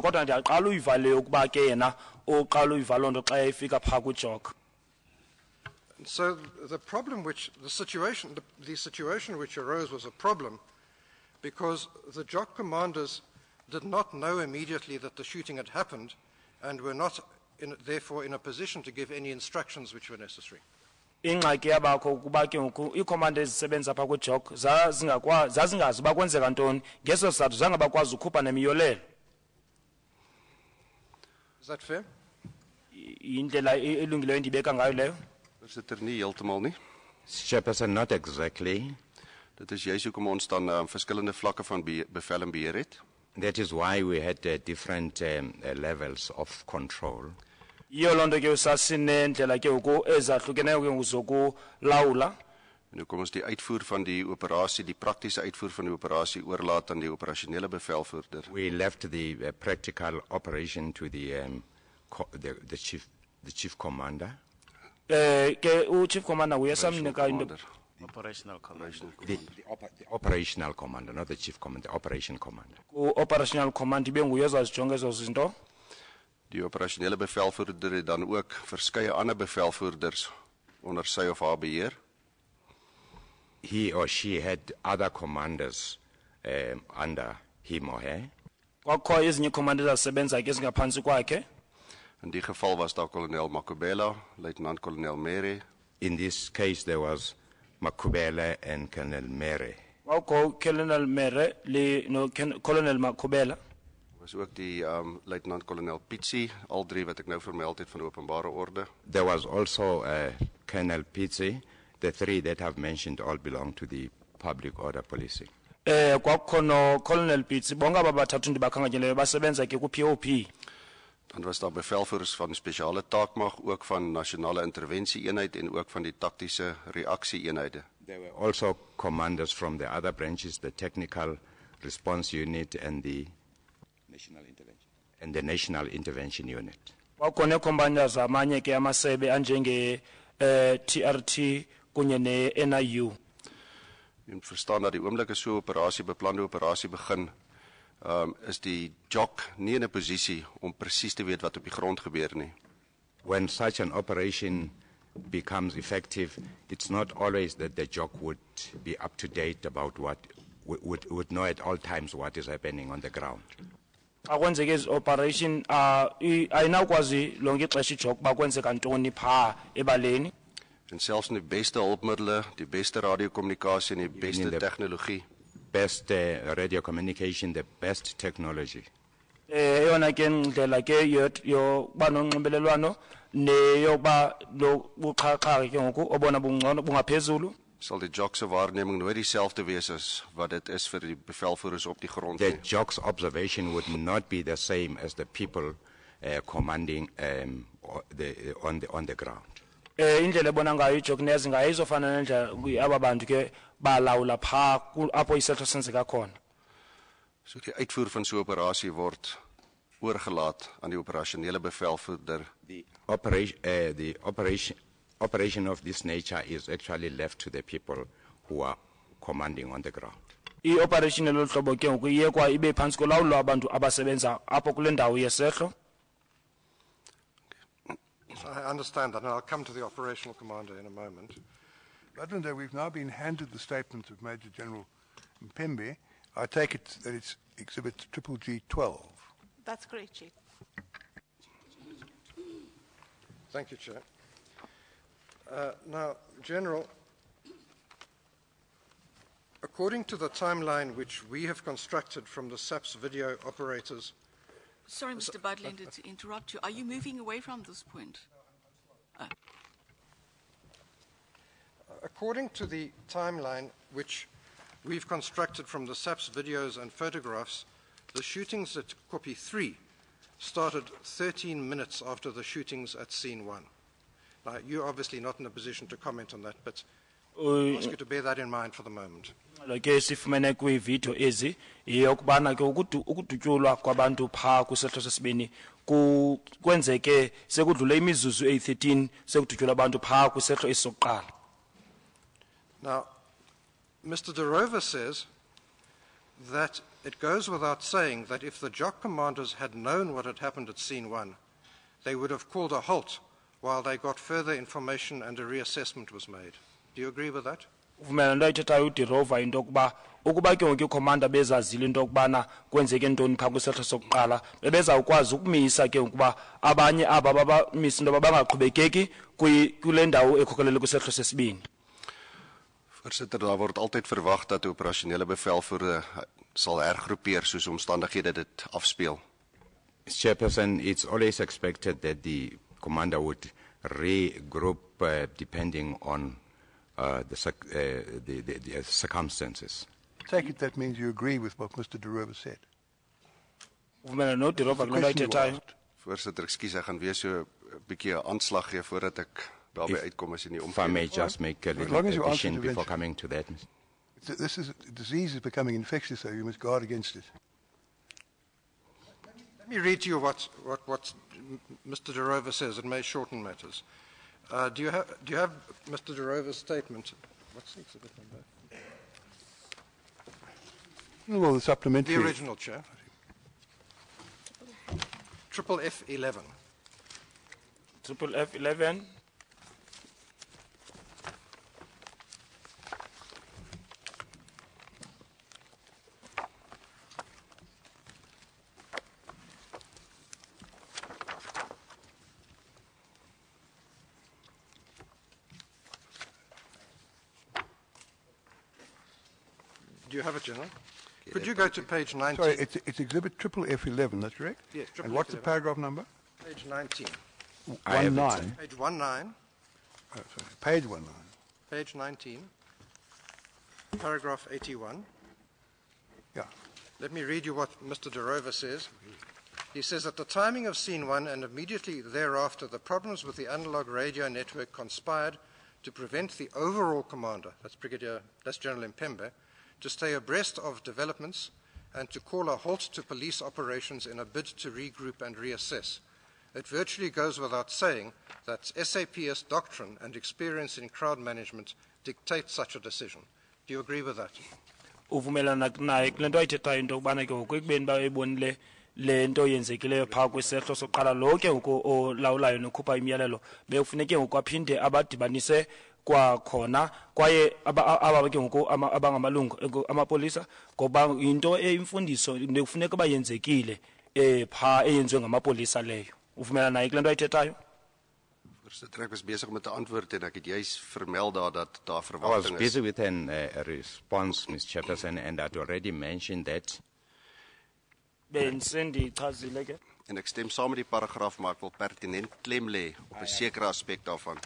Kodwa ndiyaqala uyiva le ukuba ke yena oqala uyiva loo nto xa efika phaa kujok. So the situation which arose was a problem because the JOC commanders did not know immediately that the shooting had happened and were not therefore in a position to give any instructions which were necessary. Ingxaki yabakho kuba ke ngoku iikhomanda ezisebenza phaa kujok zazingazi uba kwenzeka ntoni ngeso sizathu zange bakwazi ukhupha nemiyolelo. Is that fair? Yindlela elungileyo endibeka ngayo leyo. Voorsitter, nie heeltemal nie. Chairperson, not exactly. Dit is juist hoekom ons dan verskillende vlakke van bevel en beheer het. That is why we had different levels of control. Yiyo loo nto ke sasinendlela ke ngoku ezahlukeneyo ke ngoku zokulawula. En hoekom ons die uitvoer van die operasie, die praktiese uitvoer van die operasie oorlaat aan die operasionele bevelvoerder. We left the practical operation to the chief commander. Ke chief commander uyasamnika into Operational commander. The operational commander, not the chief commander, the operation commander. Operational command ibe nguye ozazijonga ezo zinto. Die operasionele bevelvoerder het dan ook verskeie ander bevelvoerders onder sy of haar beheer. He or she had other commanders under him or her. Kwakho ezinye commanders ezasebenza ke ezingaphantsi kwakhe. In die geval was daar kolonel Makubela, luitenant kolonel Mere. In this case there was Makubela and Colonel Mere. Kwakho Colonel Mere no Colonel Makubela. Was ook die luitenant kolonel Pitsi, al drie wat ek nou vermeld het van openbare orde. There was also Colonel Pitsi. The three that I've mentioned all belong to the public order policing. Kwakho no Colonel Pitsi bonke aba bathathu ndibakhangenyeleyo basebenza ke ku POP. Dan was daar bevelvoerders van spesiale taakmag, ook van nasionale intervensie-eenheid en ook van die taktiese reaksie-eenhede. There were also commanders from the other branches, the technical response unit and the national intervention unit. Kwakho ne-commanders amanye ke amasebe anjenge TRT kunye ne-NIU. Je moet verstaan dat die oomblik as so 'n operasie, beplande operasie begin, is die JOC nie in 'n posisie om presies te weet wat op die grond gebeur nie. When such an operation becomes effective, it's not always that the JOC would be up to date about would know at all times what is happening on the ground. Akwenzeke ezi operation ayinawukwazi lonke ixesha ijok uba kwenzeka ntoni phaa ebaleni. En selfs die beste hulpmiddele, die beste radiokommunikasie en die beste tegnologie. Best radio communication, the best technology. Eyona ke ndlela ke yokuba nonxibelelwano neyokuba lo buxhakaxhaka ke ngoku obona bungcono bungaphezulu. Sal die JOC se waarneming nooit dieselfde wees as wat dit is vir die bevelvoerders op die grond nie. The JOC's observation would not be the same as the people commanding on the ground. Indlela ebona ngayo ijok nezinga ayizofana nendlela aba bantu ke balawula phaa apho isehlo senzeka khona. So die uitvoer van so 'n operasie word oorgelaat aan die operasionele bevelvoerder. The operation of this nature is actually left to the people who are commanding on the ground. I-operation lolu hlobo ke ngoku iyekwa ibe phantsi kolawulo abantu abasebenza apho kule ndawo yesehlo. I understand that, and I'll come to the operational commander in a moment. But we've now been handed the statement of Major General Mpembe. I take it that it's Exhibit G12. That's correct, Chief. Thank you, Chair. Now, General, according to the timeline which we have constructed from the SAPS video operators. Sorry, Mr. Budlander, to interrupt you. Are you moving away from this point? According to the timeline which we've constructed from the SAPS videos and photographs, the shootings at Kopi 3 started 13 minutes after the shootings at Scene 1. Now, you're obviously not in a position to comment on that, but I ask you to bear that in mind for the moment. Ke sifumene kwiividiyo ezi yokubana ke ukudutyulwa kwabantu phaa kwisehlo sesibini kwenzeke sekudlule imizuzu eyi-13 sekudutyulwa abantu phaa kwisehlo esisokuqala. Now, Mr. De Rover says that it goes without saying that if the JOC commanders had known what had happened at scene 1, they would have called a halt while they got further information and a reassessment was made. Do you agree with that? Uvumela into ayithethayo uDirova into yokuba ukuba ke ngoku ikhomanda bezazile into yokubana kwenzeke ntoni phaa kwisehlo sokuqala bebezawukwazi ukumisa ke ukuba abanye aba babamisa into yoba bangaqhubekeki kule ndawo ekhokhelele kwisehlo sesibini. Voorsitter, daar word altyd verwag dat die operasionele bevelvoerder sal hergroepeer soos omstandighede dit afspeel. Chairperson, it's always expected that the commander would regroup depending on the circumstances. Take it that means you agree with what Mr. DeRover said. Uvumela noDirova kule nto ayithethayo. Voorsitter, ekskuus, ek gaan weer so 'n bietjie 'n aanslag gee voordat ek daarby uitkom as in die If I may omgewing. just make a As little long as you answer addition to before Vincent. coming to that. The disease is becoming infectious, so you must guard against it. Let me read to you what Mr. DeRover says. It may shorten matters. Do you have Mr. DeRover's statement? What's the exhibit number? Well, the supplementary. The original, Chair. Triple F11. Triple F11. Do you have it, General? Could you go to page 19? Sorry, it's exhibit triple F11, that's correct? Yes, triple And what's the F11. paragraph number? Page 19. I have it, 19. Page 19. Oh, sorry. Page 19. Page 19. Paragraph 81. Yeah. Let me read you what Mr. DeRover says. He says, at the timing of scene 1 and immediately thereafter, the problems with the analog radio network conspired to prevent the overall commander, that's General Mpembe, to stay abreast of developments and to call a halt to police operations in a bid to regroup and reassess. It virtually goes without saying that SAPS doctrine and experience in crowd management dictate such a decision. Do you agree with that? Uvumelana naye kule nto ayithethayo into yokubana ke ngoku ekubeni bayibonile le nto yenzekileyo phaa kwisehlo sokuqala lo ke ngoku olawulayo nokhupha imiyalelo bekufuneke ngoku aphinde abadibanise kwakhona kwaye aba ke ngoku abangamalungu amapolisa ngoba into imfundiso nekufuneka bayenzekile phaa eyenziwe ngamapolisa leyo. Uvumelana naye kule nto ayithethayo? Voorsitter, ek was besig met 'n antwoord en ek het juis vermeld dat daar I was verwagting is. busy with a response, Ms. Chairperson, and I'd already mentioned that. Bendichazile ke. En ek stem saam met die paragraaf, maar ek wil pertinent klem lê op 'n sekere aspek daarvan.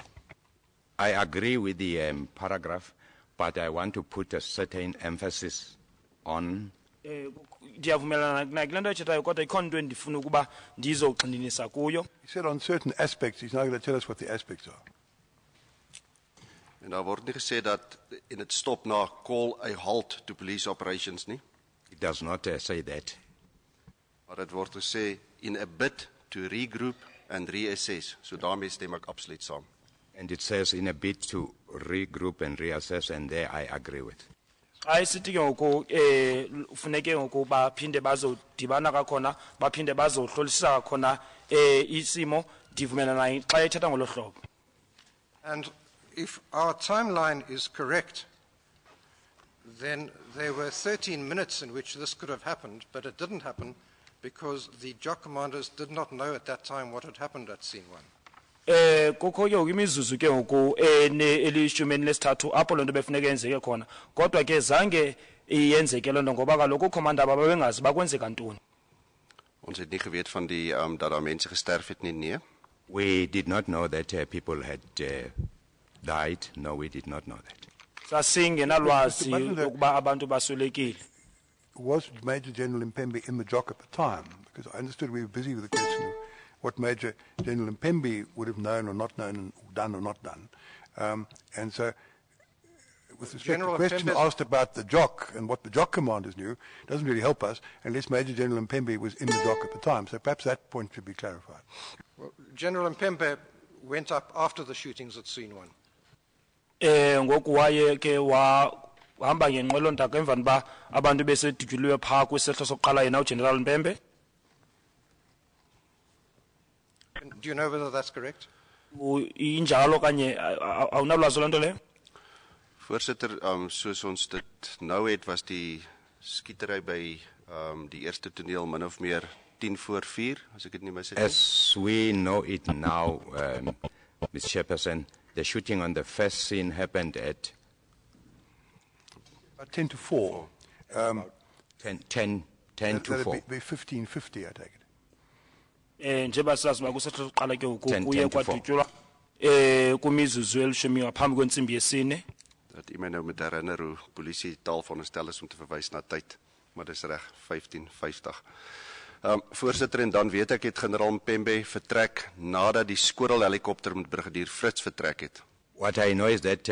I agree with the paragraph, but I want to put a certain emphasis on Ndiyavumelana naye kule nto ayithethayo kodwa ikhona into endifuna ukuba ndizogxininisa kuyo. He said on certain aspects, he's now going to tell us what the aspects are. En daar word nie gesê dat en dit stop na call a halt to police operations nie, it does not say that. maar dit word gesê in a bid to regroup and reassess. So daarmee stem ek absoluut saam. And it says in a bid to regroup and reassess, and there I agree with. Ayisithi ke ngoku ufuneke ngoku baphinde bazodibana kakhona baphinde bazohlolisisa kakhona isimo ndivumelana naye xa ethetha ngolo hlobo. And if our timeline is correct, then there were 13 minutes in which this could have happened, but it didn't happen because the JOC commanders did not know at that time what had happened at scene 1. Kukho ke imizuzu ke ngoku elishumi lesithathu apho loo nto befuneka yenzeke khona kodwa ke zange iyenzeke loo nto ngoba kaloku ukhomanda aba babengazi bakwenzeka ntoni. Ons het nie geweet van die dat daar mense gesterf het nie, nee. We did not know that people had died. No, we did not know that. Sasingenalwazi ukuba abantu baswelekile. Was Major General Mpembe in the JOC at the time? Because I understood we were busy with the question of what Major General Mpembe would have known or not known, and done or not done. And so, with respect to the question asked about the JOC and what the JOC commanders knew, doesn't really help us unless Major General Mpembe was in the JOC at the time. So perhaps that point should be clarified. Well, General Mpembe went up after the shootings at scene 1. Ngoku waye ke uhamba ngenqwelo ntaka emva kokuba abantu besedutyuliwe phaa kwisehlo sokuqala yena uGeneral Mpembe. Do you know whether that's correct? Injalo okanye awunalwazi loo nto leyo? Voorsitter, soos ons dit nou het, was die skietery by die eerste toneel min of meer 3:50, as ek dit nie mis het nie. As we know it now, Mr. Chairperson, the shooting on the first scene happened at 10 to 4. 10 to 4. That'd be 15:50, I take it. Njengoba sazi uba kusehlo sokuqala ke ngoku 10 kuye to 4. kwadutyulwa kumizuzu elishumi ngaphambi kwentsimbi yesine. Dat u my nou moet herinner hoe polisie taal veronderstel is om te verwys na tyd, maar dis reg, 15:50. Voorsitter, en dan weet ek het generaal Mpembe vertrek nadat die skorrelhelikopter met brigadier Fritz vertrek het. What I know is that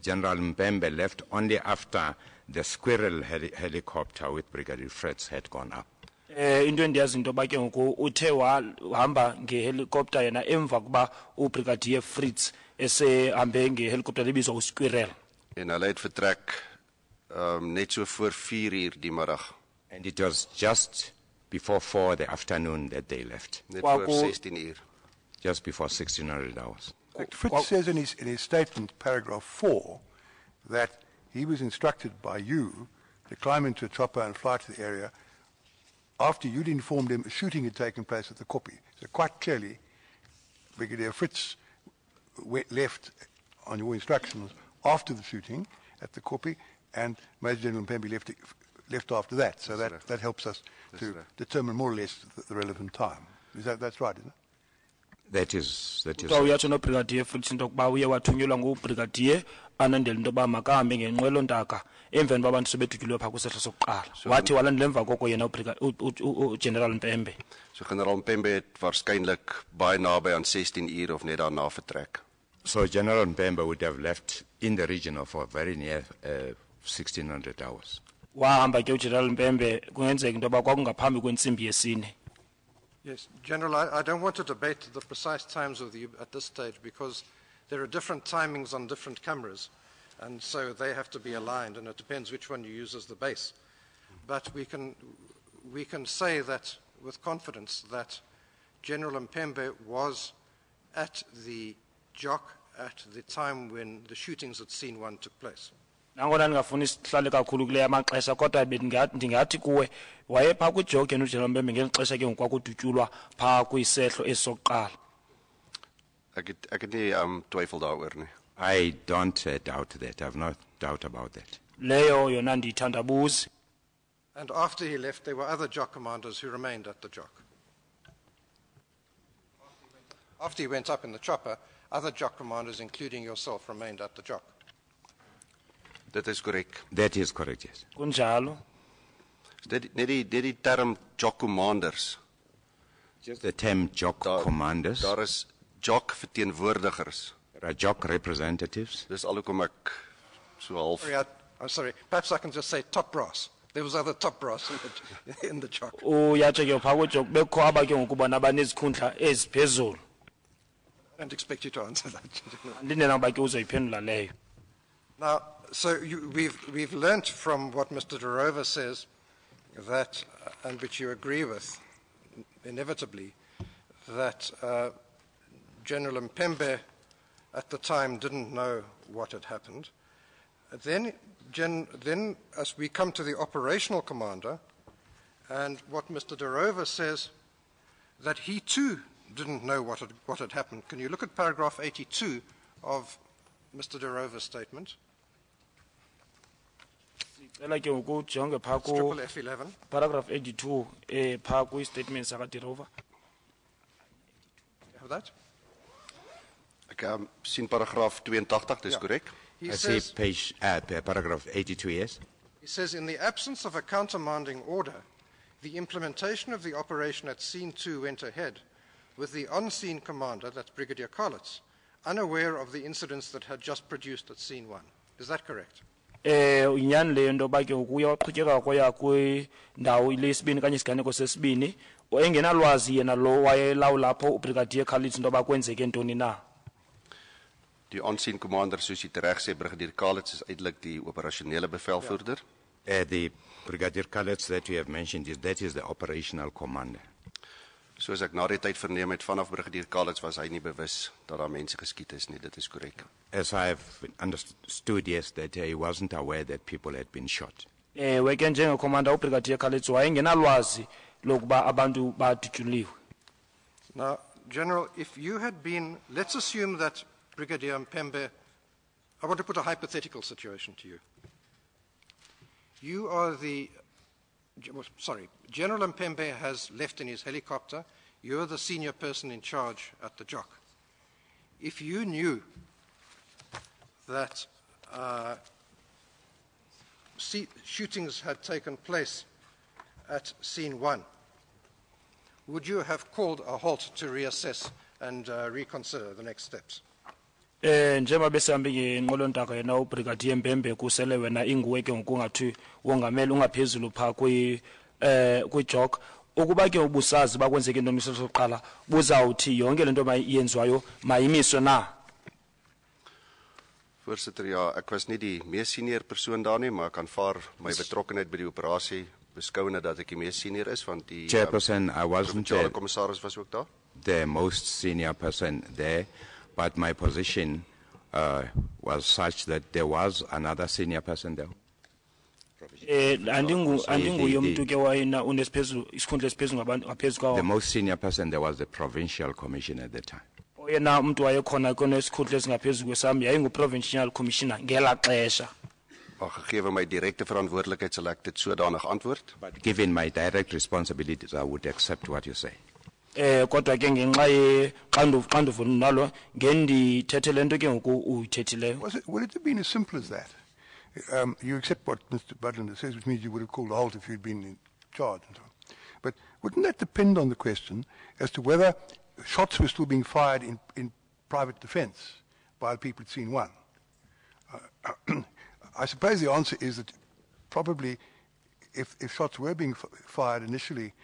General Mpembe left only after the squirrel helicopter with Brigadier Fritz had gone up. Into endiyazi into yoba ke ngoku uthe wahamba ngehelicopter yena emva kuba ubrigadier Fritz esehambe ngehelicopter ebizwa uSquirrel. En hulle het vertrek net so voor 4:00 die middag. And it was just before 4 the afternoon that they left, Net voor 16:00. just before 1600 hours. Fritz says in his statement, paragraph 4, that he was instructed by you to climb into a chopper and fly to the area after you'd informed him a shooting had taken place at the Koppie. So quite clearly, Brigadier Fritz left on your instructions after the shooting at the Koppie, and Major General Mpembe left after that. So that helps us to determine more or less the relevant time. That's right, isn't it? That is. Xa uyatsho nobrigadier Fritz into yokuba uye wathunyelwa ngubrigadier anandela into yoba makahambe ngenqwelo ntaka emveni uba abantu sebedutyuliwe phaa kwisehlo sokuqala. Wathi walandela emva koko yena uGeneral Mpembe. So generaal Mpembe het waarskynlik baie naby aan 16:00 of net daarna vertrek. So General Mpembe would have left in the region of very near 1600 hours. Wahamba ke uGeneral Mpembe kungenzeka into yoba kwakungaphambi kwentsimbi yesine. Yes, General, I don't want to debate the precise times with you at this stage because there are different timings on different cameras, and so they have to be aligned, and it depends which one you use as the base. But we can say that with confidence that General Mpembe was at the JOC at the time when the shootings at scene 1 took place. Nangona ndingafuni sihlale kakhulu kule amaxesha kodwa ndingathi kuwe wayephaa kwiJOC yena uGeneral Mpembe ngeli xesha ke ngoku kwakudutyulwa phaa kwisehlo esokuqala. Ek het nie twyfel daaroor nie. I don't doubt that. I have no doubt about that. Leyo yona ndiyithandabuzi. And after he left, there were other JOC commanders who remained at the JOC. After he went up in the chopper, other JOC commanders, including yourself, remained at the JOC. Dit is korrek. That is correct, yes. Kunjalo. Net die term JOC commanders. Just the term JOC commanders. Daar is JOC verteenwoordigers. There are JOC representatives. Dis alhoekom ek so half. I'm sorry, perhaps I can just say top brass. There was other top brass in the JOC. Uyatsho ke phaa kwiJOC bekho aba ke ngoku bona banezikhundla eziphezulu. I don't expect you to answer that. Andinena uba ke uzoyiphendula leyo. Now, so we've learnt from what Mr. De Rover says that, and which you agree with, inevitably, that General Mpembe at the time didn't know what had happened. Then as we come to the operational commander, and what Mr. De Rover says, that he too didn't know what had happened. Can you look at paragraph 82 of Mr. De Rover's statement? Cela ke ngoku ujonge phaa Triple F11. paragraph 82 phaa kwi-statement saka-De Rover. You have that? Ek sien paragraaf 82, dis korrek. He I see says, page, paragraph 82, yes. he says, in the absence of a countermanding order, the implementation of the operation at scene 2 went ahead with the on-scene commander, that's Brigadier Collitz, unaware of the incidents that had just produced at scene 1. Is that correct? Inyani leyo into yoba ke ngoku uye waqhutyeka kwaya kwindawo lesibini kanye isiganeko sesibini engenalwazi yena lo wayelawulapho ubrigadier Collitz into yoba kwenzeke ntoni na. Die aansien commander, soos jy tereg sê, Brigadier Kalitz is eintlik die operasionele bevelvoerder. The Brigadier Kalitz that you have mentioned, that is the operational commander. Soos ek na die tyd verneem het vanaf Brigadier Kalitz was hy nie bewus dat daar mense geskiet is nie, dit is korrek. As I have understood, yes, that he wasn't aware that people had been shot. Weke njengekomanda uBrigadier Kalitz wayengenalwazi lokuba abantu badutyuliwe. Now, General, if you had been, let's assume that Brigadier Mpembe, I want to put a hypothetical situation to you. You are General Mpembe has left in his helicopter. You're the senior person in charge at the JOC. If you knew that shootings had taken place at scene 1, would you have called a halt to reassess and reconsider the next steps? Njengoba besihambe ngenqolontaka yena uBrigadier Mpembe kusele wena inguwe ke ngokungathi wongamela ungaphezulu pha kwi-JOC, ukuba ke ubusazi bakwenzeke into omisa sokuqala buzawuthi yonke lento mayenziwayo mayimiswe na? Voorsitter, ja, ek was nie die mees senior persoon daar nie, maar ek aanvaar my betrokkenheid by die operasie beskouende dat ek die mees senior is, want die Chairperson, I wasn't provinsiale commissaris was ook daar. the most senior person there, but my position was such that there was another senior person there. Andinguye umuntu ke wayena unesiphezulu isikhundla esiphezulu ngaphezu kwawo. The most senior person there was the provincial commissioner at the time. Yena umuntu wayekhona kunesikhundla esingaphezulu kwesami yayingu-provincial commissioner ngela xesha. Maar gegee my direkte verantwoordelikheid sal ek dit sodanig antwoord. But given my direct responsibilities, I would accept what you say. Kodwa ke ngenxa yexanduva nalo ngendithethe le nto ke ngoku uyithethileyo. Would it have been as simple as that? You accept what Mr. Budlander says, which means you would have called a halt if you'd been in charge and so on. But wouldn't that depend on the question as to whether shots were still being fired in private defense by people at scene 1? I suppose the answer is that probably if shots were being fired initially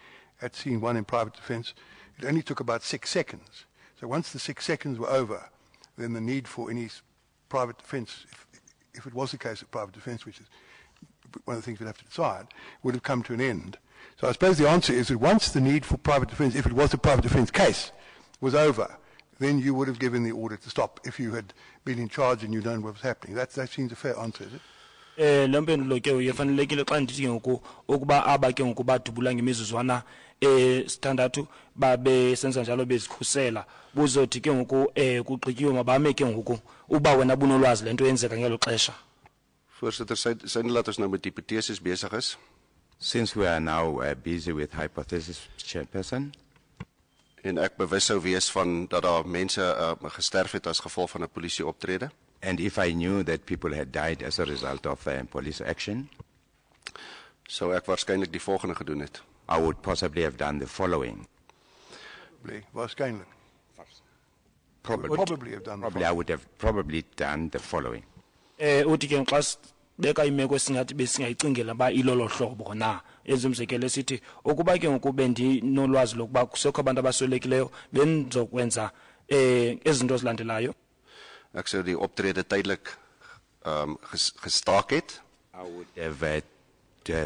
at scene 1 in private defense, it only took about 6 seconds. So once the 6 seconds were over, then the need for any private defense, if it was the case of private defense, which is one of the things we'd have to decide, would have come to an end. So I suppose the answer is that once the need for private defense, if it was a private defense case, was over, then you would have given the order to stop if you had been in charge and you known what was happening. That seems a fair answer, is it? Le mpendulo ke uyefanelekile xa ndithi ngoku ukuba aba ke ngoku badubula ngemizuzwana standardu babe senza njalo bezikhusela buzothi ke ngoku kugqityiwe mabame ke ngoku uba wena bunolwazi lento yenzeka ngelo xesha. Voorsitter, sy laat ons nou met hipoteses besig is. Since we are now busy with hypothesis, Chairperson, En ek bewus sou wees van dat daar mense gesterf het as gevolg van 'n polisieoptrede. and if I knew that people had died as a result of police action, Sou ek waarskynlik die volgende gedoen het. I would possibly have done the following. Waarschijnlijk. Probably have done I would have probably done the following. Uthi ke xa beka imeko esingathi besingayicingela ba ilolo hlobo na ezumzekelo sithi ukuba ke ngoku bendinolwazi lokuba kusekho abantu abaswelekileyo benzokwenza ezinto zilandelayo. Ek sou die optrede tydelik gestaak het. I would have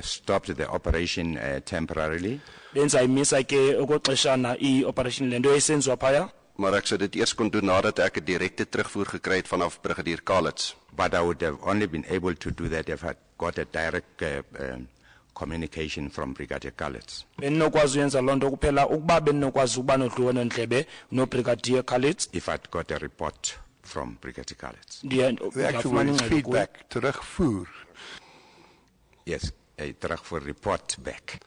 stopped the operation temporarily. Benza imisa ke okoxeshana i-operation lento esenziwa phaya. Maar ek sou dit eers kon doen nadat ek 'n direkte terugvoer gekry het vanaf Brigadier Kalitz. But I would have only been able to do that if I got a direct communication from Brigadier Kalitz. Benokwazi uyenza lonto kuphela ukuba benokwazi ukuba nodluwano ndlebe no Brigadier Kalitz. If I'd got a report from Brigadier Kalitz. The actual word is feedback, terugvoer. Yes, a terugvoer report back.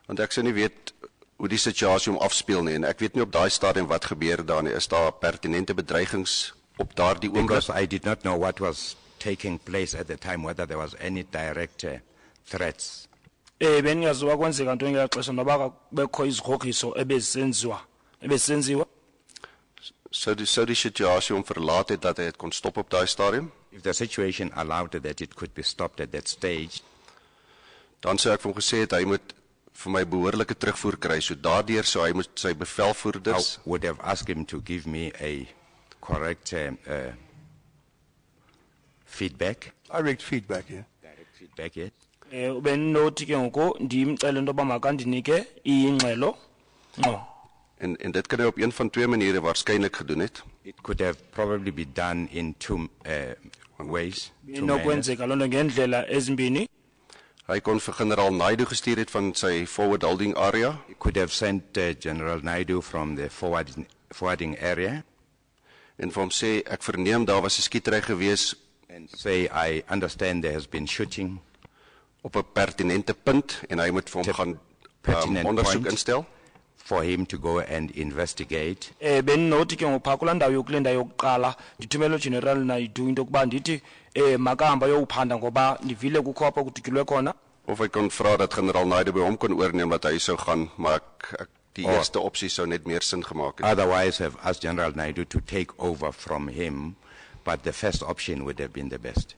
Want ek sou nie weet hoe die situasie om afspeel nie en ek weet nie op daai stadium wat gebeur daar nie. Is daar pertinente bedreigings op daardie oomblik? Because I did not know what was taking place at the time, whether there was any direct threats. Bengaziwa kwenzeka into ngelo xesha noba bekho izigrogriso ebezisenziwa. Sou die situasie om verlaat het dat hy het kon stop op daai stadium? If the situation allowed that it could be stopped at that stage, Dan sou ek vir hom gesê het hy moet vir my behoorlike terugvoer kry. So daardeur sou hy moet sy I bevelvoerders would have asked him to give me a correct feedback. Direct feedback here. Direct feedback, yes. Benothi ke ngoku ndimcele into yoba makandinike ingxelo ngqo. en dit kan hy op een van twee maniere waarskynlik gedoen het. It could have probably be done in two ways. Two manners. Inokwenzeka loo nto ngendlela ezimbini. Hy kon vir generaal Naidu gestuur het van sy forward holding area He could have sent General Naidu from the forwarding area en vir hom sê ek verneem daar was 'n skietery gewees and say, I understand there has been shooting. op 'n pertinente punt en hy moet vir hom gaan Pertinent ondersoek point. instel. For him to go and investigate. Benothi ke ngoku phaa kulaa ndawo yokulenda yokuqala ndithumele uGeneral Naidu into yokuba ndithi makahamba yokuphanda ngoba ndivile kukho apho kudutyulwe khona. Of hy kon vra dat generaal Naidu by hom kon oorneem dat hy sou gaan, maar die eerste opsie sou net meer sin gemaak het. Otherwise, have asked General Naidu to take over from him, but the first option would have been the best.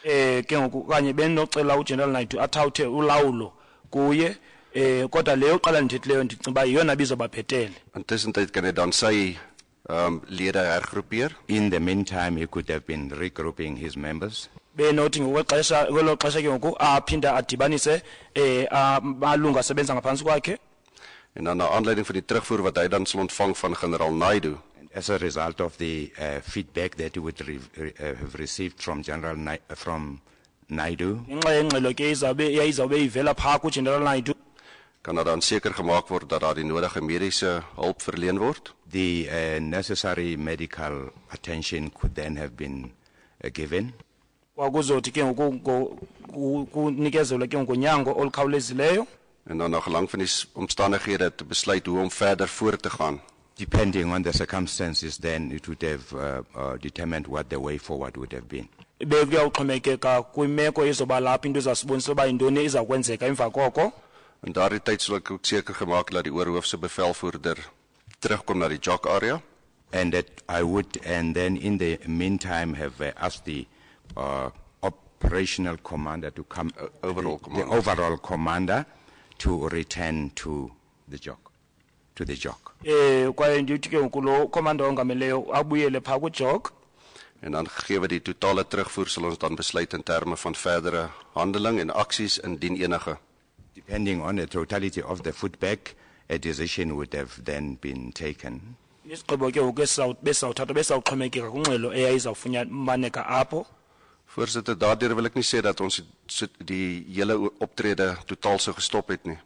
Ke ngoku kanye benocela uGeneral Naidu athawuthe ulawulo kuye kodwa leyo qala ndithethileyo ndicinga uba yiyona bizobaphetele. Intussen tyd kan hy dan sy lede hergroepeer. In the meantime, he could have been regrouping his members. Benothi kwelo xesha ke ngoku aphinda adibanise amalungu asebenza ngaphantsi kwakhe. En dan na aanleiding van die terugvoer wat hy dan sal ontvang van generaal Naidu, And as a result of the feedback that he would have received from from Naidu, Ngenxa yengxelo ke izawube ivela phaa kuGeneral Naidu. kan daar dan seker gemaak word dat daar die nodige mediese hulp verleen word. the necessary medical attention could then have been given. Kwakuzothi ke ngoku kunikezelwe ke ngonyango olukhawulezileyo. En dan na gelang van die omstandighede te besluit hoe om verder voort te gaan. Depending on the circumstances, then it would have determined what the way forward would have been. Bekuyawuxhomekeka kwimeko ezoba lapha into ezasibonisa uba yintoni izakwenzeka emva koko. In daardie tyd sal ek ook seker gemaak dat die oorhoofse bevelvoerder terugkom na die jock area. And that I would, and then in the meantime, have asked the operational commander to come, Overall the commander. overall commander to return to the jock, Kwaye ndithi ke ngoku lo komanda ongameleyo abuyele phaa kujog. En dan gegee die totale terugvoer sal ons dan besluit in terme van verdere handeling en aksies indien enige. Depending on the totality of the feedback, a decision would have then been taken. Isigqibo ke ngoku besawuthatha besawuxhomekeka kwingxelo eyayizawufumaneka apho. Voorsitter, daardeur wil ek nie sê dat ons die hele optrede totaal sou gestop het nie.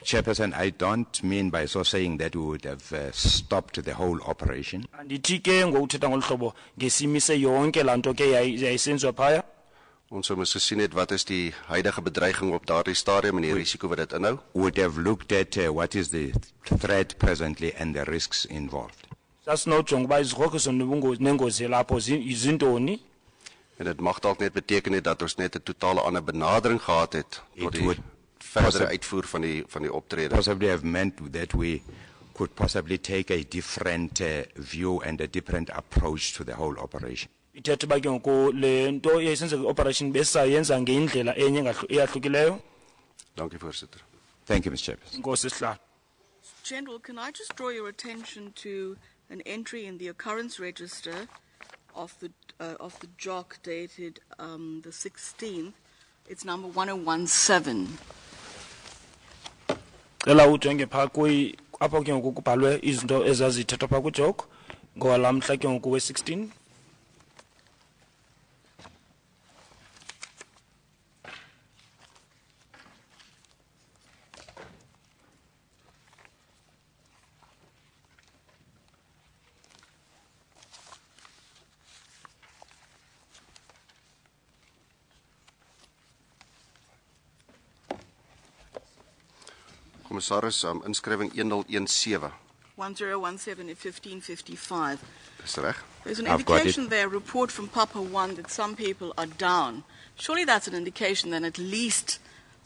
Chairperson, I don't mean by so saying that we would have stopped the whole operation. Andithi ke ngokuthetha ngolu hlobo ngesimise yonke laa nto ke yayisenziwa phaya. Ons sou moes gesien het wat is die huidige bedreiging op daardie stadium en die risiko wat dit inhou. Would have looked at what is the threat presently and the risks involved. Sasinojonga uba izigrogriso nengozi lapho zintoni. En dit mag dalk net beteken het dat ons net 'n totale ander benadering gehad het tot It die would verdere uitvoer van die optrede. possibly have meant that we could possibly take a different view and a different approach to the whole operation. Ithethe uba ke ngoku le nto yayisenzeka i-operation besayenza ngendlela enye eyahlukileyo. Dankie voorsitter. Thank you, Mr. Chairperson. Inkosi sihlalo. General, can I just draw your attention to an entry in the occurrence register of the jock dated the 16th? It's number 1017. Cela ujonge phaa apho ke ngoku kubhalwe izinto ezazithethwa phaa kujog ngolaa mhla ke ngoku we-16. Commissaris, inskrywing 1017. 1017 in 1555. Dis reg? There's an I've got indication there, a report from Papa 1 that some people are down. Surely that's an indication that at least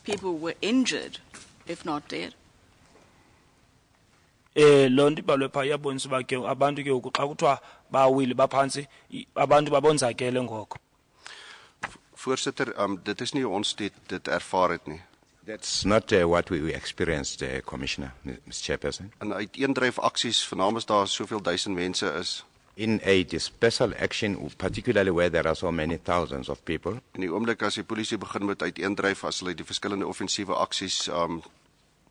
people were injured, if not dead. Loo nto ibhalwe phaa iyabonisa uba ke abantu ke ngoku xa kuthiwa bawile baphantsi abantu babonzakele ngoko. Voorsitter, dit is nie hoe ons dit ervaar het nie. That's not what we experienced, Commissioner, Mr. Chairperson. In uiteendryf aksies, veral as daar soveel duisend mense is, In a dispersal action, particularly where there are so many thousands of people, in die oomblik as die polisie begin met uiteendryf, as hulle die verskillende offensiewe aksies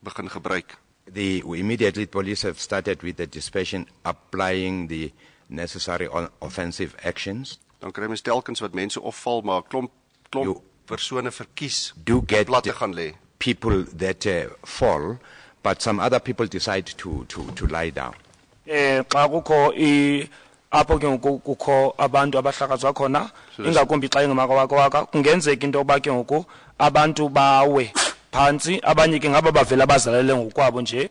begin gebruik, immediately police have started with the dispersion, applying the necessary offensive actions. dan kry mens telkens wat mense opval, maar klomp persone verkies Do om get plat te gaan lê. people that fall, but some other people decide to lie down. Xa kukho apho ke ngoku kukho abantu abahlakazwa khona ingakumbi xa ingamawaka kungenzeka into yokuba ke ngoku abantu bawe phantsi abanye ke ngaba bavela bazalele ngokwabo nje.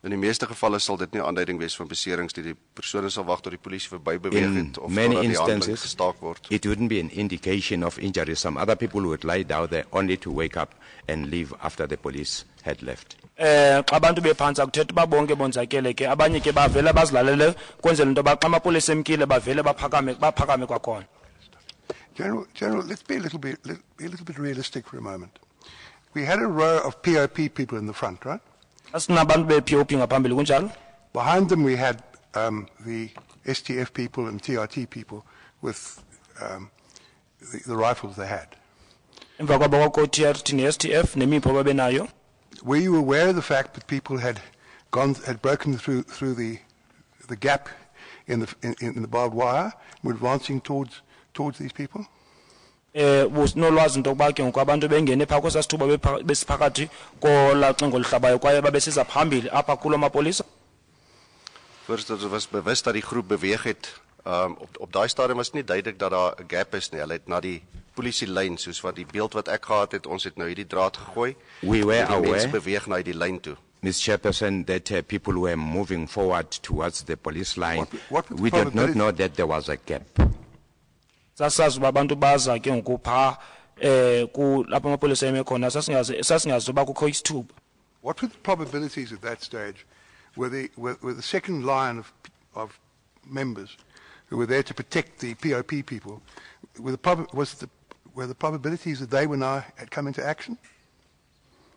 In die meeste gevalle sal dit nie aanduiding wees van beserings die persone sal wag tot die polisie verby beweeg In het of many totdat die handeling instances, gestaak word. it wouldn't be an indication of injury. Some other people would lie down there only to wake up and leave after the police had left. Xa abantu bephantsi akuthetha uba bonke bonzakele ke abanye ke bavela bazilalele kwenzela into yoba xa amapolisa emkile bavele baphakame kwakhona. General, let's be a little bit realistic for a moment. We had a row of POP people in the front, right? Asinabantu be-POP ngaphambili kunjalo. Behind them we had the STF people and TRT people with the rifles they had. Emva kwabo kwakho TRT ne-STF nemipho babenayo. Were you aware of the fact that people had broken through the gap in the barbed wire, were advancing towards these people? Nolwazi into yokuba ke ngoku abantu bengene phaa kwesaa sithuba besiphakathi kolaa xingo lihlabayo kwaye babesiza phambili apha kulo mapolisa. Voorsitter, was bewus dat die groep beweeg het. Op daai stadium was nie duidelik dat daar 'n gap is nie. Hulle het na die polisielyn, soos wat die beeld wat ek gehad het, ons het nou hierdie draad gegooi. We were Die mense aware, beweeg na die lyn toe. Mr. Chairperson, that people were moving forward towards the police line. What We did not know that there was a gap. Sasazi uba abantu baza ke ngoku phaa lapho amapolisa eme khona sasingazi uba kukho isithuba. What were the probabilities at that stage? Were the second line of members who were there to protect the POP people? Were the probabilities that they were now had come into action?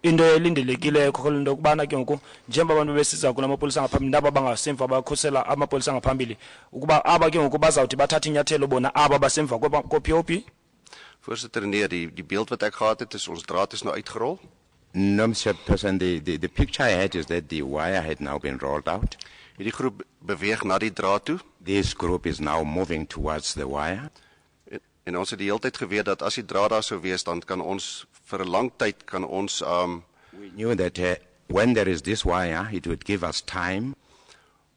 Into elindelekileyo khona into yokubana ke ngoku njengoba abantu besiza kula mapolisa ngaphambili nabo bangasemva bakhusela amapolisa ngaphambili ukuba aba ke ngoku bazawuthi bathatha inyathelo bona aba basemva ko-POP. Voorsitter, nee, die beeld wat ek gehad het, is ons draad is nou uitgerol. No, Mr. Chairperson, the picture I had is that the wire had now been rolled out. Hierdie groep beweeg na die draad toe. This group is now moving towards the wire. En ons het die hele tyd geweet dat as die draad daar sou wees, dan kan ons vir 'n lang tyd kan ons We knew that when there is this wire, it would give us time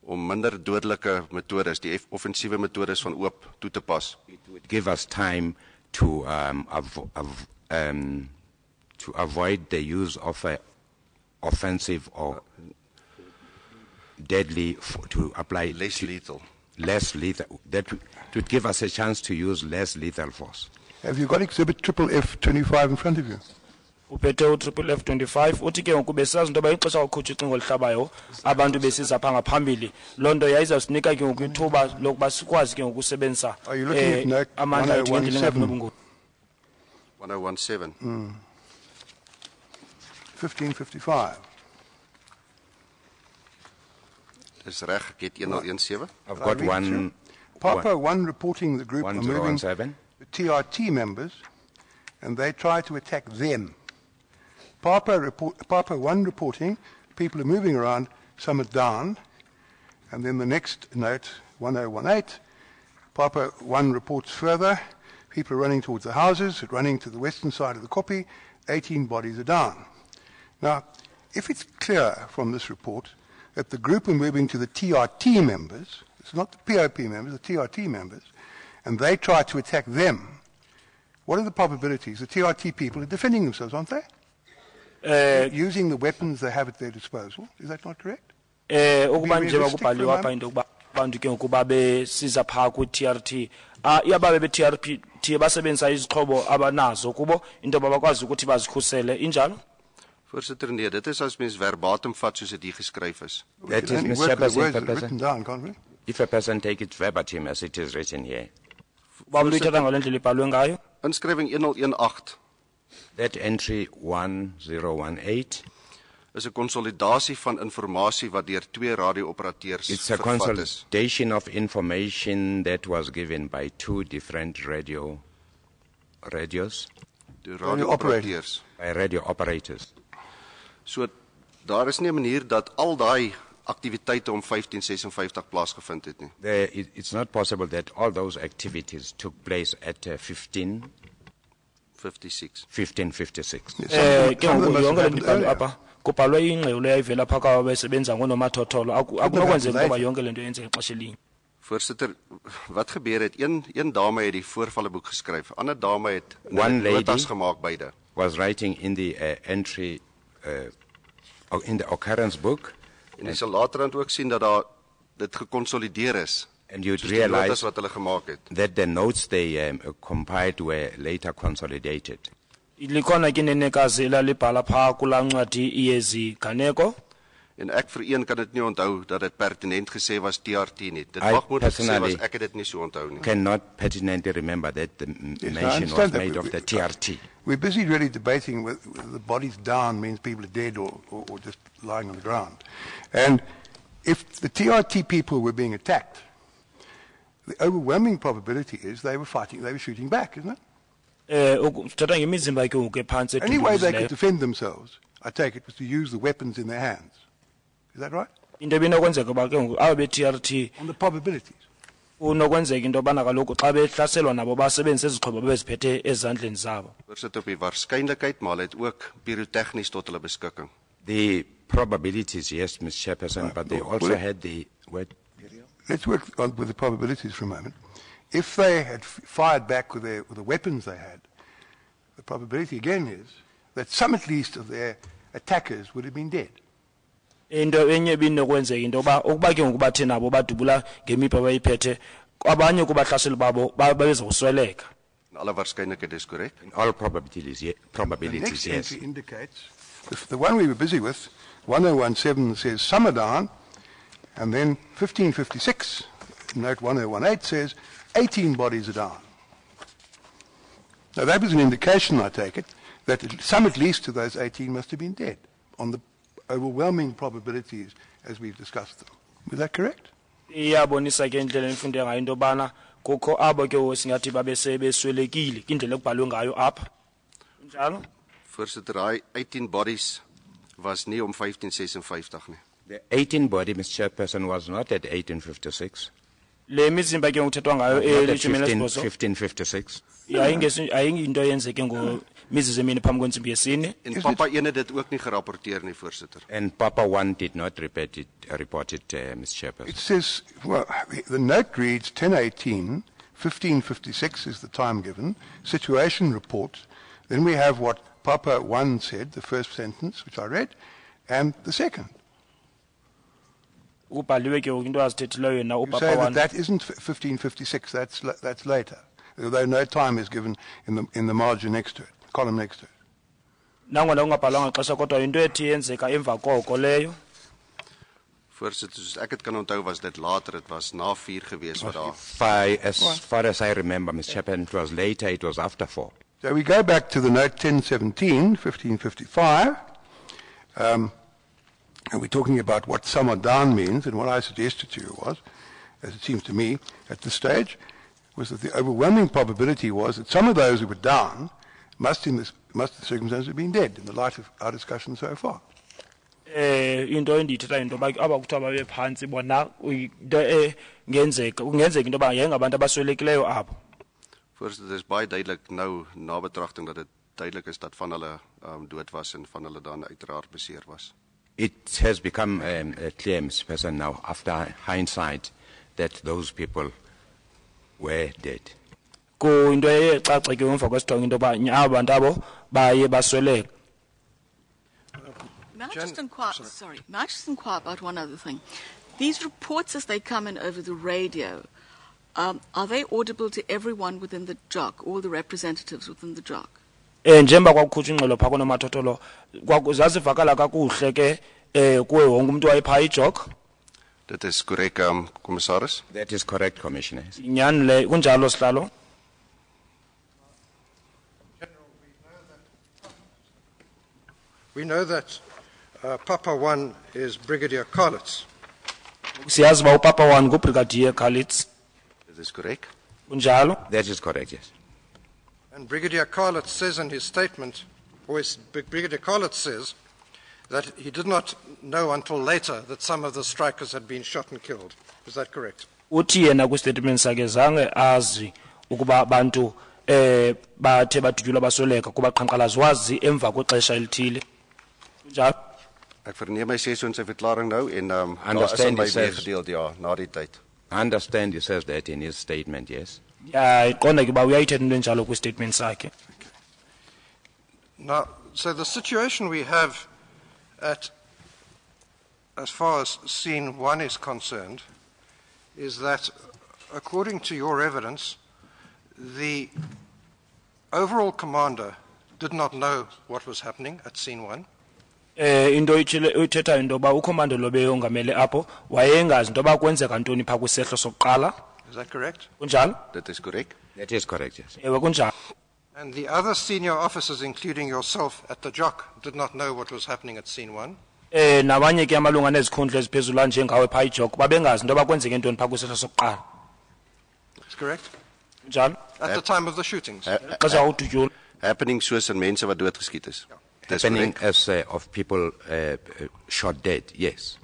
om minder dodelike metodes, die offensiewe metodes van oop toe te pas. It would give us time to avoid the use of offensive or deadly to apply Less lethal. less lethal. That would give us a chance to use less lethal force. Have you got exhibit FFF25 in front of you? Uphethe u-FFF25 uthi ke ngoku besazi into yoba ixesha kukhutshwa ucingo lihlabayo abantu besiza phaa ngaphambili loo nto yayizawusinika ke ngoku ithuba lokuba sikwazi ke ngoku ukusebenzisa Are you looking at amandla ethu ngendlela 1017? engakunobungozi. 1017. 1555. Dis reg, ek het 1017. I've got read one. through. Papa 1 reporting the group are moving 1017. the TRT members, and they try to attack them. Papa 1 reporting people are moving around, some are down, and then the next note, 1018, Papa 1 reports further, people are running towards the houses, running to the western side of the kopje, 18 bodies are down. Now, if it's clear from this report that the group are moving to the TRT members, it's not the POP members, the TRT members, and they try to attack them, what are the probabilities? The TRT people are defending themselves, aren't they? Using the weapons they have at their disposal. Is that not correct? Ukuba nje realistic for a bakubhaliwa apha into yokuba abantu ke ngoku babesiza phaa kwi-TRT iyababe be-TRT basebenzisa izixhobo abanazo kubo into yoba bakwazi ukuthi bazikhusele injalo. Voorsitter, nee, dit is as mens verbatim vat soos dit hier geskryf is. We That can is, only Mr. work with the Chairperson, words that are written down, can't we? If a person take it verbatim as it is written here, Uba umntu ithetha ngale ndlela ibhalwe ngayo. Inskrywing 1018 That entry 1018, is 'n konsolidasie van inligting wat deur twee radio-operateurs it's a vervat is. consolidation of information that was given by two different radios, Die radio-operateurs. by radio operators. So daar is nie 'n manier dat al daai aktiwiteite om 1556 plaasgevind het nie. It's not possible that all those activities took place at 56. 1556. Ke Some of them ngoku must yonke have le nto happened ibhalwe earlier. apha kubhalwe ingxelo eyayivela phaa kwabo besebenza ngonomathotholo akunokwenzeka later. ukuba yonke le nto yenzeka ixesha elinye. Voorsitter, wat gebeur het? Een dame het die voorvalleboek geskryf. Ander dame het One lady- notas gemaak beide. Was writing in the entry, in the occurrence book, En jy sal laterand ook sien dat daar dit gekonsolideer is. and you'd Soos die notas realize wat hulle gemaak het. that the notes they compiled were later consolidated. Likhona ke nenekazi elalibhala phaa kulaa ncwadi iyeziganeko. En ek vir een kan dit nie onthou dat dit pertinent gesê was TRT nie. Dit I mag moontlik gesê personally was, ek het dit nie so onthou nie. Cannot pertinently remember that the Yes, I mention was understand that. made of the TRT. We're busy really debating whether the body's down means people are dead or just lying on the ground. And if the TRT people were being attacked, the overwhelming probability is they were shooting back, isn't it? Sithatha ngemizimba ke ngoku ephantsi Any way they could eduduzeleyo. defend themselves, I take it, was to use the weapons in their hands. Is that right? Into ebinokwenzeka uba ke ngoku abo be-TRT On the probabilities. unokwenzeka into yobana kaloku xa behlaselwa nabo basebenzise izixhobo babeziphethe ezandleni zabo. Voorsitter, op die waarskynlikheid, maar hulle het ook pirotechnies tot hulle beskikking. The probabilities, yes, Mr. Chairperson, but they also had the word. Let's work on with the probabilities for a moment. If they had fired back with the weapons they had, the probability again is that some at least of their attackers would have been dead. Into enye ebinokwenzeka into yoba ukuba ke ngoku bathe nabo badubula ngemipha bayiphethe abanye kubahlaseli babo babezawusweleka. En alle waarskynlikheid is korrek. In all probabilities, The probabilities next yes. entry indicates, the one we were busy with, 1017 says some are down, and then 1556, note 1018 says 18 bodies are down. Now that was an indication, I take it, that some at least of those 18 must have been dead on the overwhelming probabilities as we've discussed them. Was that correct? Iyabonisa ke indlela endifunde ngayo into yobana kukho abo ke singathi beswelekile indlela ekubhalwe ngayo apha. Njalo? Voorsitter, daai 18 bodies was nie om 1556 nie. The 18 body, Mr. Chairperson, was not at 1856. Le mizimba ke ngithethwa ngayo Not at elishumi elinesibhozo 1556. ayinto eyenzeke ngomizuzu emine phambi kwentsimbi yesine. En Papa 1 het dit ook nie gerapporteer nie, voorsitter. And Papa 1 did not report it, Mr. It Chairperson. says, well, the note reads 1018, 1556 is the time given, situation report. Then we have what Papa 1 said, the first sentence, which I read, and the second. Ubhaliwe ke ngoku into azithethileyo na You upapa say that one. that isn't 1556, that's later, although no time is given in the margin next to it, column next to it. Nangona ungabhalwanga xesha kodwa into ethi yenzeka emva koko leyo. Voorsitter, soos ek het kan onthou was dit later, dit was na 4 gewees wat daar. As far as I remember, Mr. Chairperson, it was later, it was after 4. So we go back to the note 1017, 1555, and we're talking about what some are down means, and what I suggested to you was, as it seems to me at this stage, was that the overwhelming probability was that some of those who were down must in the circumstances have been dead, in the light of our discussion so far. Into endiyithetha into yoba aba kuthiwa babe phantsi bona into kungenzeka into yoba yayingabantu abaswelekileyo abo. Voorsitter, dit is baie duidelik nou na betragting dat dit duidelik is dat van hulle dood was en van hulle dan uiteraard beseer was. It has become clear, Mr. Chairperson, now, after hindsight, that those people were dead. Ku into eyecace ke emva kwesithongo into yoba aba bantu abo baye basweleka. May I just inquire, may I just inquire about one other thing? These reports as they come in over the radio, are they audible to everyone within the JOC, all the representatives within the JOC? Njengoba kwakukhutshwa ingxelo phaa kunomathotholo zazivakala kakuhle ke kuwe wonke umuntu wayephaa ijok. Dit is korrek, commissaris. That is correct, Commissioners. Nyani le kunjalo sihlalo. We know that Papa 1 is Brigadier Karlitz. Siyazi ba upapa 1 ngubrigadier Karlitz. Dit is korrek. Kunjalo? That is correct, yes. And Brigadier Karlitz says in his statement, Brigadier Karlitz says that he did not know until later that some of the strikers had been shot and killed. Is that correct? Uthi yena kwistatement sakhe zange azi ukuba abantu bathe badutyulwa basweleka kuba qhankqalazi wazi emva kwexesha elithile. Kunjalo? Ek verneem hy sê so in sy verklaring nou en Understand, daar he is says- gedeeld ja na die tyd. I understand he says that in his statement, yes. Ya iqonda ke ba uyayithetha into enjalo kwistatement sakhe. Now, so the situation we have as far as scene 1 is concerned, is that according to your evidence, the overall commander did not know what was happening at scene 1. Into uyithetha into ba ukhomando lo beyongamele apho wayengazi into ba kwenzeka ntoni pha kwisehlo sokuqala. Is that correct? Kunjalo? Dit is korrek. That is correct, yes. Ewe kunjalo. And the other senior officers, including yourself at the JOC, did not know what was happening at scene 1. Nabanye ke amalunga nezikhundla eziphezulu njengawe pha ijok babengazi into ba kwenzeka ntoni pha kwisehlo sokuqala. That's correct? Kunjalo? At the time of the shootings. Xesha udutyulwa. Happening soos in mense wat doodgeskiet is. Dis Happening korrek. as of people shot dead, yes.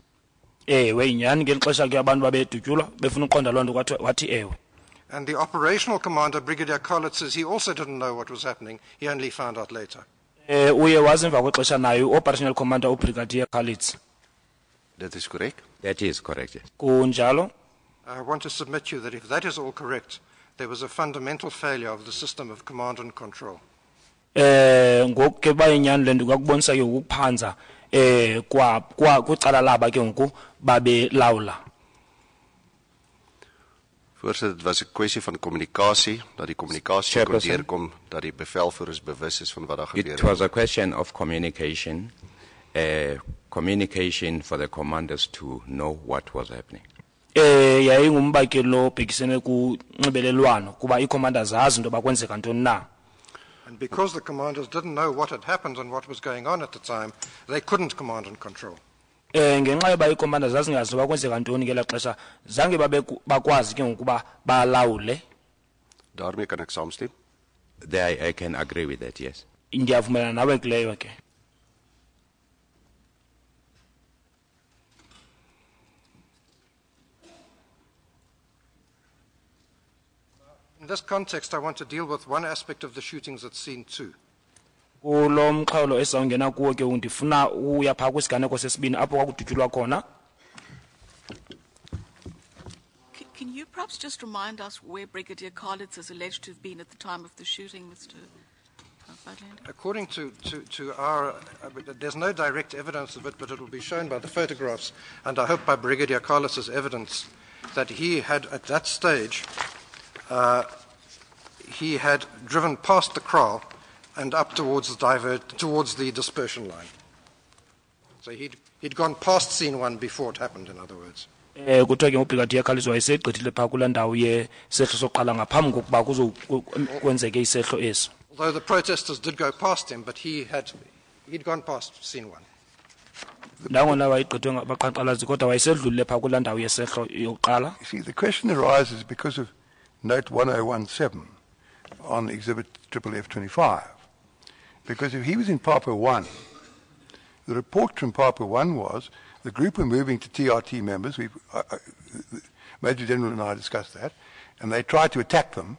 Ewe inyani ngeli xesha ke abantu babedutyulwa befuna uqonda loo nto wathi ewe. And the operational commander, Brigadier Collett, says he also didn't know what was happening. He only found out later. Uye wazi emva kwexesha naye operational commander ubrigadier Karlitz. Dit is korrek. That is correct, yes. Kunjalo? I want to submit to you that if that is all correct, there was a fundamental failure of the system of command and control. Ngoku ke bayinyani lento kakubonisa ke ukuphanza kwa kwicala laba ke ngoku babelawula. Voorsitter, dit was 'n kwessie van kommunikasie, dat die kommunikasie kon Chairperson. deurkom, dat die bevelvoerders bewus is van wat daar gebeur It was a question of communication, communication for the commanders to know what was happening. Yayingumba ke lo bhekisene kunxibelelwano kuba iicommanders zazi into bakwenzeka ntoni na. And because the commanders didn't know what had happened and what was going on at the time, they couldn't command and control. Ngenxa yoba iicommanders zazingazi into bakwenzeka ntoni ngela xesha zange bakwazi ke ngokuba balawule. Daarmee kan ek saamstem. There I can agree with that, yes. Ndiyavumelana nawe kuleyo ke. In this context, I want to deal with one aspect of the shootings at scene 2. Kulo mxholo esawungena kuwo ke undifuna uya pha kwisiganeko sesibini apho kwakudutyulwa khona. Can you perhaps just remind us where Brigadier Karlitz is alleged to have been at the time of the shooting, Mr. Farlam? According to our, there's no direct evidence of it, but it will be shown by the photographs, and I hope by Brigadier Carlos's evidence, that he had, at that stage, he had driven past the kraal and up towards the dispersion line. So he'd gone past scene 1 before it happened, in other words. Kuthiwa ke ubrigadier Karlitz wayesegqithile pha kulaa ndawo yesehlo sokuqala ngaphambi kokuba kwenzeke isehlo eso. Although the protesters did go past him, but he'd gone past scene 1. Nangona wayegqithwe ngabaqhankqalazi kodwa wayesedlulile pha kulaa ndawo yesehlo yokuqala. You see, the question arises because of note 1017 on exhibit FF25. Because if he was in Papa 1, the report from Papa 1 was the group were moving to TRT members. Major General and I discussed that, and they tried to attack them.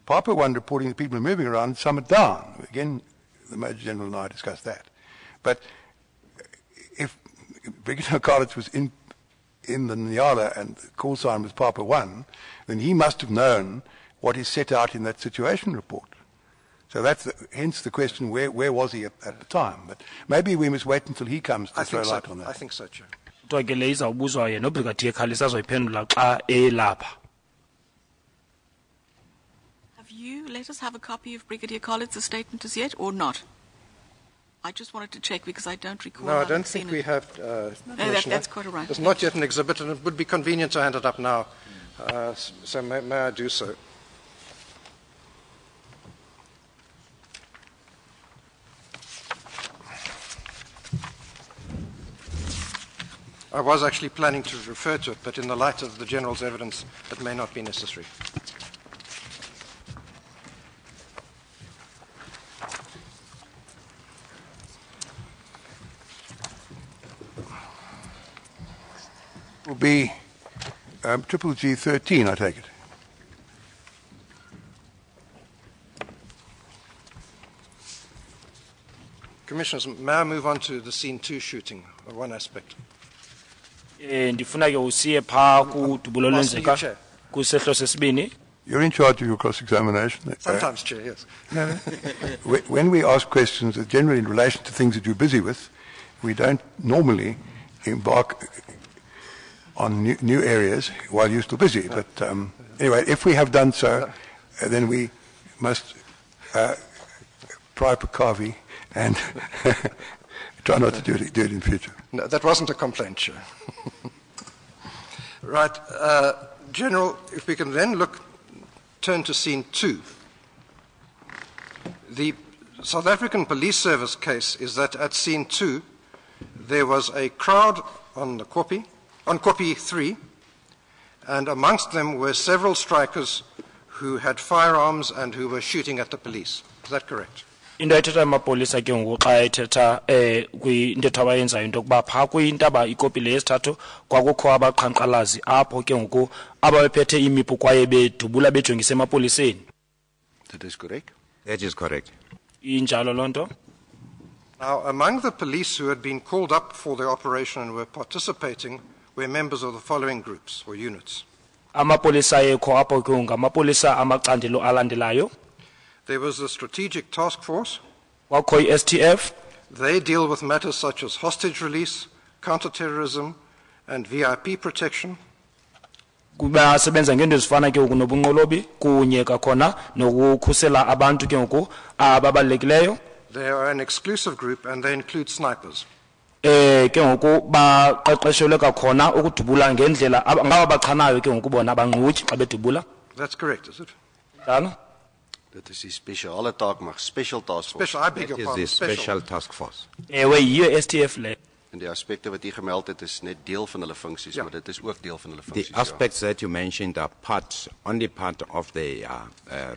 Papa 1 reporting the people are moving around, some are down. Again, the Major General and I discussed that. But if Brigadier Karlitz was in the Nyala and the call sign was Papa 1, then he must have known what is set out in that situation report. So that's hence the question, where was he at the time? But maybe we must wait until he comes to throw light on that. I think so, Chair. Kuthiwa ke le izawubuzwa yena ubrigadier Karlitz azoyiphendula xa elapha. Have you let us have a copy of Brigadier Karlitz's statement as yet, or not? I just wanted to check because I don't recall. No, I having don't think seen we it. have. No, Commissioner. that's quite all right. It's not yet an exhibit, and it would be convenient to hand it up now. So may I do so? I was actually planning to refer to it, but in the light of the General's evidence, it may not be necessary. Will be triple G 13, I take it. Commissioners, may I move on to the scene 2 shooting, one aspect? Ndifuna ke usiye pha ku dubulo Asking you, lwenzeka Chair. kusehlo sesibini. You're in charge of your cross-examination. Sometimes, Chair, yes. When we ask questions, generally in relation to things that you're busy with, we don't normally embark on new areas while you're still busy. But anyway, if we have done so, then we must pry Pakavi and try not to do it in future. No, that wasn't a complaint, Chair. Right. General, if we can then turn to scene 2. The South African Police Service case is that at scene 2, there was a crowd on Kopi 3, and amongst them were several strikers who had firearms and who were shooting at the police. Is that correct? Into ethetha amapolisa ke ngoku xa ethetha kwintetho abayenzayo into yokuba phaa kwintaba ikopi le yesithathu kwakukho abaqhankqalazi apho ke ngoku ababephethe imipu kwaye bedubula bejongise emapoliseni. That is correct. That is correct. Injalo loo nto. Now, among the police who had been called up for the operation and were participating were members of the following groups or units. Amapolisa ekho apho ke ngamapolisa amacandelo alandelayo. There was the Strategic Task Force. Kwakho i-STF. They deal with matters such as hostage release, counterterrorism, and VIP protection. Basebenza ngento ezifana ke ngoku nobunqolobi kunye kakhona nokukhusela abantu ke ngoku ababalulekileyo. They are an exclusive group and they include snipers. Ke ngoku baqeqeshelwe kakhona ukudubula ngendlela ngaba bachanayo ke ngoku bona banqutyi xa bedubula. That's correct, is it? Njalo. Dit is die spesiale taak, maar special task force. Special, I beg your Is pardon. the special task force. Ewe yiyo STF le. En die aspekte wat u gemeld het is net deel van hulle funksies, Ja. maar dit is ook deel van hulle The funksies. aspects that you mentioned are only part of the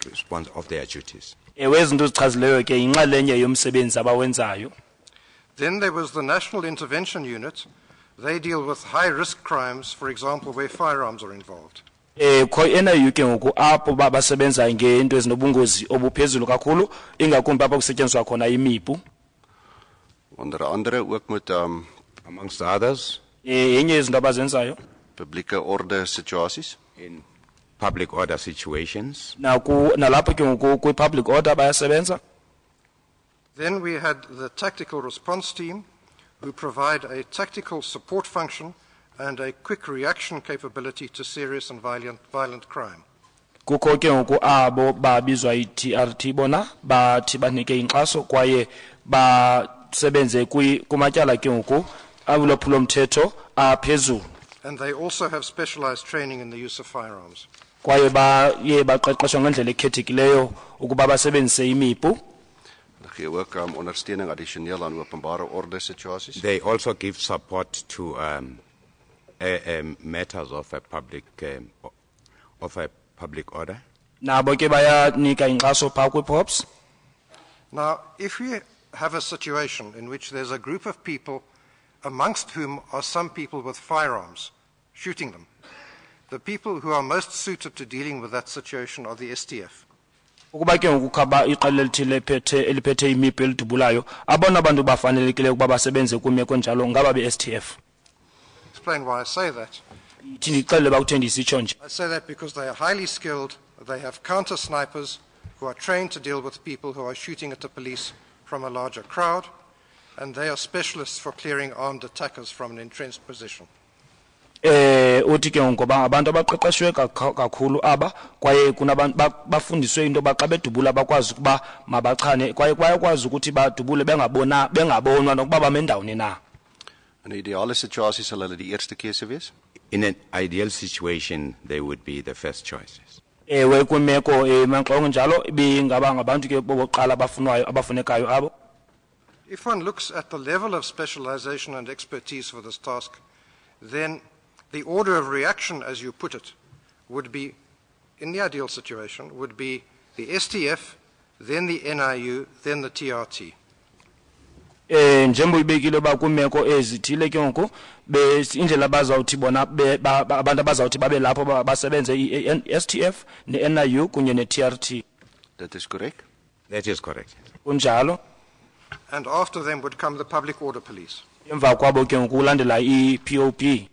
response of their duties. Ewe izinto zichazileyo ke inxalenye yomsebenzi abawenzayo. Then there was the National Intervention Unit. They deal with high-risk crimes, for example, where firearms are involved. Kho NIU ke ngoku apho basebenza ngento ezinobungozi obuphezulu kakhulu ingakumbi apho kusetyenziswa khona imipu. Onder andere ook met Amongst others, Yenye izinto abazenzayo. publieke orde situasies. in public order situations. Nalapho ke ngoku kwi-public order bayasebenza. Then we had the Tactical Response Team, who provide a tactical support function and a quick reaction capability to serious and violent crime. Kukho ke ngoku abo babizwa i-TRT bona bathi banike inkxaso kwaye basebenze kumatyala ke ngoku abulophulomthetho aphezulu. And they also have specialized training in the use of firearms. Kwaye baye baqeqeshwa ngendlela ekhethekileyo ukuba basebenzise imipu. Hulle gee ook ondersteuning addisioneel aan openbare orde situasies. They also give support to matters of a public order. Nabo ke bayanika inkxaso phaa kwi-POPs. Now, if we have a situation in which there's a group of people amongst whom are some people with firearms shooting them, the people who are most suited to dealing with that situation are the STF. Ukuba ke ngoku khaba iqela elithile eliphethe imipu elidubulayo abona bantu bafanelekileyo ukuba basebenze kwimeko njalo ngaba be-STF. Explain why I say that. Thini ixelele uba kutheni ndisitsho nje. I say that because they are highly skilled, they have counter snipers who are trained to deal with people who are shooting at the police from a larger crowd, and they are specialists for clearing armed attackers from an entrenched position. Uthi ke ngoba abantu abaqeqeshwe kakhulu aba kwaye kunabantu bafundiswe into ba xa bedubula bakwazi ukuba mabachane kwaye bayakwazi ukuthi badubule bengabonwa nokuba bamendawuni na. In 'n ideale situasie sal hulle die eerste keuse wees. In an ideal situation, they would be the first choices. Ewe kwimeko emanxongo njalo ibingaba ngabantu ke bokuqala abafunwayo abafunekayo abo. If one looks at the level of specialization and expertise for this task, then the order of reaction, as you put it, would be, in the ideal situation, would be the STF, then the NIU, then the TRT. Njengoba ibekile ba kumeko ezithile ke ngoku indlela bazawuthi bona abantu abazawuthi babe lapho basebenze i-STF ne-NIU kunye ne-TRT. Dit is correct. That is correct. Kunjalo And after them would come the public order police. emva kwabo ke ngoku ulandela i-POP. You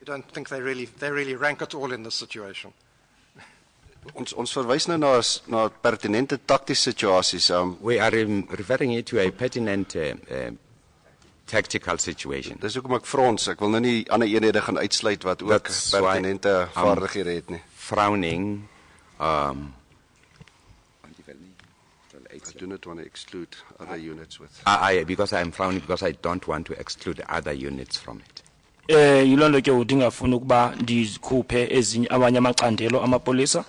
don't think they really rank at all in this situation? Ons verwys nou na pertinente taktiese situasies. We are referring it to a pertinent tactical situation. Dis hoekom ek vra ons, ek wil nou nie ander eenhede gaan uitsluit wat ook That's why pertinente vaardighede het nie. Frowning. I do not want to exclude other units with. Because I'm frowning because I don't want to exclude other units from it. Yilondo ke udingafuna ukuba ndikhuphe ezinye abanye amacandelo amapolisa.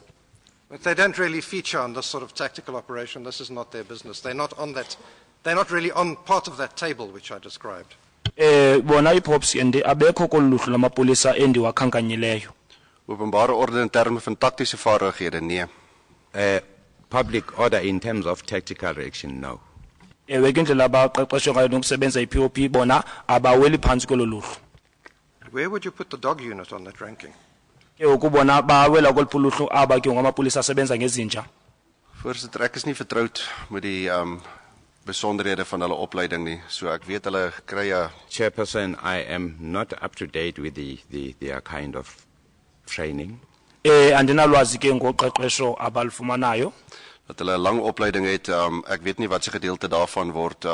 But they don't really feature on this sort of tactical operation. This is not their business. They're not on that. They're not really on part of that table which I described. Bona ipops ende abekho koluluhlu lamapolisa endiwakhankanyileyo. Openbare orde in terme van taktiese vaardighede, nee. Public order in terms of tactical reaction, no. Ewe ke indlela abaqeqeshwe ngayo nokusebenza i-POP bona abaweli phantsi koluluhlu. Where would you put the dog unit on that ranking? Ke ukubona bawela koluluhlu aba ke ngamapolisa asebenza ngezinja. Voorsitter, ek is nie vertroud met die besonderhede van hulle opleiding nie. So ek weet hulle kry 'n Chairperson, I am not up to date with their kind of training. Andinalwazi ke ngoqeqesho abalufumanayo. dat hulle 'n lang opleiding het. Ek weet nie wat se gedeelte daarvan word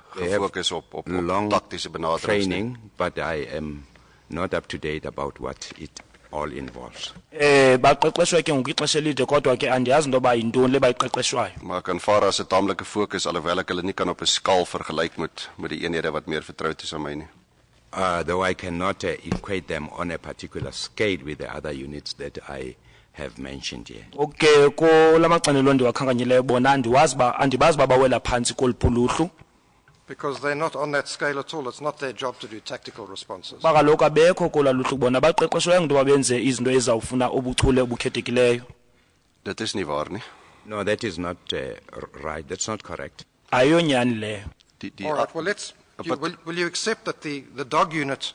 gefokus op long taktiese benaderings. Training, but I am not up to date about what it all involves. Baqeqeshwe ke ngixesha elide kodwa ke andiyazi into ba yintoni le bayiqeqeshwayo. Maar kan vaar as 'n taamlike fokus alhoewel ek hulle nie kan op 'n skaal vergelyk met die eenhede wat meer vertroud is aan my nie. Though I cannot equate them on a particular scale with the other units that I have mentioned here. Okay, ko lamaqanelo ndiwakhankanyileyo bona andibazi babawela phantsi kolupuluhlu. Because they're not on that scale at all. It's not their job to do tactical responses. Bakaloku abekho kolaluhlu bona baqeqeshwe into babenze izinto ezawufuna ubuchule obukhethekileyo. Dit is nie waar nie. No, that is not right. That's not correct. Ayonyani leyo. All right, well, will you accept that the dog unit,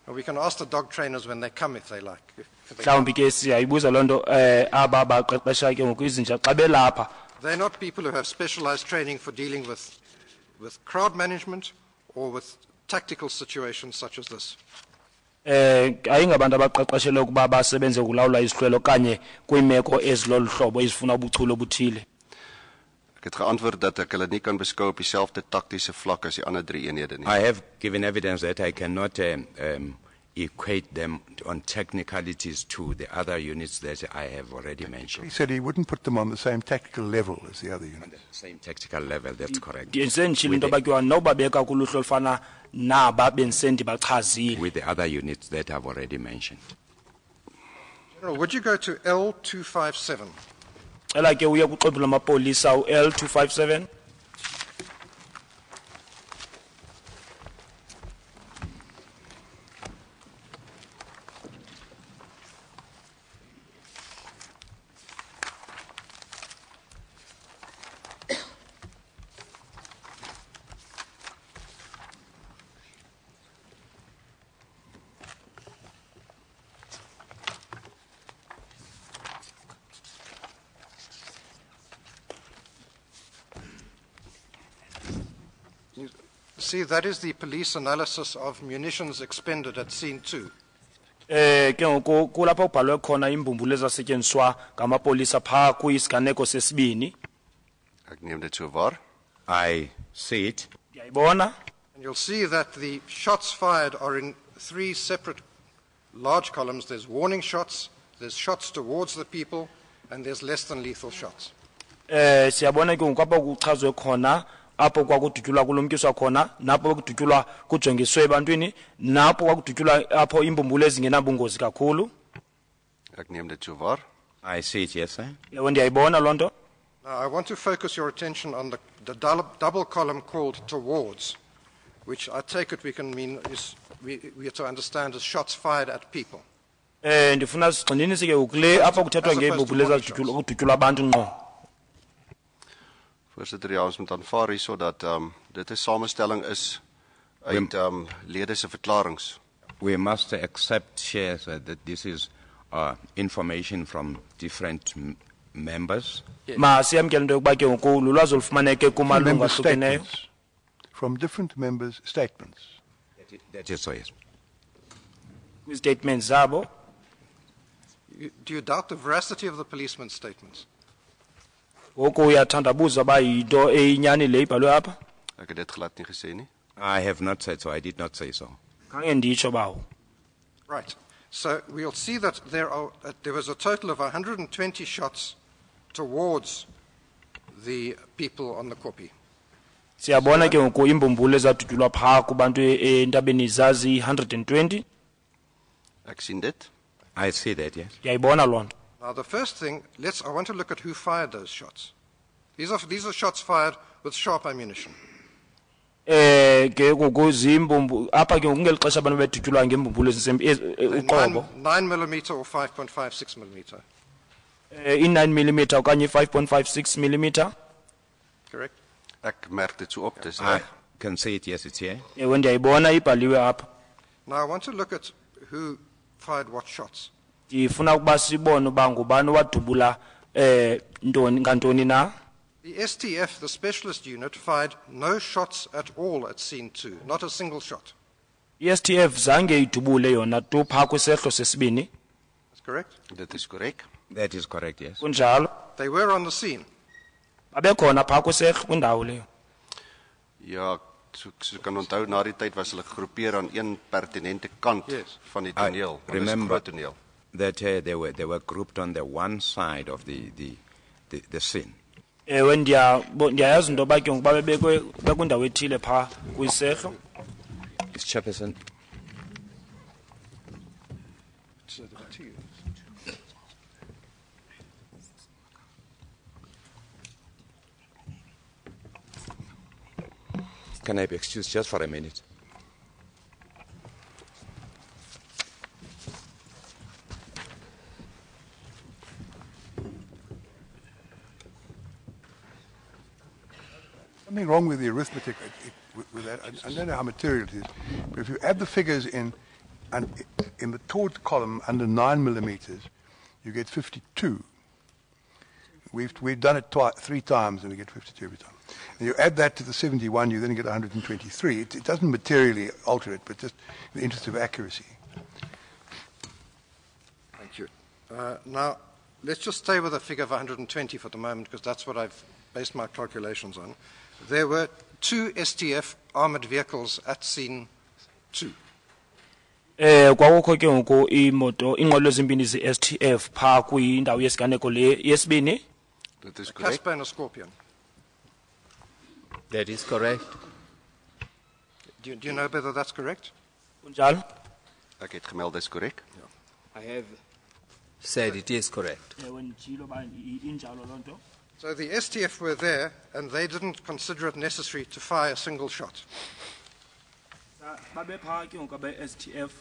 or we can ask the dog trainers when they come if they like. Mhlawumbi ke siyayibuza lonto aba baqeqesha ke ngokwizinja xa belapha. They're not people who have specialized training for dealing with crowd management or with tactical situations such as this. Ayingabantu abaqeqeshelwe ukuba basebenze ukulawula izihlwelo kanye kwiimeko ezilolu hlobo ezifuna ubuchule obuthile. Ek het geantwoord dat ek hulle nie kan beskou op dieselfde taktiese vlak as die ander 3 eenhede nie. I have given evidence that I cannot equate them on technicalities to the other units that I have already mentioned. He said he wouldn't put them on the same tactical level as the other units. Same tactical level, that's correct. Ndisendishilo into bakiwa nobabeka kuluhlu olufana naba bensendibachazile. With the other units that I've already mentioned. General, would you go to L257? Cela ke uye kuxwebhu lamapolisa u-L257. See, that is the police analysis of munitions expended at scene 2. Ke ngoku kulapho kubhalwe khona imbumbulu ezasetyenziswa ngamapolisa phaa kwisiganeko sesibini. Ek neem dit so waar. I see it. Ndiyayibona. And you'll see that the shots fired are in 3 separate large columns. There's warning shots, there's shots towards the people, and there's less than lethal shots. Siyabona ke ngoku apho kuchazwe khona apho kwakudutyulwa kulumkiswa khona napho kudutyulwa kujongiswe ebantwini napho kwakudutyulwa apho imbumbulu ezingenabungozi kakhulu. Ek neem dit so waar. I see it, yes, sir. Ewe ndiyayibona loo nto. Now, I want to focus your attention on the double column called towards. which I take it we can mean is we are to understand as shots fired at people. Ndifuna sigxininise ke ukule apha kuthethwa As opposed to ngeembubule body ezakudutyulwa abantu ngqo. Voorsitter, ja, ons moet aanvaar hierso dat dit 'n samestelling is uit lede se verklaringe. We must accept, Chair, that this is information from different members. Ma siyamkela into yokuba ke ngoku lulwazi olufumaneke kumalungu Members' ahlukeneyo. statements. From different members' statements. That is so, yes. Kwi-statements zabo. Do you doubt the veracity of the policeman's statements? Ngoku uyathandabuza uba yinto eyinyani le ibhalwe apha. Ek het dit glad nie gesê nie. I have not said so. I did not say so. Khange nditsho bawo. Right. So we'll see that there was a total of 120 shots towards the people on the koppie. Siyabona ke ngoku imbumbulu ezadutyulwa phaa kubantu entabeni zazi 120. Ek sien dit. I see that, yes. Ndiyayibona loo nto. Now the first thing, I want to look at who fired those shots. These are shots fired with sharp ammunition. Ke ngoku zimbumbu apha ke ngoku ngeli xesha abantu bedutyulwa ngembumbulu uqobo. 9mm or 5.56mm. I-9 mm okanye 5.56 mm. Correct? Ek merk dit so op, dis I reg. can say it, yes, it's here. Ewe ndiyayibona ibhaliwe apha. Now I want to look at who fired what shots. Ndifuna ukuba sibone uba ngubani wadubula ngantoni na. The STF, the specialist unit, fired no shots at all at scene 2, not a single shot. I-STF zange idubule yona tu phaa kwisehlo sesibini. That's correct? Dit is korrek. That is correct, yes. Kunjalo. They were on the scene. Babekhona phaa kwisehlo kwindawo leyo. Ja, so kan onthou na die tyd was hulle gegroepeer aan een pertinente kant Yes. van die toneel. Want dit is 'n remember groot toneel. that they were grouped on the one side of the scene. Ewe ndiyayazi into yoba ke ngoku bekwindawo ethile phaa kwisehlo. Mr. Chairperson. Can I be excused just for a minute? Something wrong with the arithmetic with that. I don't know how material it is, but if you add the figures in the toward column under 9 millimeters, you get 52. We've done it 3 times and we get 52 every time. And you add that to the 71, you then get 123. It doesn't materially alter it, but just in the interest of accuracy. Thank you. Now, let's just stay with a figure of 120 for the moment, because that's what I've based my calculations on. There were 2 STF armored vehicles at scene 2. Kwakukho ke ngoku iinqwelo ezimbini ze-STF phaa kwindawo yesiganeko le yesibini. Dit is A korrek. Casper and a Scorpion. That is correct. Do you know whether that's correct? Kunjalo. Ek het gemeld dis korrek. I have said it is correct. Ewe nditshilo uba injalo loo nto. So the STF were there, and they didn't consider it necessary to fire a single shot. Babe phaa ke ngoku abe-STF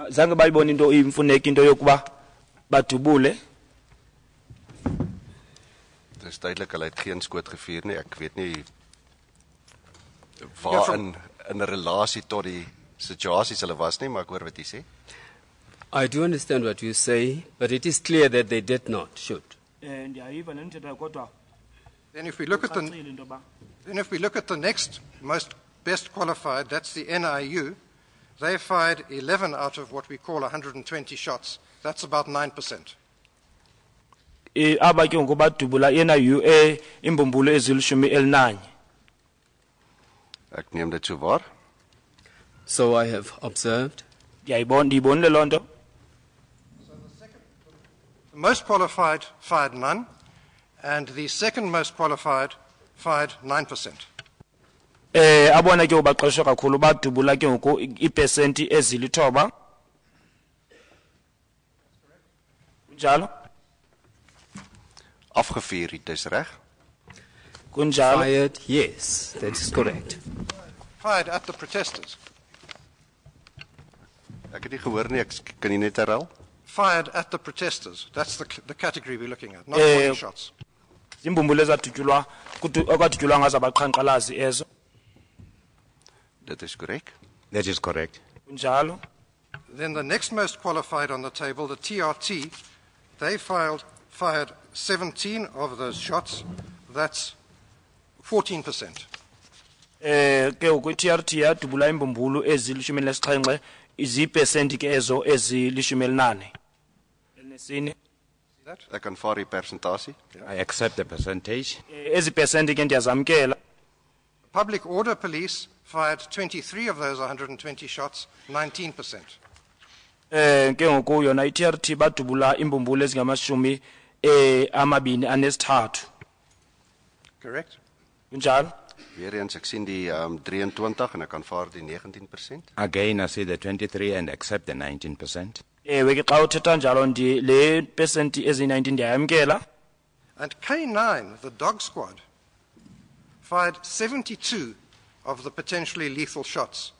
zange bayibona into imfuneka into yokuba badubule. Dis duidelik hulle het geen skoot gevuur nie. Ek weet nie waar in 'n relasie tot die situasies hulle was nie, maar ek hoor wat jy sê. I do understand what you say, but it is clear that they did not shoot. Ndiyayiva le nthethayo kodwa Then if we look at kucacile into yoba the next most best qualified, that's the NIU, they fired 11 out of what we call 120 shots. That's about 9%. aba ke ngoku badubula i-NIU imbumbulu ezilishumi-elinanye. Ek neem dit so waar. So I have observed. Ndiyibonile loo nto. The most qualified fired none, and the second most qualified fired 9%. Abona ke ubaqeshwe kakhulu badubula ke ngoku iipesenti ezilithoba. Kunjalo. Afgevuur, dit is reg. Kunjalo. Fired, yes, that is correct. fired at the protesters. Ek het nie gehoor nie, kan jy net herhaal? Fired at the protesters. That's the category we're looking at, not Eh, warning shots. Imbumbulu ezathutyulwa akwadutyulwa ngazo abaqhankqalazi ezo. Dit is korrek. That is correct. Kunjalo. Then the next most qualified on the table, the TRT, they fired 17 of those shots. That's 14%. Ke ukwi-TRT yadubula imbumbulu ezilishumi elinesixhenxe izipesenti ke ezo ezilishumi elinane. Elinesine. Ek aanvaar die persentasie. I accept the percentage. Ezi pesenti ke ndiyazamkela. Public order police fired 23 of those 120 shots, 19%. Ke ngoku yona i-TRT badubula imbumbulu ezingamashumi amabini anesithathu. Correct? Kunjalo. Weer eens, ek sien die 23 en ek aanvaar die 19%. Again, I see the 23 and accept the 19%. Ewe ke xa uthetha njalo le pesenti eziyi-19 ndiyayamkela. And K9, the dog squad, fired 72 of the potentially lethal shots,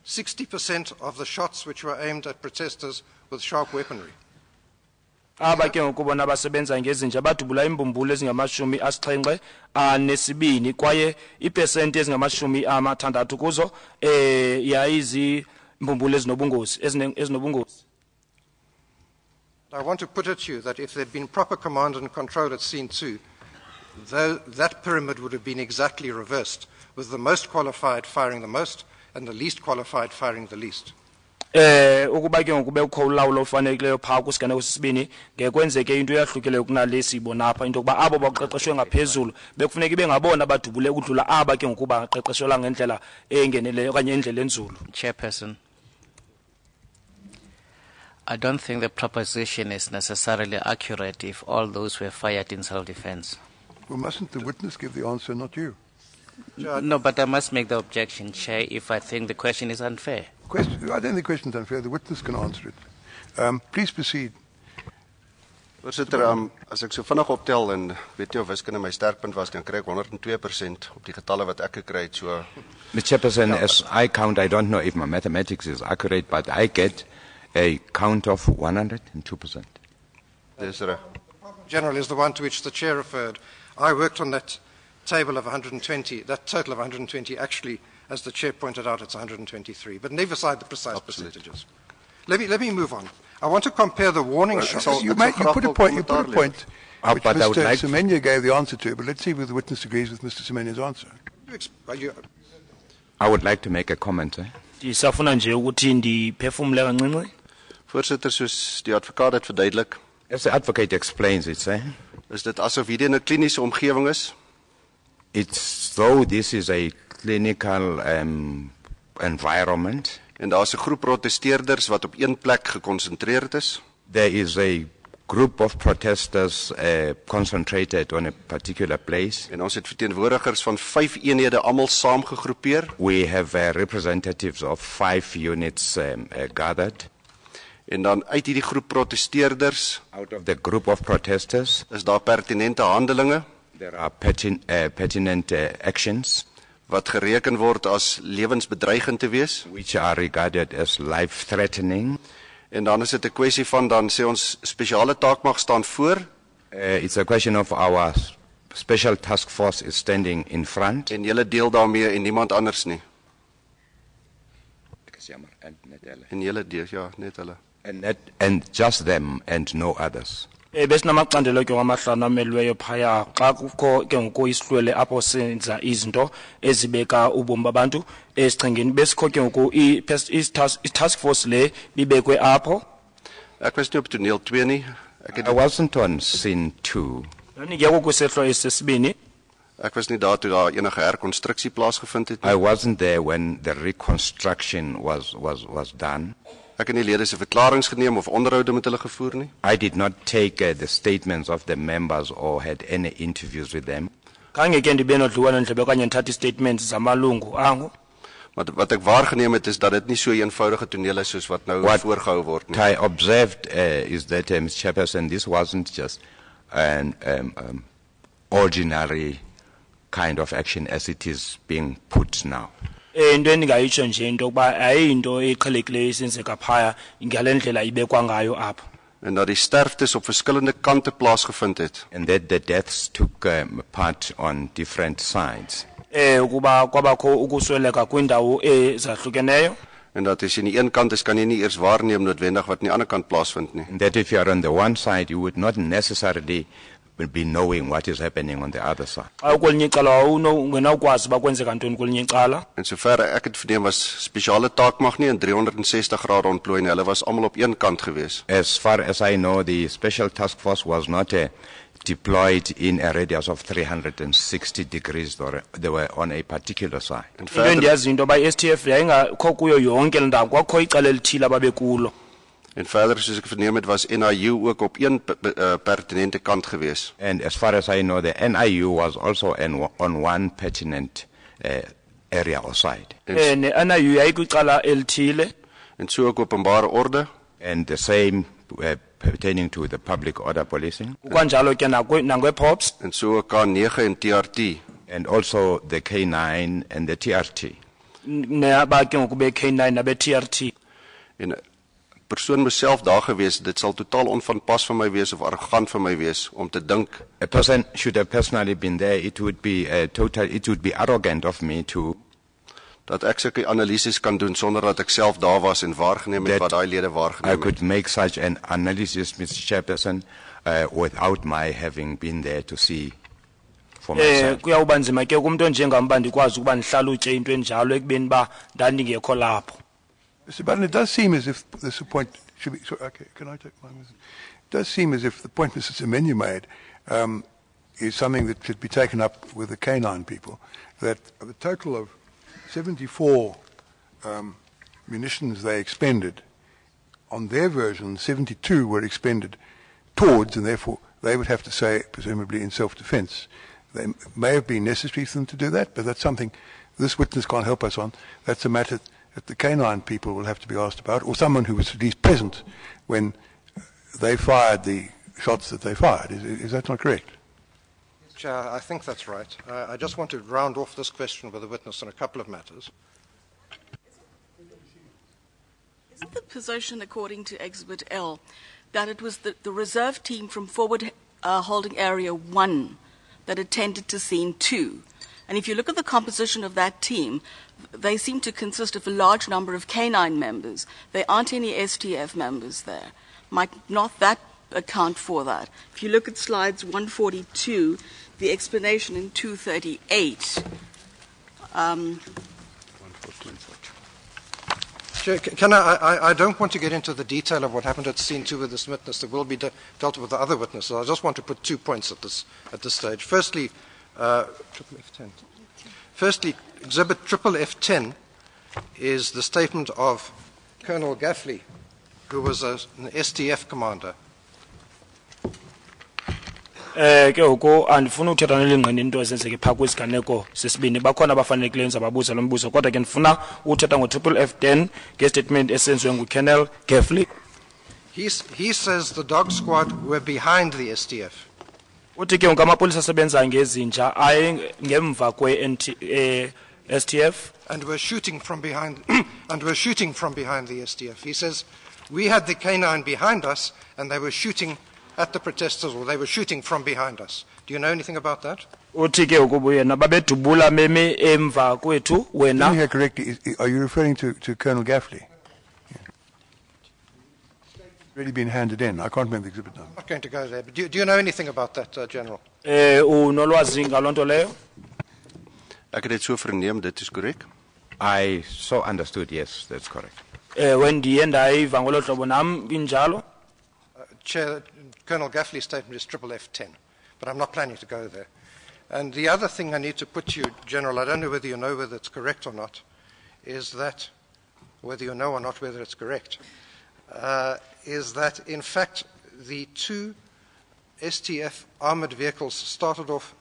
60% of the shots which were aimed at protesters with sharp weaponry. Aba ke ngoku bona basebenza ngezinja badubula imbumbulu ezingamashumi asixhenxe anesibini kwaye ipesenti ezingamashumi amathandathu kuzo yayizimbumbulu ezinobungozi ezinobungozi. I want to put it to you that if there'd been proper command and control at scene 2, that pyramid would have been exactly reversed, with the most qualified firing the most and the least qualified firing the least. Ukuba ke ngoku bekho ulawulo ofanelekileyo phaa kwisiganeko sesibini ngekwenzeke into eyahlukileyo kunale siyibona apha into yokuba abo baqeqeshwe ngaphezulu bekufuneka ibe ngabona badubule ukudlula aba ke ngoku baqeqeshelwa ngendlela engeneleyo okanye endlela enzulu. Chairperson, I don't think the proposition is necessarily accurate if all those were fired in self-defense. Well, mustn't the witness give the answer, not you? No, but I must make the objection, Chair, if I think the question is unfair. I don't think the question is unfair. The witness can answer it. Please proceed. Voorsitter, as ek so vinnig optel en weet jy of wiskunde my sterkpunt was, dan kry ek 102% op die getalle wat ek gekry het. So Mr. Chairperson, as I count, I don't know if my mathematics is accurate, but I get a count of 102%. dis reg. General is the one to which the chair referred. I worked on that table of 120, that total of 120. Actually, as the chair pointed out, it's 123. But leave aside the precise percentages. Let me move on. I want to compare the warning shots. You put a point, which but I would Mr. like Semenya gave the answer to, but let's see if the witness agrees with Mr. Semenya's answer. I would like to make a comment. Ndisafuna nje ukuthi ndiphefumle kancinci. Voorsitter, soos die advokaat het verduidelik, As the advocate explains it, is dit asof hierdie in 'n kliniese omgewing is. it's though this is a clinical environment, En daar's 'n groep protesteerders wat op een plek gekonsentreerd is. there is a group of protesters concentrated on a particular place. En ons het verteenwoordigers van 5 eenhede almal saamgegroepeer. We have representatives of 5 units gathered. En dan uit hierdie groep protesteerders Out of the group of protesters, is daar pertinente handelinge there are pertinent actions wat gereken word as lewensbedreigend te wees. which are regarded as life-threatening. En dan is dit 'n kwessie van dan sê ons spesiale taakmag staan voor It's a question of our special task force is standing in front. en julle deel daarmee en niemand anders nie. En julle deel ja, net hulle. And just them and no others. Besinamacandelo ke wamahlanu amelweyo phaya xa kukho ke ngoku isihlwele apho senza izinto ezibeka ubomi babantu esichengeni besikho ke ngoku i-task force le bibekwe apho. Ek was nie op toneel 2 nie. I wasn't on scene 2. Ndingekho kwisehlo esesibini. Ek was nie daar toe daar enige herkonstruksie plaasgevind het nie. I wasn't there when the reconstruction was done. Ek het nie lede se verklaringe geneem of onderhoude met hulle gevoer nie. I did not take the statements of the members or had any interviews with them. Khange ke ndibe nodliwano ndlebe okanye ndithatha statements zamalungu angu. Maar wat ek waargeneem het is dat dit nie so 'n eenvoudige toneel is soos wat nou voorgehou word nie. What I observed is that, Mr. Chairperson, this wasn't just an ordinary kind of action as it is being put now. into endingayitsho nje into yokuba ayiyinto eqhelekileyo isenzeka phaya ngale ndlela ibekwa ngayo apha. En dat die sterftes op verskillende kante plaasgevind het. And that the deaths took part on different sides. Ukuba kwabakho ukusweleka kwindawo ezahlukeneyo. En dat as jy aan die een kant is, kan jy nie eers waarneem noodwendig wat aan die ander kant plaasvind nie. And that if you are on the one side, you would not necessarily be knowing what is happening on the other side. Kwelinye icala ungenawukwazi uba kwenzeka ntoni kwelinye icala. En sover ek het verneem was spesiale taakmag nie in 360 grade ontplooi nie. Hulle was almal op een kant gewees. As far as I know, the special task force was not deployed in a radius of 360 degrees. They were on a particular side. Into endiyazi into yoba i-STF yayingakho kuyo yonke le ndawo, kwakho icala elithile ababekulo. En verder soos ek verneem het was NIU ook op een pertinente kant gewees. And as far as I know, the NIU was also on one pertinent area or side. NIU yayikwicala elithile. En so ook openbare orde. And the same pertaining to the public order policing. Kwanjalo ke nangwe-POPs. En so K9 en TRT. And also the K9 and the TRT. Naba ke ngoku be-K9 nabe-TRT. En persoon myself daar gewees, dit sal totaal onvanpas van my wees of arrogant van my wees om te dink. A person should have personally been there. It would be arrogant of me to dat ek sulke analises kan doen sonder dat ek self daar was en waargeneem het wat daai lede waargeneem het. I could make such an analysis, Mr. Chairperson, without my having been there to see for myself. Kuyawuba nzima ke kumuntu onjengam uba ndikwazi ukuba ndihlalutye into enjalo ekubeni uba ndandingekho lapho. Mr. Button, it does seem as if this point should be. Sorry, okay, can I take my minute? It does seem as if the point Mr. Semenya made is something that should be taken up with the K9 people. That of a total of 74 munitions they expended, on their version, 72 were expended towards, and therefore they would have to say, presumably in self-defense. They may have been necessary for them to do that, but that's something this witness can't help us on. That's a matter that the K9 people will have to be asked about, or someone who was at least present when they fired the shots that they fired. Is that not correct? Chair, I think that's right. I just want to round off this question with the witness on a couple of matters. Isn't the position, according to Exhibit L, that it was the reserve team from forward holding area 1 that attended to scene 2? And if you look at the composition of that team, they seem to consist of a large number of K9 members. There aren't any STF members there. Might not that account for that? If you look at slides 142, the explanation in 238. Chair, I don't want to get into the detail of what happened at scene 2 with this witness. That will be dealt with the other witnesses. I just want to put 2 points at this stage. Firstly, Exhibit F10 is the statement of Colonel Gaffley, who was an STF commander. Ke uko andifuna ukuthetha nelingqini into esenzeke phaa kwisiganeko sesibini bakhona abafanelekileyo zababuza lo mbuzo kodwa ke ndifuna uthetha F10 ngestatement esenziwe nguColonel Gaffley. He says the dog squad were behind the STF. Uthi ke ngoku amapolisa asebenza ngezinja aye ngemva STF and were shooting from behind the STF. He says we had the K9 behind us and they were shooting at the protesters, or they were shooting from behind us. Do you know anything about that? Uthi ke ngoku yena babedubula meme emva kwethu wena. Did I hear correctly? Are you referring to Colonel Gaffley? Yeah. Already been handed in. I can't remember the exhibit number. I'm not going to go there, but do you know anything about that, General? Unolwazi ngaloo nto leyo? Ek het dit so verneem, dit is korrek. I so understood, yes, that's correct. Wendiye ndayiva ngolo hlobo nam injalo. Chair, Colonel Gaffley's statement is F10, but I'm not planning to go there. And the other thing I need to put to you, General, I don't know whether you know whether it's correct or not, is that, whether you know or not whether it's correct, is that in fact the 2 STF armored vehicles started off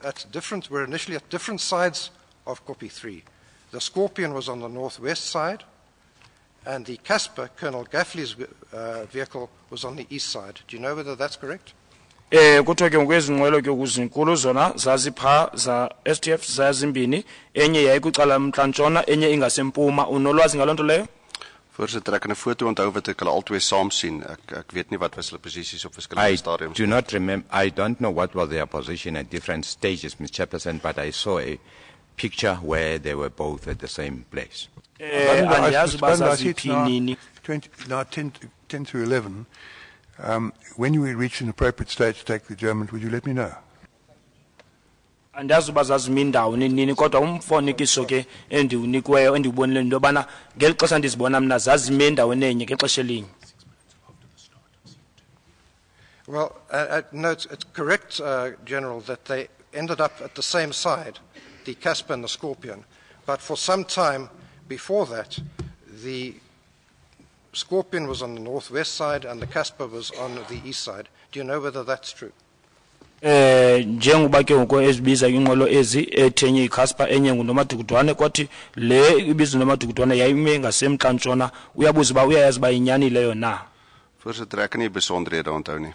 were initially at different sides of Copy 3. The Scorpion was on the northwest side, and the Casper, Colonel Gaffley's vehicle, was on the east side. Do you know whether that's correct? Kuthiwa ke ngokwezi nqwelo ke ukuzinkulu zona zazipha za STF zazimbini, enye yayikucala mntla-ntshona, enye ingasempuma. Unolwazi ngaloo nto leyo? Voorsitter, ek kan 'n foto onthou wat ek hulle albei saam sien. Ek weet nie wat was hulle posisies op verskillende I stadiums. do not remember, I don't know what was their position at different stages, Mr. Chairperson, but I saw a picture where they were both at the same place. Andiyazi uba Brenda, I see it's zaziphi now nini. 10 to 11. When we reach an appropriate stage to take the adjournment, would you let me know? Andiyazi uba zazimi ndawoni nini, kodwa umfanekiso ke endiwunikweyo endiwubonile into yobana ngeli xesha ndizibona mna zazime endaweni enye ngexesha elinye. Well, no, it's correct, General, that they ended up at the same side, the Casper and the Scorpion. But for some time before that, the Scorpion was on the northwest side and the Casper was on the east side. Do you know whether that's true? Njengoba ke ngoko ezibiza inqwelo ezi ethenye iCasper enye nguNomadukudwane, kwathi le ibizwa noMadukudwane yayime ngasemntla-ntshona, uyabuza uba uyayazi uba inyani leyo na? Voorsitter, ek kan nie besonderhede onthou nie.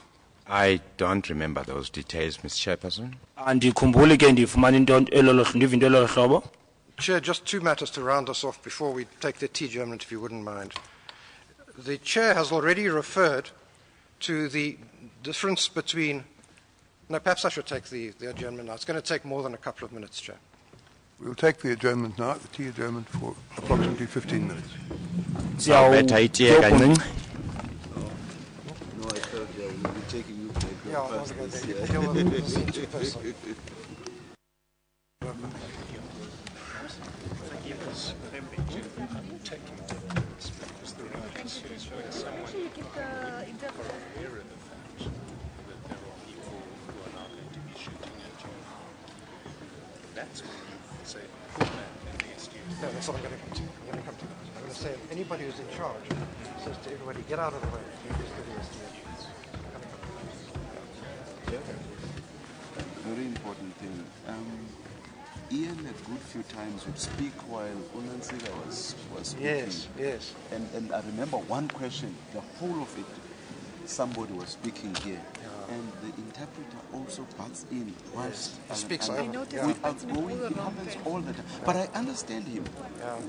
I don't remember those details, Mr. Chairperson. Andikhumbuli ke ndifumana ndiva into elolo hlobo. Chair, just two matters to round us off before we take the tea adjournment, if you wouldn't mind. The Chair has already referred to the difference between... No, perhaps I should take the adjournment now. It's going to take more than a couple of minutes, Chair. We'll take the adjournment now, the tea adjournment, for approximately 15 minutes. Sawubetha itiye kancinci. No, I thought they will be taking you back. Yeah, I was going to deal with the scene too personally. No, that's what I'm going to come to. I'm going to come to that. I'm going to say anybody who's in charge says to everybody, get out of the way. You just do the estimations. Very important thing. Ian a good few times would speak while Unansega was speaking. Yes, yes. And I remember one question, the whole of it, somebody was speaking here. And the interpreter also butts in whilst Speaks and over. we are going, it happens all the time. But I understand him.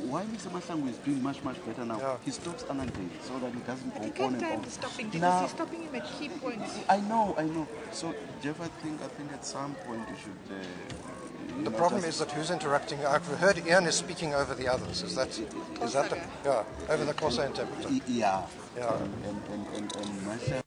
Why Mr. Mahlangu is doing much, much better now. He stops Anandre so that he doesn't go on and on. Stopping because Now, he's stopping him at key points. I know. So Jeff, I think at some point you should. The problem is that who's interrupting? I've heard Ian is speaking over the others. Is that over the Xhosa interpreter? Yeah. Yeah. And Mahlangu.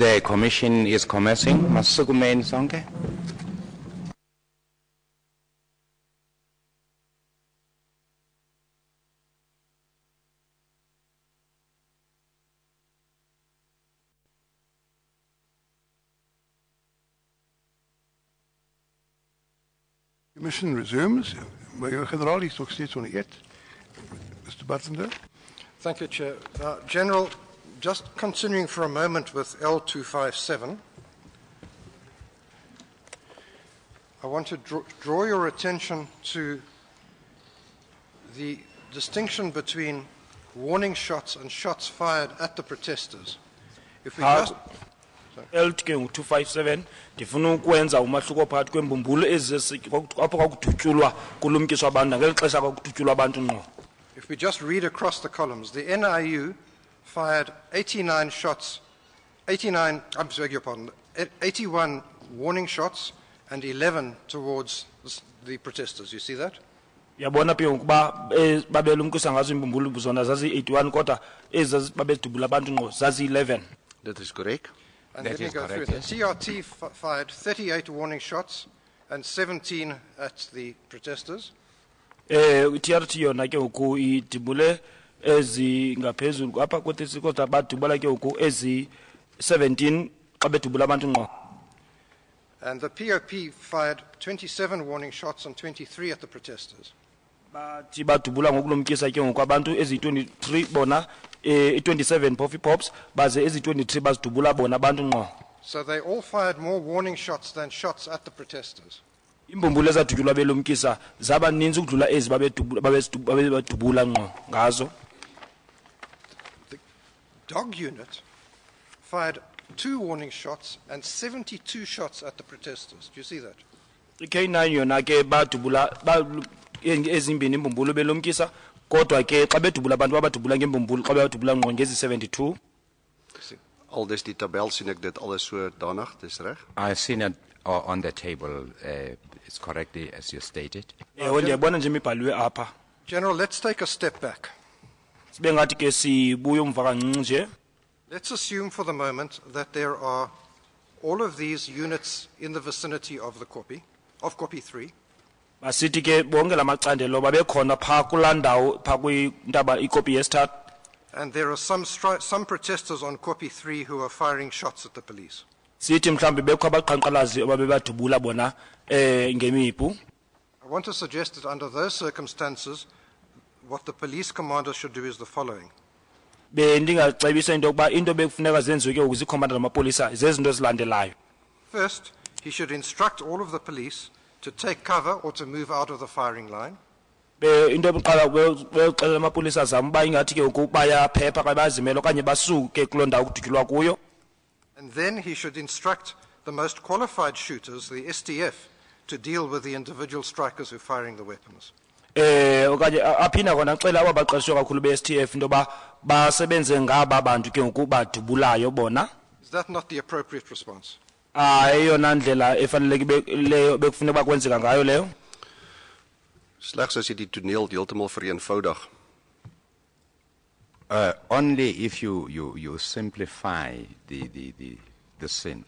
The Commission is commencing. Masukumen Sonke. Commission resumes. Major General is nog steeds on the 8. Mr. Batsender. Thank you, Chair. General, just continuing for a moment with L257, I want to draw your attention to the distinction between warning shots and shots fired at the protesters. If we just... LTK 257 ndifuna ukwenza umahluko phakathi kwembumbulu apho kwakudutyulwa kulumkiswa abantu ngeli xesha kwakudutyulwa abantu ngqo. If we just read across the columns, the NIU fired 81 warning shots and 11 towards the protesters. You see that? Yabona phi ukuba babelumkisa ngazo imbumbulu zona zazi 81 kodwa ezi babedubula abantu ngqo zazi 11. Dit is correct. And let me go through it. The TRT fired 38 warning shots and 17 at the protesters. TRT yona ke ngoku idibule ezi ngaphezulu apha kothi kodwa badubula ke ngoku ezi 17 xa bedubula abantu ngqo. And the POP fired 27 warning shots and 23 at the protesters. Bathi badubula ngokulumkisa ke ngoku abantu ezi 23 bona 27 Puffy Pops baze ezi 23 bazidubula bona abantu ngqo. So they all fired more warning shots than shots at the protesters. Imbumbulu ezadutyulwa belumkisa zaba ninzi ukudlula ezi babedubula ngqo ngazo. The dog unit fired 2 warning shots and 72 shots at the protesters. Do you see that? K9 yona ke badubula ezimbini imbumbulu belumkisa kodwa ke xa bedubula abantu babadubula ngembumbulu xa bedubula ngqo ngezi 72. Al dis die tabel sien ek dit alles so danig, dis reg? I've seen it on the table. It's correctly as you stated. Ndiyabona nje imibhaliwe apha. General, let's take a step back. Sibe ngathi ke sibuye umva kancinci nje. Let's assume for the moment that there are all of these units in the vicinity of the copy, of copy 3. Basithi ke bonke lamacandelo babekhona pha kulandawo pha kwintaba ikopi yesithathu. And there are some protesters on copy 3 who are firing shots at the police. Sithi mhlambi bekho abaqhankqalazi ababebadubula bona ngemipu. I want to suggest that under those circumstances, what the police commander should do is the following. Bendingacebisa into yokuba into bekufuneka zenziwe ke ukuze ikhomanda lamapolisa zezinto ezilandelayo. First, he should instruct all of the police to take cover or to move out of the firing line. Into yokuqala bexela amapolisa zam uba ingathi ke ngoku bayaphepha xa bazimele okanye basuke kuloo ndawo kudutyulwa kuyo. And then he should instruct the most qualified shooters, the STF, to deal with the individual strikers who are firing the weapons. Okanye aphinda kona xela aba baqeshwe kakhulu be-STF into yoba basebenze ngaba bantu ke ngoku badubulayo bona. Is that not the appropriate response? Eyona ndlela efanelekileyo bekufuneka uba kwenzeka ngayo leyo. Slegs as jy die toneel heeltemal vereenvoudig. Only if you simplify the sin.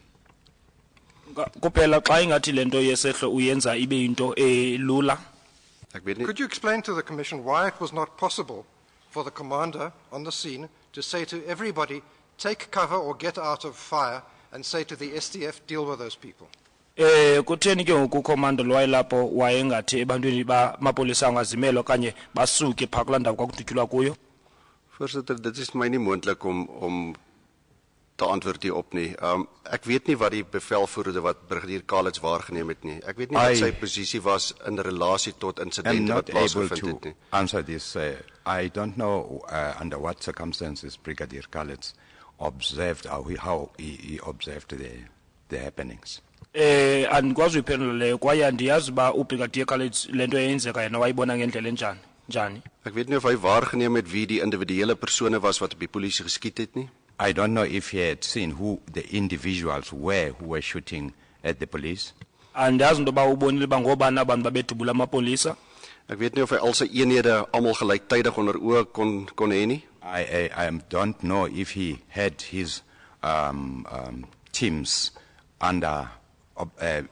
Kuphela xa ingathi lento yesehlo uyenza ibe into elula. Could you explain to the Commission why it was not possible for the commander on the scene to say to everybody, take cover or get out of fire, and say to the STF, deal with those people? Kutheni ke ngoku commander lo wayelapho wayengathi ebantwini bamapolisa angazimela okanye basuke phaa kulaa ndawo kwakudutyulwa kuyo? Voorsitter, dit is my nie moontlik om te antwoord hierop nie. Ek weet nie wat die bevelvoerder wat brigadier Kalitz waargeneem het nie. Ek weet nie wat sy posisie was in relasie tot insidente wat plaasgevind het nie. Answer this. I don't know under what circumstances Brigadier Kalitz observed how he observed the happenings. Andikwazi uyiphendula leyo kwaye andiyazi uba ubrigadier Kalitz le nto eyenzeka yena wayibona ngendlela njani. Ek weet nie of hy waargeneem het wie die individuele persone was wat op die polisie geskiet het nie. I don't know if he had seen who the individuals were who were shooting at the police. Andazi into yoba ubonile uba ngoobani abantu babedubula amapolisa. Ek weet nie of hy al sy eenhede almal gelyktydig onder oë kon hê nie. I don't know if he had his teams under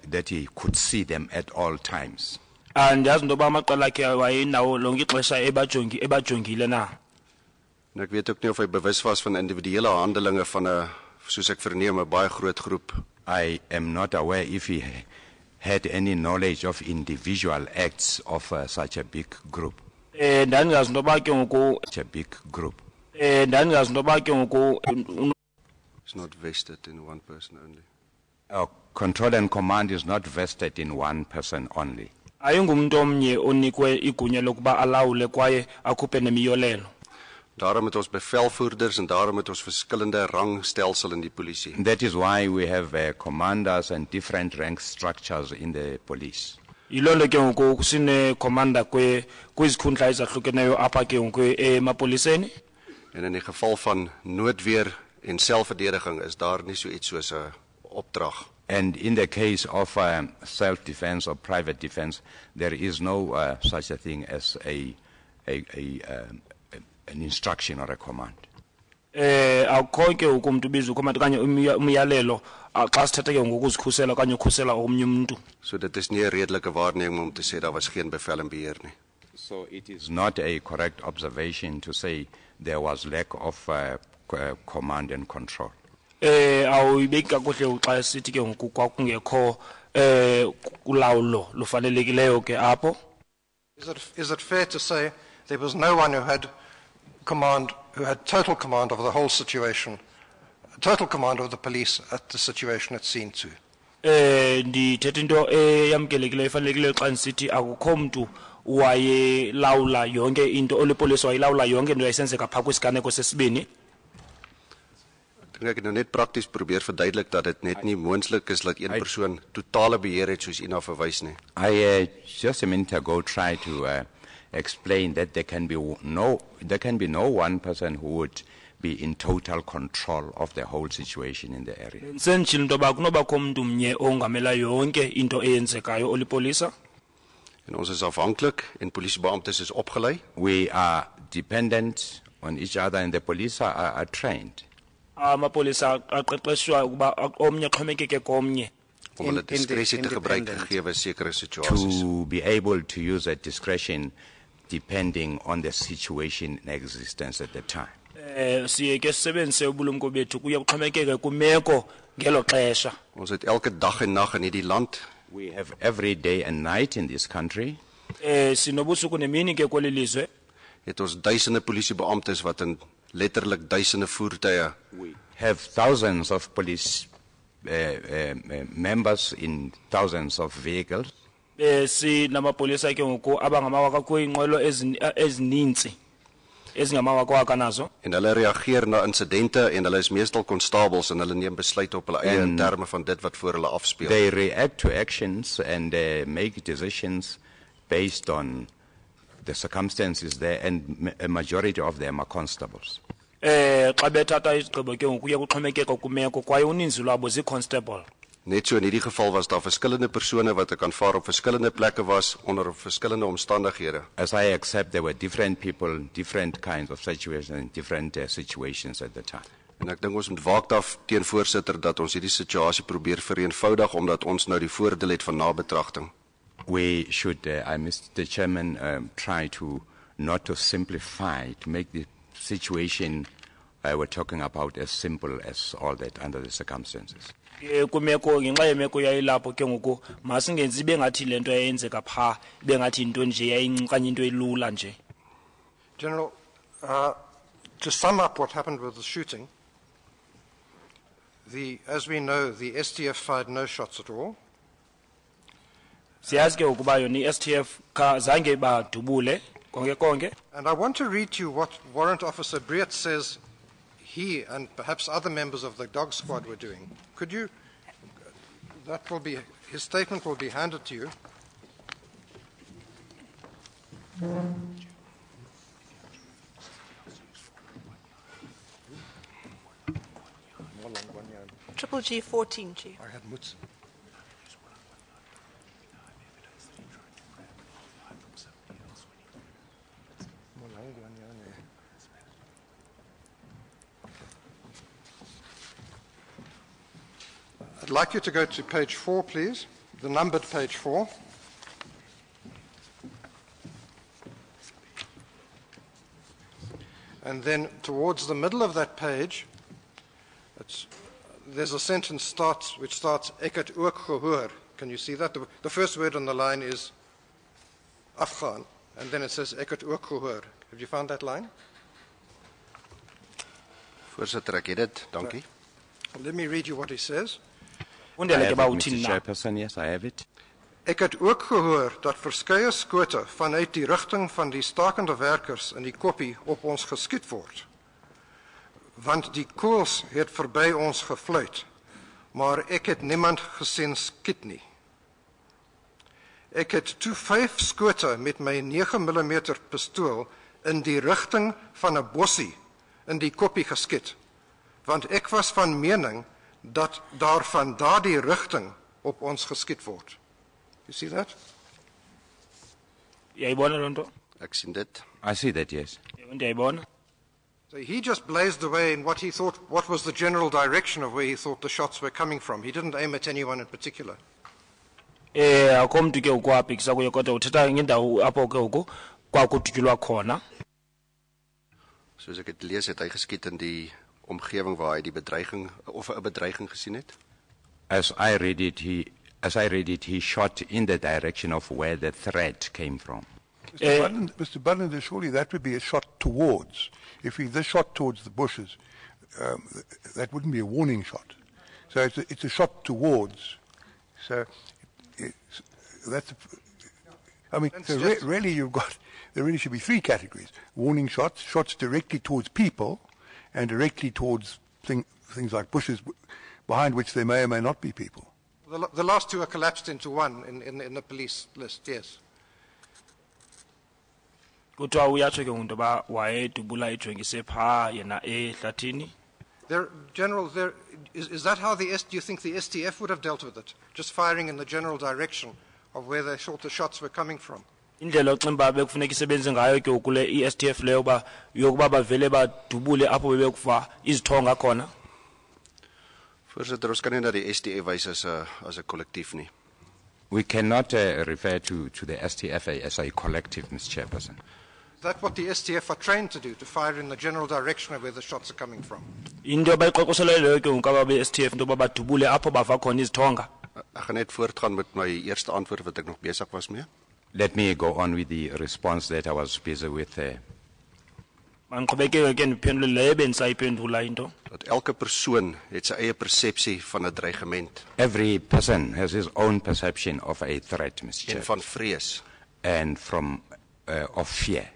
that he could see them at all times. Andiyazi into yoba amaqela akhe wayinawo lonke ixesha ebajongile na. En ek weet ook nie of hy bewus was van individuele handelinge van 'n, soos ek verneem, 'n baie groot groep. I am not aware if he had any knowledge of individual acts of such a big group. Ndandingazi into yoba ke ngoku Such a big group. ndandingazi into yoba ke ngoku It's not vested in one person only. Control and command is not vested in one person only. ayingumntu omnye onikwe igunya lokuba alawule kwaye akhuphe nemiyolelo. Daarom het ons bevelvoerders en daarom het ons verskillende rangstelsel in die polisie. That is why we have commanders and different rank structures in the police. Yiloo nto ke ngoku sine-commander kwizikhundla ezahlukeneyo apha ke ngoku emapoliseni. En in die geval van noodweer en selfverdediging is daar nie so iets soos 'n opdrag. And in the case of self-defense or private defense, there is no such a thing as an instruction or a command. Akukho ke ngoku umntu ubiza ukhomanda okanye umyalelo xa sithetha ke ngokuzikhusela okanye ukhusela omnye umntu. So dit is nie 'n redelike waarneming om te sê daar was geen bevel en beheer nie. So it is not a correct observation to say there was lack of command and control. Awuyibeki kakuhle xa sithi ke ngoku kwakungekho ulawulo lufanelekileyo ke apho. Is it fair to say there was no one who had total command of the whole situation, total command of the police at the situation at scene 2? Ndithetha into eyamkelekileyo efanelekileyo xa ndisithi akukho mntu wayelawula yonke into, olipolisi wayelawula yonke into yayisenzeka phaa kwisiganeko sesibini. Ek het nou net prakties probeer verduidelik dat dit net nie moontlik is dat een persoon totale beheer het soos u na verwys nie. I just a minute ago tried to explain that there can be no one person who would be in total control of the whole situation in the area. Senditshilo into yoba kunobakho mntu mnye ongamela yonke into eyenzekayo olipolisa. En ons is afhanklik en polisiebeamptes is opgelei. We are dependent on each other and the police are trained. Amapolisa aqeqeshwa ukuba omnye axhomekeke komnye. Om hulle diskresie te gebruik gegee sekere situasies. To be able to use that discretion depending on the situation in existence at the time. Siye ke sisebenzise ubulumko bethu kuye kuxhomekeke kumeko ngelo xesha. Ons het elke dag en nag in hierdie land. We have every day and night in this country. Sinobusuku nemini ke kweli lizwe. Het ons duisende polisiebeamptes wat in letterlik duisende voertuie. We have thousands of police members in thousands of vehicles. Sinamapolisa ke ngoku abangamawaka kwiinqwelo ezininzi ezingamawaka nazo. En hulle reageer na insidente en hulle is meestal constables en hulle neem besluite op hulle eie in terme van dit wat voor hulle afspeel. They react to actions and make decisions based on the circumstances there, and a majority of them are constables. Xa bethatha izigqibo ke ngoku kuye kuxhomekeka kumeko kwaye uninzi lwabo zi-constable. Net so in hierdie geval was daar verskillende persone wat ek aanvaar op verskillende plekke was onder verskillende omstandighede. As I accept, there were different people, different kinds of situations, and different situations at the time. En ek dink ons moet waak af teen voorsitter dat ons hierdie situasie probeer vereenvoudig omdat ons nou die voordeel het van nabetragting. We should, Mr. Chairman, try to not to simplify, to make the situation we're talking about as simple as all that under the circumstances. Kumeko ngenxa yemeko yayilapho ke ngoku masingenzi bengathi lento yayenzeka phaa bengathi into nje yayincanye into elula nje. General, to sum up what happened with the shooting, as we know, the STF fired no shots at all. Siyazi ke ukuba yona i-STF zange badubule konke. And I want to read to you what Warrant Officer Briet says he and perhaps other members of the dog squad were doing. Could you, his statement will be handed to you. Triple G 14, Chief. I had Mutz. like you to go to page 4, please, the numbered page 4. And then towards the middle of that page, there's a sentence which starts, ek het ook gehoor. Can you see that? The first word on the line is afgaan, and then it says, ek het ook gehoor. Have you found that line? Voorsitter, ek het dit. Dankie. Let me read you what he says. I have it, Mr. Chairperson, yes, I have it. Ek het ook gehoor dat verskeie skote vanuit die rigting van die stakende werkers in die koppie op ons geskiet word. Want die koels het verby ons gefluit, maar ek het niemand gesien skiet nie. Ek het toe 5 skote met my 9mm pistool in die rigting van 'n bossie in die koppie geskiet, want ek was van mening dat daar van daardie rigting op ons geskiet word. You see that? Uyayibona loo nto? Ek sien dit. I see that, yes. Uyayibona? So he just blazed away in what he thought, what was the general direction of where he thought the shots were coming from. He didn't aim at anyone in particular. Akho mntu ke ukwabhekisa kuye kodwa uthetha ngendawo apho ke uku kwakudutyulwa khona. Soos ek dit lees, het hy geskiet in die omgewing waar hy die bedreiging of 'n bedreiging gesien het. As I read it, he shot in the direction of where the threat came from. Mr. Butler, surely that would be a shot towards. If he this shot towards the bushes, that wouldn't be a warning shot. So it's a shot towards. So that's. I mean, so really, there really should be 3 categories: warning shots, shots directly towards people, and directly towards things like bushes, behind which there may or may not be people. The last 2 are collapsed into one in the police list. Yes. Kuthiwa uyatsho ke umuntu ba wayedubula ijongise phaa yena ehlathini. General, is that how do you think the STF would have dealt with it? Just firing in the general direction of where they thought the shots were coming from? Indlela oximba bekufuneka isebenze ngayo ke ukule iSTF leyo ba yokuba bavele badubule apho bebekuva izithonga khona. Voorsitter, ons kan nie na die STF wys as 'n kollektief nie. We cannot refer to the STF as a collective, Mr. Chairperson. Is that what the STF are trained to do, to fire in the general direction of where the shots are coming from? Into bayiqoqoseleyo ke ngokaba beSTF into babadubule apho bava khona izithonga. Ek gaan net voortgaan met my eerste antwoord wat ek nog besig was mee. Let me go on with the response that I was busy with. Manqhubekeke ke ndiphendule leyo bendisayiphendula into. Dat elke persoon het sy eie persepsie van 'n dreigement. Every person has his own perception of a threat, Mr. Chair. En van vrees. And from of fear.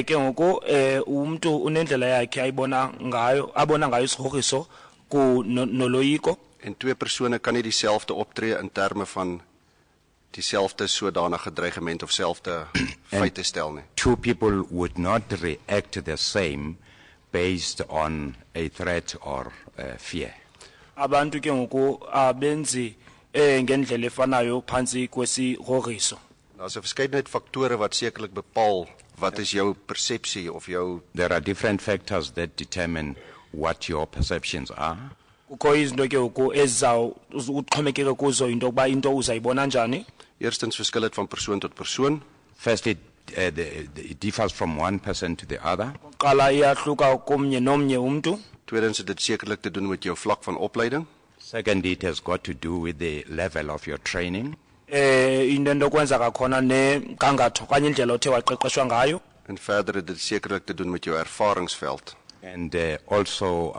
Ke ngoku umuntu unendlela yakhe abona ngayo isigrogriso ku noloyiko. En 2 persone kan nie dieselfde optree in terme van dieselfde sodanige dreigement of selfde feite stel nie. 2 people would not react the same based on a threat or fear. Abantu ke ngoku abenzi ngendlela efanayo phansi kwesigrogriso. Daar's 'n verskeidenheid faktore wat sekerlik bepaal wat is jou persepsie of jou. There are different factors that determine what your perceptions are. Kukho izinto ke ngoku uxhomekeke kuzo into yokuba into uzayibona njani. Eerstens verskil dit van persoon tot persoon. First, it differs from one person to the other. Qala iyahluka komnye nomnye umuntu. Tweedens het dit sekerlik te doen met jou vlak van opleiding. Second, it has got to do with the level of your training. Into endokwenza kakhona negangatho okanye indlela othe waqeqeshwa ngayo. En verder het dit sekerlik te doen met jou ervaringsveld. And also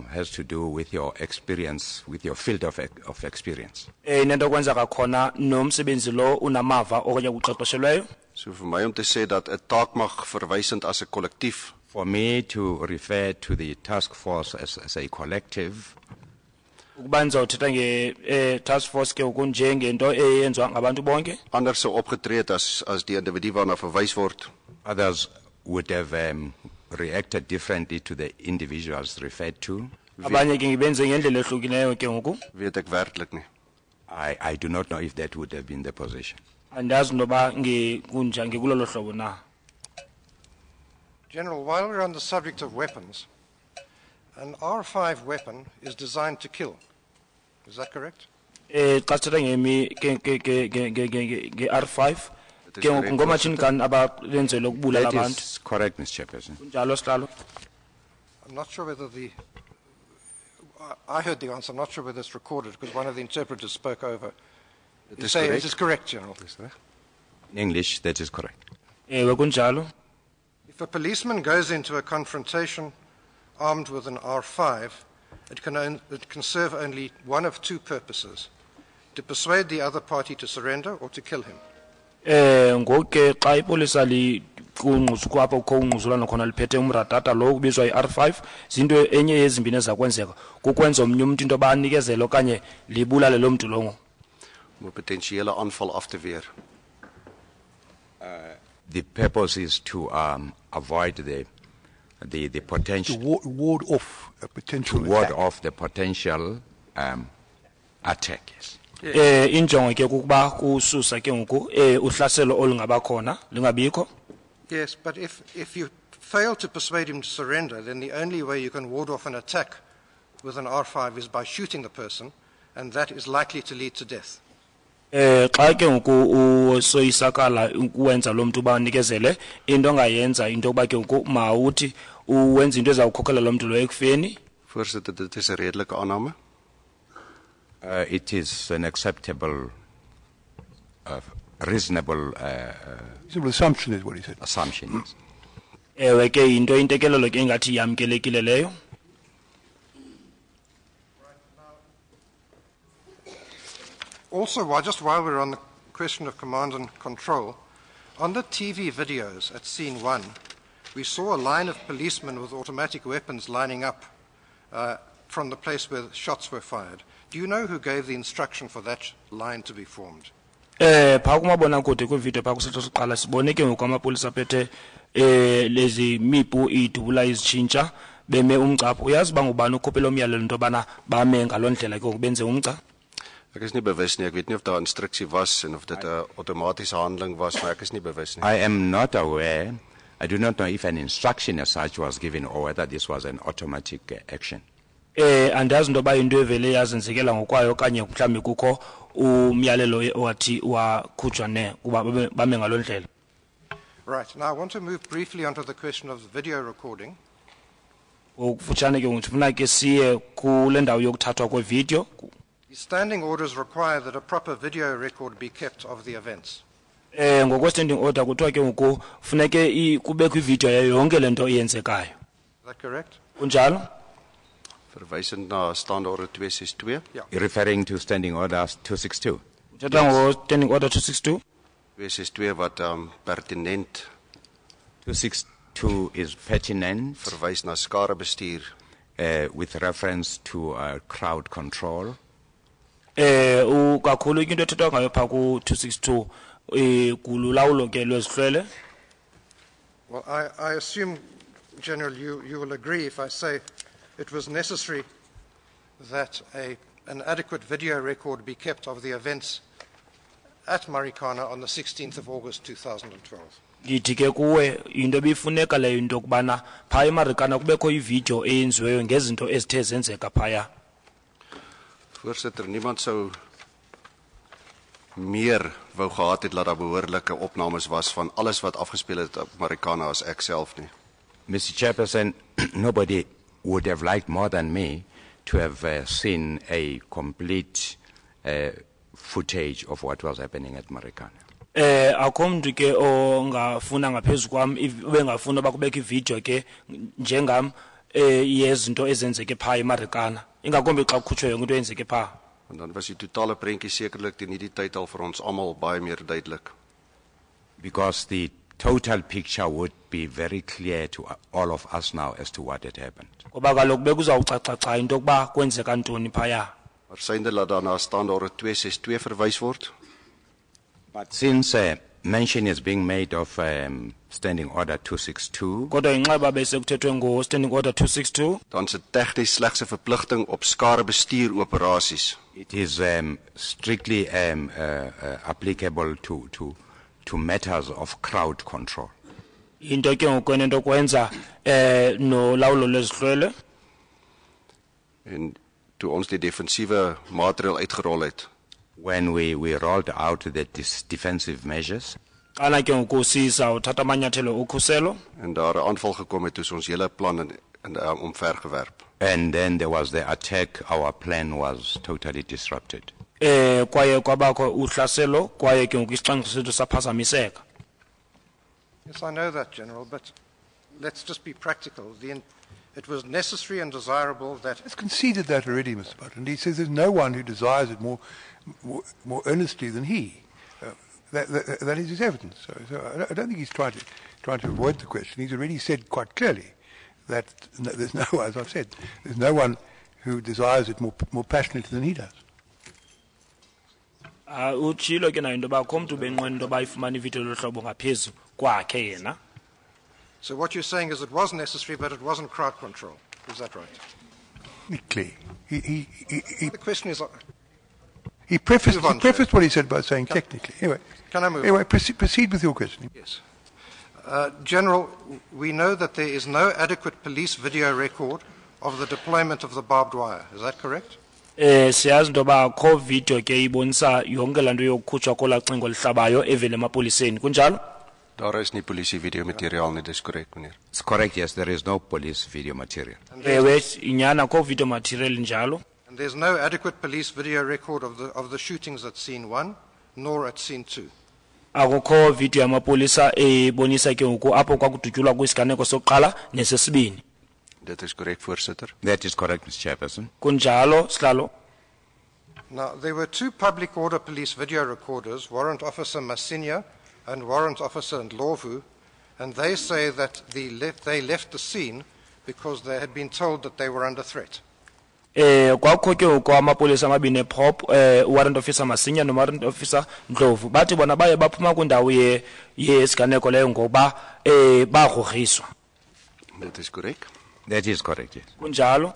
has to do with your experience, with your field of experience. Into endokwenza kakhona nomsebenzi lo unamava okanye uqeqeshelweyo. So vir my om te sê dat 'n taak mag verwysend as 'n kollektief. For me to refer to the task force as a collective. Ukuba ndizawuthetha nge-task force ke njengento eyenziwa ngabantu bonke. Anders sou opgetree het as die individu waarna verwys word. Others would have reacted differently to the individuals referred to. Abanye ke ngibenze ngendlela ehlukileyo ke ngoku. Weet ek werklik nie. I do not know if that would have been the position. Andazi noba ngikunja ngikulolo hlobo na. General, while we're on the subject of weapons, an R5 weapon is designed to kill. Is that correct? Xa sithetha nge-R5 That is ke ngoku correct, ngoo-machine gun abenzelwe ukubulala That abantu. is correct, Mr. Chairperson. Kunjalo sihlalo. I'm not sure whether I heard the answer. I'm not sure whether it's recorded because one of the interpreters spoke over. You is say correct. it is correct, General. In English, that is correct. Ewe kunjalo. If a policeman goes into a confrontation armed with an R5, it can serve only one of two purposes: to persuade the other party to surrender or to kill him. Ngoku ke xa ipolisa kwapho kukho ungquzulwano khona liphethe umratata lo ubizwa i-R5 zinto enye yezimbini ezakwenzeka kukwenza omnye umuntu into banikezele okanye libulale lo mntu longo. Om 'n potensiële aanval af te weer. The purpose is to avoid the To potential, ward off a potential ward attack. off the potential attack. Yes. Injongo ke kukuba kususa ke ngoku uhlaselo olungaba khona lingabikho. Yes, but if you fail to persuade him to surrender, then the only way you can ward off an attack with an R5 is by shooting the person, and that is likely to lead to death. Xa ke ngoku soyisakala ukwenza lo mntu banikezele into ongayenza into yokuba ke ngoku mawuthi uwenza into ezawukhokhela lo mntu lo ekufeni. Voorsitter, dit is 'n redelike aanname. It is an acceptable, reasonable Reasonable assumption is what he said. assumption. Yes. Ewe ke into intekelelo ke engathi yamkelekile leyo. Also, just while we're on the question of command and control, on the TV videos at scene 1, we saw a line of policemen with automatic weapons lining up from the place where shots were fired. Do you know who gave the instruction for that line to be formed? Pha kumabona kude kwivideo pha kusitho sokuqala sibone ke ngoku amapolisa aphethe lezi mipu idubula izitshintsha beme umgcapho. Uyazi ba ngubani ukhophela umyalelo into yobana bame ngaloo ndlela ke ngoku benze umgca? Ek is nie bewus nie. Ek weet nie of daar instruksie was en of dit 'n outomatiese handeling was, maar ek is nie bewus nie. I am not aware. I do not know if an instruction as such was given or whether this was an automatic action. Andazi into yoba into evele yazenzekela ngokwayo okanye mhlawumbi kukho umyalelo owathi wakhutshwa ne kuba bame ngaloo ndlela. Right. Now, I want to move briefly onto the question of the video recording. Ukufutshane ke ngifuna ke siye kule ndawo yokuthathwa kwevideo. The standing orders require that a proper video record be kept of the events. Ngokwe-standing order kuthiwa ke ngoku funeke kubekho ivideo yayo yonke le nto eyenzekayo. Is that correct? Kunjalo? Verwysend na staande order 262. You're referring to Standing Order 262? Uthetha ngo-standing order 262. 262 wat pertinent 262 is pertinent verwys na skadebestuur. with reference to crowd control. Kakhulu into ethethwa ngayo pha ku-262 kululawulo ke lwezihlwele. Well, I assume, General, you will agree if I say it was necessary that an adequate video record be kept of the events at Marikana on the 16th of August 2012. Ndithi ke kuwe into ebifuneka leyo into yokubana phaa emarikana kubekho ivideo eyenziweyo ngezinto ezithe zenzeka phaya. Voorsitter, niemand sou meer wou gehad het dat daar behoorlike opnames was van alles wat afgespeel het op Marikana as ek self nie. Mr. Chairperson, nobody would have liked more than me to have seen a complete footage of what was happening at Marikana. Akho mntu ke ongafuna ngaphezu kwam ubengafuna uba kubekho ivideo ke njengam yezinto ezenzeke phaa emarikana ingakumbi xa kukhutshwe yonke into eyenzeke phaa. En dan was die totale prentjie sekerlik teen hierdie tyd al vir ons almal baie meer duidelik. Because the total picture would be very clear to all of us now as to what had happened. Ngoba kaloku bekuzawucacaca into yokuba kwenzeka ntoni phaya. Maar synde laat daar na staande order 262 verwys word. But since mention is being made of Standing Order 262, Kodwa inxeba bese kuthethwe ngo-standing order 262. Dan se tegnies slegs 'n verpligting op skadebestuur operasies. it is strictly applicable to matters of crowd control. Into ke ngokwento kwenza nolawulo lwezihlwele. En toe ons die defensiewe maatreël uitgerol het. When we rolled out the defensive measures, xana ke ngoku siza uthatha amanyathelo okhuselo En daar 'n aanval gekom het, toe ons hele plan omvergewerp. and then there was the attack, our plan was totally disrupted. kwaye kwabakho uhlaselo kwaye ke ngoku isicwangciso sethu saphazamiseka. Yes, I know that, General, but let's just be practical. It was necessary and desirable that It's conceded that already, Mr. Button. He says there's no one who desires it more earnestly than he. That is his evidence. So I don't think he's trying to avoid the question. He's already said quite clearly that there's no, as I've said, there's no one who desires it more passionately than he does. Utshilo ke nayo into yoba kho mntu benqwena into yoba ifumane ividiyo lohlobo ngaphezu kwakhe yena. So what you're saying is it was necessary, but it wasn't crowd control. Is that right? Clear. The question is, He prefaced Move on, what he said by saying technically. Anyway, can I move anyway, on? proceed with your question. Yes. General, we know that there is no adequate police video record of the deployment of the barbed wire. Is that correct? Siyazi into yoba kho video ke ibonisa yonke laa nto yokukhutshwa kolaa cingo lihlabayo evela emapoliseni, kunjalo? Daar is nie polisie video materiaal nie, dis korrek, meneer. It's correct, yes, there is no police video material. Ewe inyana kho video material njalo. And there's no adequate police video record of the shootings at scene 1, nor at scene 2. Akukho video yamapolisa ebonisa ke ngoku apho kwakudutyulwa kwisiganeko sokuqala nesesibini. Dit is korrek, voorsitter. That is correct, Mr. Chairperson. Kunjalo, sihlalo. Now, there were two public order police video recorders, Warrant Officer Masinya and Warrant Officer Ndlovu, and they say that they left the scene because they had been told that they were under threat. Kwakho ke ngoku amapolisa amabini eProp, Warrant Officer Masinya no Warrant Officer Ndlovu bathi bona baye baphuma kwindawo yesiganeko leyo ngoba bagrogriswa. Dit is korrek. That is correct, yes. Kunjalo.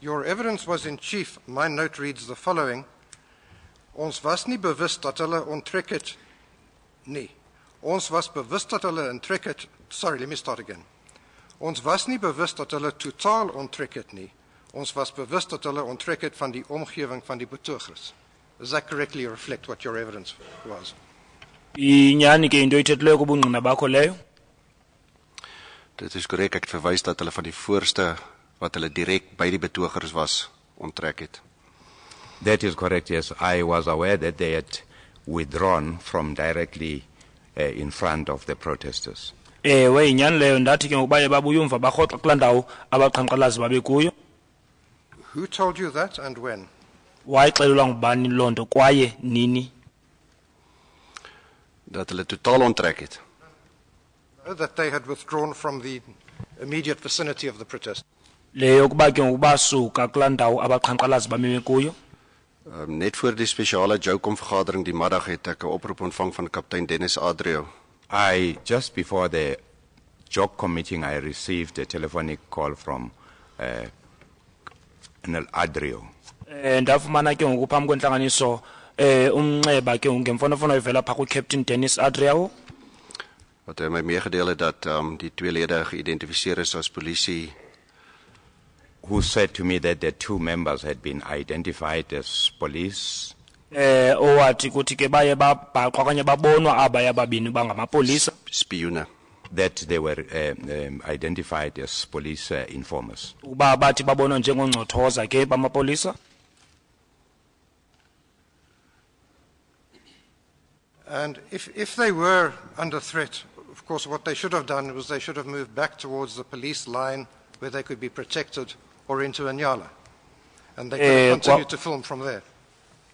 Your evidence was in chief. My note reads the following. Ons was nie bewus dat hulle onttrek het nie. Ons was bewus dat hulle onttrek het. Sorry, let me start again. Ons was nie bewus dat hulle totaal onttrek het nie. Ons was bewus dat hulle onttrek het van die omgewing van die betogers. Does that correctly reflect what your evidence was? Inyani ke into ithethileyo kubungqina bakho leyo. Dit is korrek, ek het verwys dat hulle van die voorste wat hulle direk by die betogers was, onttrek het. That is correct, yes. I was aware that they had withdrawn from directly in front of the protesters. Ewe inyani leyo ndathi ke ngoku baye babuye umva barhoxa kulaa ndawo abaqhankqalazi babekuyo. Who told you that and when? Wayixelelwa ngubani loo nto kwaye nini? Dat hulle totaal onttrek het. That they had withdrawn from the immediate vicinity of the protest. Leyo kuba ke ngoku basuka kulaa ndawo abaqhankqalazi bameme kuyo. Net voor die spesiale JOCOM vergadering die middag het ek 'n oproep ontvang van kaptein Dennis Adrio. Just before the JOCOM meeting, I received a telephonic call from Colonel Adrio. Ndafumana ke ngoku phambi kwentlanganiso umnxeba ke ngoku ngemfonomfono evela phaa kuCaptain Dennis Adrio. Wat hy my meegedeel het dat die twee lede geïdentifiseer is as polisie. Who said to me that the two members had been identified as police. Owathi kuthi ke baye babhaqwa okanye babonwa abaya ababini bangamapolisa. Spioene. That they were identified as police informers. Uba bathi babonwa njengongcothoza ke bamapolisa. And if they were under threat, of course, what they should have done was they should have moved back towards the police line where they could be protected or into Anyala. And they could have continued to film from there.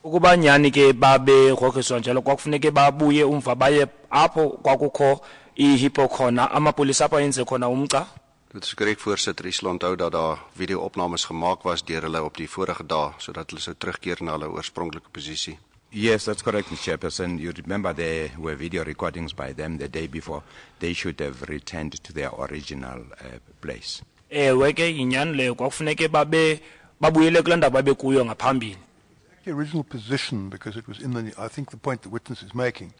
Ukuba nyani ke babe grogriswa njalo kwakufuneke babuye umva baye apho kwakukho ihippo khona amapolisa apho yenze khona umca. Dit is korrek, voorsitter. U sal onthou dat daar video-opnames gemaak was deur hulle op die vorige dae sodat hulle sou terugkeer na hulle oorspronklike posisie. Yes, that's correct, Mr. Chairperson. You remember there were video recordings by them the day before. They should have returned to their original place. Ewe ke inyani leyo kwakufuneke babuyele kulaa ndawo babekuyo ngaphambili. The original position, because it was in the, I think the point the witness is making,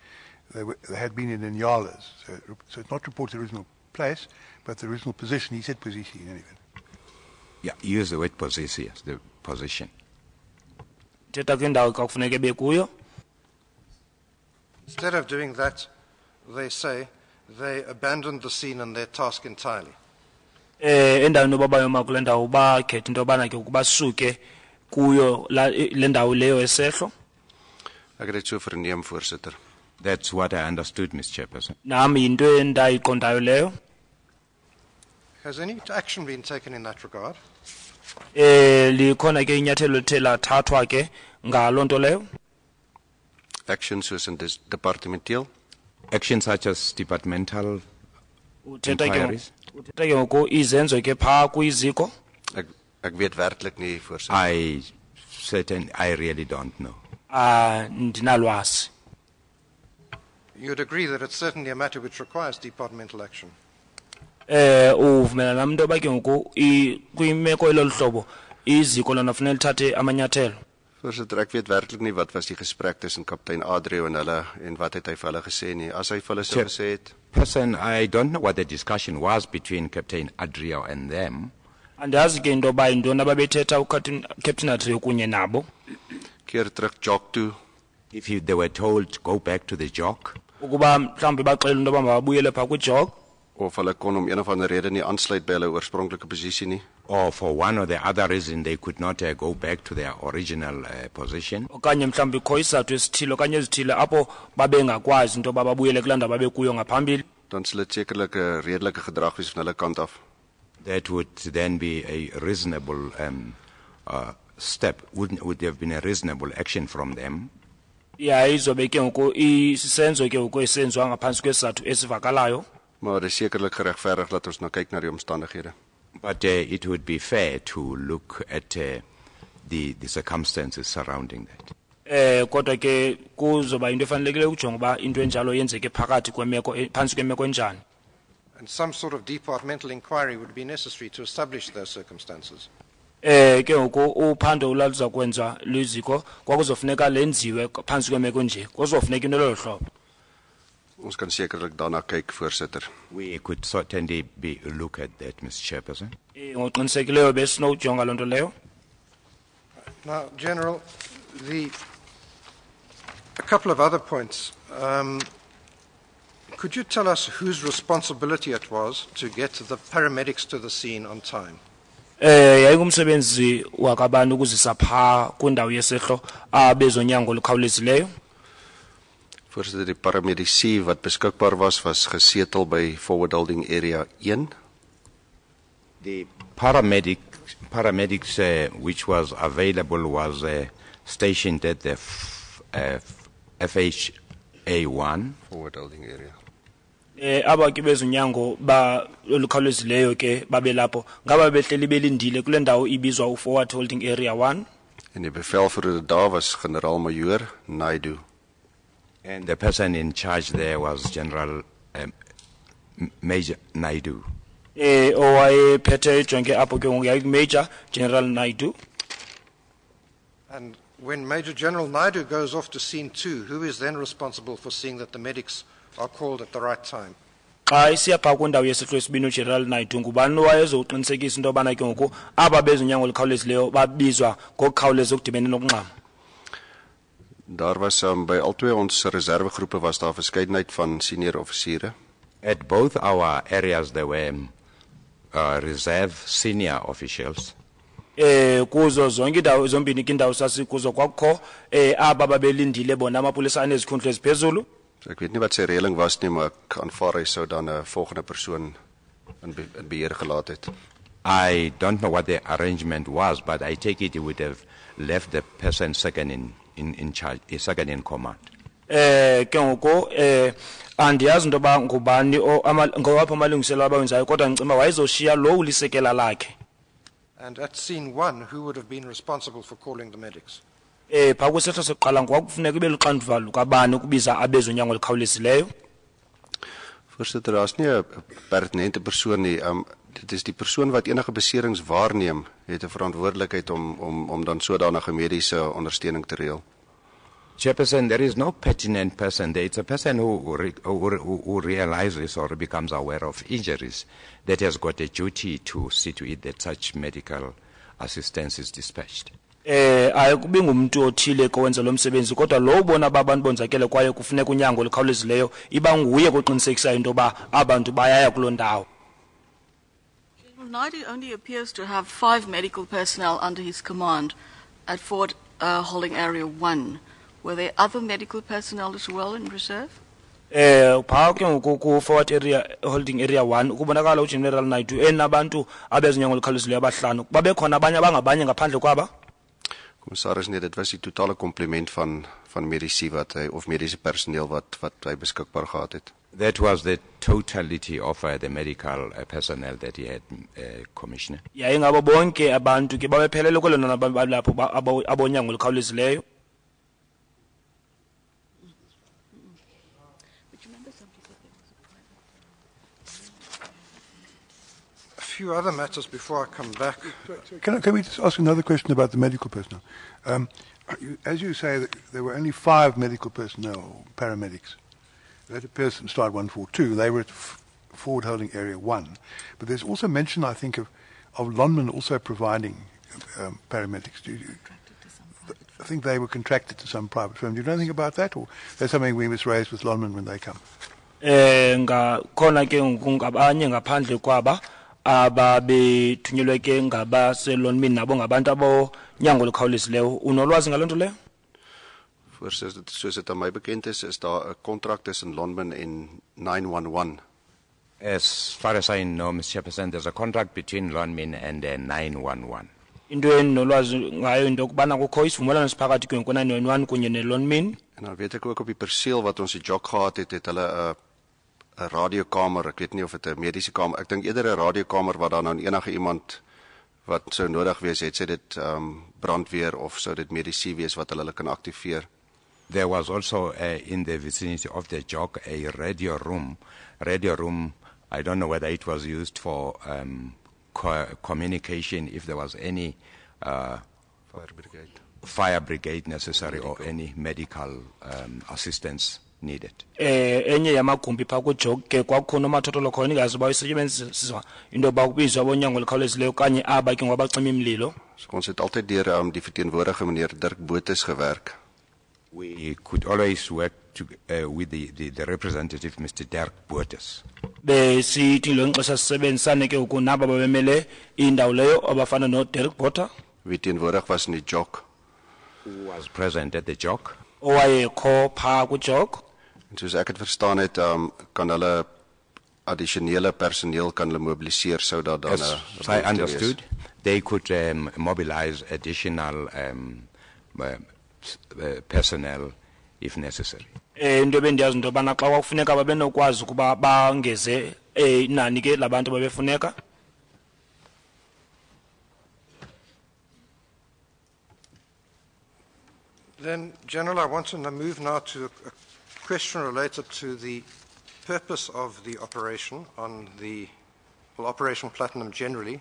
they had been in Inyalas. So it's not reported the original place, but the original position. He said position in any event. Yeah, use the word possess, yes, the position. thetha kwindawo kwakufuneka bekuyo. Instead of doing that, they say they abandoned the scene and their task entirely. Endaweni yoba bayoma kule ndawo bakhetha into yobana ke ukubasuke kuyo le ndawo leyo esehlo. Ek het dit so verneem, voorsitter. That's what I understood, Mr. Chairperson. Nami into endayiqondayo leyo. Has any action been taken in that regard? Likhona ke inyathelo lithe lathathwa ke ngaloo nto leyo. Action soos in departementeel. Actions such as departmental Uthetha inquiries. ke ngoku izenzo ke phaa kwiziko. Ek weet werklik nie, voorsitter. I really don't know. Ndinalwazi. You'd agree that it's certainly a matter which requires departmental action. Uvumela nami into yoba ke ngoku kwimeko elolu hlobo iziko lona funeka lithathe amanyathelo. Voorsitter, ek weet werklik nie wat was die gesprek tussen kaptein Adrio en hulle en wat het hy vir hulle gesê nie. As hy vir hulle sou gesê het, I don't know what the discussion was between Captain Adrio and them. Andazi ke into yoba yintoni ababethetha uCaptain Adrio kunye nabo. keer terug jog toe. If they were told go back to the jog, Ukuba mhlawumbi baxela into yoba mababuyele phaa kwijog. Of hulle kon om een of ander rede nie aansluit by hulle oorspronklike posisie nie. or for one or the other reason they could not go back to their original position. Okanye mhlawumbi kho isizathu esithile okanye ezithile apho babengakwazi into yoba babuyele kulaa ndawo babekuyo ngaphambili. Dan sal dit sekerlik 'n redelike gedrag wees van hulle kant af. That would then be a reasonable step, would have been a reasonable action from them. Ja, izobe ke ngoku isisenzo ke ngoku esenziwa ngaphantsi kwesizathu esivakalayo. Maar dit is sekerlik geregverdig dat ons nou kyk na die omstandighede. But it would be fair to look at the circumstances surrounding that. Kodwa ke kuzoba into efanelekile ukujonga uba into enjalo yenzeke phakathi kwemeko phantsi kwemeko enjani. And some sort of departmental inquiry would be necessary to establish those circumstances. Ke ngoku uphando oluza kwenziwa liziko kwakuzofuneka lenziwe phantsi kwemeko nje kuzofuneka into lolo hlobo. Ons kan sekerlik daarna kyk, voorsitter. We could certainly look at that, Mr. Chairperson. Ngoqinisekileyo besinokujonga loo nto leyo. Now, General, a couple of other points. Could you tell us whose responsibility it was to get the paramedics to the scene on time? Yayingumsebenzi wakabani ukuzisa phaa kwindawo yesehlo abezonyango olukhawulezileyo. Voorsitter, die paramedici wat beskikbaar was gesetel by Forward Holding Area 1. The paramedics which was available was stationed at the FHA1. Forward Holding Area. Aba ke bezonyango ba olukhawulezileyo ke babe lapho ngaba behleli belindile kule ndawo ibizwa uForward Holding Area 1. En die bevelvoerder daar was generaal-majoor Naidu. And the person in charge there was General Major Naidu. Owayephethe ijonge apho ke ngoku Major General Naidu. And when Major General Naidu goes off to scene 2, who is then responsible for seeing that the medics are called at the right time? Xa isiya phaa kwindawo yesehlo esibini uGeneral Naidu ngubani owayezokuqinisekisa into yobana ke ngoku aba bezonyango olukhawulezileyo babizwa ngokukhawuleza ukudibene nokungxama? Daar was by albei ons reservegroepe was daar verskeidenheid van senior offisiere. At both our areas there were reserve senior officials. Kuzo zonke indawo zombini indawo sasikuzo kwakho aba babelindile bona amapolisa anezikhundla eziphezulu. Ek weet nie wat sy reëling was nie, maar ek aanvaar hy sou dan 'n volgende persoon in beheer gelaat het. I don't know what the arrangement was, but I take it he would have left the person second in charge, second in command. Ke ngoku andiyazi into yoba ngubani ngowaphi amalungiselelo abawenzayo kodwa ngicimba wayezoshiya lo ulisekela lakhe. And at scene 1, who would have been responsible for calling the medics? Phaa kwisehlo sokuqala kwakufuneka ibe luxanduva lukabani ukubiza abezonyango olukhawulezileyo. Voorsitter, daar is nie 'n pertinente persoon nie. Dit is die persoon wat enige beserings waarneem, het 'n verantwoordelikheid om dan sodanige mediese ondersteuning te reël. Chairperson, there is no pertinent person there. It's a person who realizes or becomes aware of injuries that has got a duty to see to it that such medical assistance is dispatched. Ayikubi ngumuntu othile kowenza lo msebenzi kodwa lo ubona abantu bonzakele kwaye kufuneka unyango olukhawulezileyo iba nguye koqinisekisa into ba abantu bayaya kuloo ndawo. Naidi only appears to have 5 medical personnel under his command at Fort Holding Area 1. Were there other medical personnel as well in reserve? Phaa ke ngoku ku Fort Area Holding Area 1 kubonakala uGeneral Naidoo enabantu abezinyango olukhawulezileyo abahlanu. Babekho nabanye abangabanye ngaphandle kwaba? Commissaris, nee, dit was die totale komplement van medici wat hy of mediese personeel wat hy beskikbaar gehad het. That was the totality of the medical personnel that he had, Commissioner. Yaye ngabo bonke abantu ke babephelele kwelo nalapho abonyango olukhawulezileyo. A few other matters before I come back. Can we just ask another question about the medical personnel? As you say, that there were only 5 medical personnel, paramedics. That appears from slide 142. They were at Ford Holding Area 1. But there's also mention, I think, of Lonman also providing paramedics. I think they were contracted to some private firm. Do you know anything about that? Or that's something we must raise with Lonman when they come? Khona ke ngabanye ngaphandle kwaba ababethunyelwe ke ngabaselonmin nabo ngabantu abonyango olukhawulezileyo. Unolwazi ngaloo nto leyo? Voorsitter, soos dit aan my bekend is daar 'n kontrak tussen Lonmin en 911. As far as I know, Mr. Chairperson, there's a contract between Lonmin and 911. Into enolwazi ngayo into okubana kukho isivumelwano siphakathi kwe-911 kunye ne-Lonmin. En dan weet ek ook op die perseel wat ons die jog gehad het hulle 'n radiokamer, ek weet nie of dit 'n mediese kamer, ek dink eerder 'n radiokamer wat dan aan enige iemand wat sou nodig wees het, sê dit brandweer of sou dit mediese wees wat hulle kan aktiveer. There was also in the vicinity of the jog a radio room. Radio room, I don't know whether it was used for communication if there was any fire brigade necessary or any medical assistance needed. Enye yamagumbi phaa kujog ke kwakukhona umathotholo khona ingazi bayisebenziswa into bakubizwa abonyango olukhawulezileyo okanye aba ke ngwabacima imlilo. So ons het altyd deur die verteenwoordiger meneer Dirk Botes gewerk. We could always work with the representative, Mr. Dirk Botes. Besithi lo nxesha sisebenzisane ke ukunaba babemele indawo leyo abafana no Dirk Botes. Wie teenwoordig was in die jog. Who was present at the jog. Owayekho phaa kujog. En soos ek het verstaan het, kan hulle addisionele personeel kan hulle mobiliseer sodat dan as I understood, they could mobilize additional personnel if necessary. Into bendiyazi into bana xa kwakufuneka babenokwazi ukuba bangeze inani ke labantu babefuneka. Then, General, I want to move now to a question related to the purpose of the operation on Operation Platinum generally,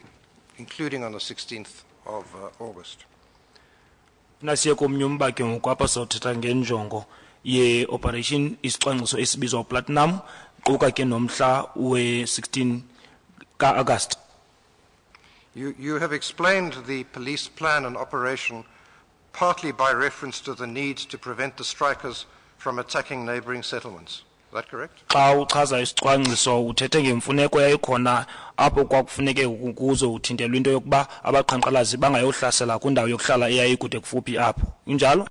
including on the 16th of August. Nasiye komnyumba ke ngokwapha sawuthetha ngenjongo ye-operation isicwangciso esibizwa Platinum quka ke nomhla we-16 ka-August. You have explained the police plan and operation partly by reference to the need to prevent the strikers from attacking neighboring settlements. Is that correct? Xa uchaza isicwangciso uthethe ngemfuneko yayikhona apho kwakufuneke kuzo uthintelwa into yokuba abaqhankqalazi bangayohlasela kwindawo yokuhlala eyayikude kufuphi apho. Injalo?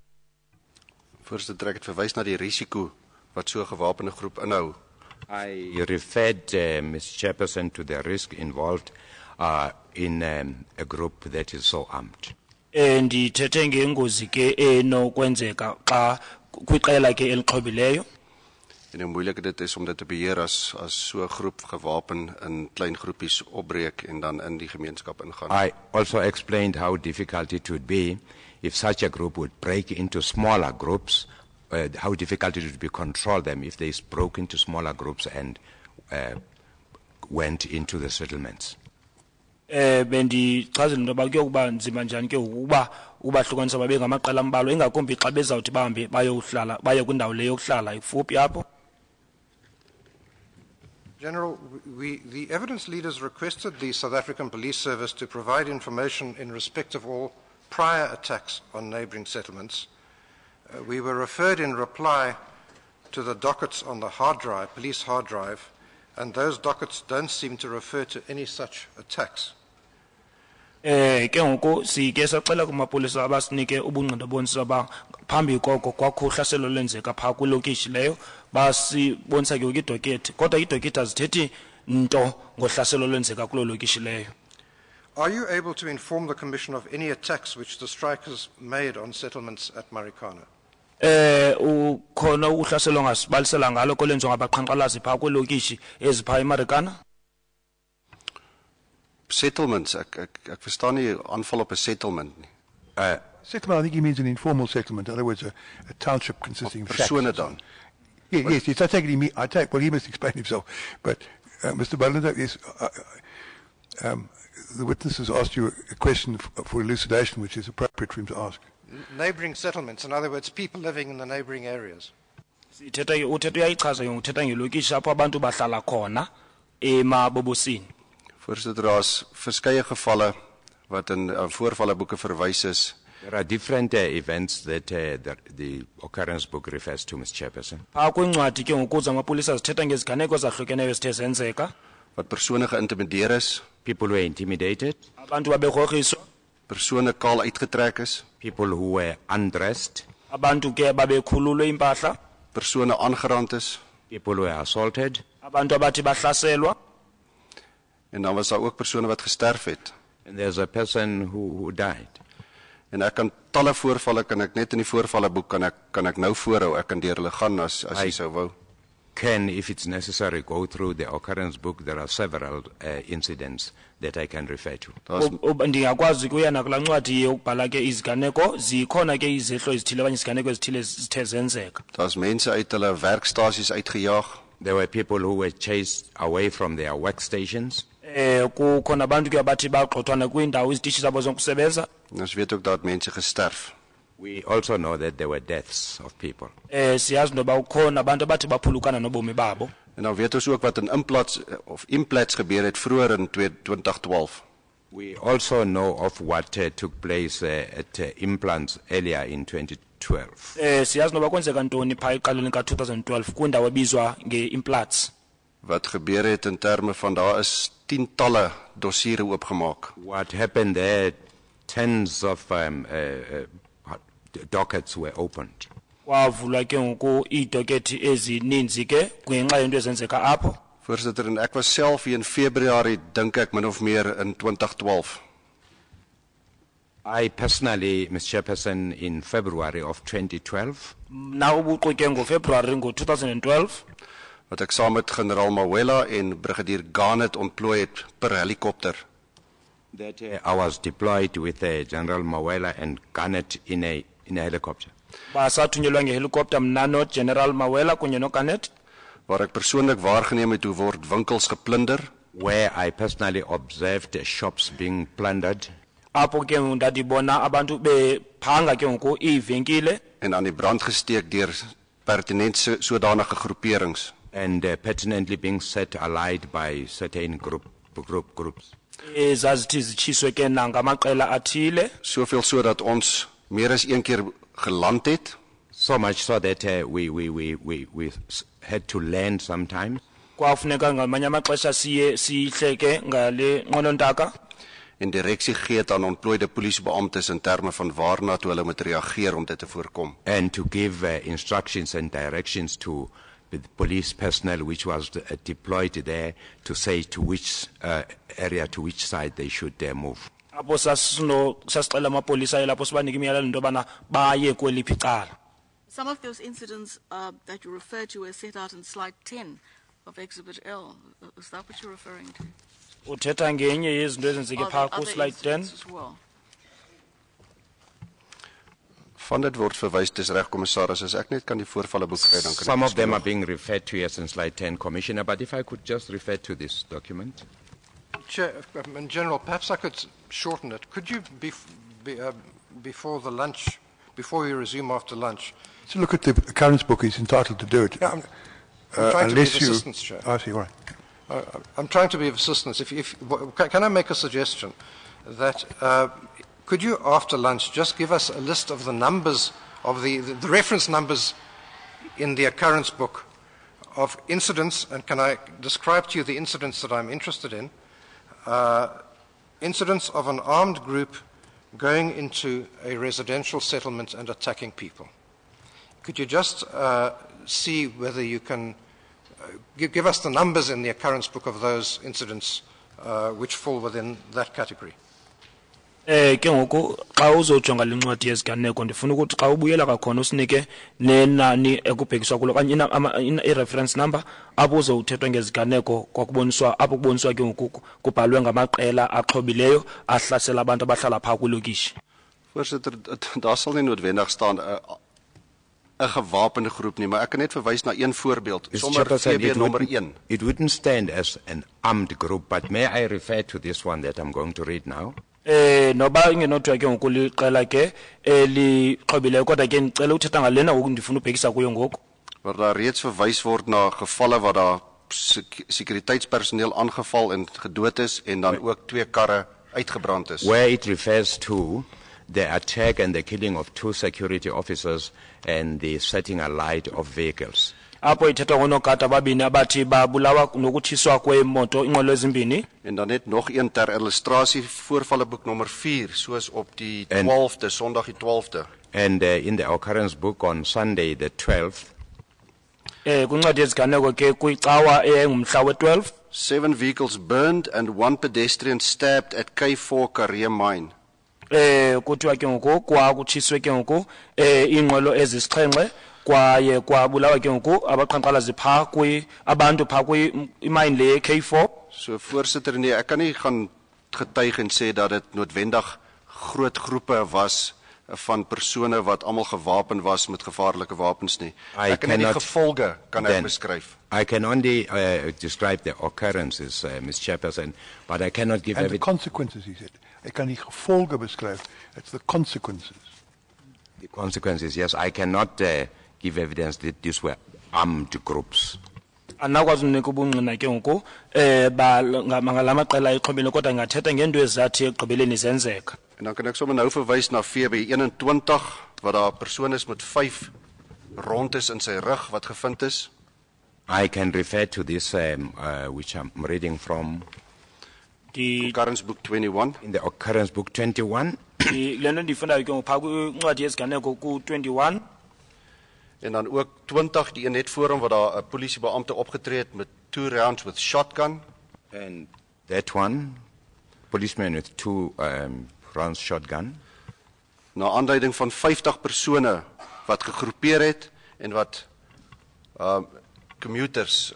Voorsitter, ek het verwys na die risiko wat so 'n gewapende groep inhou. I referred, Mr. Chairperson, to the risk involved in a group that is so armed. Ndithethe ngengozi ke enokwenzeka xa kwiqela ke elixhobileyo. En hoe moeilik dit is om dit te beheer as so 'n groep gewapen in klein groepies opbreek en dan in die gemeenskap ingaan. I also explained how difficult it would be if such a group would break into smaller groups, how difficult it would be to control them if they broke into smaller groups and went into the settlements. bendichazela into yoba kuyokuba nzima njani ke ukuba ubahlukanisa babe ngamaqela ambalwa ingakumbi xa bezawuthi bahambe bayohlala baye kwindawo leyo yokuhlala ikufuphi apho. General, the evidence leaders requested the South African Police Service to provide information in respect of all prior attacks on neighbouring settlements. We were referred in reply to the dockets on the hard drive, police hard drive, and those dockets don't seem to refer to any such attacks. Ke ngoku sike sacela kumapolisa abasinike ubungqina bonisa ba phambi koko kwakho uhlaselo lwenzeka pha kwilokishi leyo basibonisa ke idoketi kodwa idoketi azithethi nto ngohlaselo lwenzeka kulo lokishi leyo. Are you able to inform the Commission of any attacks which the strikers made on settlements at Marikana? Ukhona uhlaselo ngasibalisela ngalo kolenziwa ngabaqhankqalazi pha kwilokishi ezipha eMarikana. Settlements, ek verstaan nie aanval op 'n settlement nie. Settlement, I think he means an informal settlement. In other words, a township consisting of shacks. Persone dan. Yes, I take it, well, he must explain himself. But, Mr. Ballender, yes, the witness has asked you a question for elucidation, which is appropriate for him to ask. Neighbouring settlements, in other words, people living in the neighbouring areas. Uthetha uyayichaza ke uthetha ngelokishi apho abantu bahlala khona eMabobosini. Voorsitter, daar's verskeie gevalle wat in voorvalle boeke verwys is. There are different events that the occurrence book refers to, Mr. Chairperson. Pha kwincwadi ke ngokuza amapolisa zithetha ngeziganeko ezahlukeneyo ezithe zenzeka. Wat persone geïntimideer is. People were intimidated. Abantu babegrogriswa. Persone kaal uitgetrek is. People who were undressed. Abantu ke babekhululwe impahla. Persone aangerand is. People were assaulted. Abantu abathi bahlaselwa. En dan was daar ook persone wat gesterf het. And there's a person who died. En ek kan talle voorvalle kan ek net in die voorvalle boek kan ek nou voorhou, ek kan deur hulle gaan as jy sou wou. Can, if it's necessary, go through the occurrence book. There are several incidents that I can refer to. Ndingakwazi kuya nakula ncwadi yokubhala ke iziganeko zikhona ke izehlo ezithile abanye iziganeko ezithile zithe zenzeka. Daar's mense uit hulle werkstasies uitgejaag. There were people who were chased away from their workstations. Kukhona abantu ke abathi bagxothwana kwiindawo izitishi zabo zokusebenza. Ons weet ook dat mense gesterf. We also know that there were deaths of people. Siyazi noba ukhona abantu abathi baphulukana nobomi babo. En dan weet ons ook wat in implats gebeur het vroeër in 2012. We also know of what took place at implants earlier in 2012. Siyazi noba kwenzeka ntoni pha eqaleni ka-2012 kwindawo ebizwa nge-implants. Wat gebeur het in terme van daar is tientalle dossiere oopgemaak. What happened there, tens of dockets were opened. Kwavulwa ke ngoku iidoketi ezininzi ke ngenxa yento ezenzeka apho. Voorsitter, en ek was self hier in Februarie, dink ek min of meer in 2012. I personally, Mr. Chairperson, in February of 2012. Nou ubuqu ke ngoFebruary ngo-2012. Wat ek saam met generaal Mawela en brigadier Garnet ontplooi het per helikopter. That I was deployed with General Mawela and Garnet in a helicopter. Basathunyelwa ngehelikopter mna no General Mawela kunye no Garnet. Waar ek persoonlik waargeneem het hoe word winkels geplunder. Where I personally observed shops being plundered. Apho ke ndadibona abantu bephanga ke ngoku iivenkile. En aan die brand gesteek deur pertinent sodanige groeperings. And pertinently being set alight by certain groups. Ezazithi zitshiswe ke nangamaqela athile. Soveel sodat ons meer as een keer geland het. So much so that we had to land sometimes. Kwafuneka ngamanye amaxesha sihleke ngale nqwelontaka. En direksie gee het aan ontplooide polisiebeamptes in terme van waarna toe hulle moet reageer om dit te voorkom. And to give instructions and directions to the police personnel which was deployed there to say to which area, to which side they should move. Apho sasicela amapolisa elapho sibanike imiyalelo into yobana baye kweliphi icala. Some of those incidents that you refer to were set out in slide 10 of Exhibit L. Is that what you're referring to? Uthetha ngenye yezinto ezenzeke pha ku slide 10. Van dit word verwys dis reg kommissaris, as ek net kan die voorvalle boek kry dan kan ek. Some of them are being referred to as in slide 10, Commissioner, but if I could just refer to this document. Chair, in general, perhaps I could shorten it. Could you, before the lunch, before we resume after lunch? So look at the occurrence book. He's entitled to do it. Yeah, I'm trying to be of unless you. assistance, Chair. I see. Right. I'm trying to be of assistance. Can I make a suggestion that could you, after lunch, just give us a list of the numbers of the reference numbers in the occurrence book of incidents, and can I describe to you the incidents that I'm interested in? Incidents of an armed group going into a residential settlement and attacking people. Could you just see whether you can give us the numbers in the occurrence book of those incidents which fall within that category? Ke ngoku xa uzojonga lencwadi yeziganeko ndifuna ukuthi xa ubuyela kakhona usinike nenani ekubhekiswa kulo okanye i-reference number apho uzowuthethwa ngeziganeko kwakuboniswa apho kuboniswa ke ngoku kubhalwe ngamaqela axhobileyo ahlasela abantu abahlala phaa kwilokishi. Voorsitter, daar sal nie noodwendig staan 'n gewapende groep nie, maar ek kan net verwys na een voorbeeld, sommer VB nommer 1. It wouldn't stand as an armed group, but may I refer to this one that I'm going to read now? Noba ingenothiwa ke ngoku liqela ke elixhobileyo kodwa ke ndicela uthetha ngalena ngoku ndifuna ubhekisa kuyo ngoku. Waar daar reeds verwys word na gevalle waar daar sekuriteitspersoneel aangeval en gedood is en dan ook 2 karre uitgebrand is. Where it refers to the attack and the killing of 2 security officers and the setting alight of vehicles. Apho ithetha ngonogada ababini abathi babulawa nokutshiswa kweemoto inqwelo ezimbini. En dan net nog een ter illustrasie, voorvalleboek nommer 4, soos op die 12de, Sondag die 12de. And in the occurrence book on Sunday the 12th, kwincwadi yeziganeko ke kwicawa engumhla we-12, 7 vehicles burned and 1 pedestrian stabbed at K4 Career Mine. kuthiwa ke ngoku kwakutshiswe ke ngoku iinqwelo ezisixhenxe kwaye kwabulawa ke ngoku abaqhankqalazi phaa abantu phaa imine le K4. So voorsitter, nee, ek kan nie gaan getuig en sê dat dit noodwendig groot groepe was van persone wat almal gewapen was met gevaarlike wapens nie. Ek kan net die gevolge kan ek beskryf. I can only describe the occurrences, Ms. Chairperson, but I cannot give and the consequences, he said. Ek kan die gevolge beskryf. It's the consequences. The consequences, yes. I cannot give evidence that these were armed groups. Anakwazi unika ubungqina ke ngoku ngala maqela exhobile kodwa ngathetha ngento ezathi ekugqibeleni zenzeka. En dan kan ek sommer nou verwys na VB 21 waar daar 'n persoon is met 5 rondes in sy rug wat gevind is. I can refer to this which I'm reading from the occurrence book 21. In the occurrence book 21. Lento ndifundayo ke ngopha kwincwadi yeziganeko ku 21. En dan ook 20 die een net voor hom waar daar 'n polisiebeampte opgetree het met 2 rounds with shotgun. And that one, policeman with 2 rounds shotgun. Na aanduiding van 50 persone wat gegroepeer het en wat commuters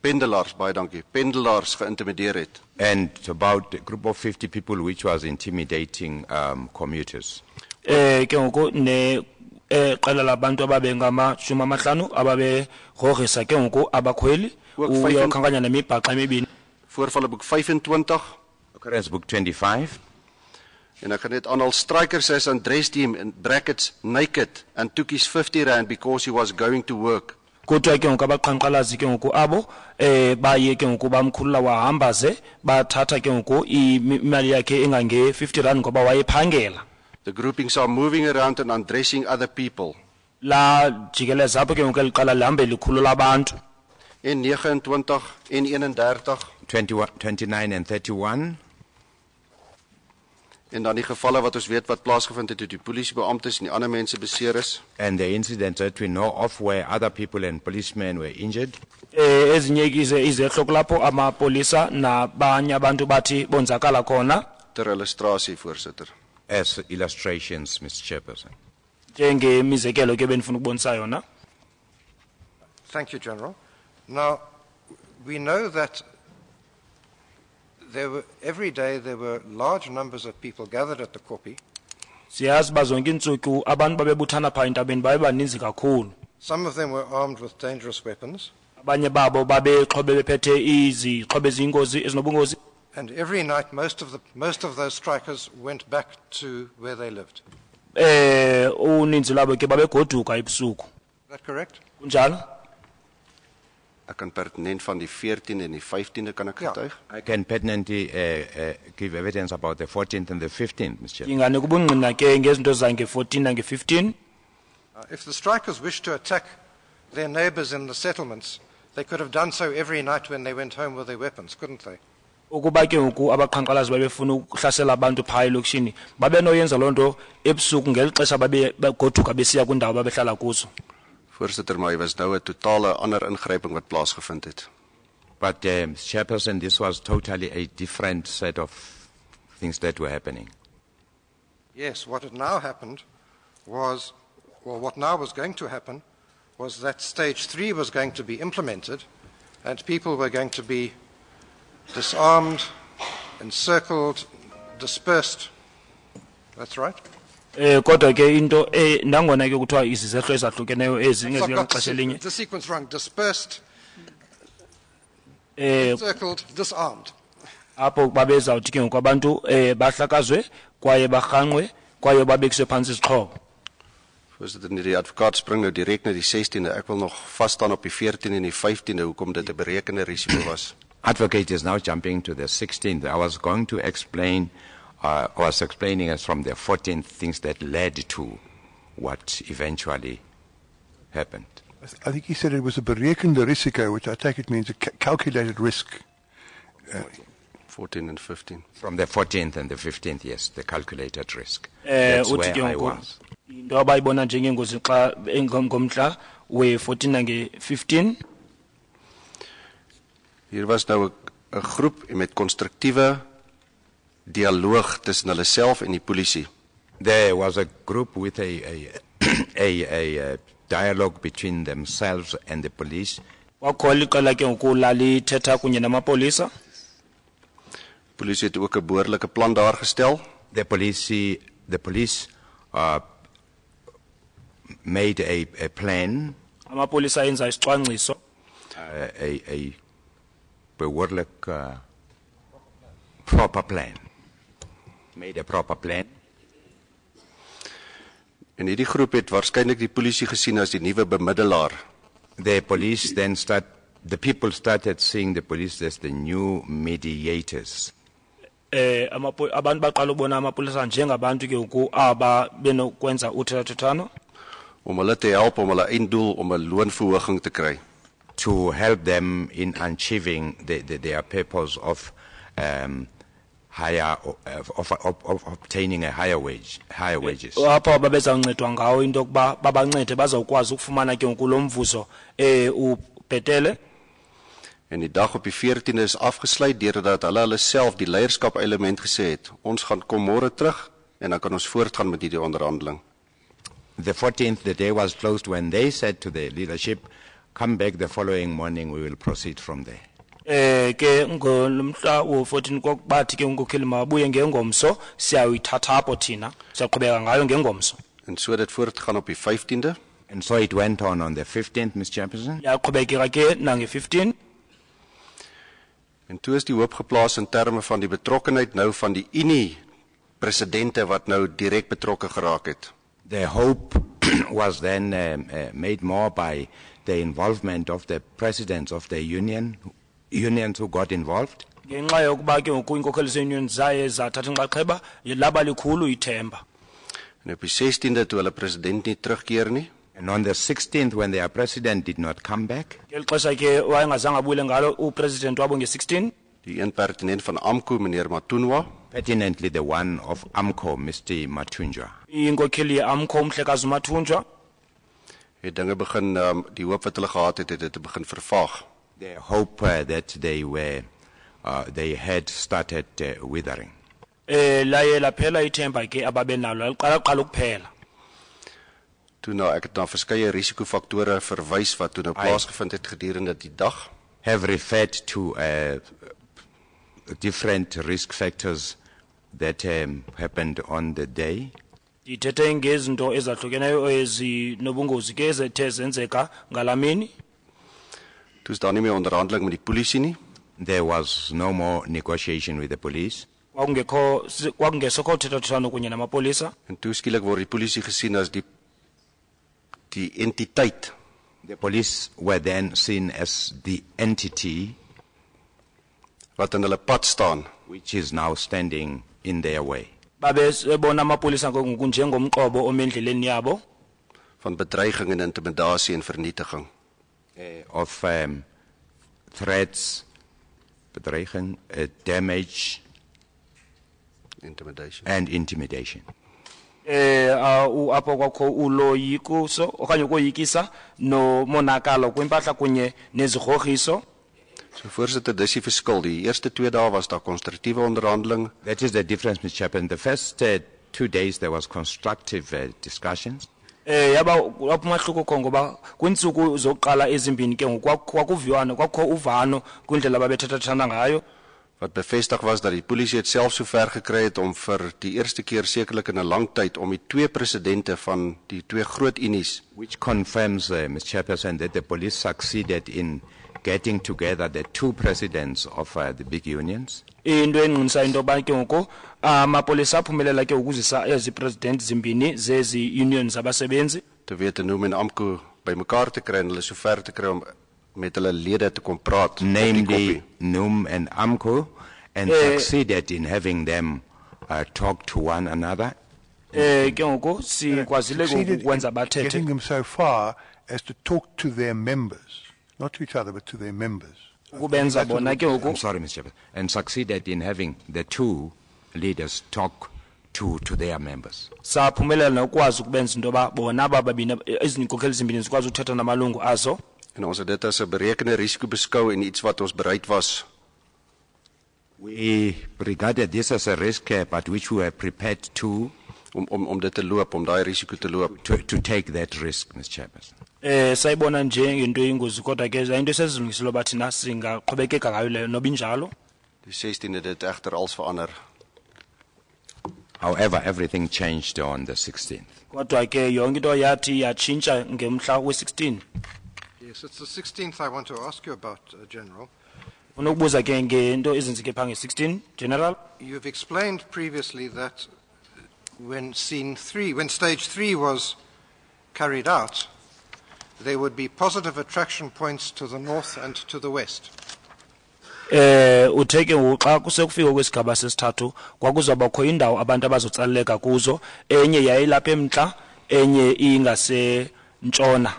pendelaars, baie dankie, pendelaars geïntimideer het. And about a group of 50 people which was intimidating commuters. Ke ngoku ne qela labantu ababe ngamashumi amahlanu ababe rorisa ke ngoku abakhweli uyokhankanya nemibhaxa emibini. Voorvalleboek 25. Occurrence book 25. En ek gaan net aanhaal, strikers has undressed him in brackets naked and took his 50 rand because he was going to work. Kodwa ke ngoku abaqhankqalazi ke ngoku abo baye ke ngoku bamkhulula wahamba ze bathatha ke ngoku imali yakhe engange 50 rand ngoba wayephangela. The groupings are moving around and undressing other people. La jikeleza apho ke ngoku eliqala lihambe likhulula abantu. En 29 en 31. 29 and 31. En dan die gevalle wat ons weet wat plaasgevind het toe die polisiebeamptes en die ander mense beseer is. And the incidents that we know of where other people and policemen were injured. Ezinye izehlo lapho amapolisa nabanye abantu bathi bonzakala khona. Ter illustrasie, voorsitter. As illustrations, Mr. Chairperson. Njengemizekelo ke benifuna ukubonisa yona. Thank you, General. Now, we know that every day there were large numbers of people gathered at the Kopi. Siyazi bazonke intsuku abantu babebuthana phaa entabeni babe baninzi kakhulu. Some of them were armed with dangerous weapons. abanye babo babexhobe bephethe izixhobe eziyingozi ezinobungozi. And every night, most of those strikers went back to where they lived. Uninzi labo ke babegoduka ebusuku. Is that correct? Kunjalo? Ek kan pertinent van die 14 en die 15de kan ek Ja. getuig. I can pertinently give evidence about the 14th and the 15th, Mr. Chairman. Ingane kubungqina ke ngezinto zange 14 nange 15. If the strikers wished to attack their neighbors in the settlements, they could have done so every night when they went home with their weapons, couldn't they? Ukuba ke ngoku abaqhankqalazi babefuna ukuhlasela abantu phaya elokishini babenoyenza loo nto ebusuku ngeli xesha babegoduka besiya kwindawo babehlala kuzo. Voorsitter, maar hy was nou 'n totale ander ingryping wat plaasgevind het. But, Chairperson, this was totally a different set of things that were happening. Yes, what had now happened was, well, what now was going to happen was that stage 3 was going to be implemented and people were going to be disarmed, encircled, dispersed. That's right? Kodwa ke into nangona ke kuthiwa izizehlo ezahlukeneyo ezi So I've got ngezixesha elinye the sequence wrong. Dispersed, encircled, disarmed. apho babezawuthi ke ngoku abantu bahlakazwe kwaye barhanqwe kwaye babekiswe phantsi izixhobo. Voorsitter, die advokaat spring nou direk na die 16de. Ek wil nog vas staan op die 14 en die 15de hoekom dit 'n berekende risiko was. Advocate is now jumping to the 16th. I was going to explain, I was explaining as from the 14th things that led to what eventually happened. I think he said it was a berekende risiko, which I take it means a calculated risk. 14 and 15. From the 14th and the 15th, yes, the calculated risk. Eh, That's uthi where ke I ngoku was. into abayibona njengengozi xa ngomhla we-14 nange-15. Hier was nou 'n groep met konstruktiewe dialoog tussen hulle self en die polisie. There was a group with a dialogue between themselves and the police. Wakhola iqela ke ngoku lalithetha kunye namapolisa. Polisie het ook 'n behoorlike plan daar gestel. The police made a plan, Amapolisa enza isicwangciso. a behoorlik proper plan. Made a proper plan. En hierdie groep het waarskynlik die polisie gesien as die nuwe bemiddelaar. The people started seeing the police as the new mediators. Abantu baqala ubona amapolisa njengabantu ke ngoku aba benokwenza uthethathethano. Om hulle te help om hulle einddoel om 'n loonverhoging te kry. To help them in achieving their purpose of of obtaining a higher wages. Apho babezawuncedwa ngawo into yokuba babancede bazawukwazi ukufumana ke ngoku lo mvuzo ubhetele. En die dag op die 14de is afgesluit deurdat hulle self die leierskap element gesê het. Ons gaan kom môre terug en dan kan ons voortgaan met hierdie onderhandeling. The 14th, the day was closed when they said to the leadership, come back the following morning, we will proceed from there. Ke ngomhla wo-14 kokubathi ke ngokukheli mabuye ngengomso siyayithatha apho thina siyaqhubeka ngayo ngengomso. En so dit voortgaan op die 15de. And so it went on the 15th, Mr. Chairperson. Yaqhubekeka ke nange-15. En toe is die hoop geplaas in terme van die betrokkenheid nou van die Unie presidente wat nou direk betrokke geraak het. The hope was then made more by the involvement of the presidents of the unions who got involved. Ngenxa yokuba ke ngoku iinkokheli zeunion zaye zathatha inxaxheba laba likhulu ithemba. En op die 16de toe hulle president nie terugkeer nie. And on the 16th, when their president did not come back, Ngeli xesha ke wayengazange abuyele ngalo upresident wabo nge-16. Die een pertinent van AMCU, meneer Matunwa, pertinently the one of AMCO, Mr. Matunja, inkokheli ye-AMCO umhlekazi uMathunjwa het dinge begin, die hoop wat hulle gehad het, het dit begin vervaag. the hope that they had started withering. laye laphela ithemba ke ababenalo liqala kuqala ukuphela. Toe nou ek het na verskeie risikofaktore verwys wat toe nou plaasgevind het gedurende die dag. Have referred to different risk factors that happened on the day. Dithethe ngezinto ezahlukeneyo ezinobungozi ke ezethe zenzeka ngalamini. Toe is daar nie meer onderhandeling met die polisie nie. There was no more negotiation with the police. kwakungesekho uthethathethwano kunye namapolisa. En toe skielik word die polisie gesien as die entiteit. The police were then seen as the entity wat in hulle pad staan. which is now standing in their way. Babebona amapolisa ngoku njengomqobo omendleleni yabo. Van bedreiging en intimidasie en vernietiging. Of threats, bedreiging, damage, intimidation. And intimidation. Apho kwakho uloyikuso okanye ukoyikisa no monakalo kwimpahla kunye nezigrogriso. So voorsitter, dis die verskil. Die eerste 2 dae was daar konstruktiewe onderhandeling. That is the difference, Mr. Chairman. The first 2 days there was constructive discussions. Yaba apumahluko khona ngoba kwintsuku zokuqala ezimbini ke ngokwakuviwana kwakho uvano kwindlela ababethethathana ngayo. Wat bevestig was dat die polisie het self so ver gekry het om vir die eerste keer sekerlik in 'n lang tyd om die 2 presidente van die 2 groot unies, which confirms, Mr. Chairperson, that the police succeeded in getting together the 2 presidents of the big unions. Into enqinisa into ba ke ngoko amapolisa aphumelela ke ukuzisa ezi president zimbini zezi unions abasebenzi. Te wete noem en AMCO bymekaar te kry en hulle so ver te kry om met hulle lede te kom praat. Namely NUM and AMCO, and succeeded in having them talk to one another. Ke ngoko sikwazile ukwenza bathethe. Getting them so far as to talk to their members, not to each other but to their members. I'm sorry, Mr. Chairman. And succeeded in having the 2 leaders talk to their members. Saphumelela nokwazi ukubenza into ba bona ababini ezinkokheli zimbini zikwazi ukuthetha namalungu azo. En ons het dit as 'n berekende risiko beskou en iets wat ons bereid was. We regarded this as a risk, but which we were prepared to om dit te loop, om daai risiko te loop. To take that risk, Mr. Chairperson. Sayibona nje ngento eyingozi kodwa ke into esezilungiselo bathi nasingaqhubekeka ngayo leyo noba injalo. Die 16de dit egter als verander. However, everything changed on the 16th. Kodwa ke yonke into yathi yatshintsha ngemhla we-16. Yes, it's the 16th I want to ask you about, General. Unokubuza ke ngento ezenzeke pha nge-16, General. You've explained previously that when stage 3 was carried out, there would be positive attraction points to the north and to the west. Utheke xa kusekufika kwesigaba sesithathu kwakuzabakho indawo abantu abazotsaleleka kuzo, enye yayilapha emntla, enye ingasentshona.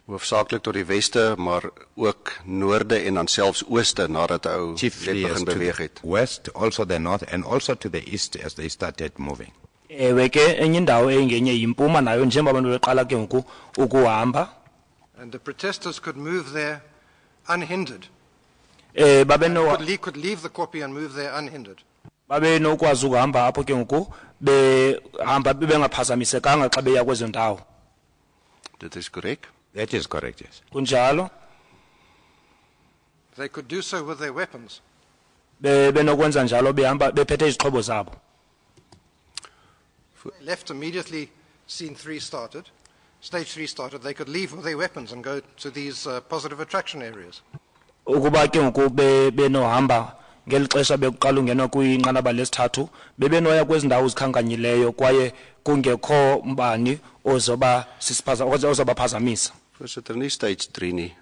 Hoofsaaklik tot die weste, maar ook noorde en dan selfs ooste nadat die ou begin beweeg het. West, also the north, and also to the east as they started moving. Ewe ke enye indawo engenye yimpuma nayo njengoba abantu beqala ke ngoku ukuhamba. And the protesters could move there unhindered. Could leave the Kopi and move there unhindered. Babe nokwazi ukuhamba apho ke ngoku behamba bengaphazamisekanga xa beya kwezo ndawo. Dit is correct. That is correct, yes. Kunjalo. They could do so with their weapons. Benokwenza njalo behamba bephethe izixhobo zabo. Left immediately, stage 3 started, they could leave with their weapons and go to these positive attraction areas. Ukuba ke ngoku benohamba ngeli xesha bekuqala ungena kwinqanaba lesithathu bebenoya kwezi ndawo zikhankanyileyo kwaye kungekho mbani ozobaphazamisa. Voorsitter, nie stage 3 nie.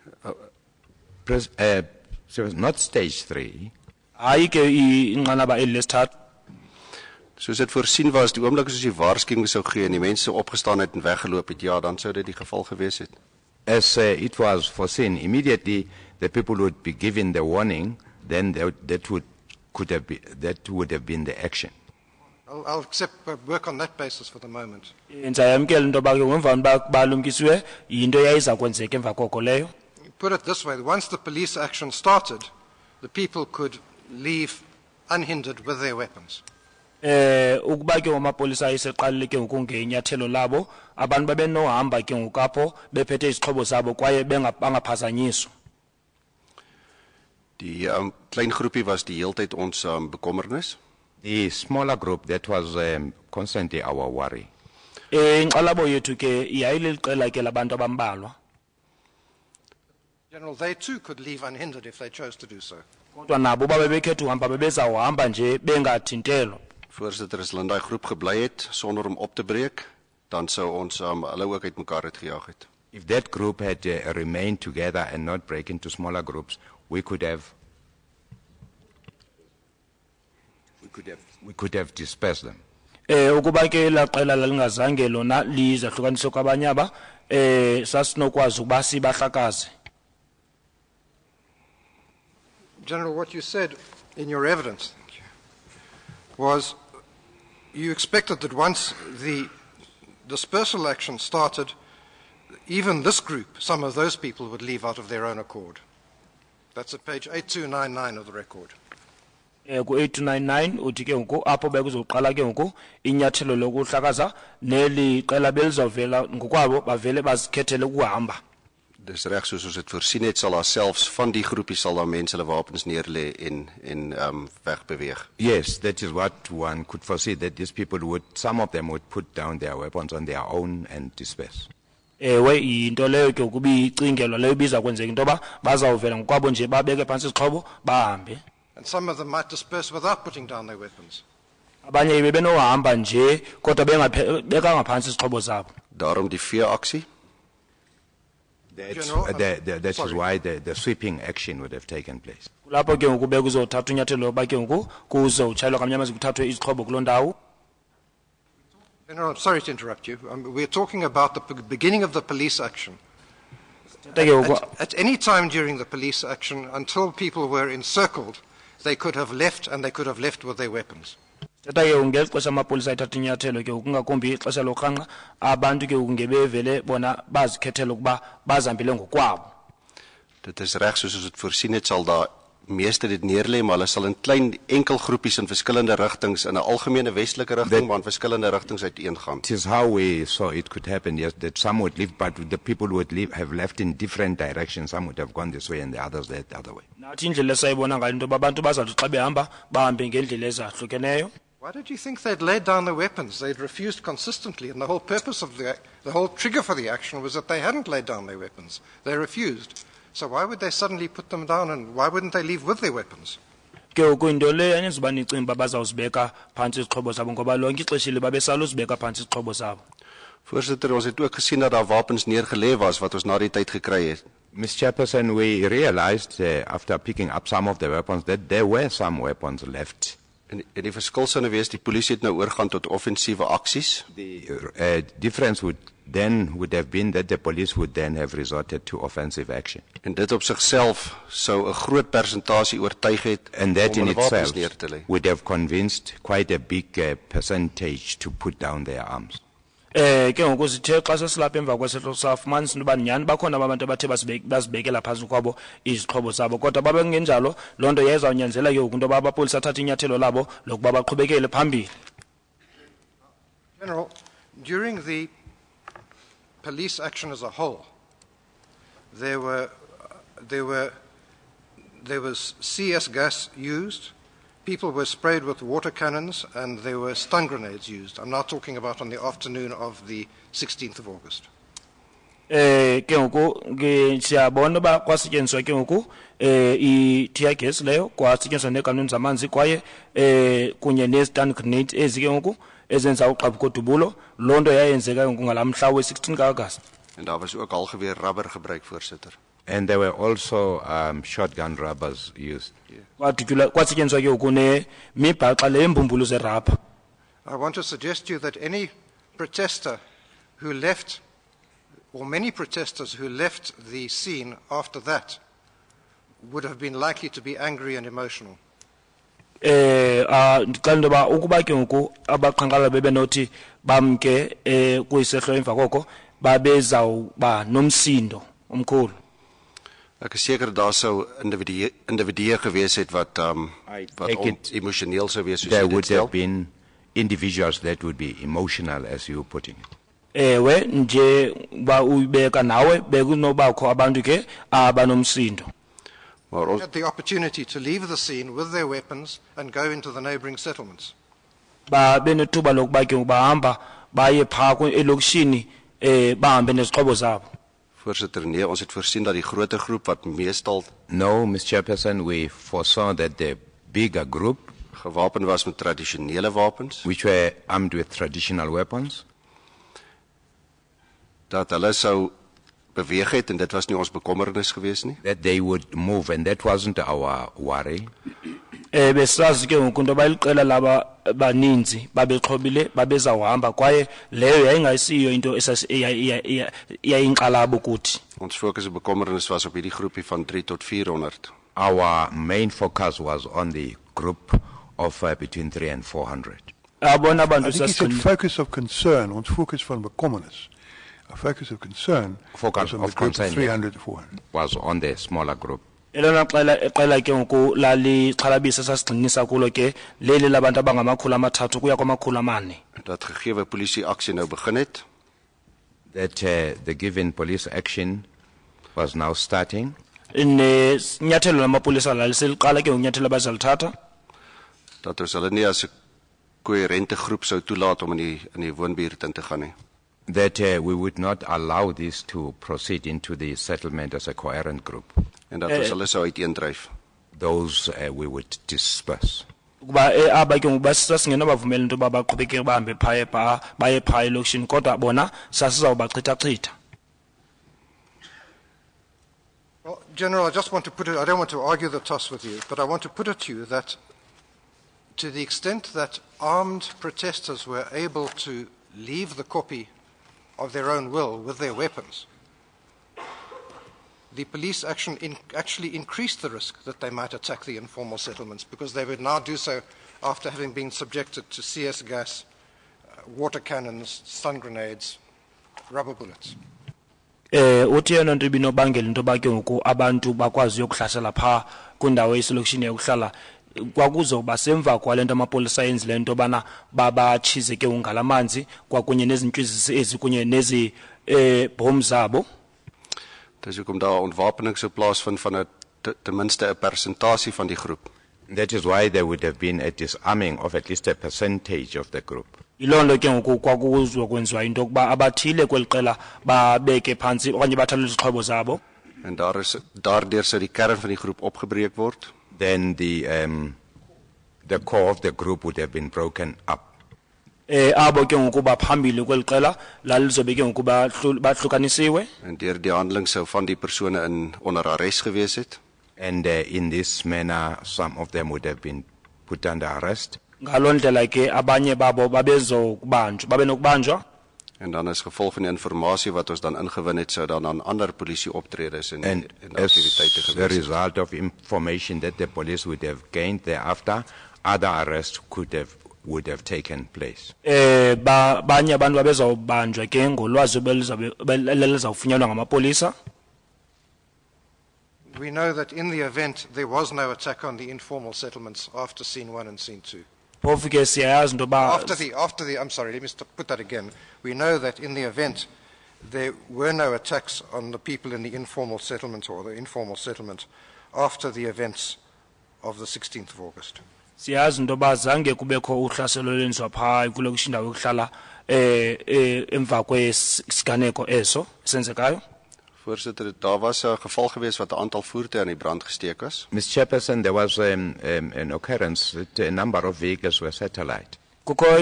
So not stage 3. Hayi ke inqanaba eli lesithathu. Soos dit voorsien was, die oomblik as die waarskuwing sou gee en die mense opgestaan het en weggeloop het, ja, dan sou dit die geval gewees het. As it was foreseen, immediately the people would be given the warning, then that would have been the action. I'll accept work on that basis for the moment. Ndiyamkela into ba ke ngemva balumkisiwe into yayiza kwenzeka emva koko leyo. Put it this way, once the police action started, the people could leave unhindered with their weapons. Ukuba ke amapolisa ayiseqalile ke ngokungenyathelo labo abantu babenohamba ke ngokapho bephethe izixhobo zabo kwaye bangaphazanyiswa. Die klein groepie was die heeltyd ons bekommernis. The smaller group, that was constantly our worry. Inqalabo yethu ke yayileliqela ke labantu abambalwa. General, they too could leave unhindered if they chose to do so. kodwa nabo babe bekhetha uhamba bebezawuhamba nje bengathintelwa. Voorsitter, as hulle in daai groep gebly het sonder om op te breek, dan sou ons hulle ook uit mekaar uitgejaag het. If that group had remained together and not break into smaller groups, we could have dispersed them. Ukuba ke laqela lalingazange lona lizahlukaniswe kwabanye aba sasinokwazi ukuba sibahlakaze. General, what you said in your evidence was you expected that once the dispersal action started, even this group, some of those people would leave out of their own accord. That's at page 8299 of the record. Ku 8299 uthi ke ngoku apho bekuzoqala ke ngoku inyathelo lokuhlakaza neli qela belizovela ngokwabo bavele bazikhethele ukuhamba. Dis reg soos ons dit voorsien het, sal daar selfs van die groepie sal daar mense hulle wapens neerlê en wegbeweeg. Yes, that is what one could foresee, that these people some of them would put down their weapons on their own and disperse. Ewe into leyo ke ukubi icingelwa leyo biza kwenzeka into ba bazawuvela ngokwabo nje babeke phansi isixhobo bahambe. And some of them might disperse without putting down their weapons. Abanye bebenohamba nje kodwa bengabeka phansi isixhobo zabo. Daarom die veeaksie. That is why the sweeping action would have taken place. Lapho ke ngoku bekuzothatha unyathelo ba ke ngoku kuzotshayelwa kamnyama zikuthathwe izixhobo kuloo ndawo. General, I'm sorry to interrupt you. We're talking about the beginning of the police action. At any time during the police action, until people were encircled, they could have left, and they could have left with their weapons. Tata ke ngexesha amapolisa ayithatha inyathelo ke kungakombi ixesha lokhanqa abantu ke ngebevele bona bazikhethela ukuba bazihambile ngokwabo. Dit is reg soos ons dit voorsien het, sal daar meeste dit neerlê, maar hulle sal in klein enkel groepies in verskillende rigtings in 'n algemene westelike rigting maar in verskillende rigtings uiteengaan. It is how we saw it could happen, yes, that some would leave, but the people would have left in different directions. Some would have gone this way and the others the other way. Nathi indlela esayibona ngayo into abantu bazathi xa behamba bahambe ngendlela ezahlukeneyo. Why did you think they'd laid down their weapons? They'd refused consistently, and the whole purpose of the whole trigger for the action was that they hadn't laid down their weapons. They refused. So why would they suddenly put them down, and why wouldn't they leave with their weapons? Ke into le anyezuba nicimba bazawuzibeka phansi izixhobo zabo ngoba lonke ixeshile babesala uzibeka phansi izixhobo zabo. Voorsitter, ons het ook gesien dat daar wapens neergelê was wat ons na die tyd gekry het. Mr. Chairperson, we realized after picking up some of the weapons that there were some weapons left. En die verskil sou wees die polisie het nou oorgaan tot offensiewe aksies. The difference would have been that the police would then have resorted to offensive action. En dit op sigself sou 'n groot persentasie oortuig het and that in om wapens itself neer te lê. Would have convinced quite a big percentage to put down their arms. Ke ngoku sithe xa sesilapha emva kwesehlo safumanisa into yoba nyhani bakhona abantu abathe bazibekela phantsi kwabo izixhobo zabo kodwa babengenjalo loo nto yayizawunyanzela ke ngoku into yoba abapolisa athathe inyathelo labo lokuba baqhubekele phambili. General, during the police action as a whole, there was CS gas used, people were sprayed with water cannons, and there were stun grenades used. I'm now talking about on the afternoon of the 16th of August. Ke ngoku siyabona ba kwasetyenziswa ke ngoku i-tear gas leyo kwasetyenziswa neekanuni zamanzi kwaye kunye ne-stun grenade ezi ke ngoku ezenza ugqabhuko dubulo loo nto yayenzeka ngoku ngala mhla we-16 ka-August. En daar was ook al geweer rubber gebruik, voorsitter. And there were also shotgun rubbers used. Kwasetyenziswa ke ngoku nemibhaxa le yembumbulu zerabha. I want to suggest to you that any protester who left, or many protesters who left the scene after that, would have been likely to be angry and emotional. Ndicela into yoba ukuba ke ngoku abaqhankqalazi bebenothi bamke kuyisehlo emva koko babezawuba nomsindo omkhulu. Ek is seker daar sou individue gewees het wat emosioneel sou wees soos there jy dit would stel. have been individuals that would be emotional, as you putting it. Ewe nje ba uyibeka nawe bekunobakho abantu ke abanomsindo. Maar ons Had the opportunity to leave the scene with their weapons and go into the neighboring settlements. Ba benethuba lokuba ke bahamba baye phaa elokishini bahambe nezixhobo zabo. Voorsitter, nee, ons het voorsien dat die groter groep wat meestal No, Mr. Chairperson, we foresaw that the bigger group, gewapen was met tradisionele wapens, which were armed with traditional weapons, dat hulle sou beweeg het en dit was nie ons bekommernis gewees nie. that they would move, and that wasn't our worry. Besazi ke ngoku into bayiliqela laba baninzi babexhobile babezawuhamba kwaye leyo yayingayisiyo into yayinxalabo kuthi. Ons fokus en bekommernis was op hierdie groepie van 3 tot 400. Our main focus was on the group of between 300 and 400. Abona I abantu think he said sasiqinile. focus of concern, ons focus van bekommernis. A focus of concern Focus was on the of group concern, of 300 to 400. Was on the smaller group. Elona qela ke ngoku lalixhalabisa sasigxinisa kulo ke leli labantu abangamakhulu amathathu kuya kwamakhulu amane. Dat gegeewe polisie aksie nou begin het, That the given police action was now starting, Nyathelo lamapolisa laliseliqala ke unyathelo abazalithatha. dat ons hulle nie as 'n koherente groep sou toelaat om in die woonbuurt in te gaan nie. that we would not allow this to proceed into the settlement as a coherent group. En dat ons hulle sou uiteendryf. Those we would disperse. Kuba aba ke ngoku sasingenabavumela into yoba baqhubekeke bahambe baye phaa elokishini kodwa bona sasizawubachitha. Well, General, I just want to put it, I don't want to argue the toss with you, but I want to put it to you that to the extent that armed protesters were able to leave the Kopi of their own will with their weapons, the police action actually increased the risk that they might attack the informal settlements because they would now do so after having been subjected to CS gas, water cannons, stun grenades, rubber bullets. Uthi yena nto ibinobangela into yoba ke ngoku abantu bakwazi ukuhlasela phaa kwindawo eselokishini yokuhlala kwakuzoba semva kwale nto amapolisa yenzile into yobana babatshize ke ngalamanzi kwakunye nezintywizisi ezi kunye nezi bom zabo. Dis hoekom daar ontwapening sou plaasvind van 'n ten minste 'n persentasie van die groep. That is why there would have been a disarming of at least a percentage of the group. Yiloo nto ke ngoku kwakuzokwenziwa into yokuba abathile kweli qela babeke phantsi okanye bathathe izixhobo zabo. En daardeur sou die kern van die groep opgebreek word. Then the core of the group would have been broken up. Abo ke ngoku baphambili kweli qela lalizobe ke ngoku bahlukanisiwe. En deur die handeling sou van die persone onder arrest gewees het. And in this manner, some of them would have been put under arrest. Ngaloo ndlela ke abanye babo babenokubanjwa. En dan as gevolg van die informasie wat ons dan ingewin het, sou dan ander polisie optredes en aktiwiteite As a gewees het. result of information that the police would have gained thereafter, other arrests would have taken place. Banye abantu babezawubanjwa ke ngolwazi belizawufunyanwa ngamapolisa. We know that in the event there was no attack on the informal settlements after scene 1 and scene 2. Phofu ke siyayazi into yoba I'm sorry, let me put that again. We know that in the event there were no attacks on the people in the informal settlement or the informal settlement after the events of the 16th of August. siyazi into yoba zange kubekho uhlaselo lwenziwa phaa kulokishini indawo yokuhlala emva kwesiganeko eso senzekayo. Voorsitter, daar was 'n geval gewees wat 'n aantal voertuie aan die brand gesteek was. Mr. Chairperson, there was an occurrence that a number of vehicles were set alight. Kukho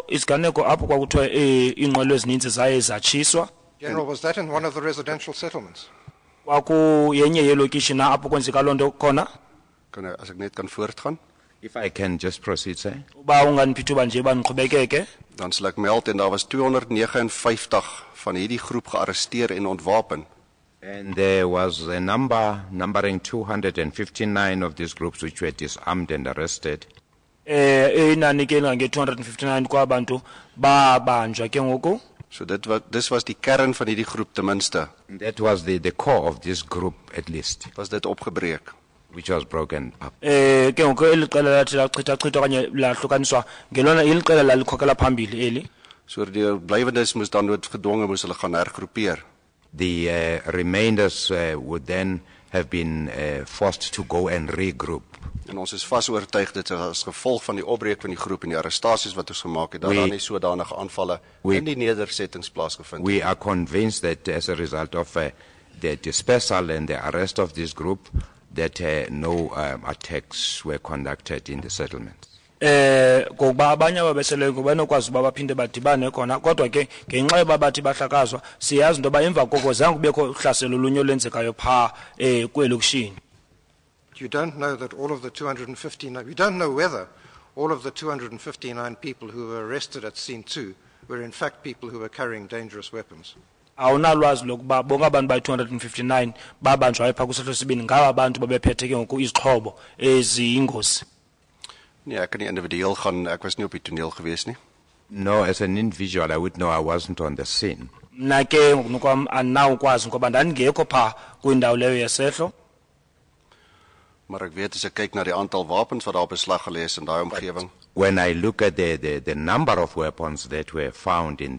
isiganeko apho kwakuthiwa iinqwelo ezininzi zaye zatshiswa. General, was that in one of the residential settlements? Kwakuyenye yelokishi na apho kwenzeka loo nto khona. As ek net kan voortgaan, If I can just proceed, sir. Uba ungandiphi ithuba nje uba ndiqhubekeke. dan sal ek meld en daar was 259 van hierdie groep gearresteer en ontwapen. And there was a number numbering 259 of these groups which were disarmed and arrested. Inani ke ngange-259 kwabantu babanjwa ke ngoku. So dis was die kern van hierdie groep ten minste. That was the core of this group at least, Was dit opgebreek. which was broken up. Ke ngoku eli qela lathi lachithwa okanye lahlukaniswa ngelona eli qela lalikhokela phambili eli. So die blywendes moes dan noodgedwonge moes hulle gaan hergroepeer. The remainders would then have been forced to go and regroup. En ons is vas oortuig dit as gevolg van die opbreek van die groep en die arrestasies wat ons gemaak het, dat We- daar nie sodanige aanvalle in die nedersettings plaasgevind het. We are convinced that as a result of the dispersal and the arrest of this group, that no attacks were conducted in the settlement. Ngokuba abanye ababeseleyo ngoba benokwazi uba baphinde badibane khona kodwa ke ngenxa yoba bathi bahlakazwa siyazi into yoba emva koko zange kubekho uhlaselo olunye olwenzekayo phaa kwelokishini. You don't know that all of the 259, we don't know whether all of the 259 people who were arrested at scene 2 were in fact people who were carrying dangerous weapons. Awunalwazi lokuba bonke abantu bayi-259 babanjwayo phaa kwisehlo sibini ngaba bantu babephethe ke ngoku izixhobo eziyingozi. Nee, ek kan nie individueel gaan, ek was nie op die toneel gewees nie. No, as an individual, I would know I wasn't on the scene. Mna ke ngokunokwam andinawukwazi ngoba ndandingekho phaa kwindawo leyo yesehlo. Maar ek weet as ek kyk na die aantal wapens wat daar beslag gelê is in daai omgewing, When I look at the number of weapons that were found in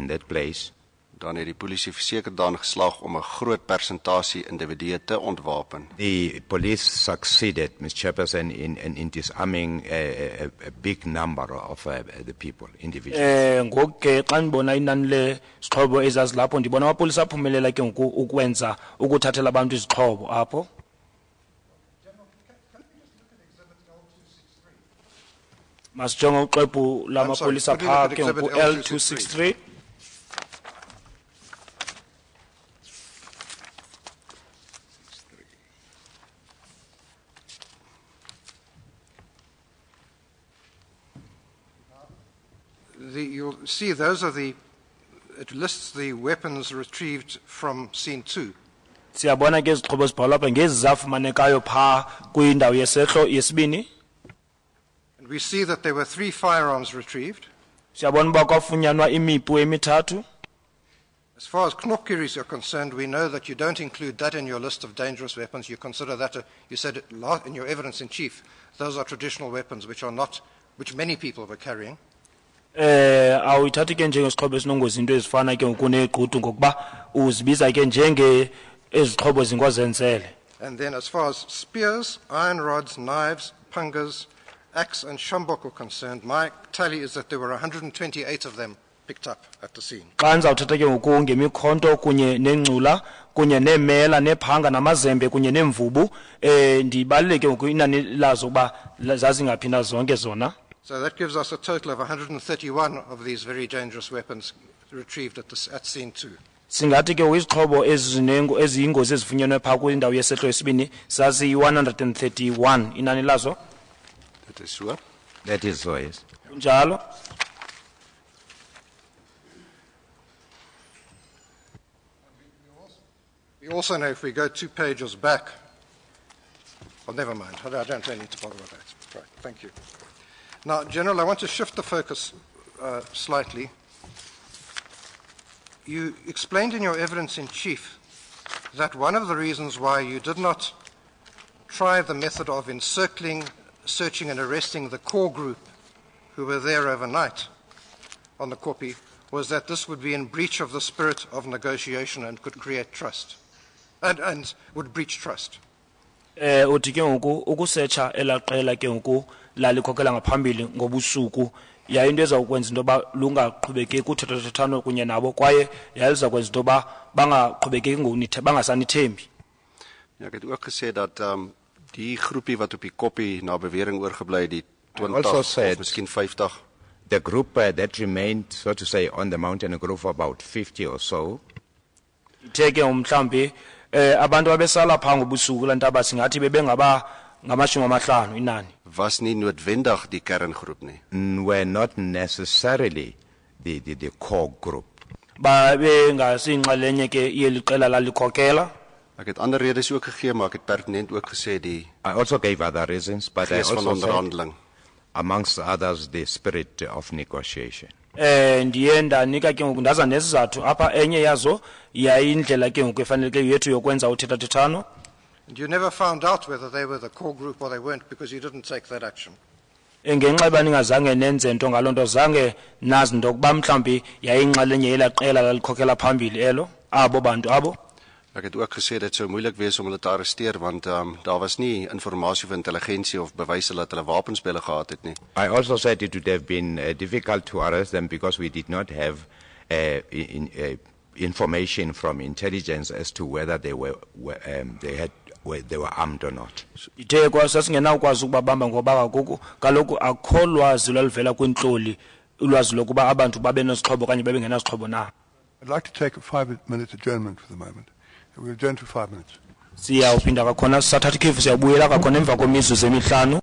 that place, dan het die polisie verseker daarin geslaag om 'n groot persentasie individue te ontwapen. the police succeeded, Ms. Chairperson, in disarming a big number of the people, individuals. Ngoku ke xa ndibona inani lezixhobo ezazilapho ndibona amapolisa aphumelela ke ngoku ukwenza ukuthathela abantu izixhobo apho. Masijonge uxwebhu lamapolisa could we look phaa at ke ngoku exhibit L263. You'll see those are it lists the weapons retrieved from scene 2. Siyabona ke izixhobo zibhalwa apha ngezi zafumanekayo phaa kwindawo yesehlo yesibini. And we see that there were 3 firearms retrieved. Siyabona uba kwafunyanwa imipu emithathu. As far as knokkeries are concerned, we know that you don't include that in your list of dangerous weapons. You consider that, you said in your evidence in chief, those are traditional weapons which many people were carrying. Awuyithathi ke njengesixhobo esinongozi into ezifana ke ngoku negqudu ngokuba uzibiza ke njenge ezixhobo zinkozenzele. And then as far as spears, iron rods, knives, pungas, axe and shambok are concerned, my tally is that there were 128 of them picked up at the scene. Xa ndizawuthatha ke ngoku ngemikhonto kunye nengcula kunye neemela nephanga namazembe kunye nemvubu ndibaluleke ngoku inani lazo uba zazingaphinda zonke zona. So that gives us a total of 131 of these very dangerous weapons retrieved at scene 2. Singathi ke izixhobo eziyingozi ezifunyenwe phaa kwindawo yesehlo yesibini zaziyi-131 inani lazo. Dit is so. That is so, yes. Njalo. We also know if we go 2 pages back, well, never mind, I don't really need to bother with that. Right, thank you. Now, General, I want to shift the focus slightly. You explained in your evidence in chief that one of the reasons why you did not try the method of encircling, searching and arresting the core group who were there overnight on the Kopi was that this would be in breach of the spirit of negotiation and could create trust, and would breach trust. Uthi ke ngoku ukusetsha elaqela ke ngoku lalikhokela ngaphambili ngobusuku yayinto ezawukwenza into yoba lungaqhubekeki uthethathethano kunye nabo kwaye yaliza kwenza into yoba bangaqhubekeki bangasanithembi. Ja, ek het ook gesê dat die groepie wat op die koppie na bewering oorgebly het, die 20 also of said- miskien 50, The group that remained, so to say, on the mountain, a group of about 50 or so, Ithe ke mhlambi abantu abesala phaa ngobusuku la ntaba singathi bebengaba ngamashumi 50 inani. was nie noodwendig die kerngroep nie. were not necessarily the core group. Babengasiyinxalenye ke yeli qela lalikhokela. Ek het ander redes ook gegee, maar ek het pertinent ook gesê die I also gave other reasons, but I gees van also said, onderhandeling. amongst others, the spirit of negotiation. Ndiye ndanika ke ngoku ndaza nesizathu apha enye yazo yayindlela ke ngoku efaneleke yethu yokwenza uthethathethano. And you never found out whether they were the core group or they weren't because you didn't take that action. Ngenxa yoba ningazange nenze nto ngaloo nto zange nazi nto kuba mhlawumbi yayinxalenye yela qela lalikhokela phambili elo abo bantu abo. Ek het ook gesê dit sou moeilik wees om hulle te arresteer want daar was nie informasie of intelligensie of bewyse dat hulle wapens by hulle gehad het nie. I also said it would have been difficult to arrest them because we did not have information from intelligence as to whether they were armed or not. Ithe kwa sasingenawukwazi ukubabamba ngoba kaloku akho lwazi lwaluvela kwintloli ulwazi lokuba abantu babe nezixhobo okanye babe ngenazixhobo na. I'd like to take a 5-minute adjournment for the moment. We'll adjourn for 5 minutes. Siyawuphinda kakhona sathatha ikhefu siyabuyela kakhona emva kwemizuzu emihlanu.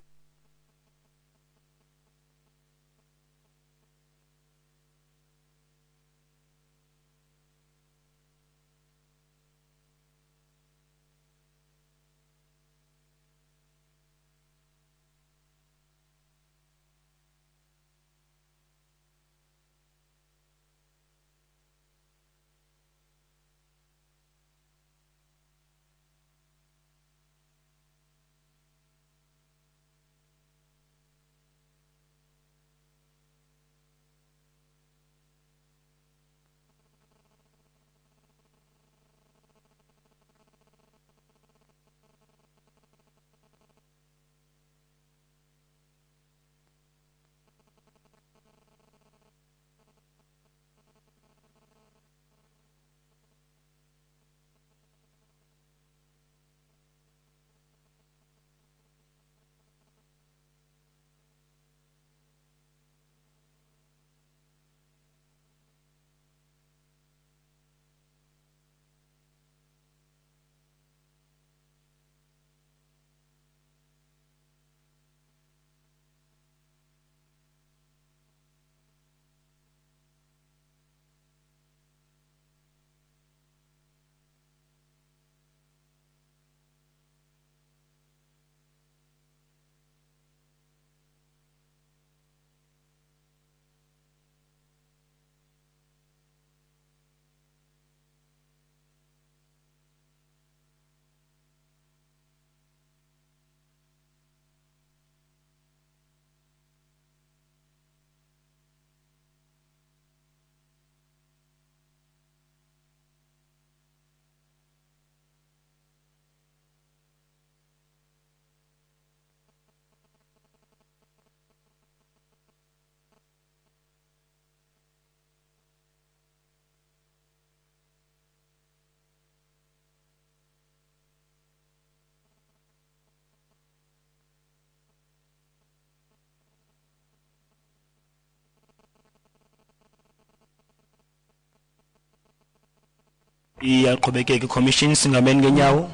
Iyaqhubekeka i-commission singameni ngenyawo.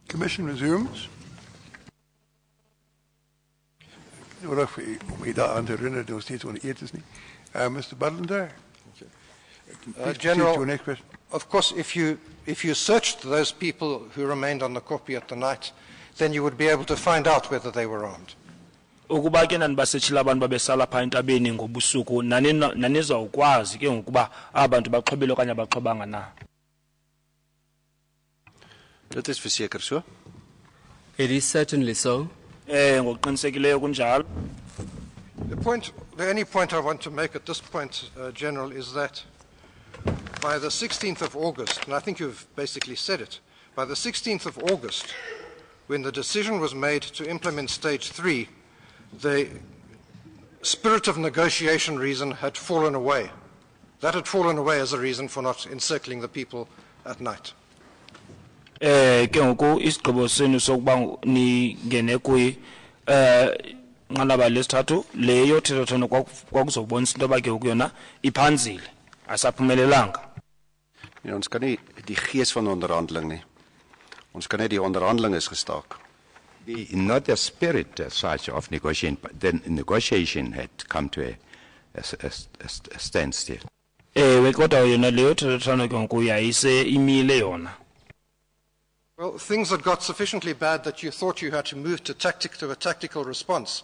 Commission resumes. Mr. Butler. General, your next question. of course, if you searched those people who remained on the kopje at the night, then you would be able to find out whether they were armed. Ukuba ke nanibasechila abantu babesala pha entabeni ngobusuku nanizawukwazi ke ngokuba abantu baxhobile okanye abaxhobanga na. Dit is verseker so. It is certainly so. Ngokuqinisekileyo kunjalo. The only point I want to make at this point, General, is that by the 16th of August, and I think you've basically said it, by the 16th of August, when the decision was made to implement Stage 3, the spirit of negotiation reason had fallen away. That had fallen away as a reason for not encircling the people at night. Ke ngoku isigqibo senu sokuba ningene kwi nqanaba lesithathu leyo thethathana kwakuzobonisa into yoba ke ukuyona iphanzile asaphumelelanga. Ja, ons kan nie die gees van onderhandeling nie. Ons kan net die onderhandeling is gestaak. Not the spirit as such of negotiation, but the negotiation had come to a standstill. Kodwa yona leyo thethathana ke ngoku yayise imile yona. Well, things had got sufficiently bad that you thought you had to move to a tactical response.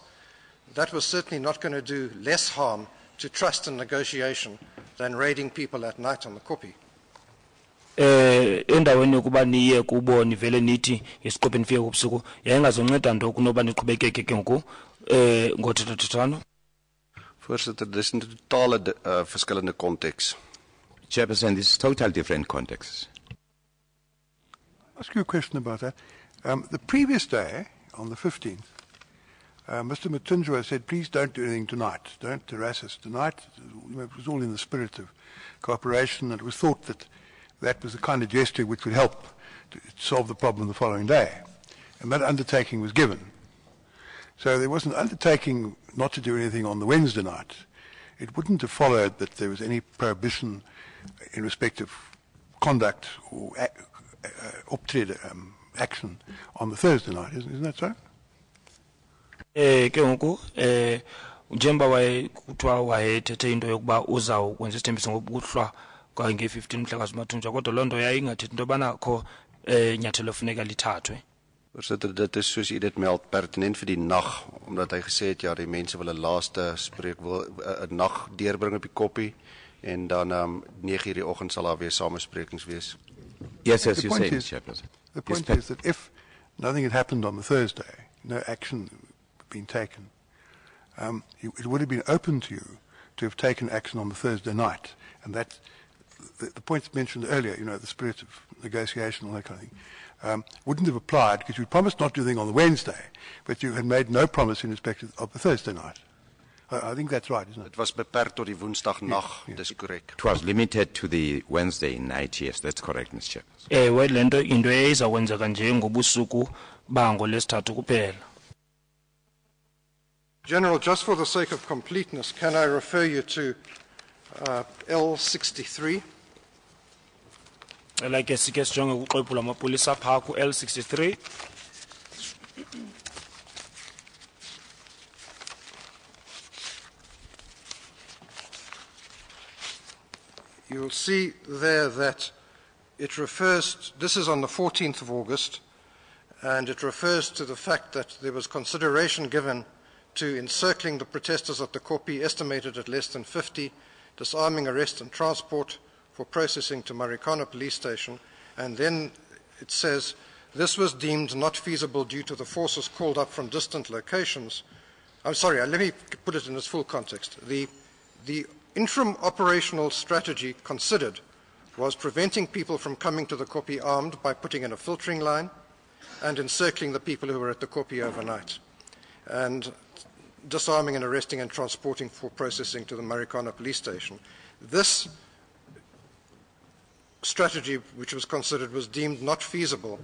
That was certainly not going to do less harm to trust and negotiation than raiding people at night on the kopje. endaweni yokuba niye kubo nivele nithi ngesiqophe nifike kubusuku yayingazonceda nto kunoba niqhubekeke ke ngoku ngothethathethwano. Voorsitter, dis 'n totale verskillende konteks. Chairperson, this is total different contexts. I'll ask you a question about that. The previous day, on the 15th, Mr. Matunjwa said, please don't do anything tonight. Don't harass us tonight. It was all in the spirit of cooperation, and it was thought that that was the kind of gesture which would help to solve the problem the following day. And that undertaking was given. So there was an undertaking not to do anything on the Wednesday night. It wouldn't have followed that there was any prohibition in respect of conduct or action on the Thursday night, isn't that so? Ke ngoku njengoba kuthiwa wayethethe into yokuba uzawukwenza isithembiso ngokuhlwa nge-15 Mhlakazi Mathunjwa, kodwa loo nto yayingathethi into yobana kho nyathelo funeka lithathwe. Voorsitter, dit is soos u dit meld pertinent vir die nag, omdat hy gesê het ja, die mense wil 'n laaste spreek wil 'n nag deurbring op die koppie en dan 9:00 die oggend sal daar weer samesprekings wees. Yes, as you say, Chairperson. The point is that if nothing had happened on the Thursday, no action had been taken, it would have been open to you to have taken action on the Thursday night, and that the points mentioned earlier, the spirit of negotiation, all that kind of thing, wouldn't have applied because you promised not to do anything on the Wednesday, but you had made no promise in respect of the Thursday night. I think that's right, isn't it? Dit was beperk tot die Woensdagnag, dis korrek. It was limited to the Wednesday night, yes, that's correct, Mr. Chairperson. Ewe, le nto into eyizakwenzeka nje ngobusuku bangolesithathu kuphela. General, just for the sake of completeness, can I refer you to L63? Like sike sijonge kuxwebhu lamapolisa phaa ku L63. You'll see there that it refers, this is on the 14th of August, and it refers to the fact that there was consideration given to encircling the protesters at the Kopi, estimated at less than 50, disarming, arrest and transport for processing to Marikana police station, and then it says, this was deemed not feasible due to the forces called up from distant locations. I'm sorry, let me put it in its full context. The interim operational strategy considered was preventing people from coming to the Kopi armed by putting in a filtering line and encircling the people who were at the Kopi overnight, and disarming and arresting and transporting for processing to the Marikana police station. This strategy, which was considered, was deemed not feasible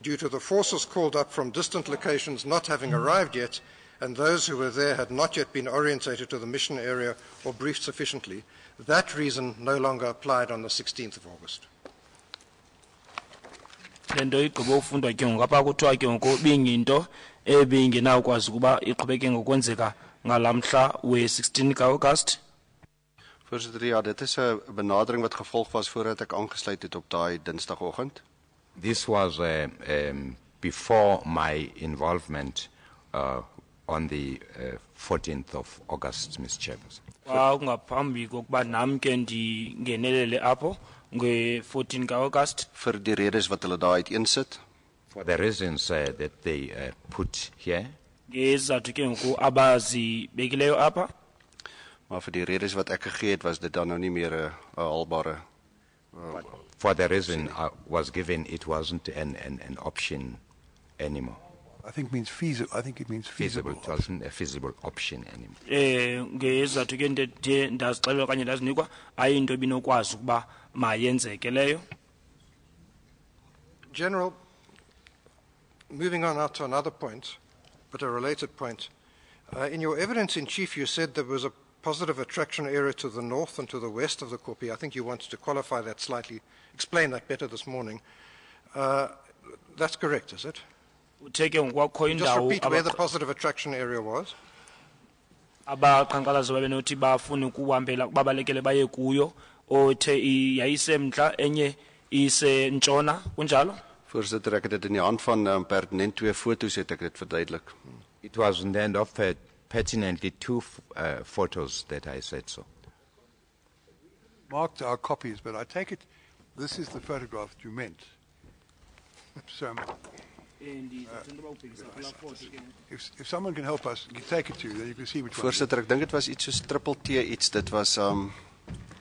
due to the forces called up from distant locations not having arrived yet, and those who were there had not yet been orientated to the mission area or briefed sufficiently. That reason no longer applied on the 16th of August. Lento igqiba ufundwa ke ngoku apha kuthiwa ke ngoku binginto ebingenawukwazi ukuba iqhubeke ngokwenzeka ngalamhla we-16 ka-August. Voorsitter, ja, dit is 'n benadering wat gevolg was voordat ek aangesluit het op daai Dinsdagoggend. This was before my involvement on the 14th of August, Mr. Chairperson. Kungaphambi kokuba nam ke ndingenelele apho nge-14 ka-August. Vir die redes wat hulle daar uiteensit. For the reasons that they put here. Ngezizathu ke ngoku abazibekileyo apha. Maar vir die redes wat ek gegee het, was dit dan nou nie meer 'n haalbare. For the reason I was given, it wasn't an option anymore. I think it means feasible. It wasn't a feasible option anymore. Ngezizathu ke ndithe ndazixelela okanye ndazinikwa ayinto ebinokwazi ukuba mayenzeke leyo. General, moving on now to another point, but a related point. In your evidence in chief, you said there was a positive attraction area to the north and to the west of the Kopi. I think you wanted to qualify that slightly, explain that better this morning. That's correct, is it? Just repeat where the positive attraction area was. Abaqhankqalazi babenothi bafuna ukuhambela babalekele baye kuyo othe yayisemntla enye isentshona kunjalo. Voorsitter, ek het dit in die hand van pertinent 2 foto's het ek dit verduidelik. It was in the end of pertinently 2 photos that I said so. Marked our copies, but I take it this is the photograph that you meant. So, if someone can help us, you take it to you, then you can see which one. Voorsitter, ek dink dit was iets soos triple T iets. Dit was ek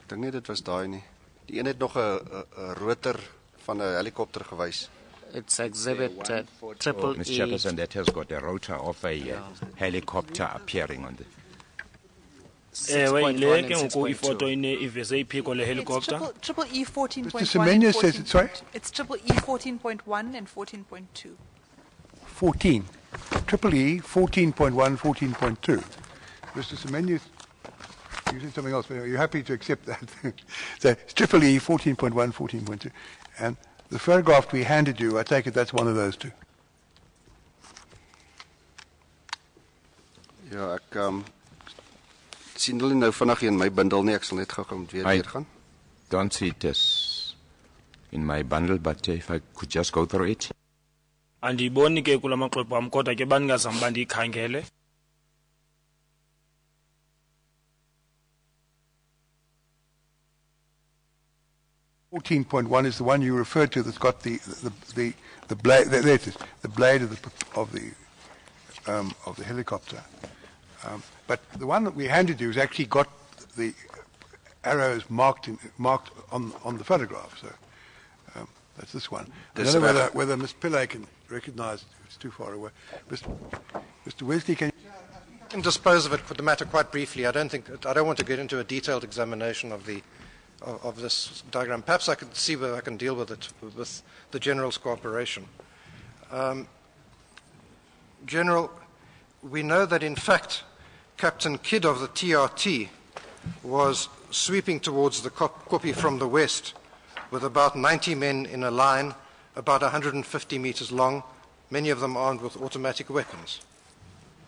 dink nie dit was daai nie. Die een het nog 'n rotor van 'n helikopter gewys. It's exhibit triple Mr. E. Chairperson, that has got a rotor of a helicopter appearing on the. Ewe 6.1 le and ke ngoku 6.2. ifoto ine iveze iphiko le It's helicopter. triple E 14.1. Mr. Semenya and says it's, sorry? It's triple E 14.1 and 14.2. 14. Triple E, 14.1, 14.2. Mr. Semenya, you said something else, but are you happy to accept that? So it's triple E, 14.1, 14.2. And the photograph we handed you, I take it that's one of those two. Ja, ek sien hulle nou vinnig in my bundel nie. Ek sal net gou moet weer deurgaan. Don't see it as in my bundle, but if I could just go through it. Andiboni ke kula maxwebhu am kodwa ke baningazama bandikhangele. .1 is the one you referred to that's got the blade. There it is, the blade of the helicopter. But the one that we handed you has actually got the arrows marked on the photograph. So that's this one. I don't know whether Ms. Pillay can recognise it. It's too far away. Mr. Wesley, can you? I can dispose of the matter quite briefly. I don't want to get into a detailed examination of this diagram. Perhaps I could see whether I can deal with it with the General's cooperation. General, we know that in fact Captain Kidd of the TRT was sweeping towards the Kopi from the west with about 90 men in a line, about 150 meters long, many of them armed with automatic weapons.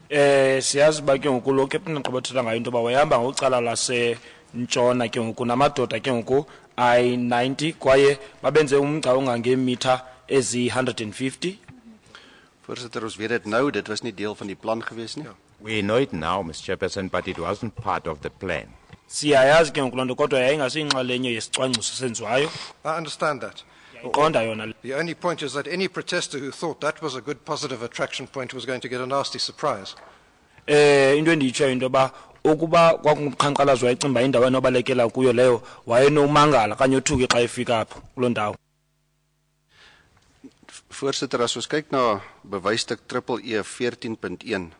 Siyazi ba ke ngoku lo Captain Nqabathela ngayo into ba wayehamba ngocala lase ntshona ke ngoku namadoda ke ngoku I-90 kwaye babenze umgca ongangeemitha ezi-150. Voorsitter, ons weet dit nou, dit was nie deel van die plan gewees nie. We know it now, Mr. Chairperson, but it wasn't part of the plan. Siyayazi ke ngoku loo nto kodwa yayingasiyinxalenye yesicwangciso senziwayo. I understand that. Iqonda yona. The only point is that any protester who thought that was a good positive attraction point was going to get a nasty surprise. Into endiyitshoyo into yoba ukuba kwakungumqhankqalazo wayecimba indawo enobalekela kuyo leyo wayenomangala kanye othuke xa efika apho kuloo ndawo. Voorsitter, as ons kyk na bewysstuk triple E 14.1.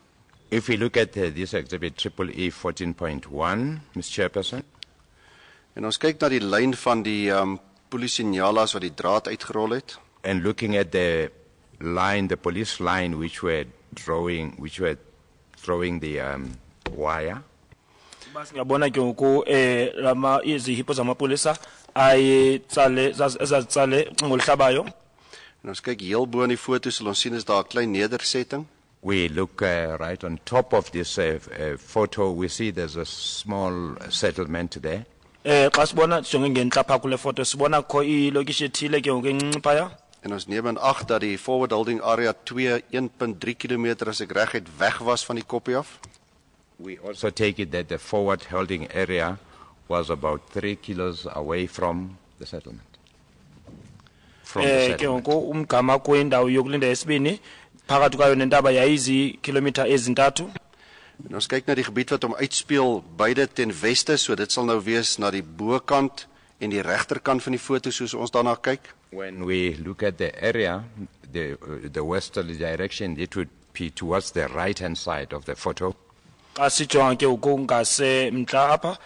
If we look at this exhibit triple E 14.1, Mr. Chairperson. En ons kyk na die lyn van die polisiesignalas wat die draad uitgerol het. And looking at the line, the police line which were throwing the wire. Singabona ke ngoku lama izihipho zamapolisa ayitsale ezazitsale ucingo oluhlabayo. En ons kyk heel bo in die foto sal ons sien is daar 'n klein nedersetting. We look right on top of this photo, we see there's a small settlement there. Xa sibona jonge ngentla pha kule foto sibona kho ilokishi ethile ke ngoku encinci phaya. En ons neem in ag dat die forward holding area 2 1.3 km as ek reg het weg was van die Koppie af. We also take it that the forward holding area was about 3 kilos away from the settlement. Ke ngoku umgama kwindawo yokulinda yesibini phakathi kwayo nentaba yayizikilomitha ezintathu. En ons kyk na die gebied wat hom uitspeel beide ten weste, so dit sal nou wees na die bokant en die regterkant van die foto soos ons daarna kyk. When we look at the area, the westerly direction, it would be towards the right-hand side of the photo. Xa sijonga ke ngoku ngasemntla apha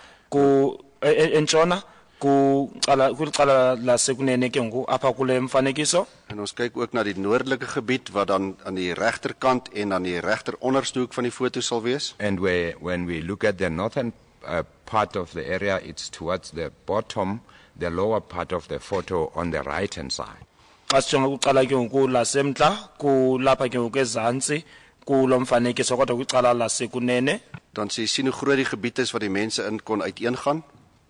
entshona kwicala lasekunene ke ngoku apha kule mfanekiso. En ons kyk ook na die noordelike gebied wat dan aan die regterkant en aan die regter onderste hoek van die foto sal wees. And when we look at the northern part of the area, it's towards the bottom, the lower part of the photo on the right-hand side. Xa sijonga kwicala ke ngoku lasemntla kulapha ke ngoku ezantsi kulo mfanekiso kodwa kwicala lasekunene. Dan sien hoe groot die gebied is wat die mense in kon uiteengaan.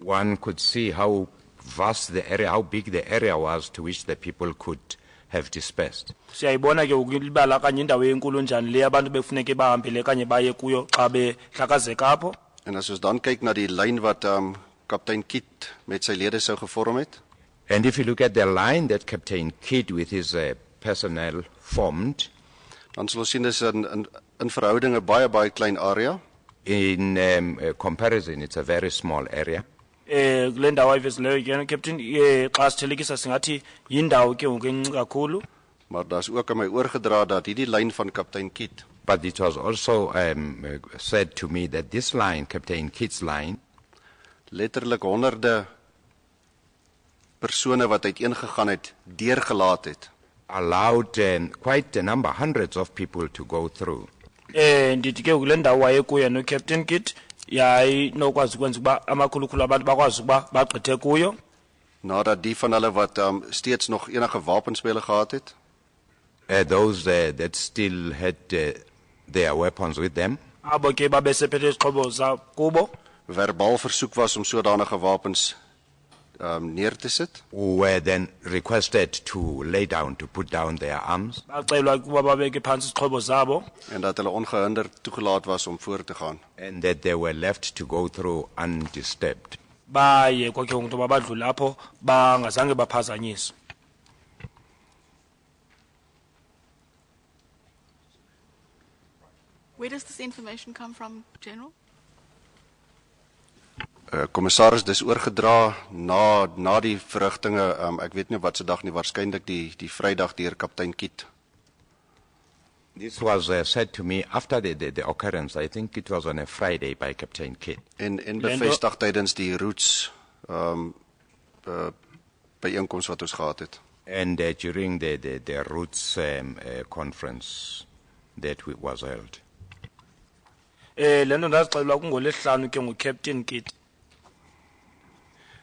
One could see how vast the area, how big the area was to which the people could have dispersed. Siyayibona ke ukubala kanye indawo enkulu njani le abantu befuneke bahambile kanye baye kuyo xa behlakazeka apho. En as ons dan kyk na die lyn wat kaptein Kiet met sy lede sou gevorm het. And if you look at the line that Captain Kidd with his personnel formed, Dan sal ons sien dis in verhouding 'n baie klein area. in comparison, it's a very small area. Kule ndawo ayivezileyo ke Captain xa sithelekisa singathi yindawo ke ngoku encinci kakhulu. Maar daar's ook aan my oorgedra dat hierdie lyn van Kaptein Kidd But it was also said to me that this line, Captain Kidd's line, letterlik honderde persone wat uiteengegaan het, deurgelaat het. allowed quite a number, hundreds of people to go through. Ndithi ke kule ndawo wayekuyo no Captain Kidd yayinokwazi ukwenza ukuba amakhulukhulu abantu bakwazi ukuba bagqithe kuyo. Nadat die van hulle wat steeds nog enige wapens by hulle gehad het, Those that still had their weapons with them, Abo ke babesephethe izixhobo zakubo. verbaal versoek was om sodanige wapens neer te sit. who were then requested to lay down, to put down their arms, Bacelwa ukuba babeke phansi izixhobo zabo. En dat hulle ongehinderd toegelaat was om voor te gaan. and that they were left to go through undisturbed. Baye kwakhe ngoku nto badlule apho bangazange baphazanyiswe. Where does this information come from, General? Commissaris, dis oorgedra na die verrigtinge, ek weet nie wat se dag nie, waarskynlik die Vrydag deur Kaptein Kidd. This was said to me after the occurrence. I think it was on a Friday by Captain Kidd. En bevestig tydens die roots byeenkoms wat ons gehad het. And during the Roots conference that was held. Lento ndazixelelwa kungoLesihlanu ke nguCaptain Kidd.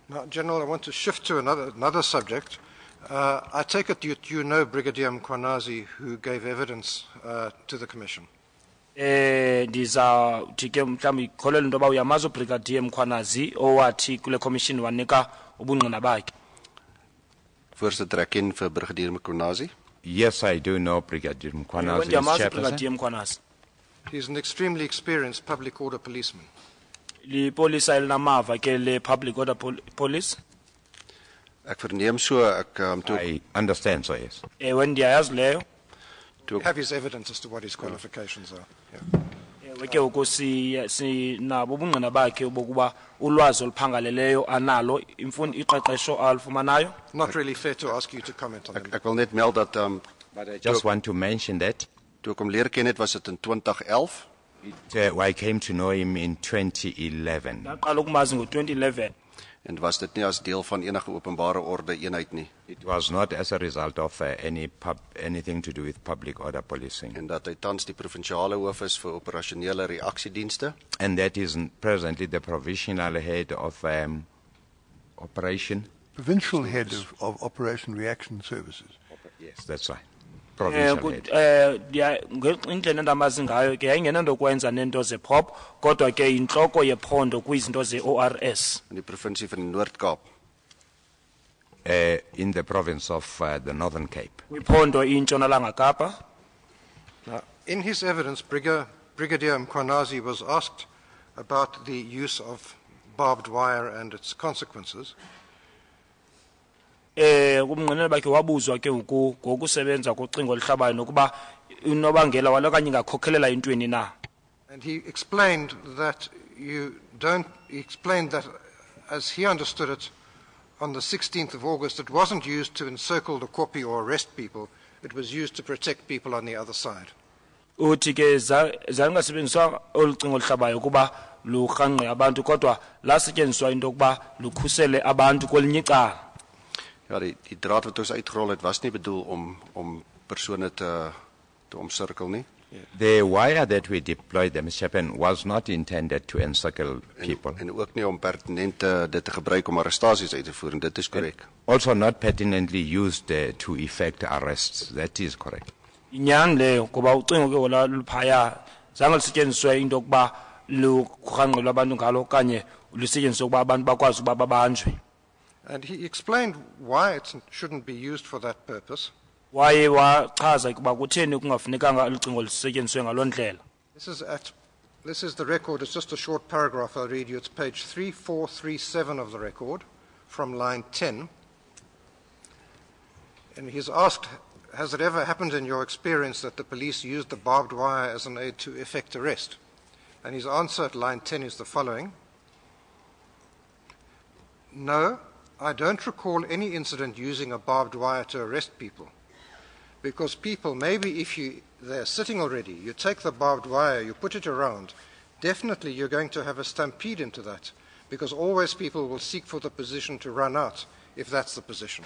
Now, General, I want to shift to another subject. I take it you know Brigadier Mkhwanazi, who gave evidence to the Commission. Ndizawuthi ke mhlawumbi ikholelwa into yoba uyamazi uBrigadier Mkhwanazi owathi kule commission wanika ubungqina bakhe. Voorsitter, ek ken vir Brigadier Mkhwanazi. Yes, I do know Brigadier Mkhwanazi. Ndiyamazi uBrigadier Mkhwanazi. He's an extremely experienced public order policeman. Lipolisa elinamava ke le public order police. Ek verneem so, I understand, so yes. When ndiyayazi leyo. You have his evidence as to what his qualifications are. Yeah. Ke ngoku sinabo ubungqina bakhe bokuba ulwazi oluphangaleleyo analo iqeqesho alifumanayo. Not really fair to ask you to comment on that. Ek wil net meld dat But I just want to mention that toe ek hom leer ken het, was dit in 2011. I came to know him in 2011. Ndaqala ukumazi ngo-2011. En was dit nie as deel van enige openbare orde eenheid nie. It was not as a result of anything to do with public order policing. En dat hy tans die provinsiale hoof is vir operasionele reaksiedienste. And that is presently the provisional head of operation. Provincial head of Operation Reaction Services. Yes, that's right. Provincial head. Indlela endamazi ngayo ke yayingenento kwenza nento ze-pop kodwa ke intloko yephondo kwizinto ze-ORS. In die provinsie van die Noord-Kaap. In the province of the Northern Cape. Kwiphondo iNtshonalanga Kapa. Now, in his evidence, Brigadier Mkhwanazi was asked about the use of barbed wire and its consequences. Kumnqinela bakhe wabuzwa ke ngokusebenza kocingo oluhlabayo nokuba unobangela walo kanye ingakhokhelela intweni na. And he explained that as he understood it, on the 16th of August, it wasn't used to encircle the Kopi or arrest people, it was used to protect people on the other side. Uthi ke zangasebenziswa olucingo oluhlabayo kuba lurhanqe abantu kodwa lasetyenziswa into yokuba lukhusele abantu kwelinye icala. Ja, die draad wat ons uitgerol het was nie bedoel om persone te omsirkel nie. The wire that we deployed, Mr. Chairman, was not intended to encircle people. En ook nie om pertinent dit te gebruik om arrestasies uit te voer, en dit is korrek. Also not pertinently used to effect arrests. That is correct. Inyani leyo kuba ucingo ke wona luphaya zange lisetyenziswe into yokuba lurhanqelwe abantu ngalo kanye lusetyenziswe ukuba abantu bakwazi ukuba babanjwe. And he explained why it shouldn't be used for that purpose. Waye wachaza ukuba kutheni kungafunekanga lucingo lisetyenziswe ngaloo ndlela. This is the record. It's just a short paragraph I'll read you. It's page 3437 of the record from line 10. And he's asked, has it ever happened in your experience that the police used the barbed wire as an aid to effect arrest? And his answer at line 10 is the following. No, I don't recall any incident using a barbed wire to arrest people. Because people, maybe if they're sitting already, you take the barbed wire, you put it around, definitely you're going to have a stampede into that. Because always people will seek for the position to run out, if that's the position.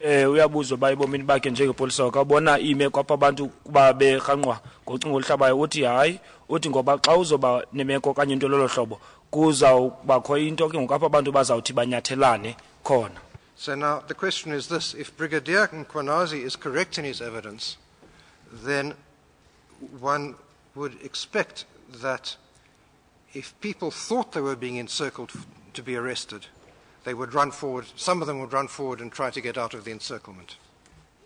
Uyabuzwa bayibomini bakhe njengepolisa akabona ime kwapha abantu babe khanqwa ngocingo oluhlabayo uthi hayi uthi ngoba xa uzoba nemeko kanye into lolo hlobo kuzawubakho into ke ngokapha abantu bazawuthi banyathelane khona. So now the question is this: if Brigadier Mkhwanazi is correct in his evidence, then one would expect that if people thought they were being encircled to be arrested, they would run forward, some of them would run forward and try to get out of the encirclement.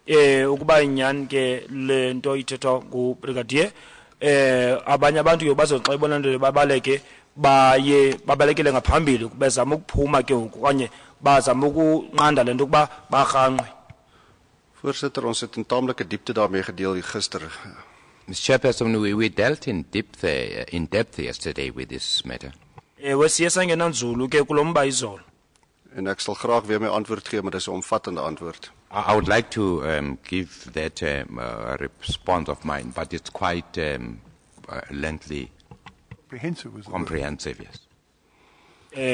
Ukuba inyani ke le nto ithethwa ngubrigadier abanye abantu ke bazoxa ibona nto babaleke babalekele ngaphambili bezama ukuphuma ke okanye bazama ukunqanda le nto kuba barhanqwe. Voorsitter, ons het in taamlike diepte daarmee gedeel gister. Mr. Chairperson, we dealt in depth yesterday with this matter. Siye sangena nzulu ke kulo mba izolo. En ek sal graag weer my antwoord gee, maar dis 'n omvattende antwoord. I would like to give that response of mine, but it's quite lengthy, comprehensive, yes.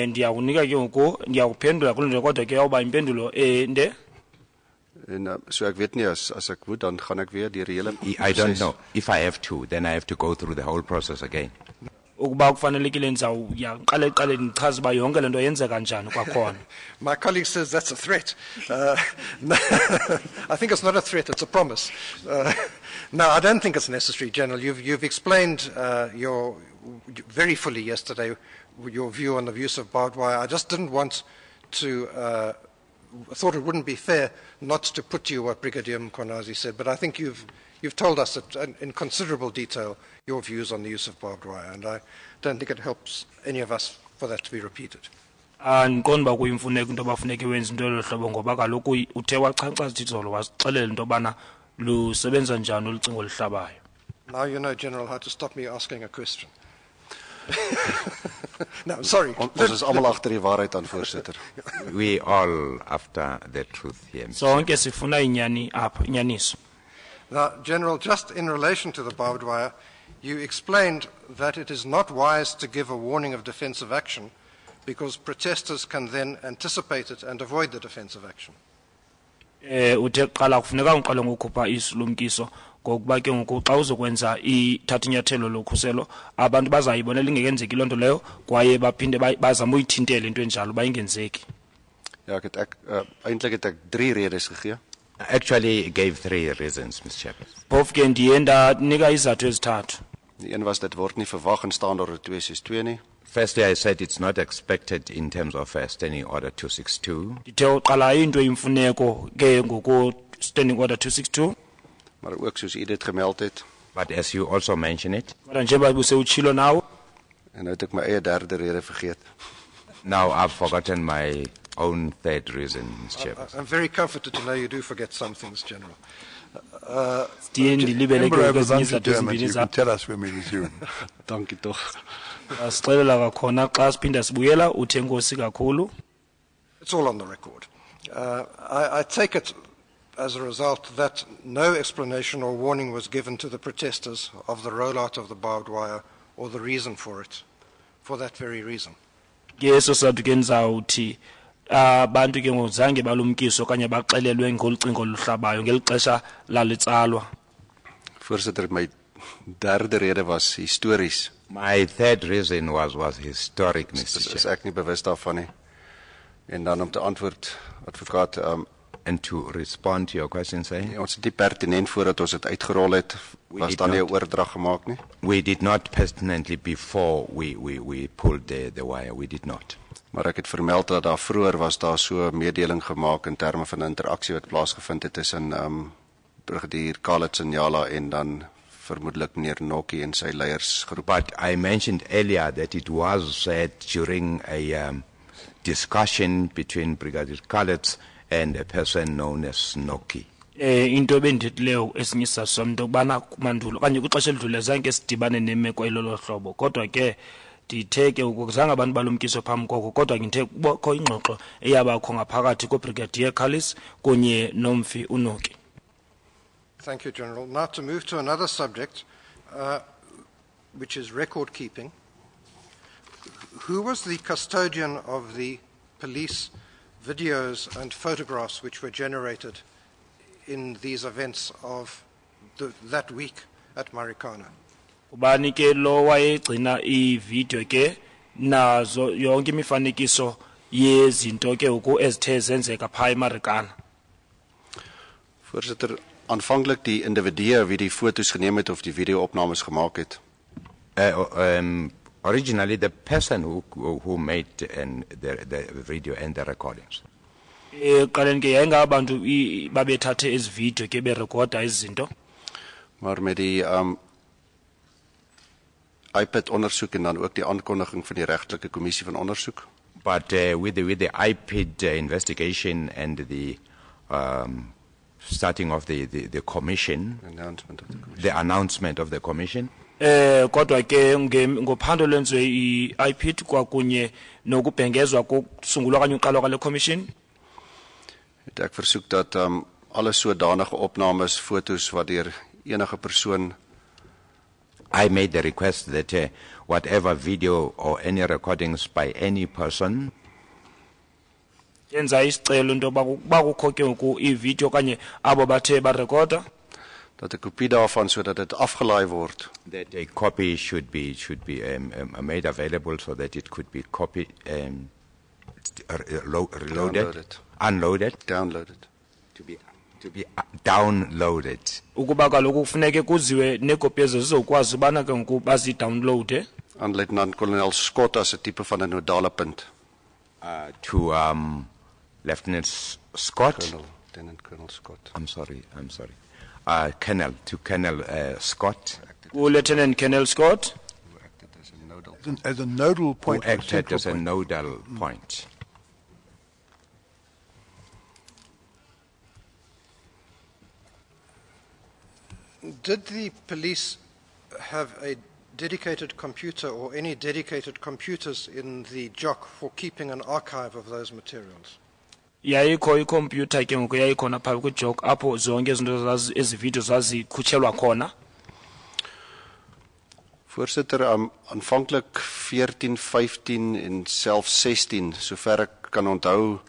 Ndiyakunika ke ngoku ndiyakuphendula kulo nto kodwa ke awuba impendulo ende. En so ek weet nie as ek moet dan gaan ek weer deur die hele I don't know. If I have to, then I have to go through the whole process again. Ukuba kufanelekile ndizawuqala eqaleni ndichaze uba yonke le nto yenzeka njani kwakhona. My colleague says that's a threat. No, I think it's not a threat, it's a promise. No, I don't think it's necessary, General. You've explained very fully yesterday your view on the use of barbed wire. I just didn't want to, thought it wouldn't be fair not to put to you what Brigadier Mkhwanazi said, but I think you've told us that in considerable detail your views on the use of barbed wire, and I don't think it helps any of us for that to be repeated. Andiqondi uba kuyimfuneko into abafuneke wenza into elo hlobo ngoba kaloku uthe wachacha izolo wasixelela into yobana lusebenza njani olucingo oluhlabayo. Now you know, General, how to stop me asking a question. No, sorry. Ons is almal agter die waarheid aan, voorsitter. We all after the truth here. Sonke sifuna inyani apha, inyaniso. Now, General, just in relation to the barbed wire, you explained that it is not wise to give a warning of defensive action because protesters can then anticipate it and avoid the defensive action. Uthe qala kufuneka uqale ngokukhupha isilumkiso ngokuba ke ngoku xa uzokwenza ithatha inyathelo lokhuselo abantu bazayibonela ingekenzeki loo nto leyo kwaye baphinde bazama uyithintela into enjalo bayingenzeki. Ja, eintlik het ek 3 redes gegee. Actually gave 3 reasons, Mr. Chairman. Bof ke ndiye ndanika izathu ezithathu. Die een was dit word nie verwag in Standaard Order 262 nie. Firstly, I said it's not expected in terms of Standing Order 262. Ndithe uqala into imfuneko ke ngoko Standing Order 262. Maar ook soos u dit gemeld het. But as you also mention it. Maar njengoba usewutshilo nawo. En nou het ek my eie derde rede vergeet. Now I've forgotten my own third reason, Mr. Chairman. I'm very comforted to know you do forget some things, General. Remember, I was undetermined. You can tell us when we resume. Dankie tog. Asixelela kakhona xa siphinda sibuyela uthe nkosi kakhulu. It's all on the record. I take it as a result that no explanation or warning was given to the protesters of the rollout of the barbed wire or the reason for it, for that very reason. Yeso sathu ke ndizawuthi abantu ke ngozange balumkiso okanye baxelelwe ngolucingo oluhlabayo ngelixesha lalitsalwa. Voorsitter, my derde rede was histories. My third reason was historic, Mr. Chair. Is ek nie bewus daarvan nie. En dan om te antwoord, advokaat, and to respond to your question, say? Ons het nie pertinent voordat ons het uitgerol het, was daar nie 'n oordrag gemaak nie. We did not pertinently before we pulled the wire. We did not. Maar ek het vermeld dat daar vroeër was daar so 'n mededeling gemaak in terme van 'n interaksie wat plaasgevind het tussen Brigadier Kalitz en Jala en dan vermoedelik meneer Nokkie en sy leiersgroep. But I mentioned earlier that it was said during a discussion between Brigadier Kalitz and a person known as Snoki. Into ebendithileyo esinye isizathu sam into yokubana mandulo okanye kwixesha elidlule zange sidibane nemeko elolo hlobo kodwa ke ndithe ke zange abantu balumkiso phambi koko kodwa ke ndithe kubakho ingxoxo eyabakho ngaphakathi koBrigadier Callis kunye nomfi uNoki. Thank you, General. Now to move to another subject, which is record keeping. Who was the custodian of the police videos and photographs which were generated in these events of that week at Marikana? Ubani ke lo wayegcina ivideo ke nazo yonke imifanekiso yezinto ke ezithe zenzeka pha eMarikana. Voorsitter, aanvanklik die individue wie die foto's geneem het of die video-opnames gemaak het. Originally, the person who made the video and the recordings. Eqaleni ke yayingabantu babethathe ezi video ke berekorda izinto. Maar met die iPad ondersoek en dan ook die aankondiging van die regtelike kommissie van ondersoek. But with the iPad investigation and the starting of the commission, the announcement of the commission. Kodwa ke ngophando lwenziwe iPad kwakunye nokubhengezwa kokusungulwa kanye uqalwa kwale commission. Het ek versoek dat alle sodanige opnames, foto's wat deur enige persoon. I made the request that whatever video or any recordings by any person. Yenza isicelo into bakukho ke ngoku ivideo kanye abo bathe barekorda. Dat 'n kopie daarvan sodat dit afgelaai word. That a copy should be made available so that it could be copied reloaded, unloaded, downloaded, to be downloaded. Ukuba kaloku kufuneke kuziwe nekopi ezo zizokwazi ubana ke ngoku bazi-downloade. Aan Luitenant Kolonel Scott as 'n tipe van 'n nodale punt. To Lieutenant Scott. Lieutenant Colonel Scott. I'm sorry. Colonel Scott. Lieutenant Colonel Scott. Who acted as a nodal. As a nodal point. Who acted as a nodal point. Did the police have a dedicated computer or any dedicated computers in the JOC for keeping an archive of those materials? Yayikho icomputer ke ngoku yayikhona phaa kwi-JOC apho zonke izinto ezi video zazikhutshelwa khona. Voorsitter, aanvanklik 14, 15 en selfs 16, sover ek kan onthou,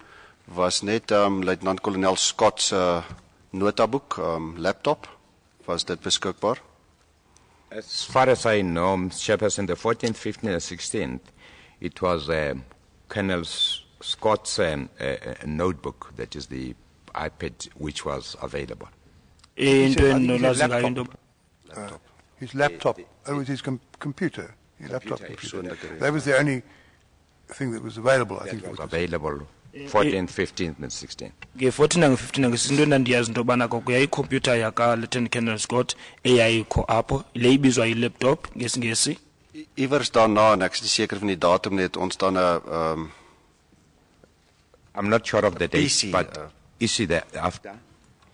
was net Luitenant Kolonel Scott se notaboek, laptop, was dit beskikbaar. As far as I know, Chairperson, the 14th, 15th and 16th, it was Colonel Scott's notebook, that is the iPad, which was available. His laptop. It was his computer. His laptop computer. That was the only thing that was available, I think. It was available 14th, 15th and 16th. Nge-14 nange-15 nangesinto endandiyazi into yobana koko yayikhompyutha yaka-Lieutenant Colonel Scott eyayikho apho, le ibizwa yi-laptop ngesingesi. Iewers daarna, en ek is nie seker van die datum net, ons dan I'm not sure of the date, PC, but is it after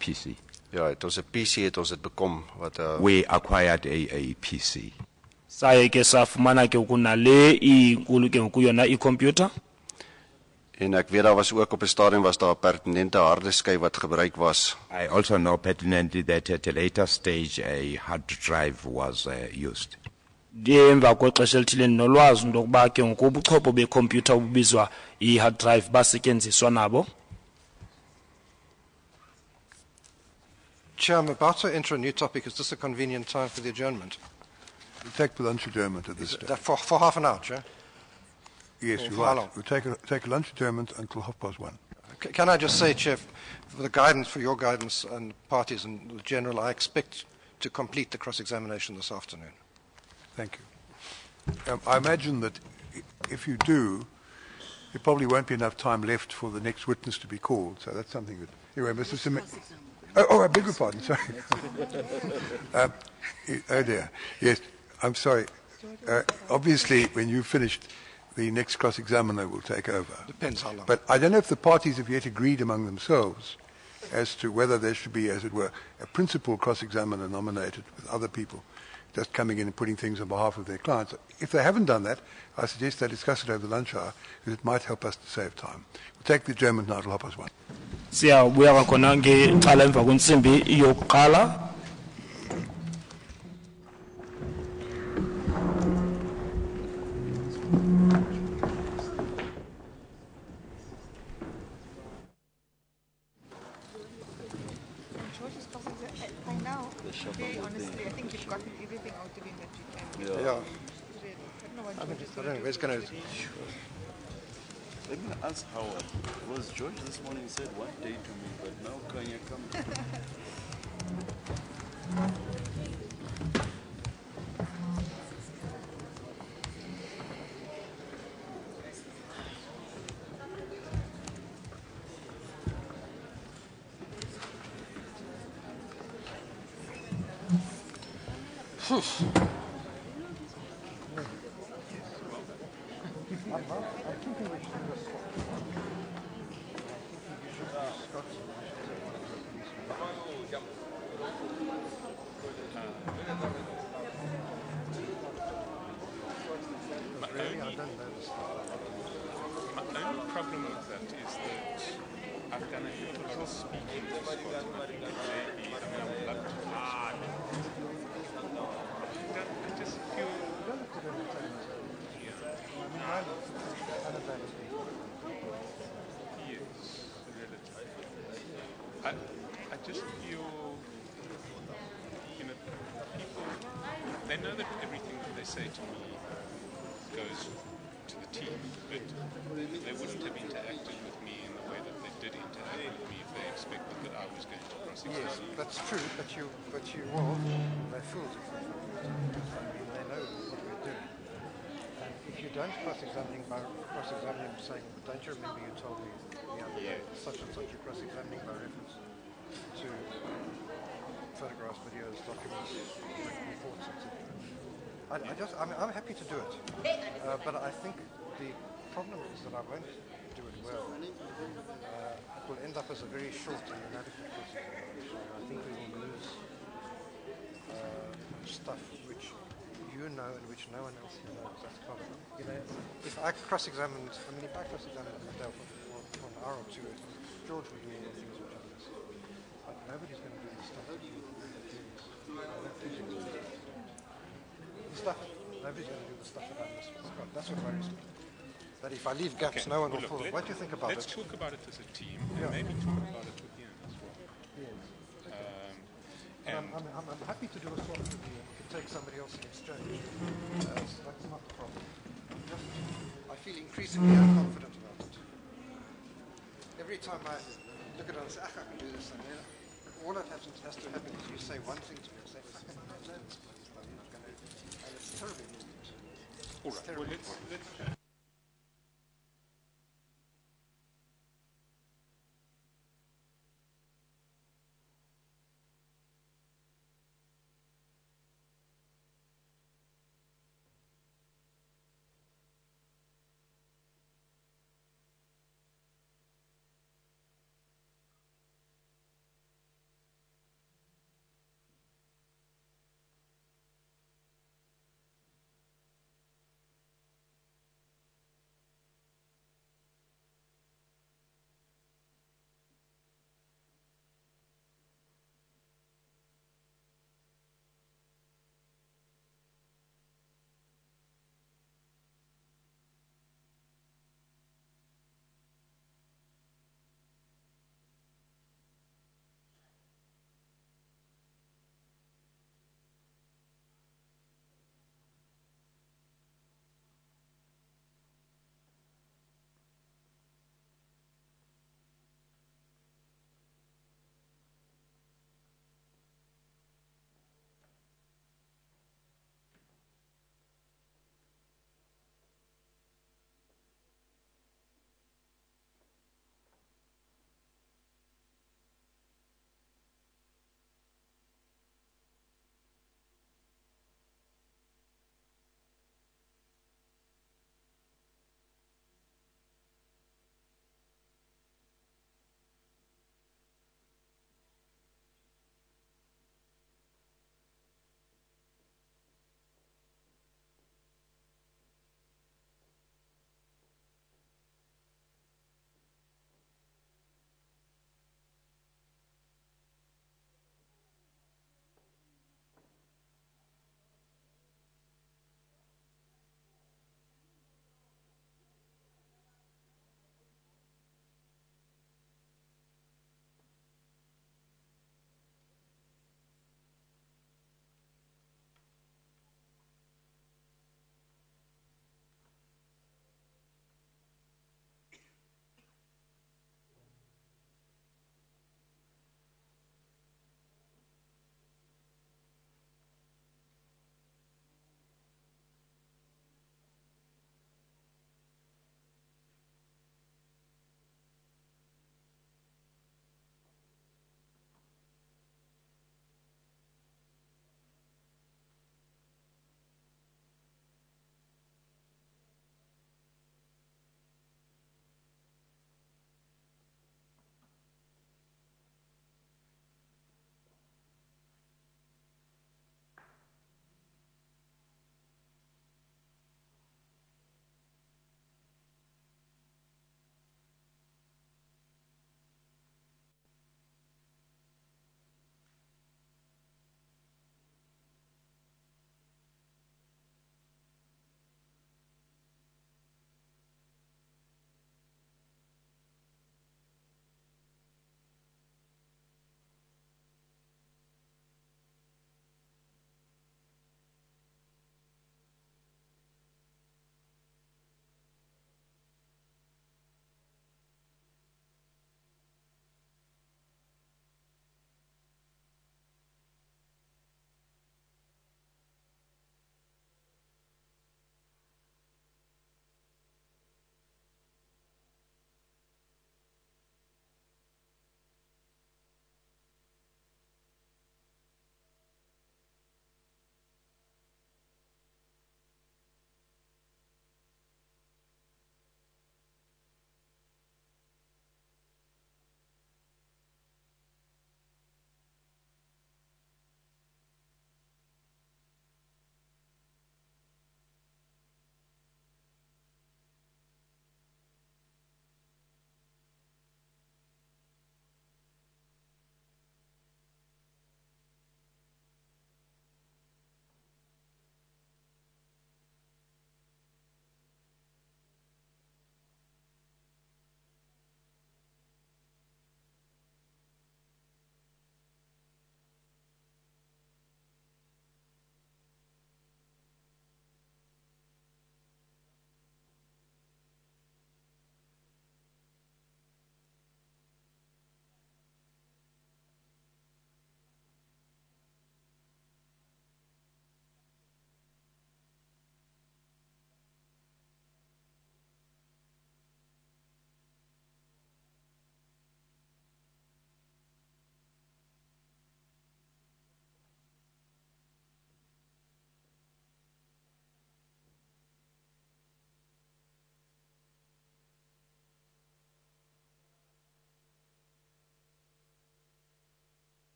PC? Ja, het ons 'n PC het ons dit bekom wat we acquired a PC. Saye ke safumana ke kunale inkulu ke ngoku yona ikhompyutha. En ek weet daar was ook op 'n stadium was daar 'n pertinente harde skyf wat gebruik was. I also know pertinently that at a later stage a hard drive was used. Emva kwexesha elithile nolwazi into yokuba ke ngoku ubuchopho bekhompyutha obubizwa i-hard drive basetyenziswa nabo. Chair, I'm about to enter a new topic. Is this a convenient time for the adjournment? We'll take the lunch adjournment at this stage. For half an hour, Chair? Yes, you're right. We'll take a lunch adjournment until 1:30. Can I just say, Chair, for the guidance, for your guidance and parties and the General, I expect to complete the cross-examination this afternoon. Thank you. I imagine that if you do, there probably won't be enough time left for the next witness to be called. So that's something that... Anyway, Mr. Simmons... I beg your pardon, sorry. Oh dear. Yes, I'm sorry. Obviously, when you finished the next cross-examiner will take over. Depends how long. But I don't know if the parties have yet agreed among themselves as to whether there should be, as it were, a principal cross-examiner nominated with other people just coming in and putting things on behalf of their clients. If they haven't done that, I suggest they discuss it over the lunch hour, because it might help us to save time. We'll take the German now, it'll help us one. Siyabuya kwakhona ngecala emva kwensimbi yokuqala. Very honestly, I think you've gotten everything out of him that you can. Yeah. Really. I don't know what I George is don't know, where's going to... Let me ask Howard. Was George this morning said one day to me, but now Kanye come. My only problem with that is that I've done a hell of a lot of speaking to Scott, and I think it may be, I mean, I'm blunt to this. I just feel... Yes, relatively. I just feel, you know, people, they know that everything that they say to me goes to the team, but they wouldn't have interacted with me in the way that they did interact with me if they expected that I was going to cross-examine. Yes, that's true, but you will, they're fools if they they know what we're doing. And if you don't cross-examining saying, don't you remember you told me the other day such and such, you're cross-examining by reference to photographs, videos, documents, reports, etc. I'm happy to do it, but I think the problem is that I won't do it well. It will end up as a very short and inadequate cross-examination. I think we will lose stuff which you know and which no one else knows. That's part of it. You know, if I cross-examined Adele for an hour or two, George would do all the things which I miss. But nobody's going to do the stuff that you do. Nobody's going to do the stuff that I miss with Scott. That's what worries me. That if I leave gaps, no one will fill them. What do you think about it? Let's talk about it as a team, and maybe talk about it with Ian as well. Yes. I'm happy to do a swap with you. We could take somebody else in exchange. That's not the problem. I feel increasingly unconfident about it. Every time I look at it and say, I can do this, and then all that has to happen is you say one thing to me and say, I can learn this place, but I'm not going to. And it's terribly important. All right, well, let's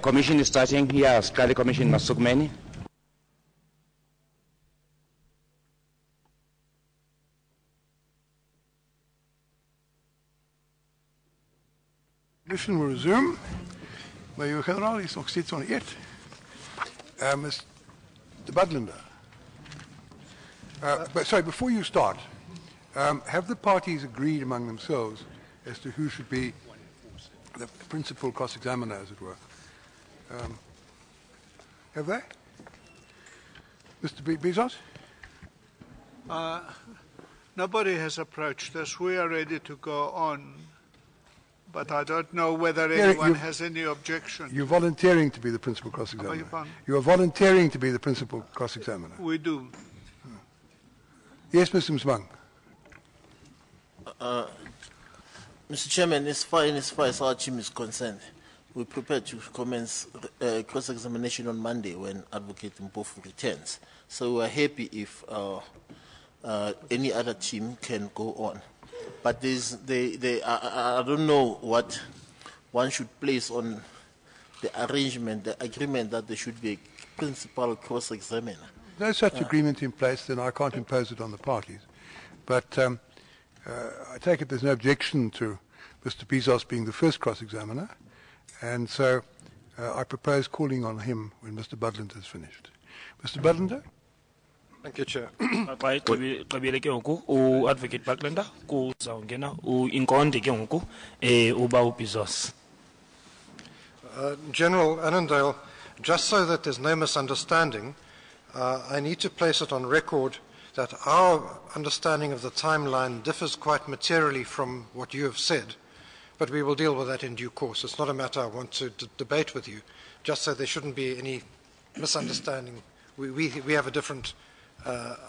Commission is starting here. Scully Commission Masukmeni. Commission will resume. Maar uw generaal is nog steeds on it. Mr. Budlander. But sorry, before you start, have the parties agreed among themselves as to who should be the principal cross-examiner, as it were? Have they? Mr. Bezos? Nobody has approached us. We are ready to go on. But I don't know whether anyone has any objection. You're volunteering to be the principal cross-examiner. Beg your pardon? You are volunteering to be the principal cross-examiner. We do. Yes, Mr. Mswang. Mr. Chairman, as far as our team is concerned, we're prepared to commence cross-examination on Monday when Advocate Mpofu returns. So we're happy if any other team can go on. But I don't know what one should place on the arrangement, the agreement that there should be a principal cross-examiner. No such agreement in place, then I can't impose it on the parties. But I take it there's no objection to Mr. Bezos being the first cross-examiner, and so I propose calling on him when Mr. Budlander is finished. Mr. Budlander? Thank you, Chair. Xabile ke ngoku u-Advocate Bucklander kuzawungena u-Inkonde ke ngoku uba uBezos. General Annandale, just so that there's no misunderstanding, I need to place it on record that our understanding of the timeline differs quite materially from what you have said, but we will deal with that in due course. It's not a matter I want to debate with you, just so there shouldn't be any misunderstanding. We have a different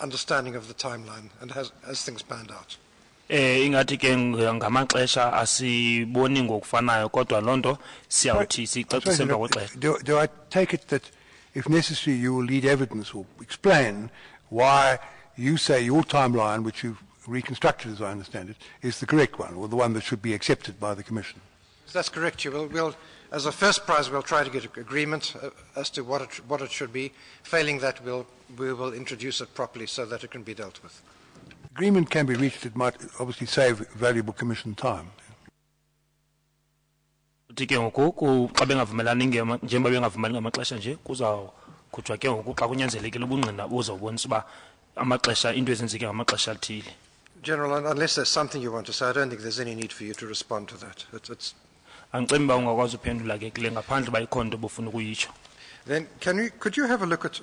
understanding of the timeline and as things panned out. Ingathi ke ngamaxesha asiboni ngokufanayo kodwa lonto siyawuthi sicacise emva kwexesha. Do I take it that if necessary you will lead evidence or explain why you say your timeline, which you've reconstructed as I understand it, is the correct one or the one that should be accepted by the Commission? That's correct. We'll, as a first prize, we'll try to get agreement as to what it should be. Failing that, we will introduce it properly so that it can be dealt with. Agreement can be reached. It might obviously save valuable Commission time. Ke ngoku xa bengavumelani njengoba bengavumelani ngamaxesha nje kuzawukhutshwa ke ngoku xa kunyanzelekile ubungqina buzobonisa uba amaxesha into ezenzeke ngamaxesha athile. General, unless there's something you want to say, I don't think there's any need for you to respond to that. Angicimbi uba ungakwazi uphendula ke kule ngaphandle uba ikhona into obufuna ukuyitsho. Then could you have a look at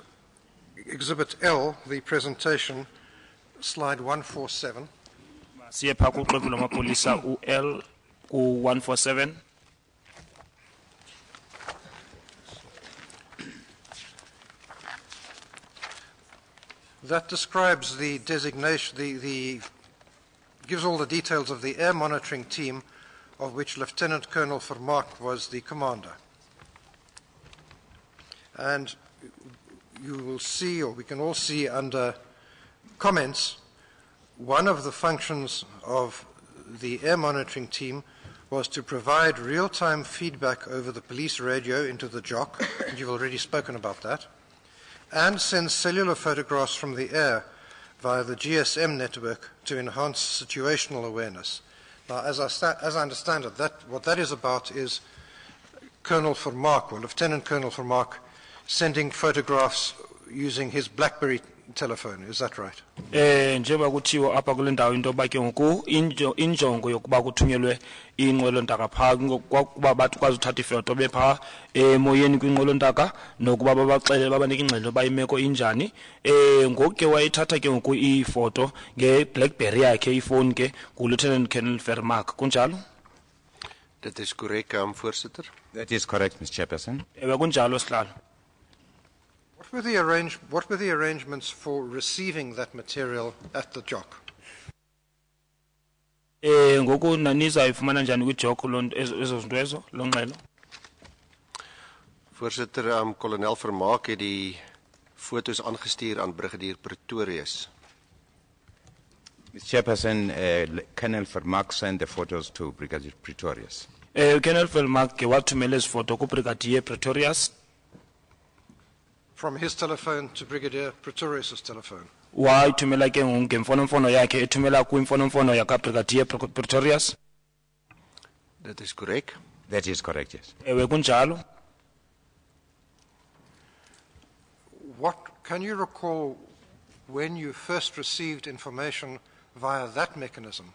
Exhibit L, the presentation, slide 147? Siye phaa kuxwebhu lwamapolisa u-L ku-147. That describes the designation, gives all the details of the air monitoring team, of which Lieutenant Colonel Vermaak was the commander. And you will see, or we can all see under comments, one of the functions of the air monitoring team was to provide real-time feedback over the police radio into the JOC, and you've already spoken about that, and send cellular photographs from the air via the GSM network to enhance situational awareness. Now, as I understand it, what that is about is Colonel Vermaak, or Lieutenant Colonel Vermaak, sending photographs using his BlackBerry telephone. Is that right? Njengoba kuthiwa apha kule ndawo into yoba ke ngoku injongo yokuba kuthunyelwe inqwelontaka phaa kuba bathi kwazi uthatha ifoto bephaa emoyeni kwinqwelontaka nokuba babaxelele babanike ingxelo yoba imeko injani. Ngoku ke wayithatha ke ngoku ifoto ngeBlackberry yakhe ifowuni ke nguLieutenant Colonel Vermaak, kunjalo? Dit is korrek, voorsitter. That is correct, Mr. Chairperson. Ewe kunjalo sihlalo. What were the arrangements for receiving that material at the JOC? Ngoku naniza ifumana njani kwi-JOC ezo zinto ezo lo ngxelo? Voorsitter, kolonel Vermaak het die foto's aangestuur aan Brigadier Pretorius. Mr. Chairperson, Colonel Vermaak sent the photos to Brigadier Pretorius. Colonel Farlam ke wathumela ezi foto ku Brigadier Pretorius From his telephone to Brigadier Pretorius' telephone. wayithumela ke ngemfonomfono yakhe ethumela kwimfonomfono yaka Brigadier Pretorius. Dit is korrek. That is correct, yes. Ewe kunjalo. What can you recall when you first received information via that mechanism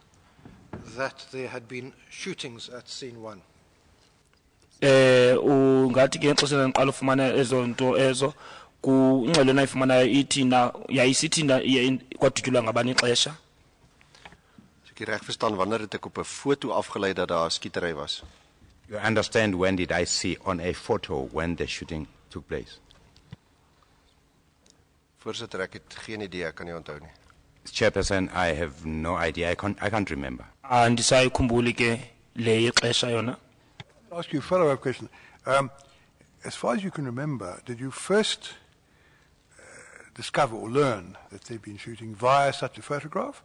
that there had been shootings at scene 1? Ungathi ke ngexesha lendiqala ufumana ezo nto ezo kungxelo nayifumanayo ithina yayisithina kwadutyulwa ngabani ixesha. As ek reg verstaan, wanneer het ek op 'n foto afgelei dat daar 'n skietery was? You understand, when did I see on a photo when the shooting took place? Voorsitter, ek het geen idee, ek kan nie onthou nie. Chairperson, I have no idea. I can't remember. Andisayikhumbuli ke le ixesha yona. I'll ask you a follow-up question. As far as you can remember, did you first discover or learn that they'd been shooting via such a photograph,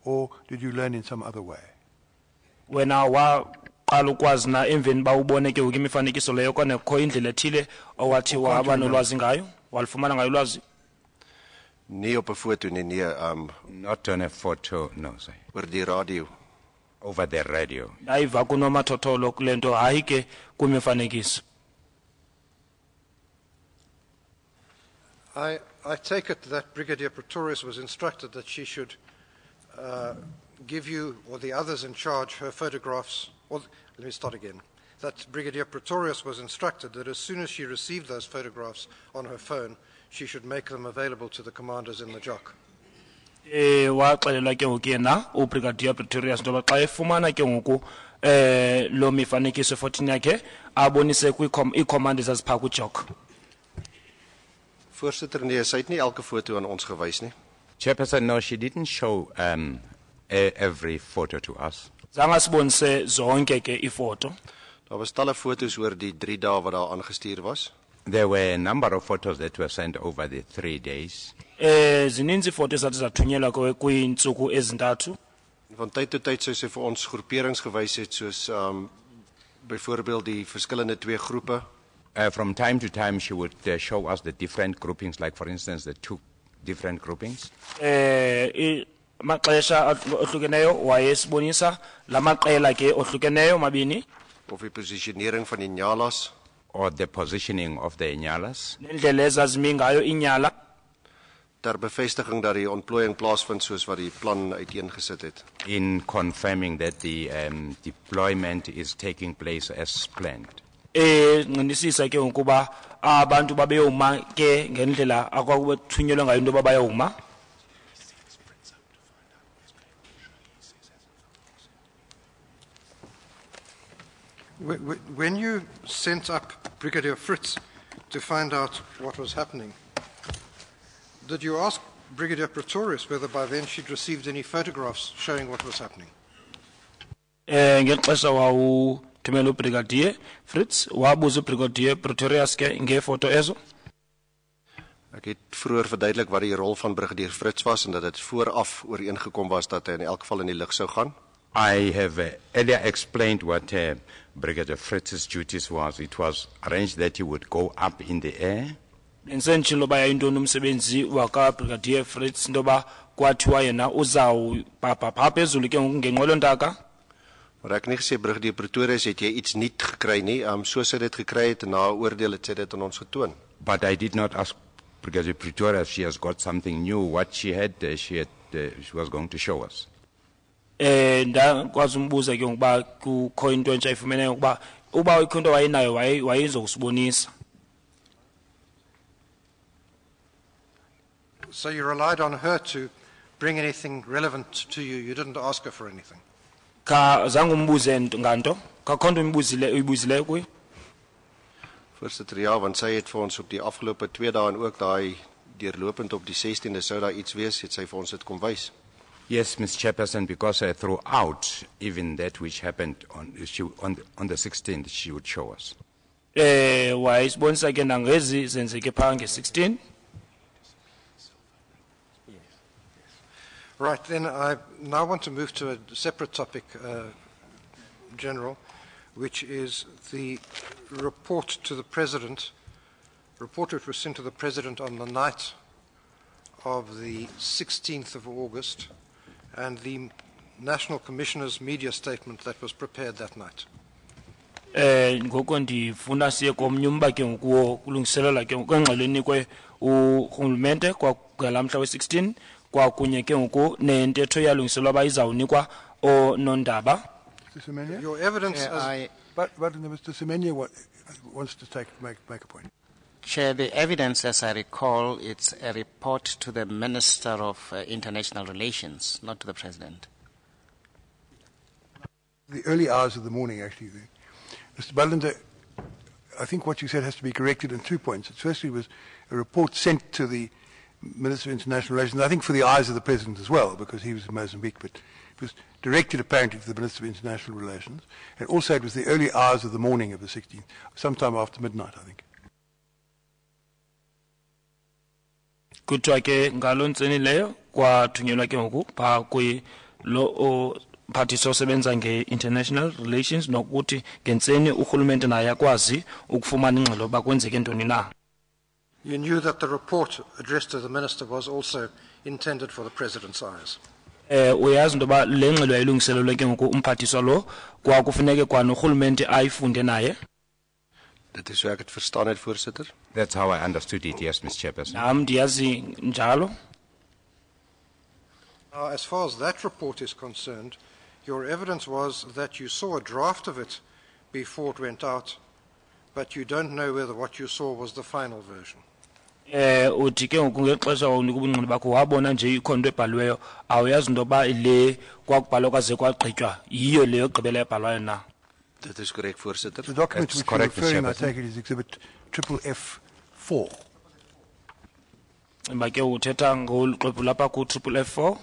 or did you learn in some other way? Wena waqala ukwazi na emveni ba ubone ke ukimifanekiso leyo kwanekho indlela ethile owathi waba nolwazi ngayo walifumana ngayo ulwazi? Nie op 'n foto nie, nee, Not on a photo, no, sir. oor die radio. Over the radio. Ndayiva kunomathotholo kule nto hayi ke kwimifanekiso. I take it that Brigadier Pretorius was instructed that she should give you or the others in charge her photographs, or let me start again. That Brigadier Pretorius was instructed that as soon as she received those photographs on her phone, she should make them available to the commanders in the JOC. Waxelelwa ke ngoku yena uBrigadier Pretorius ntoba xa efumana ke ngoku lo mifanekiso efotini yakhe abonise kwiicommanders azipha kujok. Voorsitter, nee, sy het nie elke foto aan ons gewys nie. Chairperson, no, she didn't show every photo to us. Zange sibonise zonke ke ifoto. Daar was talle foto's oor die 3 dae wat daar aangestuur was. There were a number of photos that were sent over the 3 days. Zininzi ifoto ezathi zathunyelwa kwiintsuku ezintathu. Van tyd tot tyd sou sy vir ons groeperings gewys het, soos byvoorbeeld die verskillende 2 groepe. From time to time, she would show us the different groupings, like, for instance, the 2 different groupings. Maxesha ohlukeneyo wayesibonisa la maqela ke ohlukeneyo mabini. Of die posisionering van die nyalas. Or the positioning of the nyalas. Nendlela ezazimi ngayo inyala. Ter bevestiging dat die ontplooiing plaasvind soos wat die plan uiteengesit het. In confirming that the deployment is taking place as planned. Nginisisa ke ukuba abantu babeyoma ke ngendlela akwakuthunyelwa ngayo into babayoma. When you sent up Brigadier Fritz to find out what was happening, did you ask Brigadier Pretorius whether by then she'd received any photographs showing what was happening? Ngexesha wawuthumela uBrigadier Fritz wabuza uBrigadier Pretorius ke ngefoto ezo. Ek het vroeër verduidelik wat die rol van Brigadier Fritz was en dat dit vooraf ooreengekom was dat hy in elk geval in die lug sou gaan. I have earlier explained what Brigadier Fritz's duties was. It was arranged that he would go up in the air. Nsenjilo baya into nomsebenzi waka Brigadier Fritz ndoba kwathiwa yena uzawupapa pha phezulu ke ngenqwelo ntaka. Maar ek nie gesê Brigadier Pretorius het jy iets nuut gekry nie. Soos hy dit gekry het en na oordeel het sy dit aan ons getoon. But I did not ask Brigadier Pretorius if she has got something new. What she had, she was going to show us. Ndakwazi umbuza ke ngokuba kukho into entsha ifumeneyo ukuba uba ikho into wayenayo wayezokusibonisa. So you relied on her to bring anything relevant to you. You didn't ask her for anything. Ka zange umbuze nganto, kakho nto uyibuzile kuye. Voorsitter, ja, want sy het vir ons op die afgelope 2 dae en ook daai deurlopend op die 16de sou daar iets wees, het sy vir ons dit kom wys. Yes, Ms. Chairperson, because throughout, even that which happened on the 16th, she would show us. Wayisibonisa ke nangezi zenzeke pha nge-16. Right, then I now want to move to a separate topic, General, which is the report to the President, report which was sent to the President on the night of the 16th of August, and the National Commissioner's media statement that was prepared that night. Ngoko ndifuna siye komnyumba ke ngoku kulungiselela ke ngengxeleni kwe urhulumente kwagala mhla we-16 kwakunye ke ngoku nentetho yalungiselwa bayizawunikwa onondaba. Your evidence but Mr. Semenya wants to make a point. Chair, the evidence, as I recall, it's a report to the Minister of International Relations, not to the President. The early hours of the morning, actually. Mr. Butler, I think what you said has to be corrected in 2 points. Firstly, it was a report sent to the Minister of International Relations, I think for the eyes of the President as well, because he was in Mozambique, but it was directed apparently to the Minister of International Relations. And also it was the early hours of the morning of the 16th, sometime after midnight, I think. Kuthiwa ke ngalo ntseni leyo kwathunyelwa ke ngoku phaa lo mphathiswa osebenza nge-international relations nokuthi ngentseni urhulumente naye akwazi ukufumana ingxelo uba kwenzeke ntoni na. You knew that the report addressed to the Minister was also intended for the President's eyes. Uyazi into yoba le ngxelo yayilungiselelwe ke ngoku umphathiswa lo kwakufuneke kwanorhulumente ayifunde naye. Dit is hoe ek het verstaan het, voorsitter. That's how I understood it, yes, Mr. Chairperson. Nam ndiyazi njalo. Now, as far as that report is concerned, your evidence was that you saw a draft of it before it went out, but you don't know whether what you saw was the final version. Uthi ke ngoku ngexesha unika ubungqina bakho wabona nje ikhonto ebhaliweyo awuyazi into yoba le kwakubhalwa kwaze kwagqitywa yiyo le yogqibela ebhalwayo na. Dit is correct, voorsitter. The document which you're referring, I take it, is exhibit FFF4. Imba ke uthetha ngolu xwebhu lapha ku FFF4.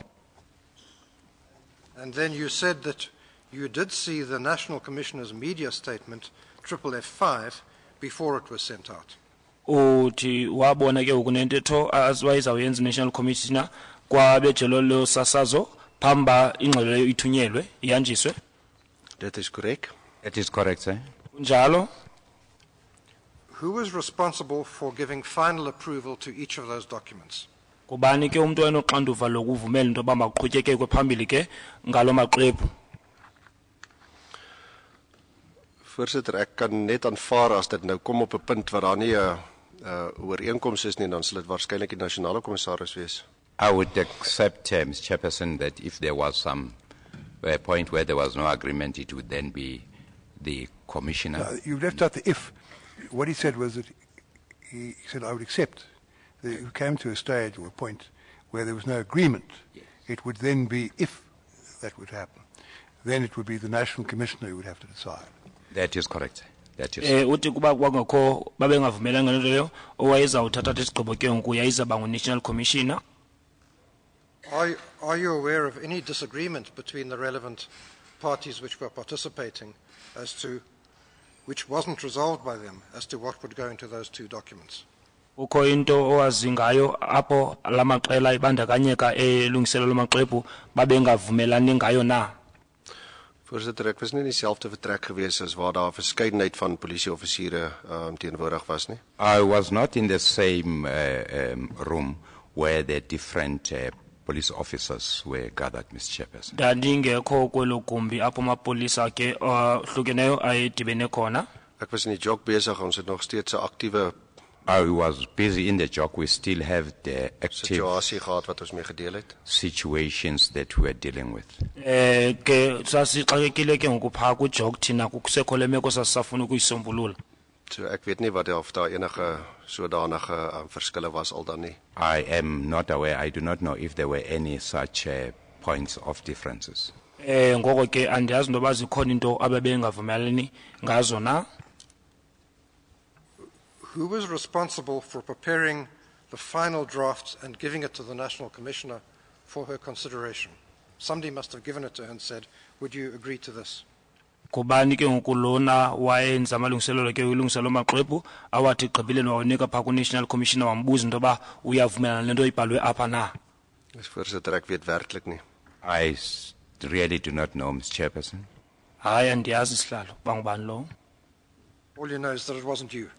And then you said that you did see the National Commissioner's media statement, FFF5, before it was sent out. Uthi wabona ke ukunentetho azwayizawuyenza National Commissioner kwabejelo lo sasazo phamba ingxelo ithunyelwe iyanjiswe. That is correct. That is correct, sir. Njalo. Who was responsible for giving final approval to each of those documents? Kubani ke umuntu onoxanduva lokuvumela into yoba makuqhutyekekwe phambili ke ngalo maxwebhu. Voorsitter, ek kan net aanvaar as dit nou kom op 'n punt waar daar nie 'n ooreenkoms is nie, dan sal dit waarskynlik die nasionale kommissaris wees. I would accept, Mr. Chairperson, that if there was some point where there was no agreement, it would then be the commissioner. You left out the if. What he said was that he said, I would accept that it came to a stage or a point where there was no agreement. Yes. It would then be, if that would happen, then it would be the National Commissioner who would have to decide. That is correct. That is. Uthi kuba kwangakho babengavumelanga ngento leyo owayezawuthatha isigqibo ke ngoku yayizaba ngu-National Commissioner. Are you aware of any disagreement between the relevant parties which were participating as to which wasn't resolved by them as to what would go into those two documents? Ukho into owazi ngayo apho lamaqela ibandakanyeka elungiselelo lamaxwebhu babengavumelani ngayo na? Voorsitter, ek was nie in dieselfde vertrek gewees as waar daar 'n verskeidenheid van polisieoffisiere teenwoordig was nie. I was not in the same room where the different police officers were gathered, Mr. Chairperson. Ndandingekho kwelo gumbi apho amapolisa ke hlukeneyo ayedibene khona. Ek was in die jog besig, ons het nog steeds 'n aktiewe I was busy in the job. We still have the active situasie gehad wat ons mee gedeel het. Situations that we are dealing with. Ke sasixakekile ke ngoku phaa kujog thina kusekho le meko sasisafuna ukuyisombulula. So ek weet nie wat of daar enige sodanige verskille was al dan nie. I am not aware. I do not know if there were any such points of differences. Ngoko ke andiyazi into yoba zikhona into ababengavumelani ngazo na. Who was responsible for preparing the final drafts and giving it to the National Commissioner for her consideration? Somebody must have given it to her and said, would you agree to this? Kubani ke ngoku lona wayenza amalungiselelo ke ulungiselelo maxwebhu awathi gqibileni wawonika phaa ku-National Commissioner wambuza into yoba uyavumelana nento ibhalwe apha na? Voorsitter, ek weet werklik nie. I really do not know, Mr. Chairperson. Hayi andiyazi sihlalo bangubani lo. All you know is that it wasn't you.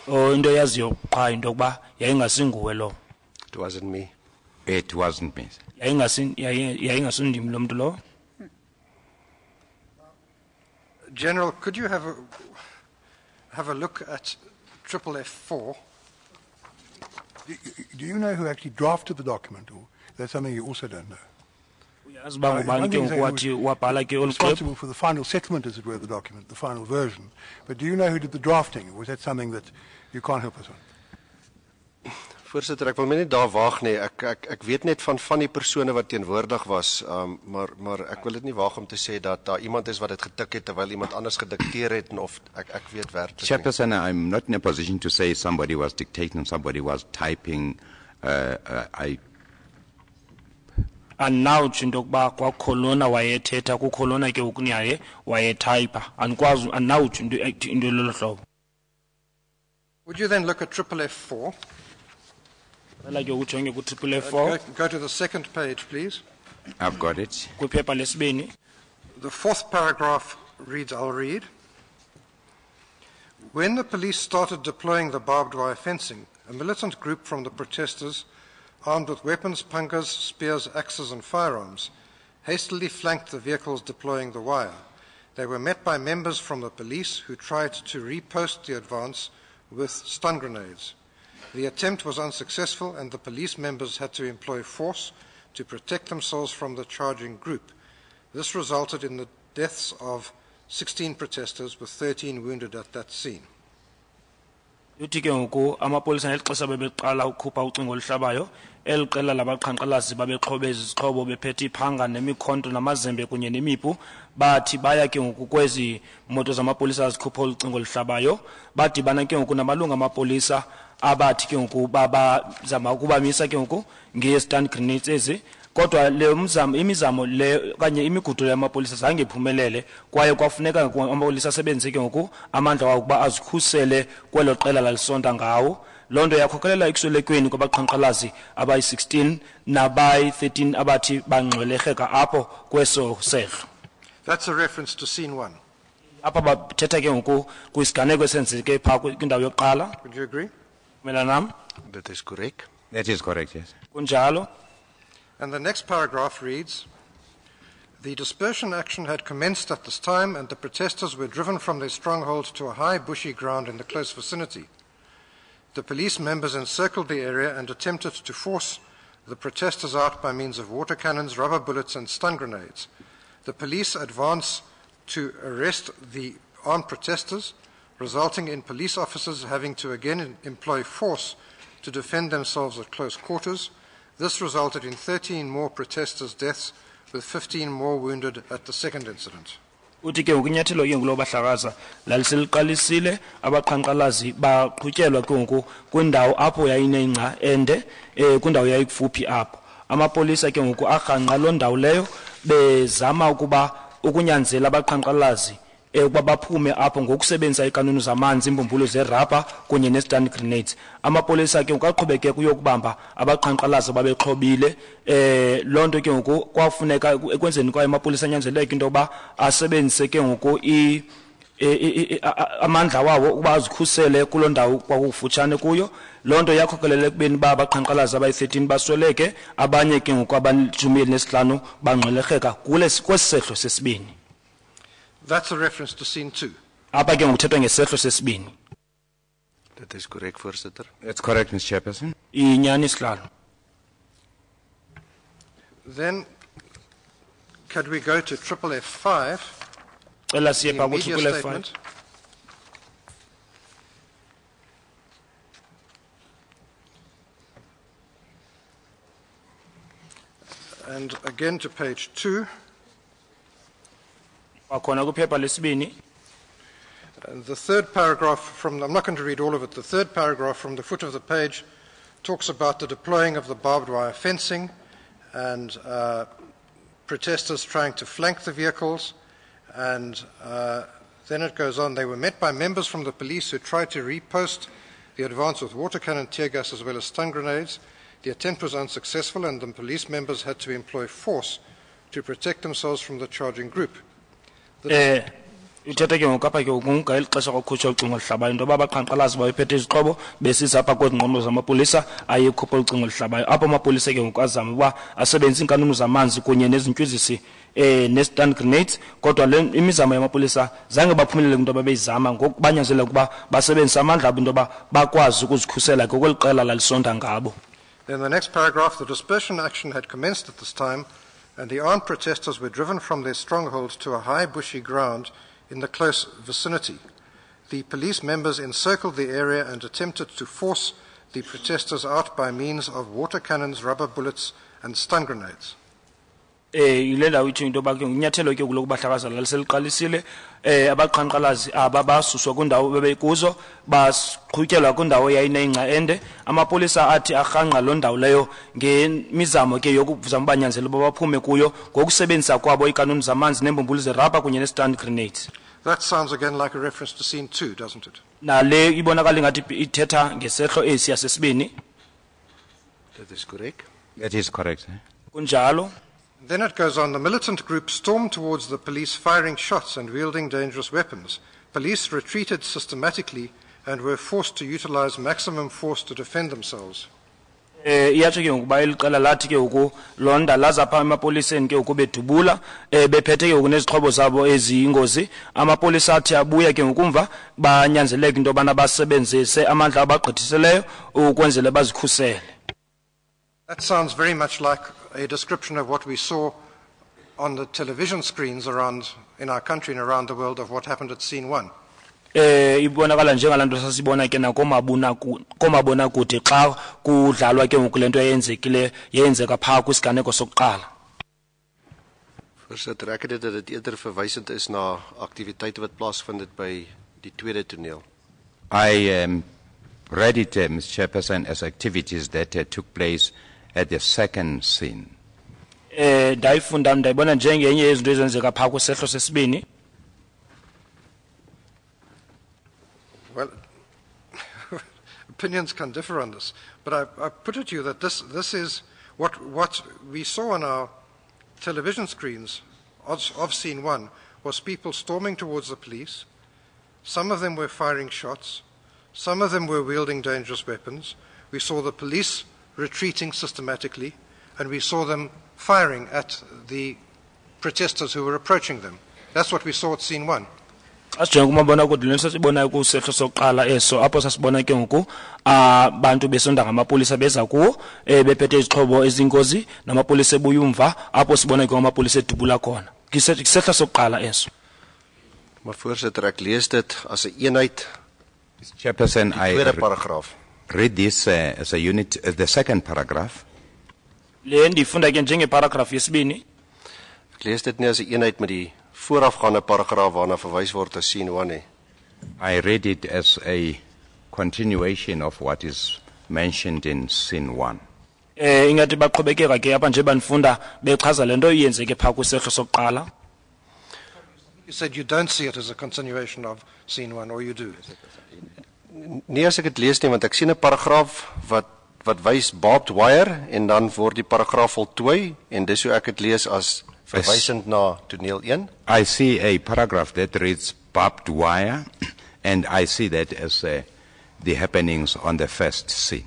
Oh into yaziyo qha into kuba yayingasinguwe lo. It wasn't me. It wasn't me. Yayingasindimi lo muntu lo. General, could you have a look at triple F4? Do you know who actually drafted the document, or that's something you also don't know? Uyazi bangubani ke ngokuthi wabhala ke olu xwebhu. Responsible for the final settlement, as it were, of the document, the final version. But do you know who did the drafting, or was that something that you can't help us on? Voorsitter, ek wil my nie daar waag nie. Ek weet net van die persone wat teenwoordig was, maar ek wil dit nie waag om te sê dat daar iemand is wat dit getik het terwyl iemand anders gedikteer het of ek weet werklik nie. Chairperson, I'm not in a position to say somebody was dictating, somebody was typing. Anawutsho into yokuba kwakhona wayethetha kukhona ke ukuniyaye wayetyper anikwazi anawutsho into lolu hlobo. Would you then look at triple F4? Like you ujonge ku triple F4. Go to the second page, please. I've got it. Kwiphepha lesibini. The fourth paragraph reads, I'll read. When the police started deploying the barbed wire fencing, a militant group from the protesters, armed with weapons, pangas, spears, axes and firearms, hastily flanked the vehicles deploying the wire. They were met by members from the police who tried to repost the advance with stun grenades. The attempt was unsuccessful and the police members had to employ force to protect themselves from the charging group. This resulted in the deaths of 16 protesters with 13 wounded at that scene. Uthi ke ngoku amapolisa ngexesha bebeqala ukukhupha ucingo oluhlabayo eliqela labaqhankqalazi babexhobe izixhobo bephethe iphanga nemikhonto namazembe kunye nemipu bathi baya ke ngoku kwezi moto zamapolisa azikhupha ucingo oluhlabayo badibana ke ngoku namalungu amapolisa abathi ke ngoku babazama ukubamisa ke ngoku nge-stun grenades ezi kodwa le imizamo le kanye imigudulo yamapolisa zange iphumelele kwaye kwafuneka amapolisa asebenzise ke ngoku amandla wawo ukuba azikhusele kwelo qela lalisonta ngawo loo nto yakhokelela ekuswelekweni kwabaqhankqalazi abayi-16 nabayi-13 abathi bangcwelerheka apho kweso sehlo. That's a reference to scene 1. Apha bathetha ke ngoku kwisiganeko esenzeke phaa kwindawo yokuqala. Would you agree? Melanam? That is correct. That is correct, yes. Kunjalo. And the next paragraph reads, the dispersion action had commenced at this time and the protesters were driven from their stronghold to a high bushy ground in the close vicinity. The police members encircled the area and attempted to force the protesters out by means of water cannons, rubber bullets and stun grenades. The police advanced to arrest the armed protesters, resulting in police officers having to again employ force to defend themselves at close quarters. This resulted in 13 more protesters' deaths, with 15 more wounded at the second incident. Uthi ke ukunyathelo ke ngulo bahlakaza laliseliqalisile abaqhankqalazi baqhutyelwa ke ngoku kwindawo apho yayinengca ende kwindawo yayikufuphi apho amapolisa ke ngoku arhanqa lo ndawo leyo bezama ukuba ukunyanzela abaqhankqalazi ukuba baphume apho ngokusebenzisa ikanuni zamanzi imbumbulu zerabha kunye ne-stun grenades amapolisa ke ngoku aqhubeke kuyokubamba abaqhankqalazi babexhobile loo nto ke ngoku kwafuneka ekwenzeni kwayo amapolisa anyanzeleke into yokuba asebenzise ke ngoku amandla wawo ukuba azikhusele kuloo ndawo kwakufutshane kuyo loo nto yakhokelela ekubeni uba abaqhankqalazi abayi-13 basweleke abanye ke ngoku aba-15 bangcwelerheka kwesi sehlo sesibini. That's a reference to scene 2. Apha ke ngokuthethwa ngesehlo sesibini. That is correct, Voorsitter. That's correct, Mr. Chairperson. Inyani sihlalo. Then, could we go to triple F5? Cela siye pha ku triple F5. And again to page 2. Wakhona kuphepha lesibini. The third paragraph from, I'm not going to read all of it, the third paragraph from the foot of the page talks about the deploying of the barbed wire fencing and protesters trying to flank the vehicles. And then it goes on, they were met by members from the police who tried to repost the advance with water cannon, tear gas as well as stun grenades. The attempt was unsuccessful and the police members had to employ force to protect themselves from the charging group. Uthetha ke ngoku apha ke ngeli xesha kokukhutshwa ucingo oluhlabayo into yoba abaqhankqalazi bayiphethe izixhobo besisa apha kwezi nqondo zamapolisa ayekhupha ucingo oluhlabayo apho amapolisa ke ngoku azama uba asebenzise iinkanunu zamanzi kunye nezintywizisi ne-stun grenades kodwa le imizamo yamapolisa zange baphumelele kwinto babeyizama ngoku banyanzeleka ukuba basebenzise amandla abo into yoba bakwazi ukuzikhusela ke kweli qela lalisonda ngabo. In the next paragraph, the dispersion action had commenced at this time, and the armed protesters were driven from their stronghold to a high bushy ground in the close vicinity. The police members encircled the area and attempted to force the protesters out by means of water cannons, rubber bullets, and stun grenades. Ile ndawo ithi into yoba ke unyathelo ke kulo kubahlakazana laseliqalisile abaqhankqalazi aba basuswa kwindawo bebekuzo baqhutyelwa kwindawo eyayinengca ende amapolisa athi arhanqa loo ndawo leyo ngemizamo ke yokuzama ubanyanzela uba baphume kuyo ngokusebenzisa kwabo iikanuni zamanzi neembumbulu zerabha kunye ne-stun grenades. That sounds again like a reference to scene 2, doesn't it? Nale ibonakala ngathi ithetha ngesehlo esi yasesibini. That is correct. That is correct. Kunjalo. Then it goes on, the militant group stormed towards the police firing shots and wielding dangerous weapons. Police retreated systematically and were forced to utilize maximum force to defend themselves. Iyatsho ke ngokuba iliqela lathi ke ngoku londa lazapha emapoliseni ke ngoku bedubula bephethe ke ngoku nezixhobo zabo eziyingozi amapolisa athi abuya ke ngokumva banyanzeleka into yobana basebenzise amandla abagqithiseleyo ukwenzele bazikhusele. That sounds very much like a description of what we saw on the television screens around in our country and around the world of what happened at scene 1. Ibonakala njengalanto sasibona ke nakomabona kude xa kudlalwa ke ngoku lento yenzeka phaa kwisiganeko sokuqala. Voorsitter, ek het dit eerder verwysend is na aktiwiteite wat plaasvind het by die tweede toneel. I read it, Mr. Chairperson, as activities that took place at the second scene. Ndayifunda ndayibona njengenye yezinto ezenzeka phaa kwisehlo sesibini. Well, opinions can differ on this, but I put it to you that this is what we saw on our television screens of scene 1 was people storming towards the police. Some of them were firing shots. Some of them were wielding dangerous weapons. We saw the police retreating systematically, and we saw them firing at the protesters who were approaching them. That's what we saw at scene 1. Asijengokumabona kude lento sibona kusehlo sokuqala eso apho sasibona ke ngoku abantu besonda ngamapolisa beza kuwo bephethe izixhobo ezingozi namapolisa ebuyumva apho sibona ke amapolisa edubula khona kisehlo sokuqala eso. Maar voorsitter, ek lees dit as 'n eenheid. Mr. Chairperson, I paragraph. read this as a unit, the second paragraph. Le ndifunda ke njengeparagraph yesibini. Ek lees dit nie as 'n eenheid met die voorafgaande paragraaf waarna verwys word as scene 1 nie. I read it as a continuation of what is mentioned in scene 1. Ingathi baqhubekeka ke apha nje banifunda bechaza lento iyenzeke phaa kwisehlo sokuqala. You said you don't see it as a continuation of scene 1, or you do? Nee, as ek dit lees nie, want ek sien 'n paragraaf wat wys barbed wire en dan word die paragraaf voltooi en dis hoe ek dit lees as verwysend na toneel 1. I see a paragraph that reads barbed wire and I see that as the happenings on the first scene.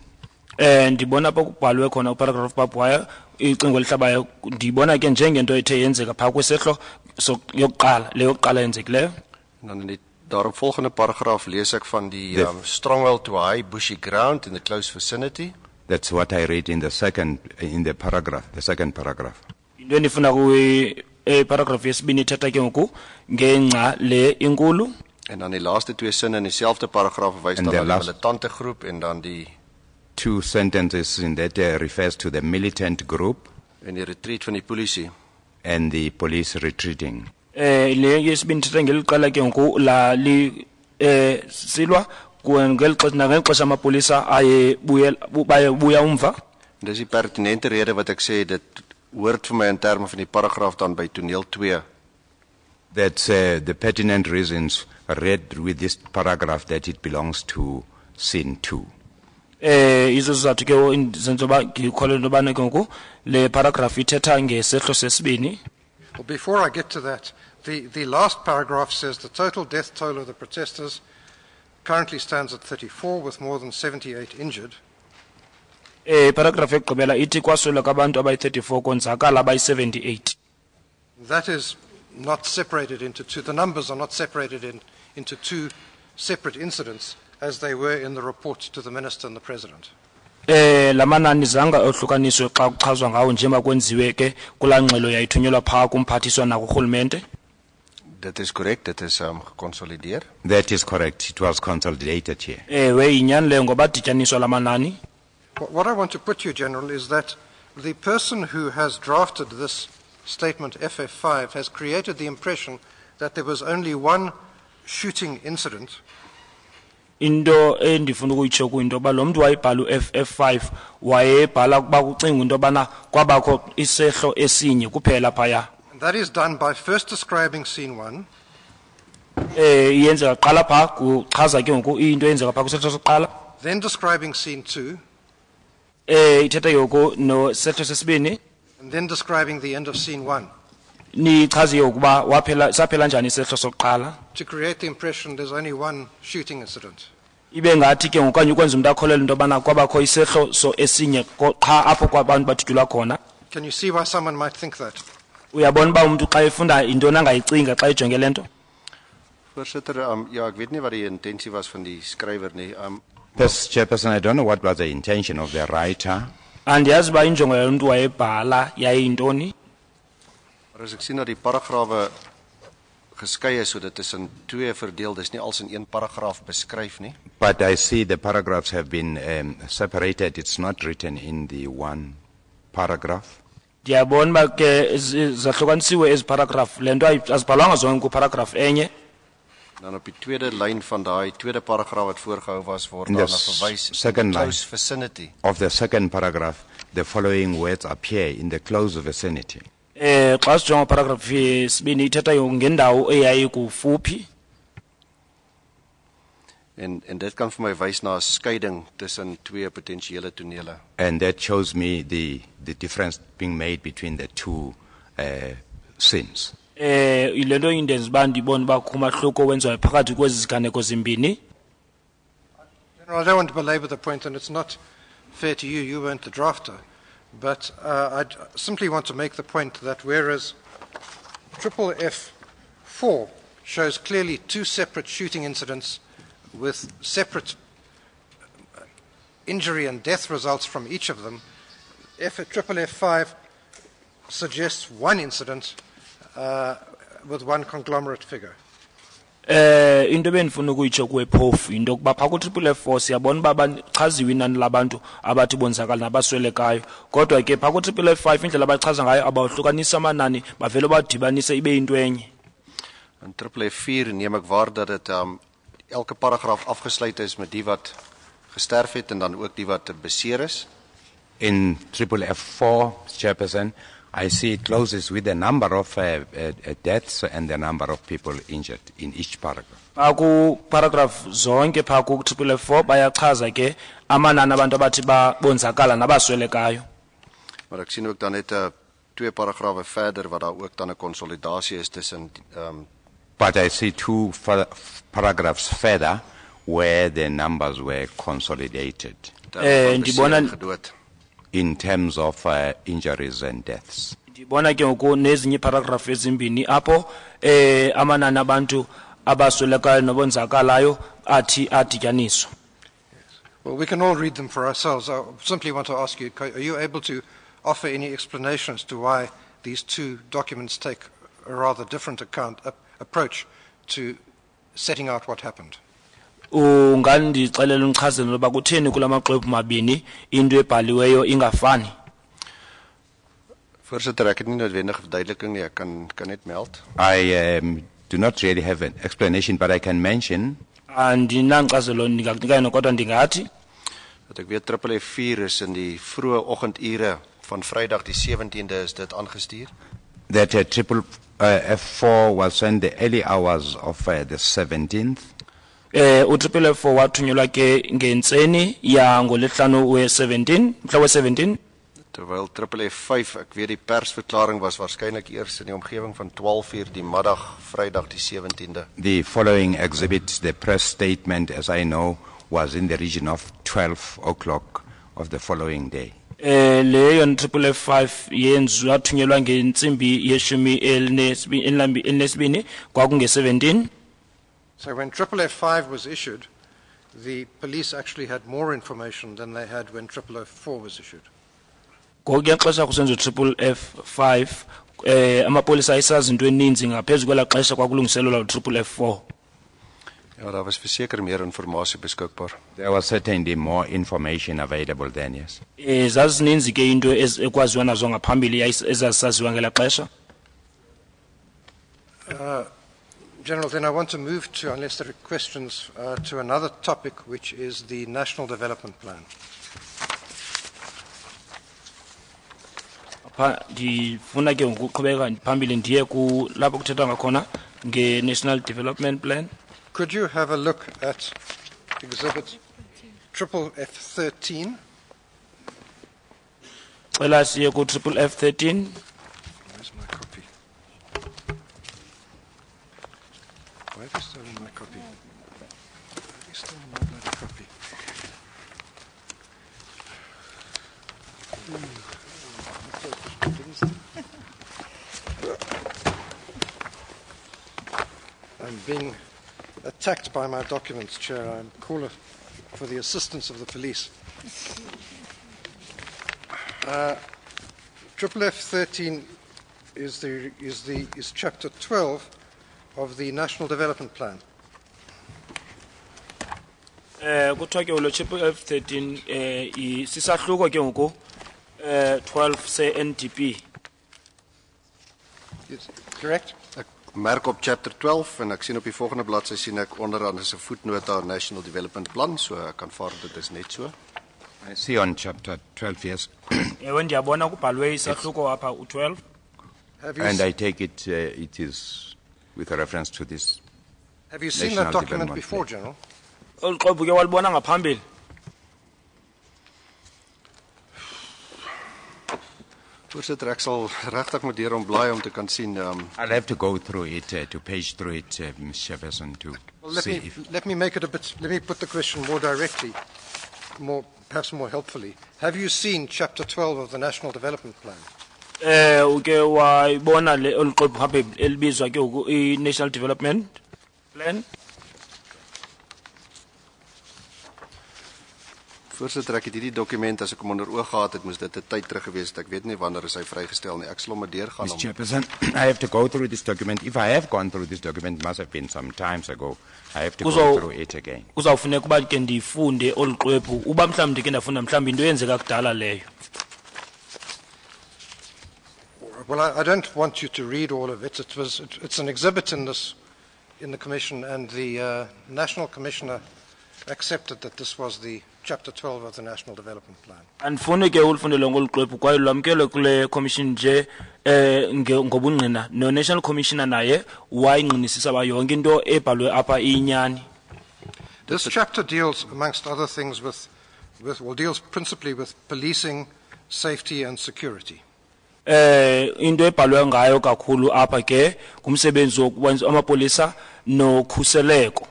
Ndibona apho kubhalwe khona uparagraph barbed wire icingo elihlabayo ndibona ke njengento ethe yenzeka phaa kwisehlo yokuqala leyo yokuqala yenzekileyo. En dan in die daaropvolgende paragraaf lees ek van die stronghold to high bushy ground in the close vicinity. That's what I read in the second paragraph. Into endifuna paragraph yesibini ithetha ke ngoku ngengca le inkulu. En dan die laaste twee sinne in dieselfde paragraaf verwys dan na die militante groep en dan die two sentences in that refers to the militant group en die retreat van die polisie and the police retreating. Le yesibini ithetha ngeliqela ke ngoku la silwa ngeli xesha amapolisa buya umva. Dis die pertinente rede wat ek sê dit hoort vir my in terme van die paragraaf dan by toneel 2. That's the pertinent reasons read with this paragraph that it belongs to scene 2. Izo sizathu ke zenzoba ngikholwa into yobana ke ngoku le paragraph ithetha ngesehlo sesibini. Well, before I get to that, The last paragraph says the total death toll of the protesters currently stands at 34, with more than 78 injured. Paragraph ekugqibela ithi kwasweleka abantu abayi-34 konzakala abayi-78. That is not separated into two. The numbers are not separated into two separate incidents as they were in the report to the Minister and the President. Lamanani zanga ohlukaniswe xa kuchazwa ngawo njengoba kwenziwe ke kulaa ngxelo yayithunyelwa phaa kumphathiswa nakurhulumente. That is correct. That is consolideer. That is correct. It was consolidated here. Yinyani leyo ngoba adityaniswa lamanani. What I want to put you, General, is that the person who has drafted this statement, FF5, has created the impression that there was only one shooting incident. Into endifuna ukuyitsho kuyinto yoba lo mntu wayebhala u-FF5 wayebhala ukuba kucingwa into yobana kwabakho isehlo esinye kuphela phaya. That is done by first describing scene 1. Iyenzeka qala phaa kuchaza ke ngoku into eyenzeka phaa kwisehlo sokuqala. Then describing scene 2. Ithetha ke ngoku nosehlo sesibini. And then describing the end of scene 1. Nichaze ukuba saphela njani isehlo sokuqala. To create the impression there's only one shooting incident. Ibe ngathi ke ngokanye ukwenza umuntu akholele into yobana kwabakho isehlo so esinye qha apho kwabantu badutyulwa khona. Can you see why someone might think that? Uyabona uba umuntu xa efunda intoni angayicinga xa ejonge le nto? Voorsitter, ja, ek weet nie wat die intensie was van die skrywer nie. Chairperson, I don't know what was the intention of the writer. Andiyazi uba injongo yalo mntu wayebhala yayiyintoni. Maar as ek sien dat die paragrawe geskei is sodat dit is in twee verdeel, dis nie als in een paragraaf beskryf nie. But I see the paragraphs have been separated. It's not written in the one paragraph. Ndiyabona uba ke zahlukanisiwe ezi paragraph le nto azibhalwanga zonke kuparagraph enye. Dan op die tweede lyn van daai tweede paragraaf wat voorgehou was word In daarna the verwys second line close vicinity. of the second paragraph, the following words appear in the close vicinity. Xa sijonga paragraph yesibini ithetha ngendawo eyayikufuphi. En dit kan vir my wys na 'n skeiding tussen twee potensiële tonele. And that shows me the difference being made between the two scenes. Ile nto indenza uba ndibone uba kumahluko wenziwayo phakathi kwezi ziganeko zimbini. General, I don't want to belabor the point, and it's not fair to you. You weren't the drafter. But I simply want to make the point that whereas FFF4 shows clearly two separate shooting incidents with separate injury and death results from each of them, FFF5 suggests one incident with one conglomerate figure. Into bendifuna ukuyitsho kwephofu into yokuba phaa ku-FFF4 siyabona uba bachaziwe inani labantu abathi bonzakala nabaswelekayo, kodwa ke phaa ku-FFF5 indlela abachaza ngayo abahlukanisa amanani bavele badibanise ibe into enye. In FFF4 neem ek waar dat dit elke paragraaf afgesluit is met die wat gesterf het en dan ook die wat beseer is. In FFF4, Chairperson, I see it closes with the number of deaths and the number of people injured in each paragraph. Phaa ku-paragraph zonke phaa ku-FFF4 bayachaza ke amanani abantu abathi bonzakala nabaswelekayo. Maar ek sien ook dan net twee paragrawe verder wat daar ook dan 'n konsolidasie is tussen But I see two paragraphs further where the numbers were consolidated in terms of injuries and deaths. Ndibona ke ngoku nezinye paragraph ezimbini apho amanani abantu abaswelekayo nobonzakalayo athi adityaniswa. Well, we can all read them for ourselves. I simply want to ask you, are you able to offer any explanation as to why these two documents take a rather different approach to setting out what happened? Ungandixelela undichazele loba kutheni kula maxwebhu mabini into ebhaliweyo ingafani? Voorsitter, ek het nie noodwendig verduideliking nie, ek kan net meld. I do not really have an explanation, but I can mention andinankcazelo ndingakunika kodwa ndingathi dat ek weet FFF4 is in die vroeë oggendure van Vrydag die 17de is dit aangestuur. That FFF4 was sent the early hours of the 17th. u-FFF4 wathunyelwa ke ngentseni yangolesihlanu we-17 mhla we-17. Terwyl F5, ek weet die persverklaring was waarskynlik eers in die omgewing van 12:00 die middag, Vrydag die 17de. The following exhibit, the press statement, as I know, was in the region of 12 o'clock of the following day. Leyo F5 yenziwa athunyelwa ngentsimbi yeshumi elinesibini kwakunge 17. So when F5 was issued, the police actually had more information than they had when F4 was issued. Ngokuyexesha kusenzo F5 amapolisa ayisazi into eninzi ngaphezulu kwela xesha kwakulungiselelwa F4. Ja, daar was verseker meer inligting beskikbaar. There was certainly more information available then, yes. Zazininzi ke into ekwaziwa nazo ngaphambili ezazisaziwa ngela xesha. General, then I want to move to, unless there are questions, to another topic, which is the National Development Plan. Ndifuna ke ukuqhubeka phambili ndiye ku lapho kuthethwa ngakhona nge-National Development Plan. Could you have a look at exhibit F13? Cela siye ku F13. Where's my copy? Why have you stolen my copy? Why have you stolen my bloody copy? I'm being attacked by my documents, Chair. I'm caller for the assistance of the police. F13 is chapter 12 of the National Development Plan. Kuthiwa ke lo F13 sisahluko ke ngoku 12 se NDP. Yes, correct? Ek merk op chapter 12 en ek sien op die volgende bladsy sien ek onderaan is 'n voetnota National Development Plan, so ek kan vaar dit is net so. I see on chapter 12, yes. Ewe ndiyabona kubhalwe isahluko apha u12. And I take it it is with reference to this. Have you seen that document before, General? Oluqobu ke walibona ngaphambili. Voorsitter, ek sal regtig moet deur om blaai om te kan sien. I'll have to go through it, to page through it, Mr. Chairperson, to see if... Let me make it a bit, let me put the question more directly, perhaps more helpfully. Have you seen chapter 12 of the National Development Plan? Uke wayibona le oluqobu apha elibizwa ke i-National Development Plan. Voorsitter, ek het hierdie dokument as ek hom onder oog gehad het, moes dit 'n tyd terug gewees het. Ek weet nie wanneer is hy vrygestel nie. Ek sal hom maar deurgaan Mr. Chairperson, I have to go through this document. If I have gone through this document, it must have been some times ago. I have to go through it again. Kuzawufuneka uba ke ndifunde oluqobu uba mhlawumbi ndike ndafunda mhlawumbi into yenzeka kudala leyo. Well, I don't want you to read all of it. It's an exhibit in the Commission, and the National Commissioner accepted that this was the chapter 12 of the National Development Plan. Andifune ke ulifundele ngoluqobu kwaye lwamkele kule commission nje ngobungqina no National Commissioner naye wayingqinisisa ba yonke into ebhalwe apha iyinyani. This chapter deals, amongst other things, deals principally with policing, safety and security. Into ebhalwe ngayo kakhulu apha ke kumsebenzi wokwenza amapolisa nokhuseleko.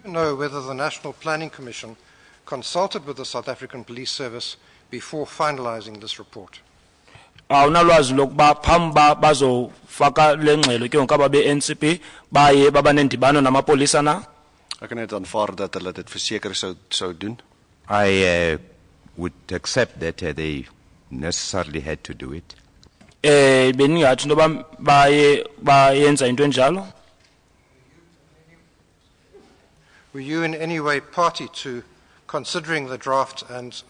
Do you know whether the National Planning Commission consulted with the South African Police Service before finalizing this report? Awunalwazi lokuba phambi bazofaka le ngxelo ke ngoku ababe-NCP baye baba nendibano namapolisa na? Ek kan net aanvaar dat hulle dit verseker sou doen. I would accept that they necessarily had to do it. Beningathi into yoba bayenza into enjalo. Were you in any way party to considering the draft and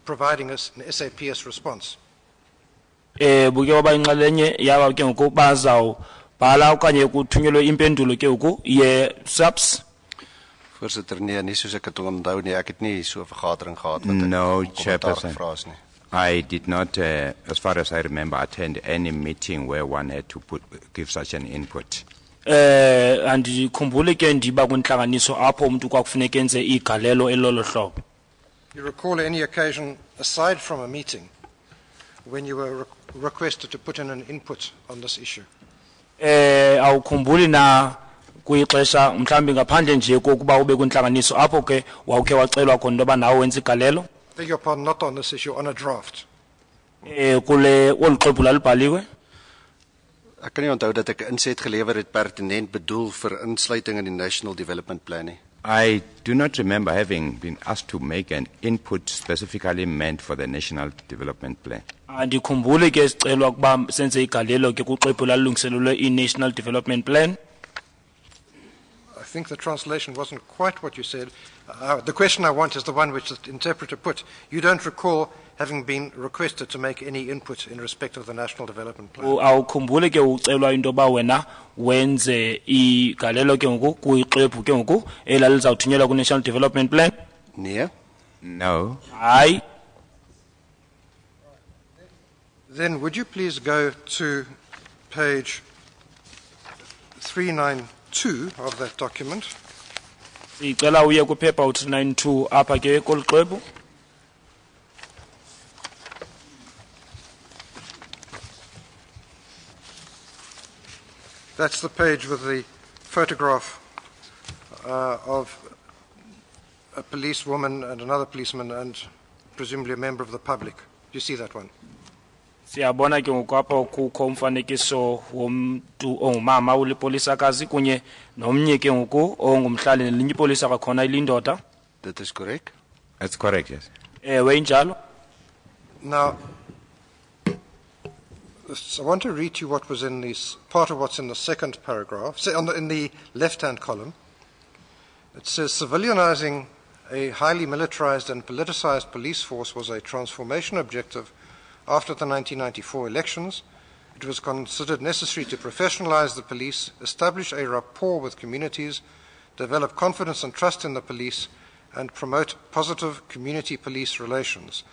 providing us an SAPS response? Buke waba inxalenye yaba ke ngoku bazawubhala okanye kuthunyelwe impendulo ke ngoku ye-SAPS. Voorsitter, nee, nie soos ek het onthou nie. Ek het nie so 'n vergadering gehad wat No, Chairperson. I did not, as far as I remember, attend any meeting where one had to give such an input. Andikhumbule ke ndiba kwintlanganiso apho umuntu kwakufuneka enze igalelo elolo hlobo. You recall any occasion aside from a meeting when you were requested to put in an input on this issue? Awukhumbuli na kuyixesha mhlambi ngaphandle nje kokuba ube kwintlanganiso apho ke wawukhe wacelwa khona into yoba nawe wenza igalelo? Beg your pardon, not on this issue, on a draft. Kule olu xwebhu lalubhaliwe? Ek kan nie onthou dat ek 'n inset gelewer het pertinent bedoel vir insluiting in die National Development Plan nie. I do not remember having been asked to make an input specifically meant for the National Development Plan. Andikhumbuli ke sicelwa ukuba senze igalelo ke kuxwebhu lalungiselelwe i-National Development Plan. I think the translation wasn't quite what you said. The question I want is the one which the interpreter put. You don't recall having been requested to make any input in respect of the National Development Plan. Awukhumbuli ke ucelwa into yoba wena wenze igalelo ke ngoku kuyixwebhu ke ngoku elalizawuthunyelwa ku-National Development Plan? Nee. No. Hayi. Then would you please go to page 392 of that document? Sicela uye kuphepha u-392 apha ke kolu xwebhu. That's the page with the photograph of a policewoman and another policeman and presumably a member of the public. Do you see that one? Siyabona ke ngoku apha kukho umfanekiso womntu ongumama ulipolisakazi kunye nomnye ke ngoku ongumhlali nelinye ipolisa kwakhona ilindoda. That is correct? That's correct, yes. Ewe injalo. Now, I want to read you what was in this, part of what's in the second paragraph, in the left-hand column. It says, civilianizing a highly militarized and politicized police force was a transformation objective after the 1994 elections. It was considered necessary to professionalize the police, establish a rapport with communities, develop confidence and trust in the police, and promote positive community police relations.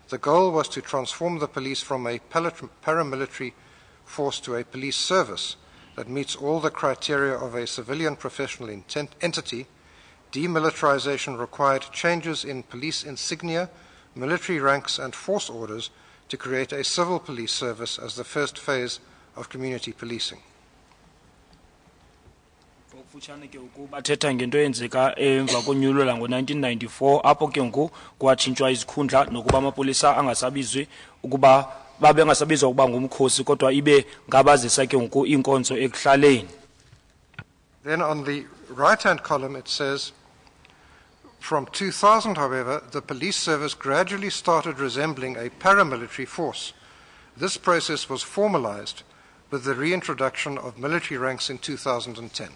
The goal was to transform the police from a paramilitary force to a police service that meets all the criteria of a civilian professional entity. Demilitarization required changes in police insignia, military ranks, and force orders to create a civil police service as the first phase of community policing. Kufutshane ke ngoku bathetha ngento eyenzeka emva konyulo lango-1994 apho ke ngoku kwatshintshwa izikhundla nokuba amapolisa angasabizwi ukuba babe ngasabizwa ukuba ngumkhosi kodwa ibe ngabazisa ke ngoku iinkonzo ekuhlaleni. Then on the right-hand column it says, from 2000, however, the police service gradually started resembling a paramilitary force. This process was formalized with the reintroduction of military ranks in 2010.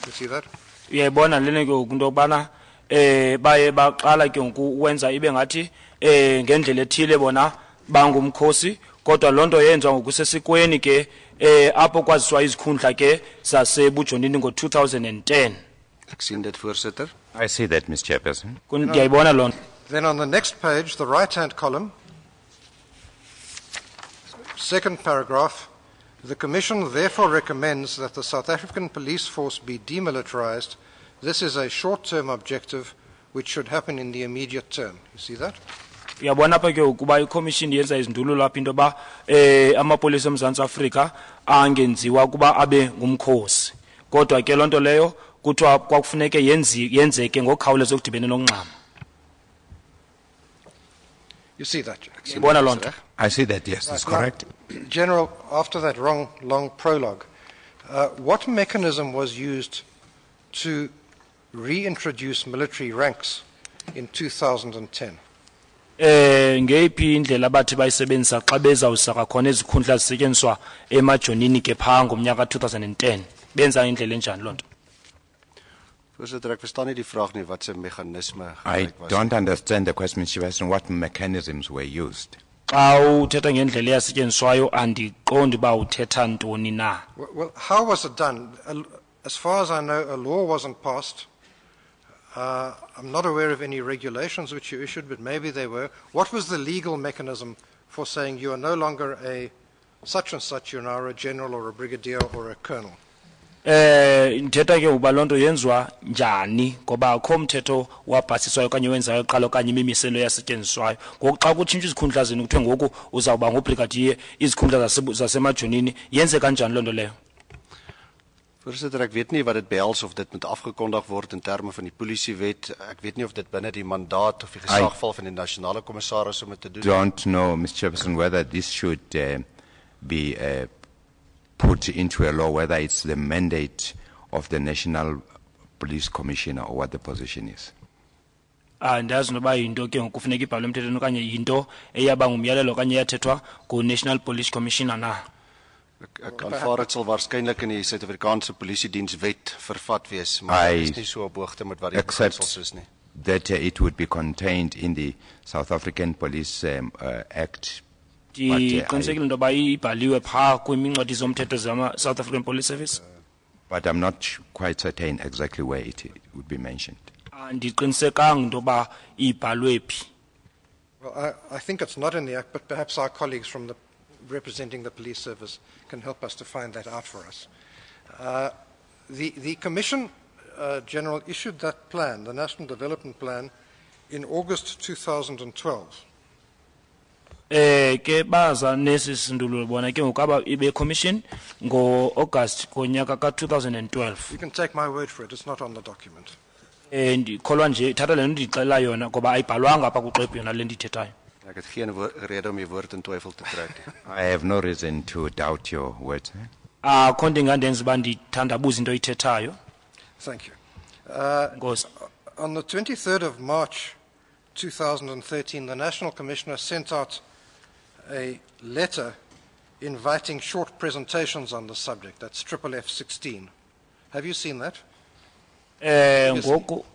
You see that? Uyayibona lena ke ngoku into yokubana baye baqala ke ngoku ukwenza ibe ngathi ngendlela ethile bona bangumkhosi kodwa loo nto yenziwa ngokusesikweni ke apho kwaziswa izikhundla ke zasebujonini ngo-2010. Ek sien dit, voorsitter. I see that, Mr. Chairperson. Ndiyayibona loo nto. Then on the next page, the right-hand column, second paragraph, the Commission therefore recommends that the South African police force be demilitarized. This is a short-term objective which should happen in the immediate term. You see that? Uyabona apha ke ukuba iCommission yenza izindululo apha into yoba amapolisa eMzantsi Afrika angenziwa ukuba abe ngumkhosi kodwa ke loo nto leyo kuthiwa kwakufuneke yenzeke ngokukhawuleza okudibene nongxama. You see that? Uyabona loo nto. I see that, yes, that's correct. General, after that long prologue, what mechanism was used to reintroduce military ranks in 2010? Ngeyiphi indlela bathi bayisebenzisa xa bezawusa kwakhona izikhundla zisetyenziswa emajonini ke phaa ngomnyaka 2010 benza indlela enjani loo nto? Voorsitter, ek verstaan nie die vraag nie, wat se meganisme I gebruik was. don't understand the question, Mr. Chairperson, what mechanisms were used. Xa uthetha ngendlela eyasetyenziswayo andiqondi uba uthetha ntoni na. Well, how was it done? As far as I know, a law wasn't passed. I'm not aware of any regulations which you issued, but maybe they were. What was the legal mechanism for saying you are no longer a such and such, you're now a general or a brigadier or a colonel? Ndithetha ke uba loo nto yenziwa njani ngoba akho mthetho wabhasiswayo okanye wenzayo kuqala okanye imimiselo yasetyenziswayo. Ngoku xa kutshintshwa izikhundla zenu kuthiwe ngoku uzawuba ngubrigadier izikhundla zasemajonini yenze kanjani loo nto leyo? Voorsitter, ek weet nie wat dit behels of dit moet afgekondig word in terme van die polisiewet. Ek weet nie of dit binne die mandaat of die gesag val van die nasionale kommissaris om dit te doen. Don't know, Mr. Chairperson, whether this should be put into a law, whether it's the mandate of the National Police Commissioner or what the position is. Andazi noba yinto ke ngokufuneka ibhalwe emthethweni okanye yinto eyaba ngumyalelo okanye yathethwa ku-National Police Commissioner na. Ek aanvaar dit sal waarskynlik in die Suid-Afrikaanse Polisiedienswet vervat wees, maar dit is nie so op hoogte met wat die beginsels is nie. That it would be contained in the South African Police Act. Ndiqinisekile into yoba ibhaliwe phaa kwimincwadi zomthetho zama-South African Police Service. But I'm not quite certain exactly where it would be mentioned. Andiqinisekanga into yoba ibhalwe phi. Well, I think it's not in the Act, but perhaps our colleagues from representing the police service can help us to find that out for us. The Commission General issued that plan, the National Development Plan, in August 2012. Ke baza nesi sindululo bona ke ngokaba ibe commission ngo-August konyaka ka-2012. You can take my word for it, it's not on the document. Ndikholwa nje thatha le nto ndixelela yona ngoba ayibhalwanga apha kuxwebhu yona le ndiyithethayo. Ek het geen rede om je woord in twyfel te trek. I have no reason to doubt your words. Akho nto ingandenza uba ndithandabuze into oyithethayo. Thank you. On the 23rd of March 2013, the National Commissioner sent out a letter inviting short presentations on the subject. That's F16. Have you seen that? Ngoku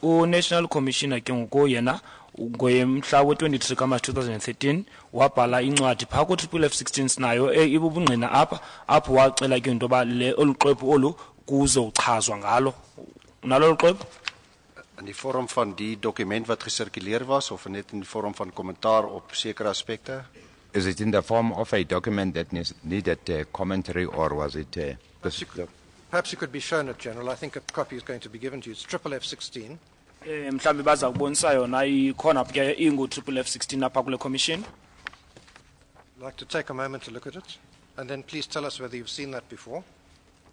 u-National Commissioner ke ngoku yena ngomhla we-23 kaMarch 2013 wabhala incwadi phaa ku-F16 sinayo ibubungqina apho wacela ke into yoba olu xwebhu olu kuzochazwa ngalo. Unalo olu xwebhu? In die vorm van die dokument wat gesirkuleer was of net in die vorm van kommentaar op sekere aspekte? Is it in the form of a document that needed commentary, or was it Perhaps you could be shown it, General. I think a copy is going to be given to you. It's F16. Mhlambe baza kubonisa yona ikhona ke ingu-F16 apha kule commission. I'd like to take a moment to look at it, and then please tell us whether you've seen that before.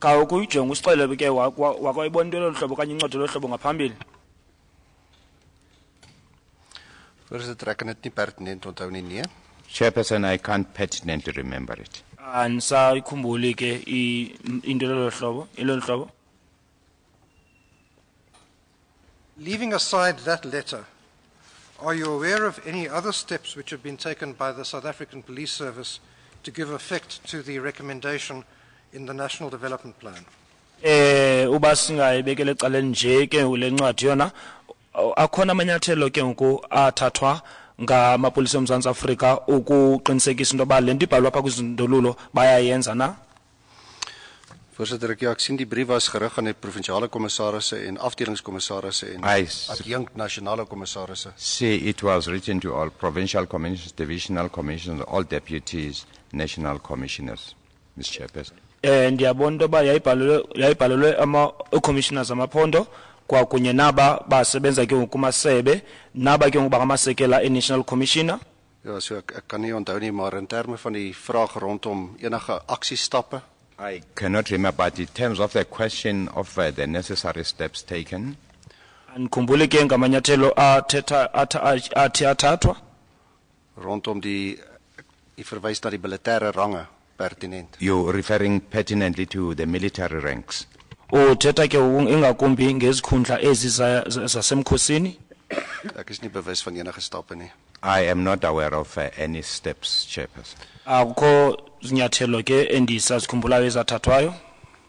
Ka ukuyijonga usixelele ke wakwayibona into lolu hlobo okanye incwadi lolu hlobo ngaphambili. Voorsitter, ek kan dit nie pertinent onthou nie, nee. Chairperson, I can't pertinently remember it. Andisayikhumbuli ke into lolu hlobo. Leaving aside that letter, are you aware of any other steps which have been taken by the South African Police Service to give effect to the recommendation in the National Development Plan? Uba singayibekele ecaleni nje ke ule ncwadi yona akhona amanyathelo ke ngoku athathwa ngamapolisa oMzantsi Afrika ukuqinisekisa into yoba le nto ibhalwa apha kwizindululo bayayenza na? Voorsitter, ek sien die brief was gerig aan die provinsiale kommissarisse en afdelingskommissarisse en adjunkt nasionale kommissarisse. See, it was written to all provincial commissioners, divisional commissioners, all deputies, national commissioners, Mr. Chairperson. Ndiyabona into yoba yayibhalelwe ama-commissioners amaphondo kwakunye naba basebenza ke kumasebe naba ke ngabangamasekela e-National Commissioner. Ja, so ek kan nie onthou nie, maar in terme van die vraag rondom enige aksiestappe, I cannot remember, but in terms of the question of the necessary steps taken, andikhumbuli ke ngamanyathelo athi athathwa rondom die verwys na die militêre range pertinent. You're referring pertinently to the military ranks. Uthetha ke ingakumbi ngezikhundla ezi zasemkhosini. Ek is nie bewus van enige stappe nie. I am not aware of any steps, Chairperson. Akukho zinyathelo ke endisazikhumbulayo ezathathwayo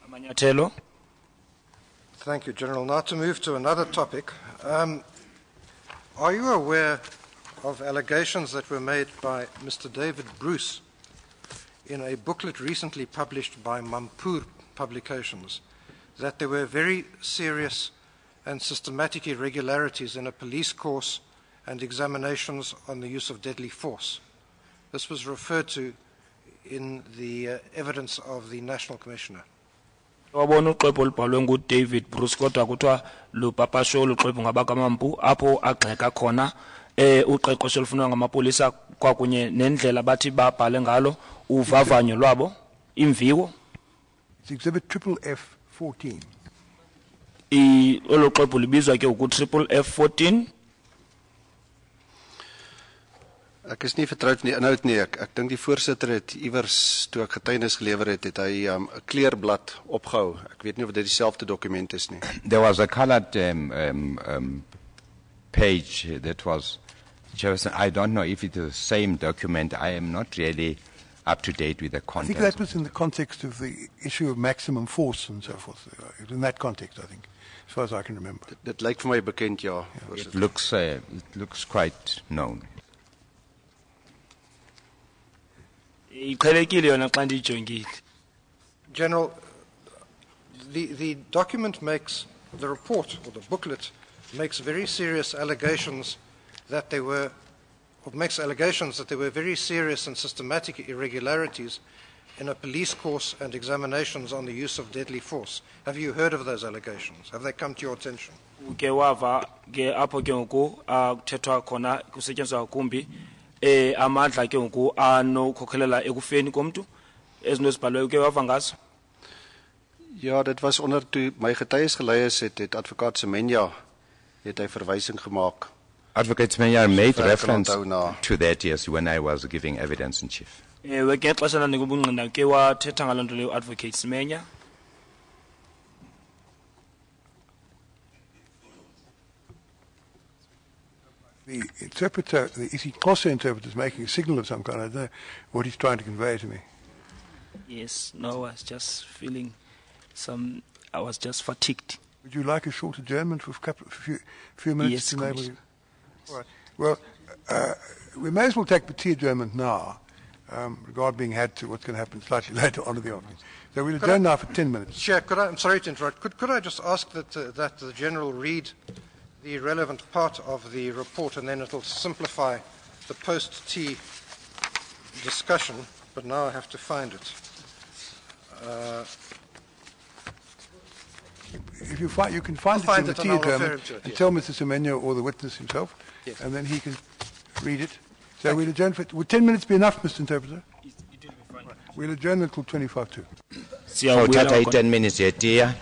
amanyathelo. Thank you, General. Now to move to another topic. Are you aware of allegations that were made by Mr. David Bruce in a booklet recently published by Mampoor Publications that there were very serious and systematic irregularities in a police course and examinations on the use of deadly force? This was referred to in the evidence of the National Commissioner. wabona uxwebhu olubhalwe nguDavid Bruce kodwa kuthiwa lupapasho luxwebhu ngabakamampu apho agxeka khona uqeqesho olufunwa ngamapolisa kwakunye nendlela bathi babhale ngalo uvavanyo lwabo imviwo. It's exhibit FFF14. Olo xwebhu libizwa ke F14. Ek is nie vertroud met die inhoud nie. Ek dink die voorsitter het iewers toe ek getuienis gelewer het, het hy 'n kleurblad opgehou. Ek weet nie of dit dieselfde dokument is nie. There was a colored page that was, Jefferson, I don't know if it is the same document. I am not really up to date with the I content. think that was in the context of the issue of maximum force and so forth. In that context, I think, as far as I can remember. Dit lyk vir my bekend, ja. It looks quite known. General, the document makes, the report or the booklet makes very serious allegations that there were, or makes allegations that there were very serious and systematic irregularities in a police course and examinations on the use of deadly force. Have you heard of those allegations? Have they come to your attention? Ke wava ke apho ke ngoku kuthethwa khona kusetyenziswa kumbi amandla ke ngoku anokhokhelela ekufeni komntu ezinto ezibhalwe ke wava ngazo. Ja, dit was onder toe my getuies gelei is, het advokaat Semenya het hy verwysing gemaak. Advocate Semenya made reference to that, yes, when I was giving evidence in chief. Ewe ke xesha landingubungqina ke wathetha ngaloo nto leyo advocate Semenya. The interpreter, the isiXhosa interpreter, is making a signal of some kind. I don't know what he's trying to convey to me. Yes, no, I was just feeling I was just fatigued. Would you like a shorter German for a few minutes Yes, to enable please. you? All right. Well, we may as well take the adjournment now, regard being had to what's going to happen slightly later on in the afternoon. So we'll adjourn now for 10 minutes. Chair, I'm sorry to interrupt. Could I just ask that the General read the relevant part of the report, and then it'll simplify the post-tea discussion, but now I have to find it. If you find, you can find I'll it in find the it and tea I'll refer adjournment him to it, and yes. tell Mr. Semenya or the witness himself, Yes. and then he can read it. So we'll adjourn for, would 10 minutes be enough, Mr. Interpreter? We'll adjourn until 25 to. So, Tata, 10 minutes yet, dear.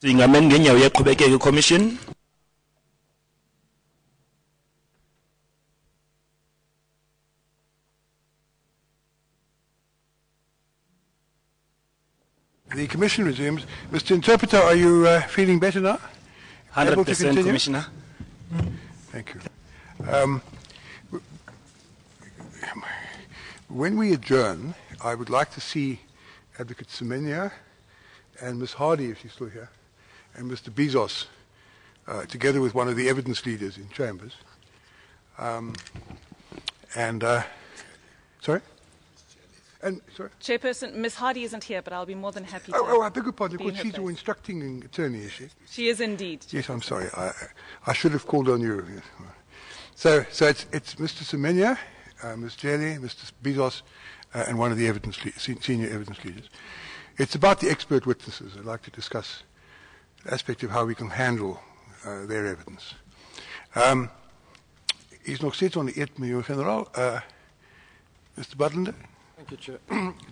Singamen ngenyawo yaqhubekeka iCommission. The Commission resumes. Mr. Interpreter, are you feeling better now? Able to 100% continue? Commissioner. Thank you. When we adjourn, I would like to see Advocate Semenya and Ms. Hardy, if she's still here, and Mr. Bezos, together with one of the evidence leaders in chambers. Sorry? And, sorry? Chairperson, Ms. Hardy isn't here, but I'll be more than happy to. I beg your pardon. be in her She's place. your instructing attorney, is she? She is indeed. Yes, I'm sorry. I should have called on you. Yes. So it's Mr. Semenya, Ms. Jelly, Mr. Bezos, and one of the senior evidence leaders. It's about the expert witnesses. I'd like to discuss the aspect of how we can handle their evidence. Is nog steeds on de eet, meneer-generaal. Mr. Budlander? Thank you, Chair.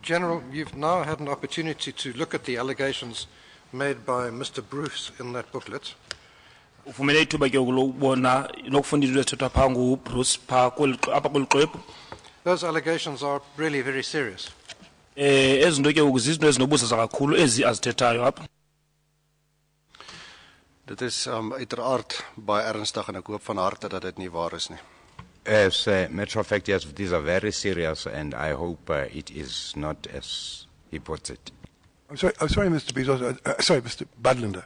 General, you've now had an opportunity to look at the allegations made by Mr. Bruce in that booklet. Ufumene ithuba ke ukubona nokufunda izinto ezithethwa phaa nguBruce phaa apha kweli xwebhu. Those allegations are really very serious. Ezi zinto ke zizinto ezinobuzaza kakhulu ezi azithethayo apha. Dit is uiteraard baie ernstig en ek hoop van harte dat dit nie waar is nie. As a matter of fact, yes, these are very serious, and I hope it is not as he puts it. I'm sorry, Mr. Bezos. Sorry, Mr. Budlander.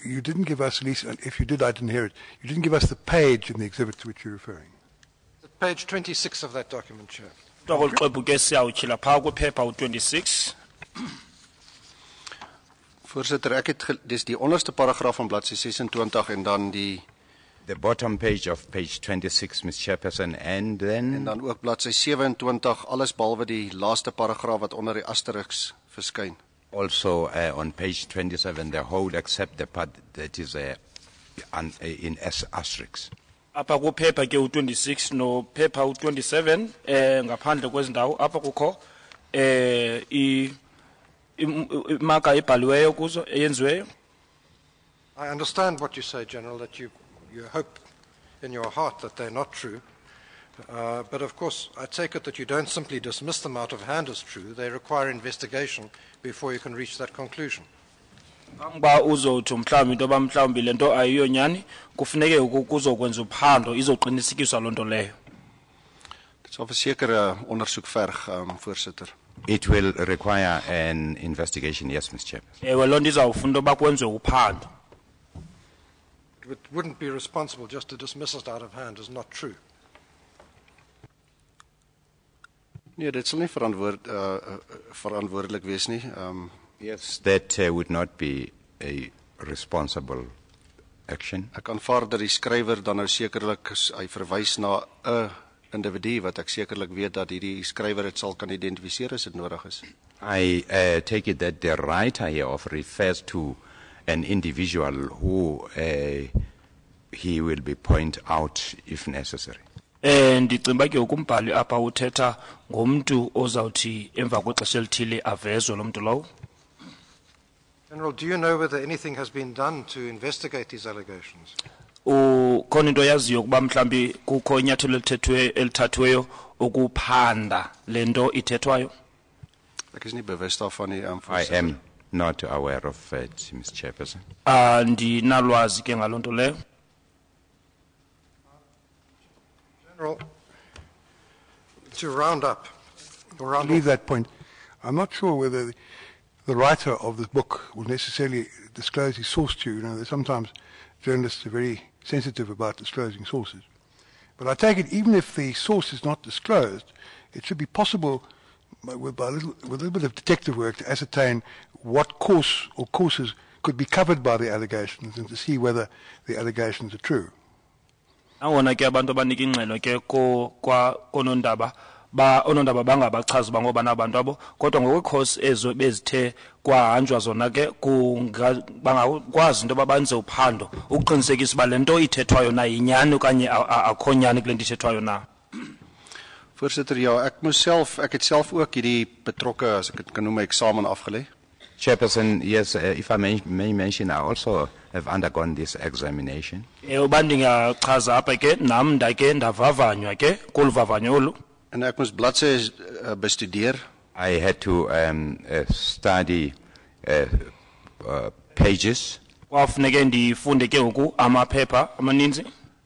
You didn't give us, at least, and if you did, I didn't hear it. You didn't give us the page in the exhibit to which you're referring. Page 26 of that document, Chair. Kweli ke siyawutyhila phaa kwiphepha u-26. Voorsitter, dis die onderste paragraaf van bladsy 26 en dan the bottom page of page 26, Mr. Chairperson, and then en dan ook bladsy 27, alles behalwe die laaste paragraaf wat onder die asterisk verskyn. Also on page 27, the whole except the part that is in asterisk. Apha kuphepha ke u-26 nophepha u-27 ngaphandle kwezindawo apha kukho imaka ebhaliweyo kuzo eyenziweyo. I understand what you say, General, that you hope in your heart that they're not true. But of course, I take it that you don't simply dismiss them out of hand as true. They require investigation before you can reach that conclusion. Ba uzothi mhlawumbi into bamhlawumbi lento ayiyo nyani kufuneke kuzokwenza uphando izoqinisekiswa lonto leyo. Dit sal verseker ondersoek verg, voorsitter. It will require an investigation, yes, Mr. Chair. Ewe lonto izawufuna into bakwenziwe uphando. It wouldn't be responsible just to dismiss it out of hand as not true. Nee, dit sal nie verantwoordelik wees nie. Yes, that would not be a responsible action. Ek aanvaar dat die skrywer dan nou sekerlik hy verwys na 'n individu wat ek sekerlik weet dat hierdie skrywer dit sal kan identifiseer as dit nodig is. I take it that the writer here refers to an individual who he will be point out if necessary. Ndicinga ke ukumbhali apha uthetha ngomntu ozawuthi emva kwexesha elithile avezwe lo mntu lowo. General, do you know whether anything has been done to investigate these allegations? Khona into yaziyo ukuba mhlawumbi kukho inyathelo elithathiweyo ukuphanda le nto ithethwayo? Ek is nie bewus daarvan nie. I am not aware of it, Mr. Chairperson. Andinalwazi ke ngaloo nto leyo. General, to round up, leave that point. I'm not sure whether the writer of the book will necessarily disclose his source to you. You know, sometimes journalists are very sensitive about disclosing sources. But I take it, even if the source is not disclosed, it should be possible with a little bit of detective work to ascertain what course or courses could be covered by the allegations and to see whether the allegations are true. Angona ke abantu abanika ingxelo ke konondaba onondaba bangabachazi bangoba nabantu abo kodwa ngokwekhosi ezo bezithe kwahanjwa zona ke bangakwazi into babanze uphando ukuqinisekisa uba le nto ithethwayo na yinyani okanye akho nyani kule nto ithethwayo na. Voorsitter, ja, ek het self ook hierdie betrokke, as ek dit kan noem, eksamen afgelê. Chairperson, yes, if I may mention, I also have undergone this examination. Uba ndingachaza apha ke nam ndake ndavavanywa ke kolu vavanyo olu. En ek moes bladsye bestudeer. I had to study pages. Kwafuneke ndifunde ke ngoku amaphepha amaninzi.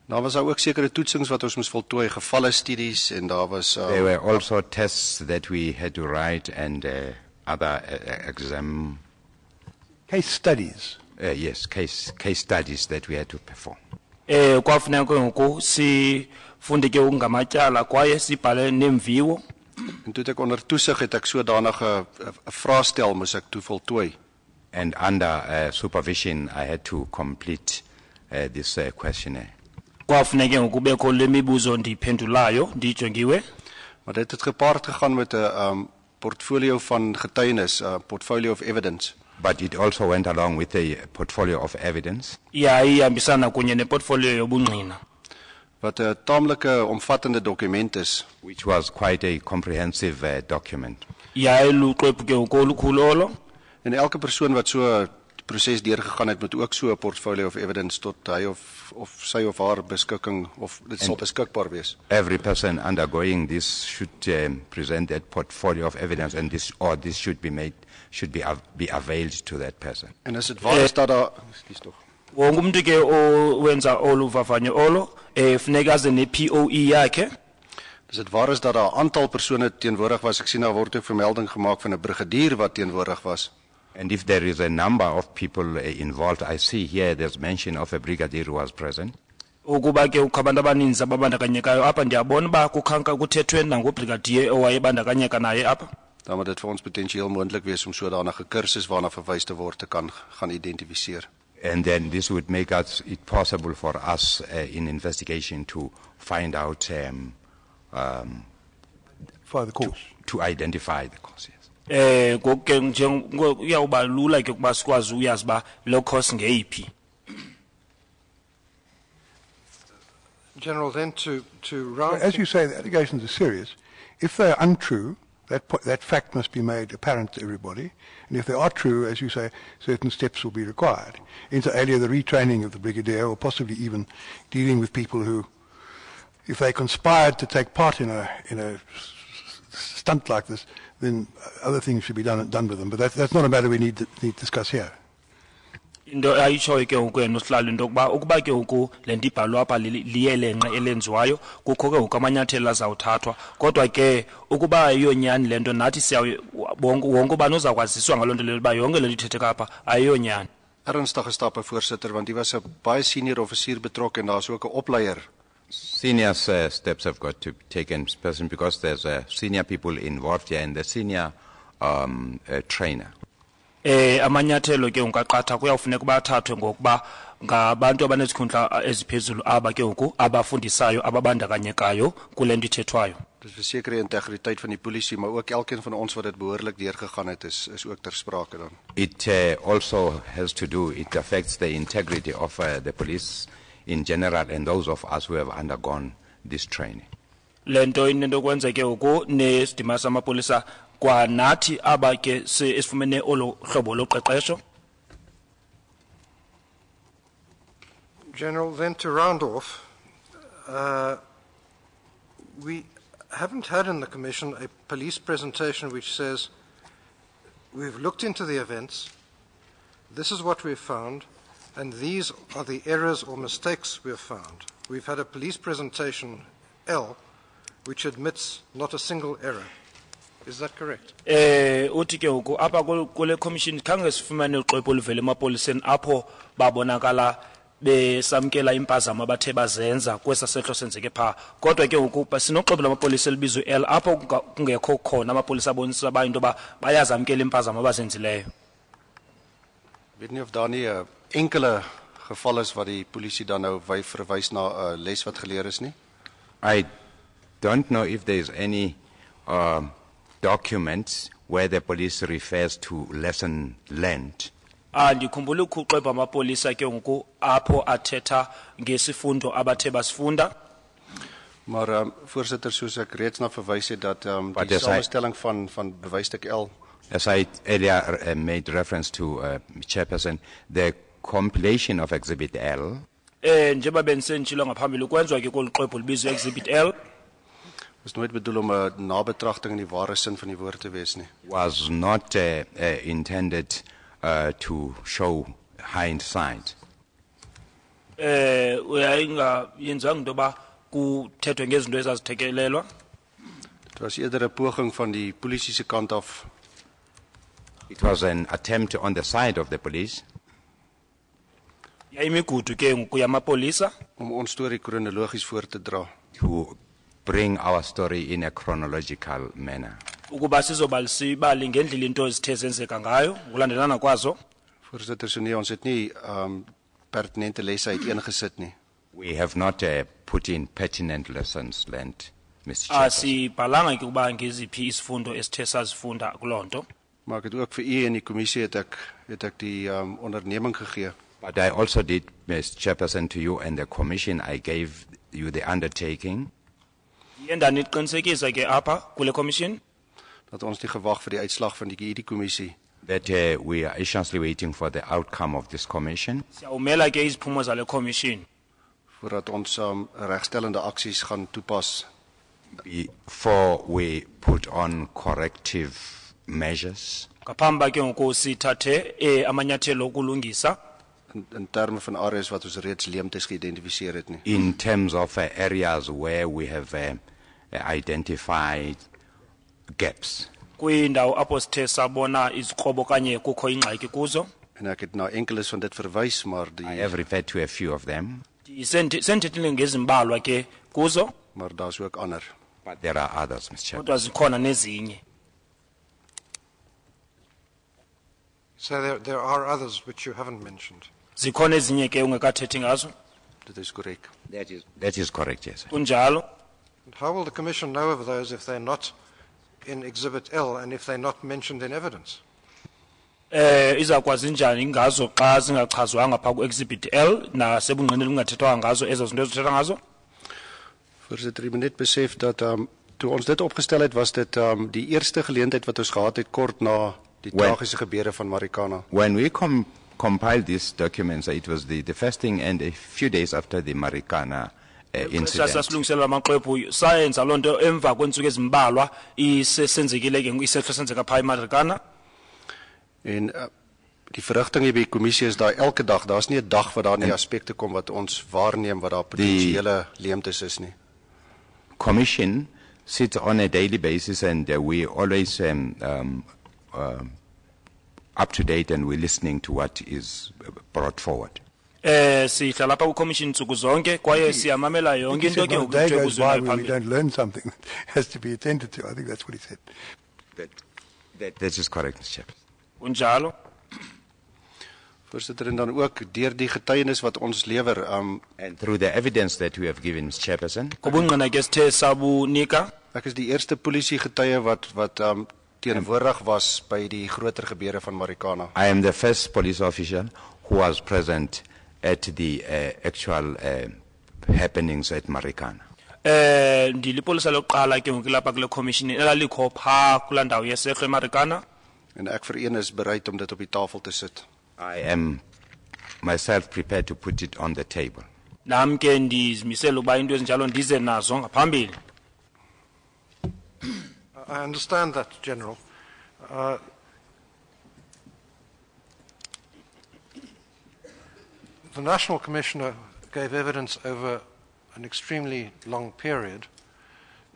Daar was ook sekere toetsings wat ons moes voltooi, gevalle studies en daar was There were also tests that we had to write and other exam. Case studies. Yes, case studies that we had to perform. Kwafuneka ke ngoku sifunde ke ngamatyala kwaye sibhale nemviwo. En toe ek onder toesig het ek sodanige 'n vraestel moes ek toe voltooi. And under supervision I had to complete this questionnaire. Kwafuneke ngokubekho lemibuzo ndiphendulayo ndijongiwe. Maar dit het gepaard gegaan met 'n portfolio van getuienis, portfolio of evidence. But it also went along with a portfolio of evidence. Ja, ihambisana kunye neportfolio yobungqina. Wat 'n taamlike omvattende dokument is, which was quite a comprehensive document. Ja, luxwebhu ke olukhulu olo. En elke persoon wat so 'n proses deurgegaan het, moet ook so 'n portfolio of evidence tot hy of sy of haar beskikking of dit sal beskikbaar wees. Every person undergoing this should present that portfolio of evidence, and this should be availed to that person. En as dit waar is dat daar wonke umuntu ke owenza olu vavanyo olo funeka aze ne-POE yakhe. Dis dit waar is dat daar 'n aantal persone teenwoordig was. Ek sien daar word ook vermelding gemaak van 'n brigadier wat teenwoordig was. And if there is a number of people involved, I see here there's mention of a brigadier who was present. Ukuba ke ukho abantu abaninzi ababandakanyekayo apha ndiyabona uba kuthethwe nangobrigadier owayebandakanyeka naye apha. Dan moet dit vir ons potensieel moontlik wees om sodanige kursus waarna verwys te word te kan gaan identifiseer. And then this would make it possible for us in investigation to find out for the cause. To identify the cause. Ngoke uyawuba lula ke ukuba sikwazi uyazi ba lo cause ngeyiphi. General, then to round. As you say, the allegations are serious. If they are untrue, that fact must be made apparent to everybody. And if they are true, as you say, certain steps will be required. Inter alia, the retraining of the brigadier, or possibly even dealing with people who, if they conspired to take part in a stunt like this, then other things should be done with them. But that's not a matter we need to discuss here. Into ayitshoyo ke ngoku yena usihlalo into yokuba ukuba ke ngoku le nto ibhalwe apha liyelenqe elenziwayo kukho ke ngoku amanyathelo azawuthathwa kodwa ke ukuba ayiyonyani le nto nathi wonke ubani uzakwaziswa ngaloo nto leyo uba yonke le nto ithetheka apha ayiyonyani. Ernstige stappe, voorsitter, want die was 'n baie senior offisier betrokke en daar's ook 'n opleier. Senior steps have got to be taken because there's senior people involved here and the senior trainer. Amanyathelo ke ungaqatha kuyawufuneka bathathwe ngokuba ngabantu abanezikhundla eziphezulu aba ke ngoku abafundisayo ababandakanyekayo kule nto ithethwayo. Dis verseker die integriteit van die polisie, maar ook elkeen van ons wat dit behoorlik deurgegaan het is ook ter sprake dan. It also has to do, it affects the integrity of the police in general and those of us who have undergone this training. Le nto inento kwenza ke ngoku nesidima samapolisa kwa nathi aba ke esifumene olo hlobo loqeqesho. General, then to round off, we haven't had in the Commission a police presentation which says, we've looked into the events, this is what we've found, and these are the errors or mistakes we have found. We've had a police presentation, L, which admits not a single error. Is that correct? Uthi ke ngoku apha kule commission khange sifumane uxwebhu oluvela emapoliseni apho babonakala besamkela impazamo abathe bazenza kwesa sehlo senzeke pha kodwa ke ngoku sinoxwebhu lamapolisa elibizwe L apho kungekho khona amapolisa abonisa ba into ba bayazamkela impazamo abazenzileyo. Weet nie of daar nie 'n enkele geval is wat die polisie dan nou verwys na 'n les wat geleer is nie. I don't know if there is any documents where the police refers to lesson learned. Ndikhumbula ukuxwebha amapolisa ke ngoku apho athetha ngesifundo abathe basifunda. Maar voorsitter, soos ek reeds na verwys het dat die samestelling van bewysstuk L As I earlier made reference to, Chairperson, the compilation of Exhibit L njengoba bendisentshilo ngaphambili ukwenziwa ke kolu xwebhu libizwa Exhibit L is nooit bedoel om 'n nabetragting in die ware sin van die woord te wees nie. was not intended to show hindsight. uyayingayenzanga into yoba kuthethwe ngezinto ezazithekelelwa. Dit was eerder 'n poging van die polisie se kant af. It was an attempt on the side of the police yayimigudu ke ngoku yamapolisa om ons storie kronologies voor te dra. to bring our story in a chronological manner. ukuba sizobalisibali ngendlela into ezithe zenzeka ngayo ukulandelana kwazo. Voorsitter, so nee, ons het nie pertinente lesse uiteengesit nie. We have not put in pertinent lessons learned, Mr. Chairperson. Asibhalanga ke ukuba ngeziphi isifundo esithe sazifunda kuloo nto. Maar ek het ook vir u en die kommissie het ek die onderneming gegee. But I also did, Mr. Chairperson, to you and the Commission, I gave you the undertaking Ndaniqinisekisa ke apha kule commission dat ons nie gewag vir die uitslag van hierdie kommissie. that we are anxiously waiting for the outcome of this commission siyawumela ke iziphumo zale commission voordat ons regstellende aksies gaan toepas before we put on corrective measures ngaphambi ke ngoku sithathe amanyathelo okulungisa in terme van areas wat ons reeds leemtes geïdentifiseer het nie. in terms of areas where we have identified gaps. kwiindawo apho sithe sabona izikrobo kanye kukho ingxaki kuzo. En ek het na enkeles van dit verwys, maar I have referred to a few of them. Sendithethile ngezimbalwa ke kuzo. Maar daar's ook ander. But there are others, Mr. Chairman. Kodwa zikhona nezinye. So there are others which you haven't mentioned. Zikhona ezinye ke ungekathethi ngazo. That is correct. That is correct, yes. Kunjalo. And how will the Commission know of those if they're not in Exhibit L and if they're not mentioned in evidence? Izakwazi njani ngazo xa zingachazwanga pha ku Exhibit L nasebungqineni kungathethwanga ngazo ezo zinto ezithethwa ngazo? Voorsitter, u moet net besef dat toe ons dit opgestel het, was dit die eerste geleentheid wat ons gehad het kort na die tragiese gebeure van Marikana. When we compiled these documents, it was the first thing and a few days after the Marikana incident. Sasilungiselela amaxwebhu sayenza loo nto emva kweentsuku ezimbalwa isenzekile ke isehlo senzeka pha eMarikana. En die verrigting hier by die kommissie is daar elke dag, daar's nie 'n dag wat daar nie aspekte kom wat ons waarneem wat daar potensiële leemtes is nie. Commission sits on a daily basis and we always up to date and we're listening to what is brought forward. Sihlala lapha ku commission nsuku zonke kwaye siyamamela yonke into ke we don't learn something that has to be attended to. I think that's what he said. That is correct, Mr. Chairman. Kunjalo. Voorsitter, en dan ook deur die getuienis wat ons lewer and through the evidence that we have given, Mr. Chairperson. Kubungqina ke sithe sabunika. Ek is die eerste polisie getuie wat teenwoordig was by die groter gebeure van Marikana. I am the first police official who was present at the actual happenings at Marikana. Ndilipolisa lokuqala ke ngoku lapha kule commission elalikho pha kula ndawo yesehlo eMarikana. En ek vir een is bereid om dit op die tafel te sit. I am myself prepared to put it on the table. Nam ke ndizimisela ukuba into ezinjalo ndize nazo ngaphambili. I understand that, General. The National Commissioner gave evidence over an extremely long period.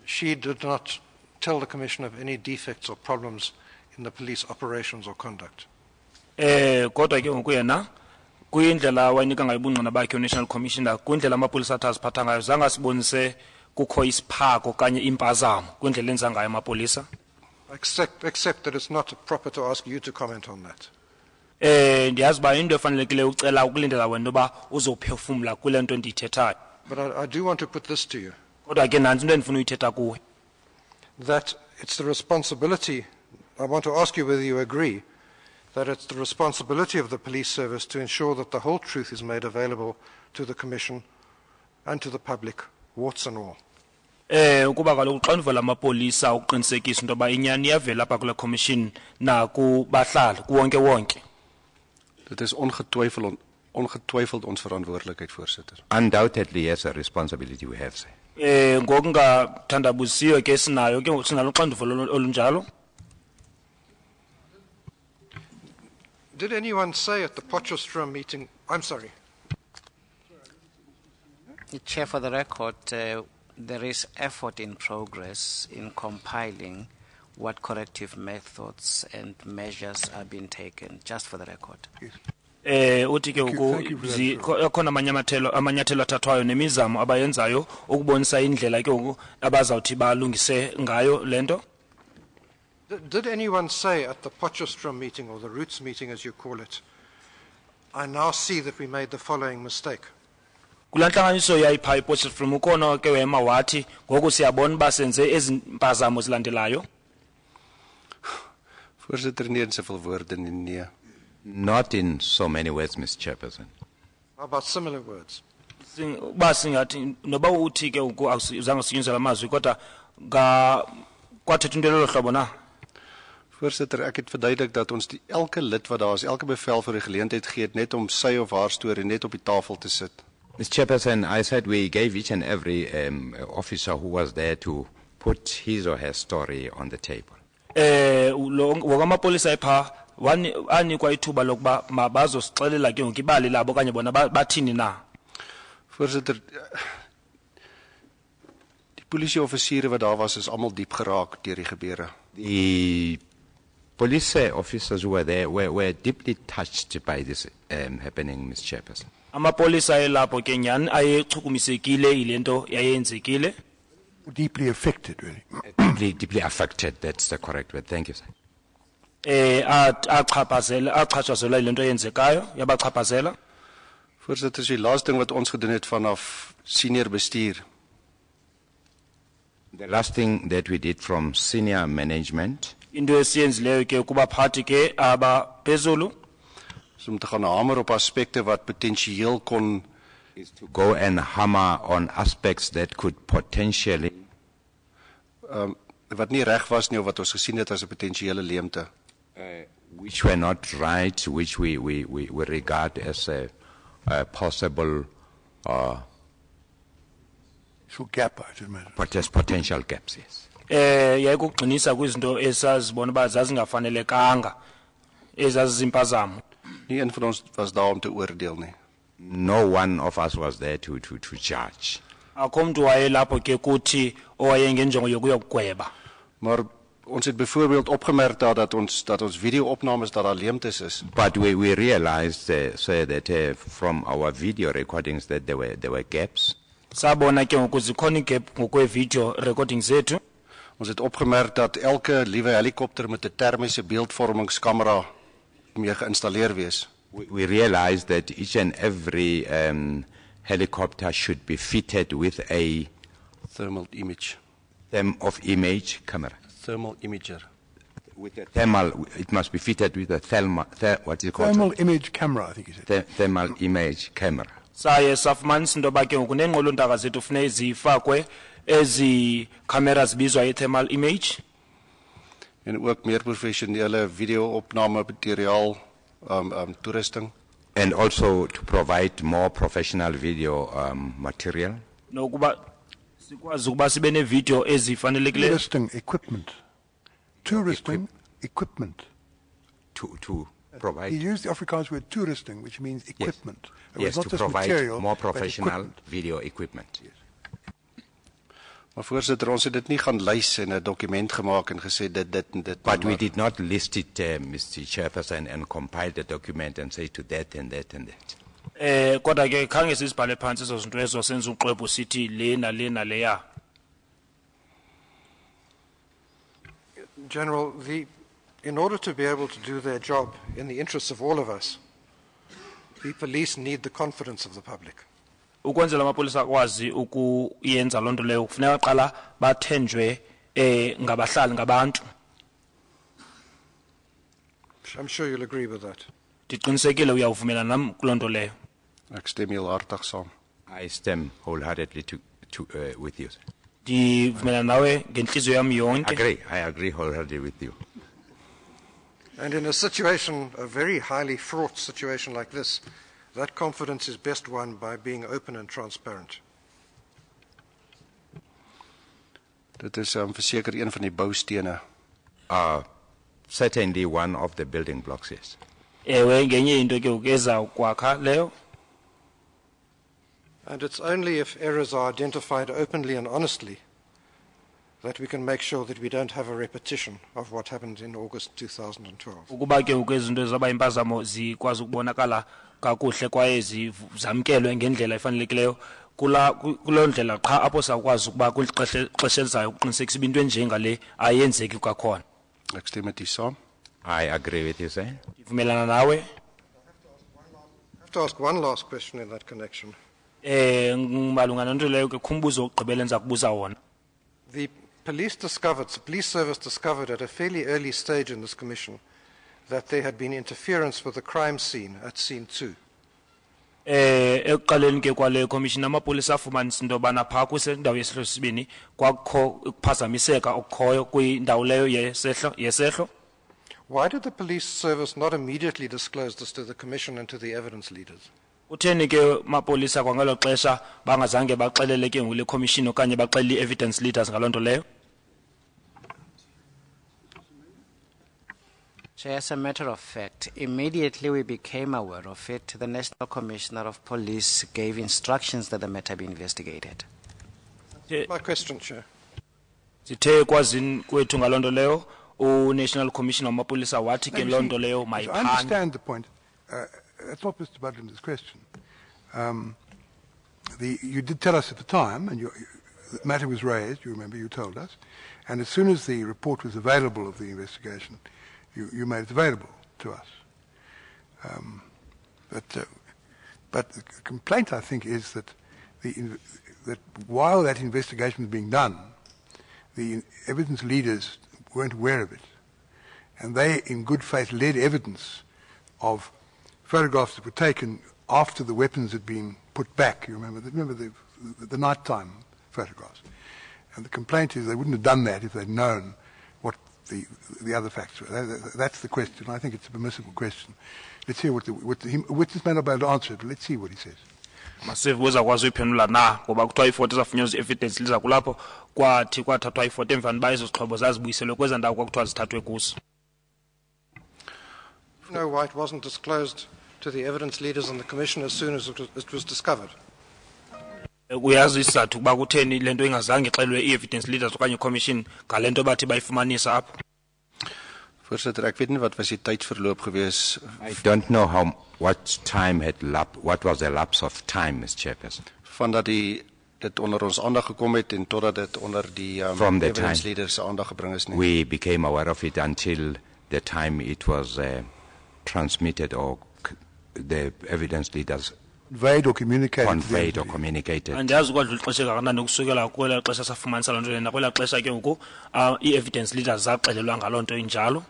She did not tell the Commission of any defects or problems in the police operations or conduct. Kodwa ke ngoku yena kuyindlela wayinika ngayo ubungqina bakhe National Commissioner kwindlela amapolisa athi aziphatha ngayo zange asibonise kukho isiphako kanye impazamo kwindlela enza ngayo amapolisa. Except that it's not proper to ask you to comment on that. Ndiyazi uba into efanelekileyo ucela ukulindela wena uba uzophefumla kule nto ndiyithethayo. But I do want to put this to you. Kodwa ke nansi into endifuna uyithetha kuwe. That it's the responsibility, I want to ask you whether you agree, that it's the responsibility of the police service to ensure that the whole truth is made available to the Commission and to the public, warts and all. ukuba kaloku uxanduva lamapolisa ukuqinisekisa into yoba inyani iyavela apha kule commission nakubahlali kuwonke wonke. Dit is ongetwyfeld ons verantwoordelikheid, voorsitter. Undoubtedly, yes, a responsibility we have, sir. Ngokungathandabuziyo ke sinayo ke sinalo uxanduva olunjalo. Did anyone say at the Potchefstroom meeting, I'm sorry. Chair, for the record, there is effort in progress in compiling what corrective methods and measures are being taken, just for the record. Uthi ke khona amanyathelo athathwayo nemizamo abayenzayo ukubonisa indlela ke abazawuthi balungise ngayo lento. Did anyone say at the Potchefstroom meeting, or the Roots meeting as you call it, I now see that we made the following mistake? Kulantlanganiso yayipha iPotchefstroom ukona ke wema wathi ngoku siyabona basenze ezimpazamo zilandelayo. Voorsitter, nie in soveel woorde nie, nee. Not in so many words, Mr. Chairperson. How about similar words? Uba singathi noba uthi ke uzange usinyuzela amazwi kodwa kwathethwa into lelo hlobo na. Voorsitter, ek het verduidelik dat ons elke lid wat daar is, elke bevel vir die geleentheid gee net om sy of haar storie net op die tafel te sit. Mr. Chairperson, I said we gave each and every officer who was there to put his or her story on the table. Ngokwamapolisa epha anikwa ithuba lokuba mabazosixelela ke ngokibali labo okanye bona bathini na. Voorsitter, die polisieoffisiere wat daar was is almal diep geraak deur die gebeure. The police officers who were there were deeply touched by this happening, Mr. Chairperson. Amapolisa elapho ke nyani ayechukumisekile ilento yayenzekile. Deeply affected, really. Deeply affected, that's the correct word. Thank you, sir. Achaphazelwa ilento yenzekayo yabachaphazela. Voorsitter, die laaste ding wat ons gedoen het vanaf senior bestuur. The last thing that we did from senior management. Into esiyenzileyo ke kubaphathi ke abaphezulu. So om te gaan hamer op aspekte wat potensieel kon is to go and hammer on aspects that could potentially wat nie reg was nie of wat ons gesien het as 'n potensiële leemte. Which were not right, which we regard as a possible potential gaps, yes. Yayikuqinisa kwizinto esazibona uba zazingafanelekanga ezazizimpazamo. Nie een van ons was daar om te oordeel nie. No one of us was there to judge. Akho mntu wayelapho ke kuthi owayengenjongo yokuyokugweba. Maar ons het byvoorbeeld opgemerk dat ons video-opnames dat daar leemtes is. But we realized so that from our video recordings that there were gaps. Sabona ke ngoku zikhona igap ngokwe-video recordings zethu. Ons het opgemerk dat elke liewe helikopter met 'n termiese beeldvormingskamera mee geïnstalleer wees. We realized that each and every helicopter should be fitted with a thermal image camera. Thermal imager. With a thermal, it must be fitted with a what is it called? Thermal image camera, I think you said. Thermal image camera. Saye safumanisa into yoba ke ngoku neenqolontaka zethu funeka zifakwe ezi cameras zibizwa i-thermal image. En ook meer professionele video-opname materiaal toerusting. And also to provide more professional video material. Nokuba sikwazi ukuba sibe ne-video ezifanelekileyo. Touristing equipment. Touristing equipment. To provide. He used the Afrikaans word touristing, which means equipment. Yes, to provide material, more professional video equipment. Yes. Maar voorsitter, ons het dit nie gaan lys en 'n dokument gemaak en gesê dit en dit. But we did not list it, Mr. Chairperson, and compile the document and say to that and that and that. Kodwa ke khange sizibhale phansi ezo zinto ezo senza uxwebhu sithi le na leya. General, in order to be able to do their job in the interests of all of us, the police need the confidence of the public. Ukwenzela amapolisa akwazi ukuyenza loo nto leyo kufuneka qala bathenjwe ngabahlali ngabantu. I'm sure you'll agree with that. Ndiqinisekile uyawuvumela nam kuloo nto leyo. Ek stem heel hartig saam. I stem wholeheartedly with you. Ndivumelana nawe ngenhliziyo yami yonke. I agree wholeheartedly with you. And in a situation, a very highly fraught situation like this, that confidence is best won by being open and transparent. Dit is verseker een van die boustene. Certainly one of the building blocks, yes. Ewe ngenye into ke ukeza ukwakha leyo. And it's only if errors are identified openly and honestly that we can make sure that we don't have a repetition of what happened in August 2012. Ukuba ke ukwezinto zaba impazamo zikwazi ukubonakala kakuhle kwaye zamkelwe ngendlela efanelekileyo kulo ndlela qha apho sakwazi ukuba kwixesha elizayo ukuqinisekisa into enjengale ayenzeki kwakhona. Ek stem met u saam. I agree with you, sir. Ndivumelana nawe. I have to ask one last question in that connection. Malunga nento leyo ke khumbuzo ugqibela enza kubuza wona. The police service discovered at a fairly early stage in this commission that there had been interference with the crime scene at scene 2. Ekuqaleni ke kwale commission amapolisa afumanisa into bana pha kwisendawo yesehlo sibini kwakho ukuphazamiseka okukhoyo kwindawo leyo yesehlo. Why did the police service not immediately disclose this to the commission and to the evidence leaders? Utheni ke mapolisa kwangelo xesha bangazange baxelele ke ngule commission okanye baxelele evidence leaders ngalonto leyo? So as a matter of fact, immediately we became aware of it, the National Commissioner of Police gave instructions that the matter be investigated. My question, Chair. Sithe kwazini kwethu ngalonto leyo National Commissioner wamapolisa wathi ke lonto leyo I mayiphane. understand the point. That's not Mr. Budden's question. You did tell us at the time, and the matter was raised, you remember, you told us, and as soon as the report was available of the investigation, you made it available to us. But the complaint, I think, is that that while that investigation was being done, the evidence leaders weren't aware of it. And they, in good faith, led evidence of photographs that were taken after the weapons had been put back. You remember the nighttime photographs. And the complaint is they wouldn't have done that if they'd known what the other facts were. That's the question. I think it's a permissible question. Let's hear what the witness may not be able to answer it, but let's see what he says. Masivuza kwazi uyiphendula na ngoba kuthiwa ifoto ezafunyanwa evidence liza kulapho kwathi kwathathwa ifoto emvani ba ezo zixhobo zazibuyiselwe kweza ndawo kwakuthiwa zithathwe kuso. No, why it wasn't disclosed to the evidence leaders and the commission as soon as it was discovered. Uyazi isizathu kuba kutheni lento ingazange ixelwe i-evidence leaders okanye commission ngalento bathi bayifumanisa apho. Voorsitter, ek weet nie wat was die tydverloop gewees. I don't know what time had what was the lapse of time, Mr. Chairperson. Vandat dit onder ons aandag gekom het en totdat dit onder die evidence leaders se aandag gebring is nie. We became aware of it until the time it was transmitted or the evidence leaders conveyed or communicated. Andiyazi kwadlula ixesha kangakanani ukusukela kwela xesha safumanisa lonto lena kwela xesha ke ngoku i-evidence leaders zaxelelwa ngalonto injalo.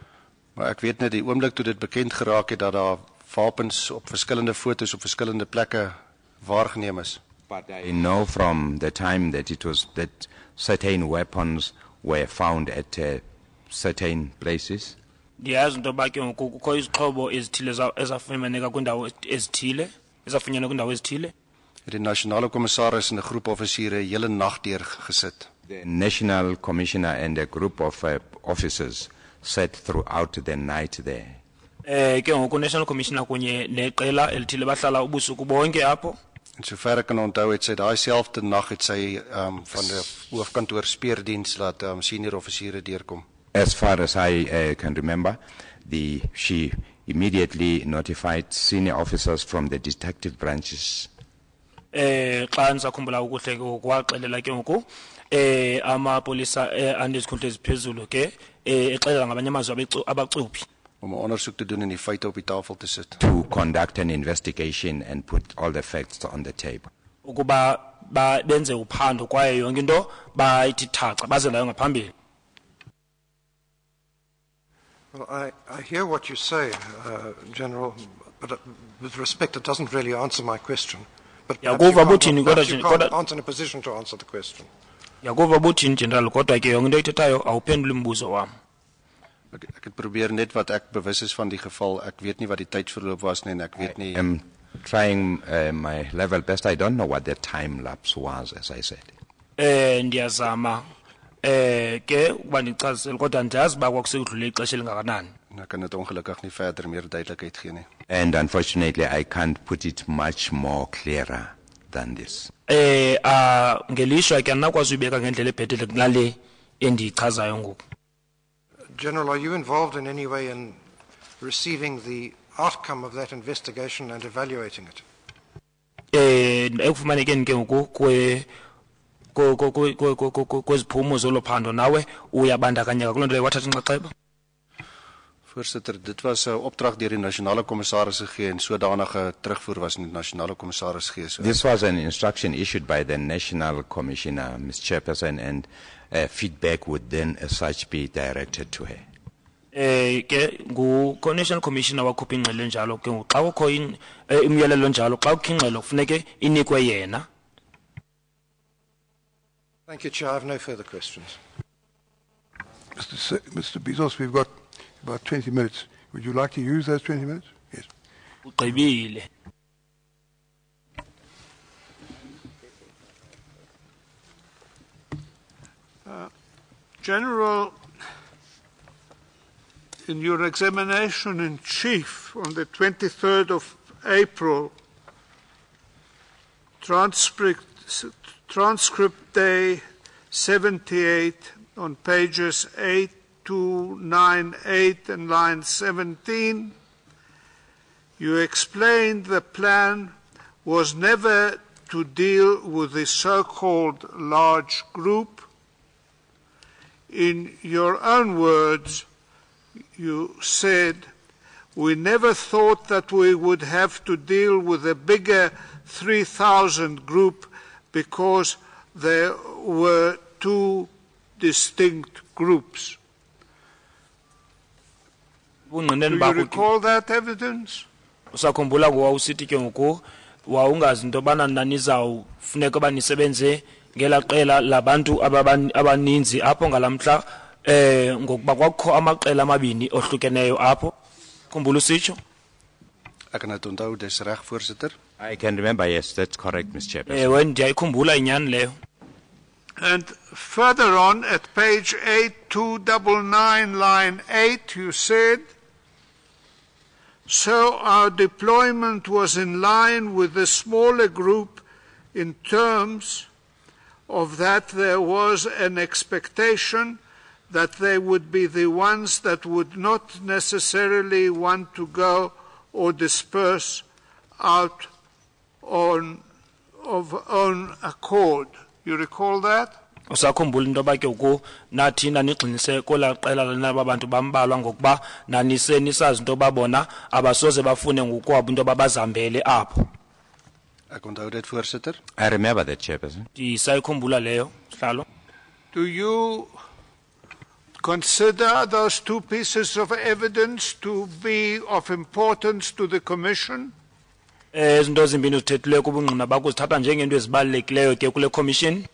Maar ek weet net die oomblik toe dit bekend geraak het dat daar wapens op verskillende fotos op verskillende plekke waargeneem is. But I know from the time that certain weapons were found at certain places. Ndiyazi into ba ke ngoku kukho izixhobo ezithile ezafumaneka kwindawo ezithile. Die nasionale kommissaris en 'n groep offisiere hele nag deur gesit. The national commissioner and a group of officers sat throughout the night there. Ke ngoku national commissioner kunye neqela elithile bahlala ubusuku bonke apho. En sover ek kan onthou het sy daai selfde nag het sy van die hoofkantoor speurdiens laat senior offisiere deurkom. As far as I can remember, she immediately notified senior officers from the detective branches. Xa nisakhumbula ukuhle kwaxelela ke ngoku amapolisa andizikhundla eziphezulu ke exelela ngabanye amazwi abacuphi. Om 'n ondersoek te doen en die feite op die tafel te sit. To conduct an investigation and put all the facts on the table. Ukuba benze uphando kwaye yonke into bayithi thaca baze nayo ngaphambili. Well, I hear what you say, General, but with respect, it doesn't really answer my question. But perhaps you can't, aren't in a position to answer the question. Yakuva buthini general kodwa ke yonke into oyithethayo awuphenduli umbuzo wam. Ek het probeer net wat ek bewus is van die geval. Ek weet nie wat die tydsverloop was nie en ek weet nie. I'm trying my level best. I don't know what the time lapse was, as I said. Ndiyazama ke ukuba ndichazisele kodwa ndiyazi uba kwakusekudlule ixesha elingakanani. Ek kan dit ongelukkig nie verder meer duidelikheid gee nie. And unfortunately, I can't put it much more clearer than this. Ngelishwa ke andinakwazi uyibeka ngendlela ebhetele kunale endiyichazayo ngoku. General, are you involved in any way in receiving the outcome of that investigation and evaluating it? Ekufumanekeni ke ngoku kweziphumo zolo phando nawe uyabandakanyeka kuloo nto leyo wathatha inxaxheba? Voorsitter, dit was 'n opdrag deur die nasionale kommissaris gegee en sodanige terugvoer was in die nasionale kommissaris gegee. So This was an instruction issued by the National Commissioner, Ms. Chairperson, and feedback would then as such be directed to her. Ke ngu-National Commissioner wakhupha ingxelo njalo ke ngoku xa kukho imiyalelo njalo xa kukho ingxelo kufuneke inikwe yena. Thank you, Chair. I have no further questions. Mr. Bezos, we've got about 20 minutes. Would you like to use those 20 minutes? Yes. Ugqibile. General, in your examination in chief on the 23rd of April, transcript day 78 on pages 8298 and line 17, you explained the plan was never to deal with the so-called large group. In your own words, you said, we never thought that we would have to deal with a bigger 3,000 group because there were two distinct groups. Do you recall that evidence? Usakhumbula ngowawusithi ke ngoku wawungazi into yobana nanizawufuneka uba nisebenze ngela qela labantu abaninzi apho ngalamhla ngokuba kwakho amaqela amabini ohlukeneyo apho. Khumbula usitsho? Ek kan dit onthou, dis reg, voorsitter. I can remember, yes, that's correct, Mr. Chairperson. Ndiyayikhumbula inyani leyo. And further on at page 8299 line 8 you said, so our deployment was in line with the smaller group in terms of that there was an expectation that they would be the ones that would not necessarily want to go or disperse out of own accord. You recall that? Usakhumbula into yoba ke ngoku nathi nanigxinise kwela qela laba bantu bambalwa ngokuba nanise nisazi into yoba bona abasoze bafune ngokwabo into yoba bazihambele apho. Ek onthou dit, voorsitter. I remember that, Chairperson. Ndisayikhumbula leyo, Sihlalo. Do you consider those two pieces of evidence to be of importance to the Commission? Izinto ezimbini uzithethileyo kubungqina bakho uzithatha njengento ezibalulekileyo ke kule commission.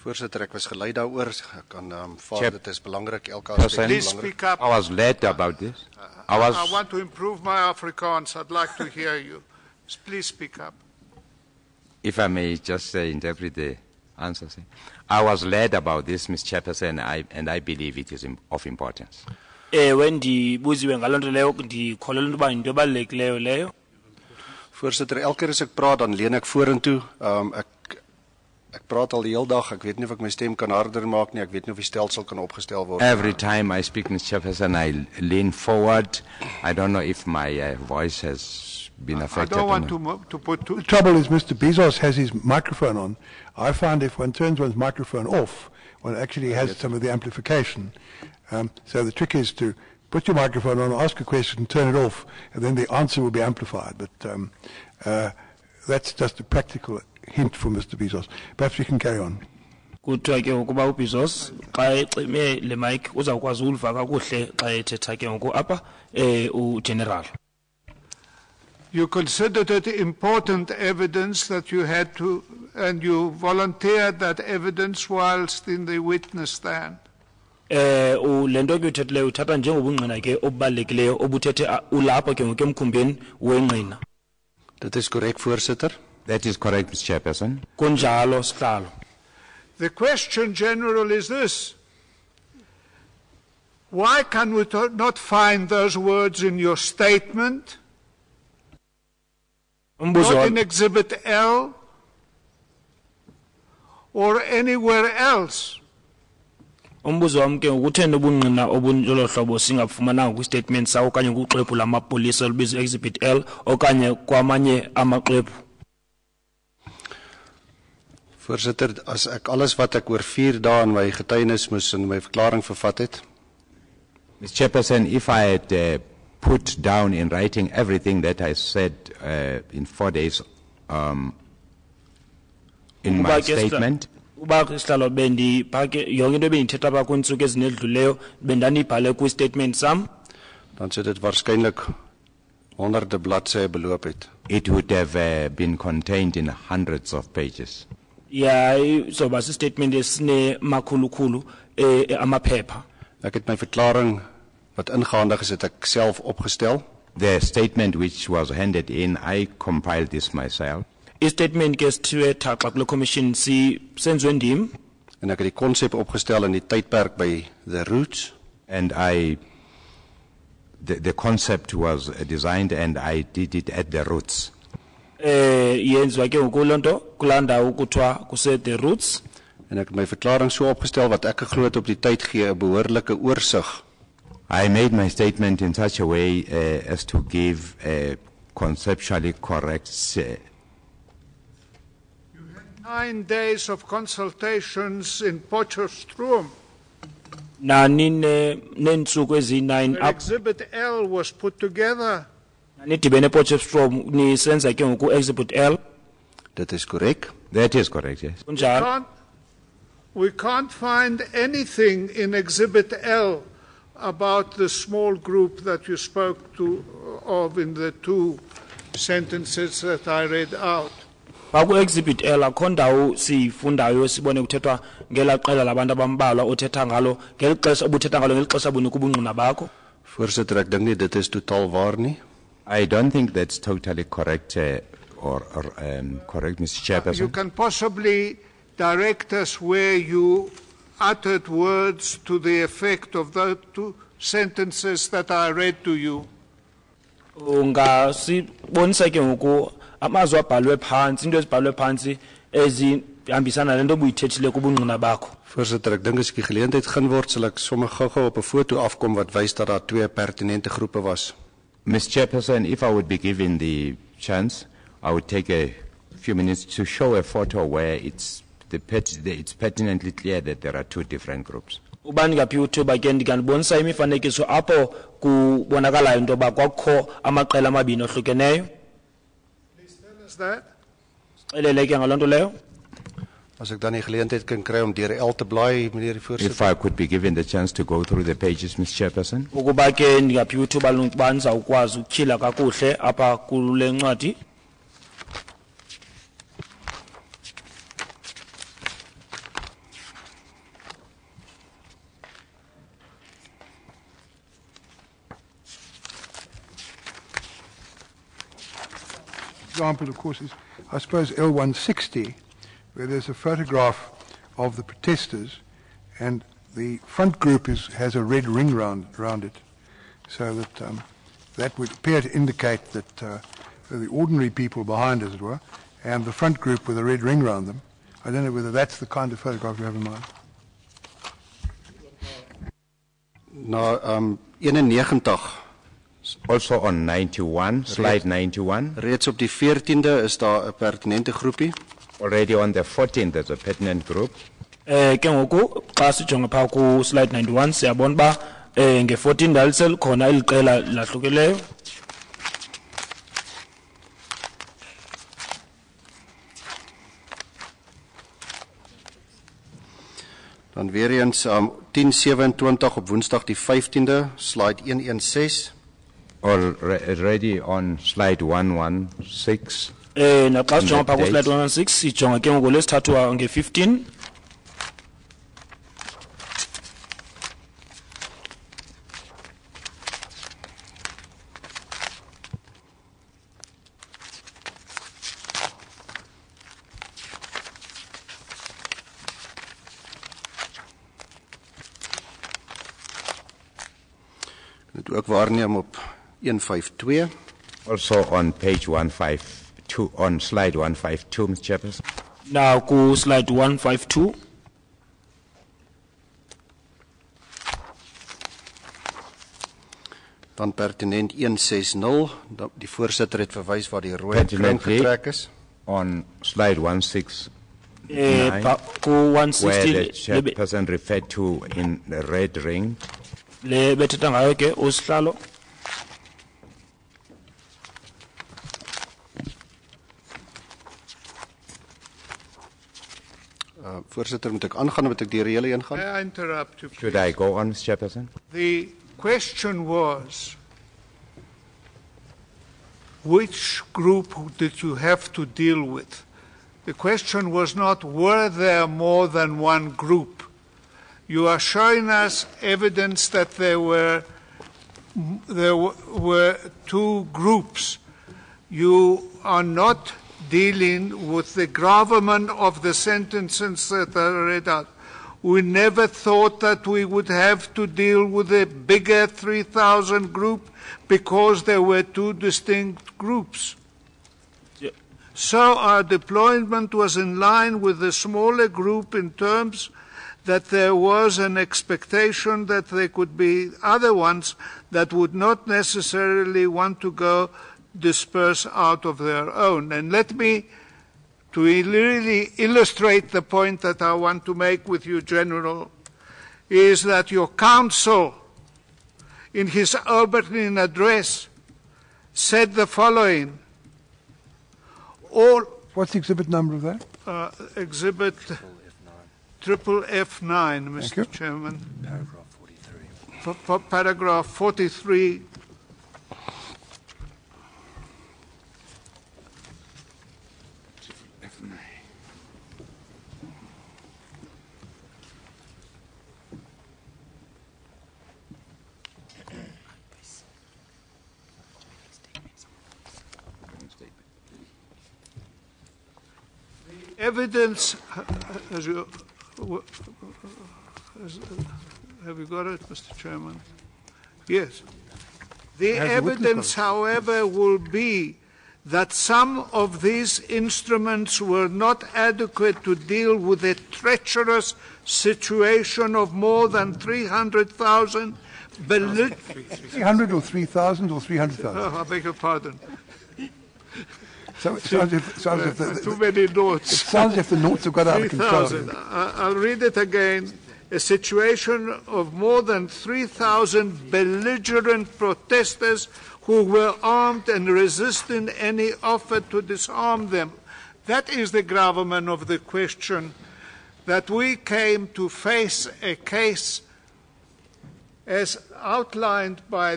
Voorsitter, ek was gelei daaroor. Ek kan vaar dit is belangrik elke aspek. Please speak up. I was led about this. I want to improve my Afrikaans. I'd like to hear you. Please speak up. If I may just interpret the answer. I was led about this, Ms. Chairperson, and I believe it is of importance. When ndibuziwe ngaloo nto leyo ndikholelwa into yoba yinto ebalulekileyo leyo. Voorsitter, elke keer as ek praat dan leun ek vorentoe. Ek praat al die hele dag. Ek weet nie of ek my stem kan harder maak nie. Ek weet nie of die stelsel kan opgestel word. Every time I speak, Ms. Chairperson, I lean forward. I don't know if my voice has been affected. I don't want to put The trouble is Mr. Bezos has his microphone on. I find if one turns one's microphone off, one actually has some of the amplification. So the trick is to put your microphone on, ask a question, turn it off, and then the answer will be amplified. But that's just a practical hint from Mr. Bezos. Perhaps you can carry on. Kuthiwa ke ukuba uBezos xa ecime le mic uzawukwazi uliva kakuhle xa ethetha ke ngoku apha ugeneral. You considered it important evidence that you had to, and you volunteered that evidence whilst in the witness stand. Lento ke uthethileyo uthatha njengobungqina ke obubalulekileyo obuthethe ulapho ke ngoku emkhumbeni wengqina. Dit is korrek, voorsitter. That is correct, Mr. Chairperson. Kunjalo sihlalo. The question, General, is this. Why can we not find those words in your statement? Not in Exhibit L or anywhere else? Umbuzo wami ke ukuthenda ubungqina obunjalo hlobo singafumananga kwi-statement sawo okanye kuxwebhu lamapolisa olubizwa Exhibit L okanye kwamanye amaxwebhu. Voorsitter, as ek alles wat ek oor 4 dae in my getuienis moes in my verklaring vervat het. Mr. Chairperson, if I had put down in writing everything that I said in 4 days in my statement, uba sihlalo bendiphake yonke into ebendithetha apha kwiintsuku ezinedluleyo bendanibhale kwi-statement sam, dan sou dit waarskynlik honderde bladsye beloop het. It would have been contained in hundreds of pages. Ja, soba si-statement esine makhulukhulu amaphepha. Ek het my verklaring wat ingehandig is, het ek self opgestel. The statement which was handed in, I compiled this myself. I-statement ke sithiwe thaxa kule commission senziwe ndim. En ek het die konsep opgestel in die tydperk by the roots. And the concept was designed and I did it at the roots. Yenziwa ke ngokulonto kulanda ukuthiwa kuse the roots. En ek het my verklaring so opgestel wat ek geglo het op die tyd gee 'n behoorlike oorsig. I made my statement in such a way as to give a conceptually correct. You had 9 days of consultations in Potchefstroom. Nani neentsuku ezi-9 When Exhibit L was put together. nidibene Potchefstroom nisenza ke ngoku Exhibit L. Dit is korrek. That is correct, yes. Kunjalo. We can't find anything in Exhibit L about the small group that you spoke of in the 2 sentences that I read out. Exhibit L akho ndawo siyifundayo sibone kuthethwa ngela qela labantu abambalwa othetha ngalo ngelixesha obuthetha ngalo ngelixesha bunika ubungqina bakho. Voorsitter, ek dink nie dit is totaal waar nie. I don't think that's totally correct or correct, Mr. Chairperson. You can possibly direct us where you uttered words to the effect of those 2 sentences that I read to you. Ungasibonisa ke ngoku amazwi abhalwe phansi, into ezibhalwe phansi ezihambisana nento obuyithethile kubungqina bakho. Voorsitter, ek dink as ek die geleentheid gaan word, sal ek sommer gou-gou op 'n foto afkom wat wys dat daar 2 pertinente groepe was. Mr. Chairperson, if I would be given the chance, I would take a few minutes to show a photo where it's pertinently clear that there are 2 different groups. Ubani ngaphi uthuba ke ndikanibonisa imifanekiso apho kubonakalayo into yoba kwakho amaqela amabini ohlukeneyo. Please tell us that. Xelele ke ngaloo nto leyo. As ek dan die geleentheid kan kry om deur L te blaai, meneer die voorsitter. If I could be given the chance to go through the pages, Mr. Chairperson. Ukuba ke ndingaphi uthuba lokuba ndizawukwazi ukutyhila kakuhle apha kule ncwadi. Example, of course, is, I suppose, L160, where there's a photograph of the protesters, and the front group has a red ring round it, so that that would appear to indicate that the ordinary people behind, as it were, and the front group with a red ring round them. I don't know whether that's the kind of photograph you have in mind. Nou, 91. Also on 91, slide 91. Reeds op die 14de is daar 'n pertinente groepie. Already on the 14th there's a pertinent group. Ke ngoku xa sijonga phaa ku slide 91 siyabona ba nge-14 dalisel khona eliqela lahlukeleyo. Dan weer eens 10:27 op Woensdag die 15de, slide 116. already on slide 116. Naxa sijonga phaa On the ku slide date. 116 sijonga ke ngoku lesithathu nge-15. Dit ook waarneem op 152. Also on page 152, on slide 152, Mr. Chairperson. Now ku slide 152. Dan pertinent 160, die voorsitter het verwys waar die rooi kring getrek is. On slide 169, Ku where 160 the chairperson referred to in the red ring. le bethetha ngayo ke usihlalo. Voorsitter, moet ek aangaan of moet ek die hele een gaan? May I interrupt you? Should I go on, Mr. Chairperson? The question was, which group did you have to deal with? The question was not, were there more than one group? You are showing us evidence that there were two groups. You are not dealing with the gravamen of the sentences that are read out. We never thought that we would have to deal with a bigger 3,000 group because there were two distinct groups. Yeah. So our deployment was in line with the smaller group in terms that there was an expectation that there could be other ones that would not necessarily want to go disperse out of their own. And let me, to really illustrate the point that I want to make with you, General, is that your counsel, in his opening address, said the following. What's the exhibit number of that? Exhibit triple F9, Mr. Chairman. Paragraph 43. Paragraph 43. Evidence, have you got it, Mr. Chairman? Yes. The evidence, however, will be that some of these instruments were not adequate to deal with the treacherous situation of more than 300,000 300 or 3,000 or 300,000? Oh, I beg your pardon. So it sounds as if Too many notes. It sounds as if the notes have got out of control. 3,000. I'll read it again. A situation of more than 3,000 belligerent protesters who were armed and resisting any offer to disarm them. That is the gravamen of the question, that we came to face a case as outlined by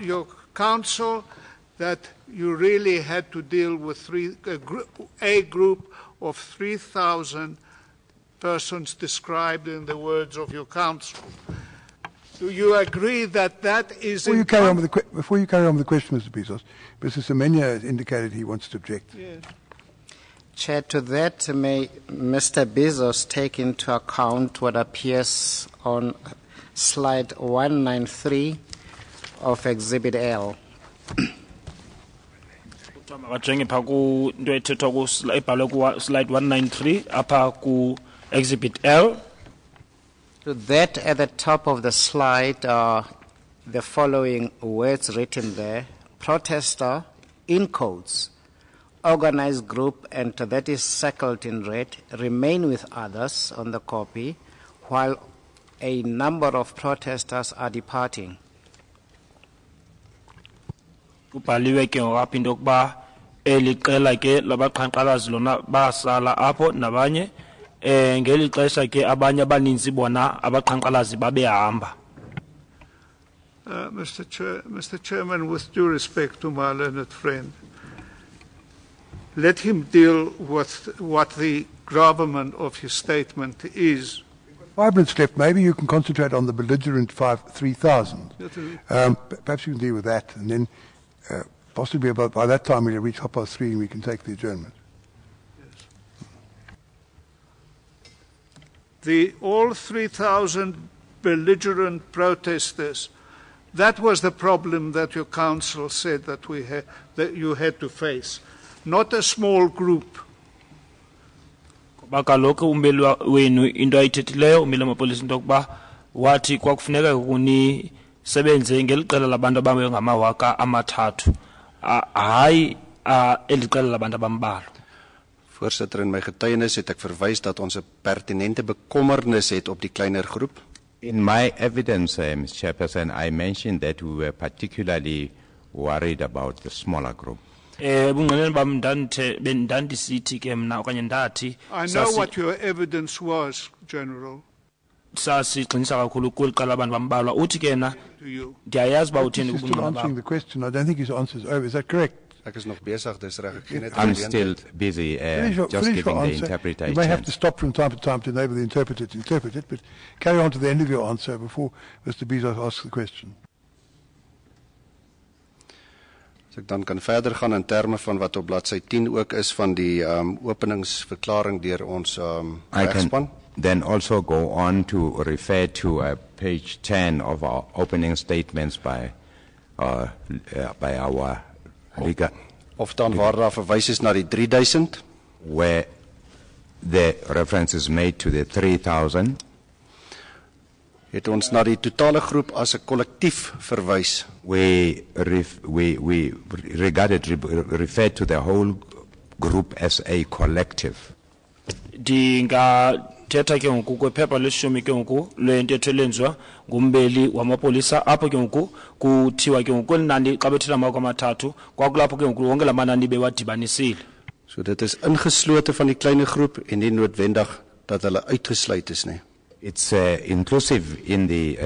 your counsel, that you really had to deal with a group of 3,000 persons described in the words of your counsel. Do you agree that that is... Before you carry on with the question, Mr. Bezos, Mr. Semenya has indicated he wants to object. Yes. Chair, to that, may Mr. Bezos take into account what appears on slide 193 of Exhibit L. Bajonge phaa ku into ethethwa ku ebhalwe ku slide 193 apha ku exhibit L. To that, at the top of the slide are the following words written there: protester, in quotes, organized group, and that is circled in red, remain with others on the copy, while a number of protesters are departing. Kubhaliwe ke ngapha into yokuba eli qela ke labaqhankqalazi lona basala apho nabanye ngeli xesha ke abanye abaninzi bona abaqhankqalazi babehamba. Mr. Chairman, with due respect to my learned friend, let him deal with what the gravamen of his statement is. 5 minutes left. Maybe you can concentrate on the belligerent 3,000. Perhaps you can deal with that, and then possibly by that time we'll reach 3:30 and we can take the adjournment. All 3,000 belligerent protesters, that was the problem that your council said that you had to face, not a small group. Bakaloku umbeli wenu into ayithethileyo umbeli amapolisa into yokuba wathi kwakufuneka kuni sebenze ngeliqela labantu ababe ngamawaka amathathu hayi eliqela labantu abambalwa. Voorsitter, in my getuienis het ek verwys dat ons 'n pertinente bekommernis het op die kleiner groep. In my evidence, Mr. Chairperson, I mentioned that we were particularly worried about the smaller group. I know what your evidence was, General. Sasiqinisa kakhulu kweliqela abantu bambalwa uthi ke na ndiyayazi ba uthini He's still answering the question. I don't think his answer is over. Is that correct? Ek is nog besig, dis reg. I'm still busy just giving the interpreter. You may have to stop from time to time to enable the interpreter to interpret it, but carry on to the end of your answer before Mr. Bezos asks the question. As ek dan kan verder gaan in terme van wat op bladsy 10 ook is van die openingsverklaring deur ons regspan. Then also go on to refer to page 10 of our opening statements by our legal. Of dan waar daar verwys is na die 3000, where the reference is made to the 3,000. Het ons na die totale groep as 'n kollektief verwys. We referred to the whole group as a collective. Thetha ke ngoku kwephepha leshumi ke ngoku lento ethelenzwa ngumbeli wamapolisa apho ke ngoku kuthiwa ke ngoku linani xa bethela amawaka amathathu kwakulapho ke ngoku wonke lamanani bewadibanisile. So dit is ingeslote van die kleine groep en nie noodwendig dat hulle uitgesluit is nie. It's inclusive in the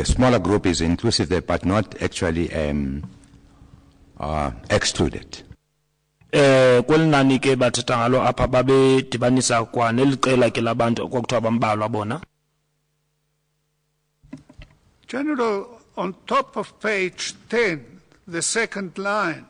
smaller group is inclusive but not actually excluded. Kwelinani ke bathetha ngalo apha babe dibanisa kwa neliqela ke labantu kwakuthiwa bambalwa bona. General, on top of page 10, the second line,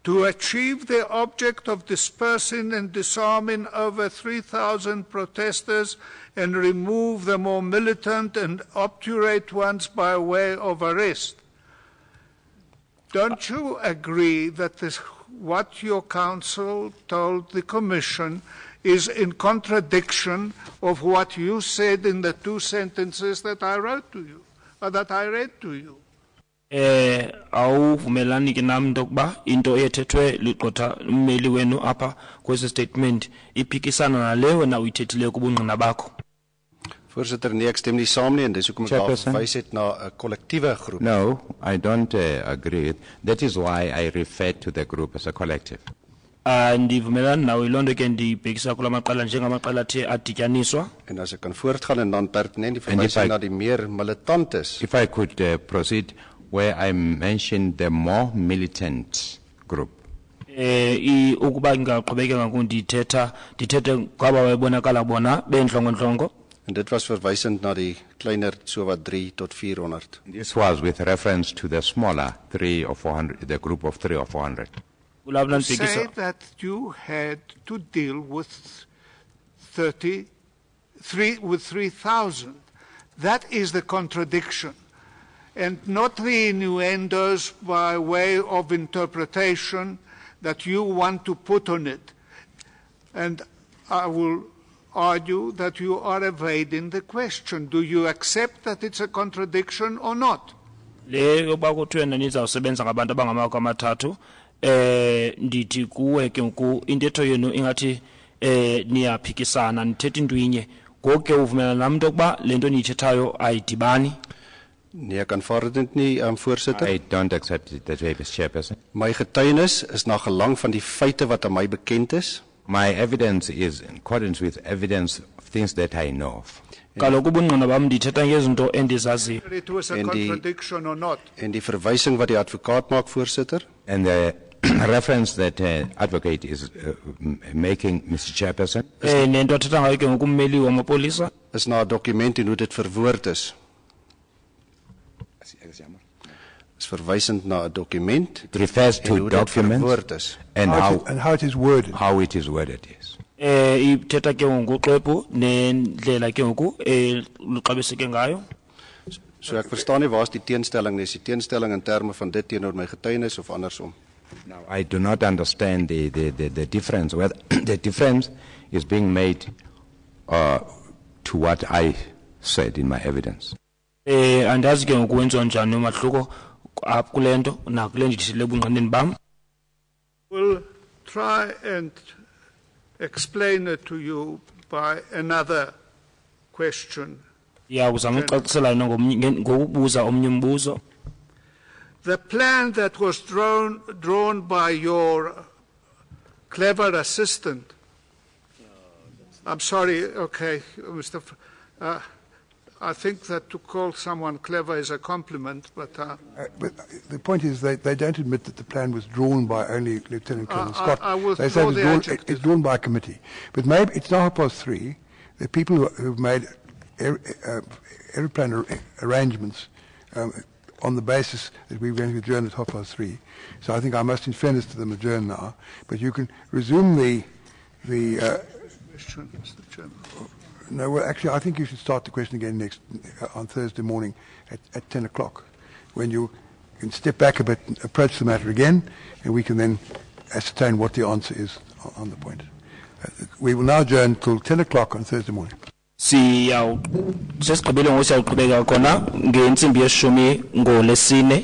to achieve the object of dispersing and disarming over 3,000 protesters and remove the more militant and obdurate ones by way of arrest. Don't you agree that what your counsel told the Commission is in contradiction of what you said in the 2 sentences that I wrote to you, or that I read to you? Awuvumelani ke nami ntokuba into ethethwe liqotha ummeli wenu apha kwesi statement iphikisana naleyo wena uyithethileyo kubungqina bakho. Voorsitter, nee, ek stem nie saam nie en dis hoekom ek daar verwys het na 'n kollektiewe groep. No, I don't agree. That is why I referred to the group as a collective. Ndivumelana nawe ilonto ke ndibhekisa kula maqela njengamaqela athe adityaniswa. En as ek kan voortgaan en dan pertinent die verwysing na die meer militantes. If I could proceed where I mentioned the more militant group. Ukuba ngaqhubekeka ngokundithetha kwaba wayebonakala bona bendlongo-ndlongo. En dit was verwysend na die kleiner so wat 3 tot 400. This was with reference to the smaller 3 or 400, the group of 3 or 400. You say that you had to deal with 3,000. That is the contradiction, and not the innuendos by way of interpretation that you want to put on it. And I will argue that you are evading the question. Do you accept that it's a contradiction or not? Le bakuthiwe nizawusebenza ngabantu abangamawaka amathathu ndithi kuwe ke ngoku intetho yenu ingathi niyaphikisana nithetha into inye ngoku ke uvumelana nami into yokuba le nto niyithethayo ayidibani. Nee, ek aanvaar dit nie, voorsitter. I don't accept it that way, Mr. Chairperson. My getuienis is na gelang van die feite wat aan my bekend is. My evidence is in accordance with evidence of things that I know of. Kaloku ubungqina bam ndithetha ngezinto endizaziyo. Whether it was a contradiction or not. En die verwysing wat die advokaat maak, voorsitter, And the reference that advocate is making, Mr. Chairperson, Nento athetha ngayo ke ngoku ummeli wamapolisa. is na 'n dokument en hoe dit verwoord is. Is verwysend na 'n dokument. it refers en to hoe dit documents verwoord is. and how it is worded. How it is worded, yes. Ithetha ke ngoku uxwebhu nendlela ke ngoku luxabiseke ngayo. So ek verstaan nie waar's die teenstelling nie. Is die teenstelling in terme van dit teenoor my getuienis of andersom? Now, I do not understand the difference. Whether the difference is being made to what I said in my evidence. Andazi ke ngoku wenziwa njani umahluko kule nto nakule ndithile ebungqineni bam. We'll try and explain it to you by another question. Ya uzama ucacisela ngokubuza omnye umbuzo. The plan that was drawn by your clever assistant. I'm sorry, okay, Mr. I think that to call someone clever is a compliment, but the point is they don't admit that the plan was drawn by only Lieutenant Colonel Scott. I will they say the it's drawn by a committee. But maybe it's now 3:30. There are people who've made aeroplane arrangements on the basis that we're going to adjourn at 3:30. So I think I must, in fairness to them, adjourn now. But you can resume the question, Mr. Chairman. No, well, actually, I think you should start the question again on Thursday morning at 10 o'clock, when you can step back a bit and approach the matter again, and we can then ascertain what the answer is on the point. We will now adjourn till 10 o'clock on Thursday morning. Sesigqibele ngoku siyaqhubeka khona ngentsimbi yeshumi ngolesine.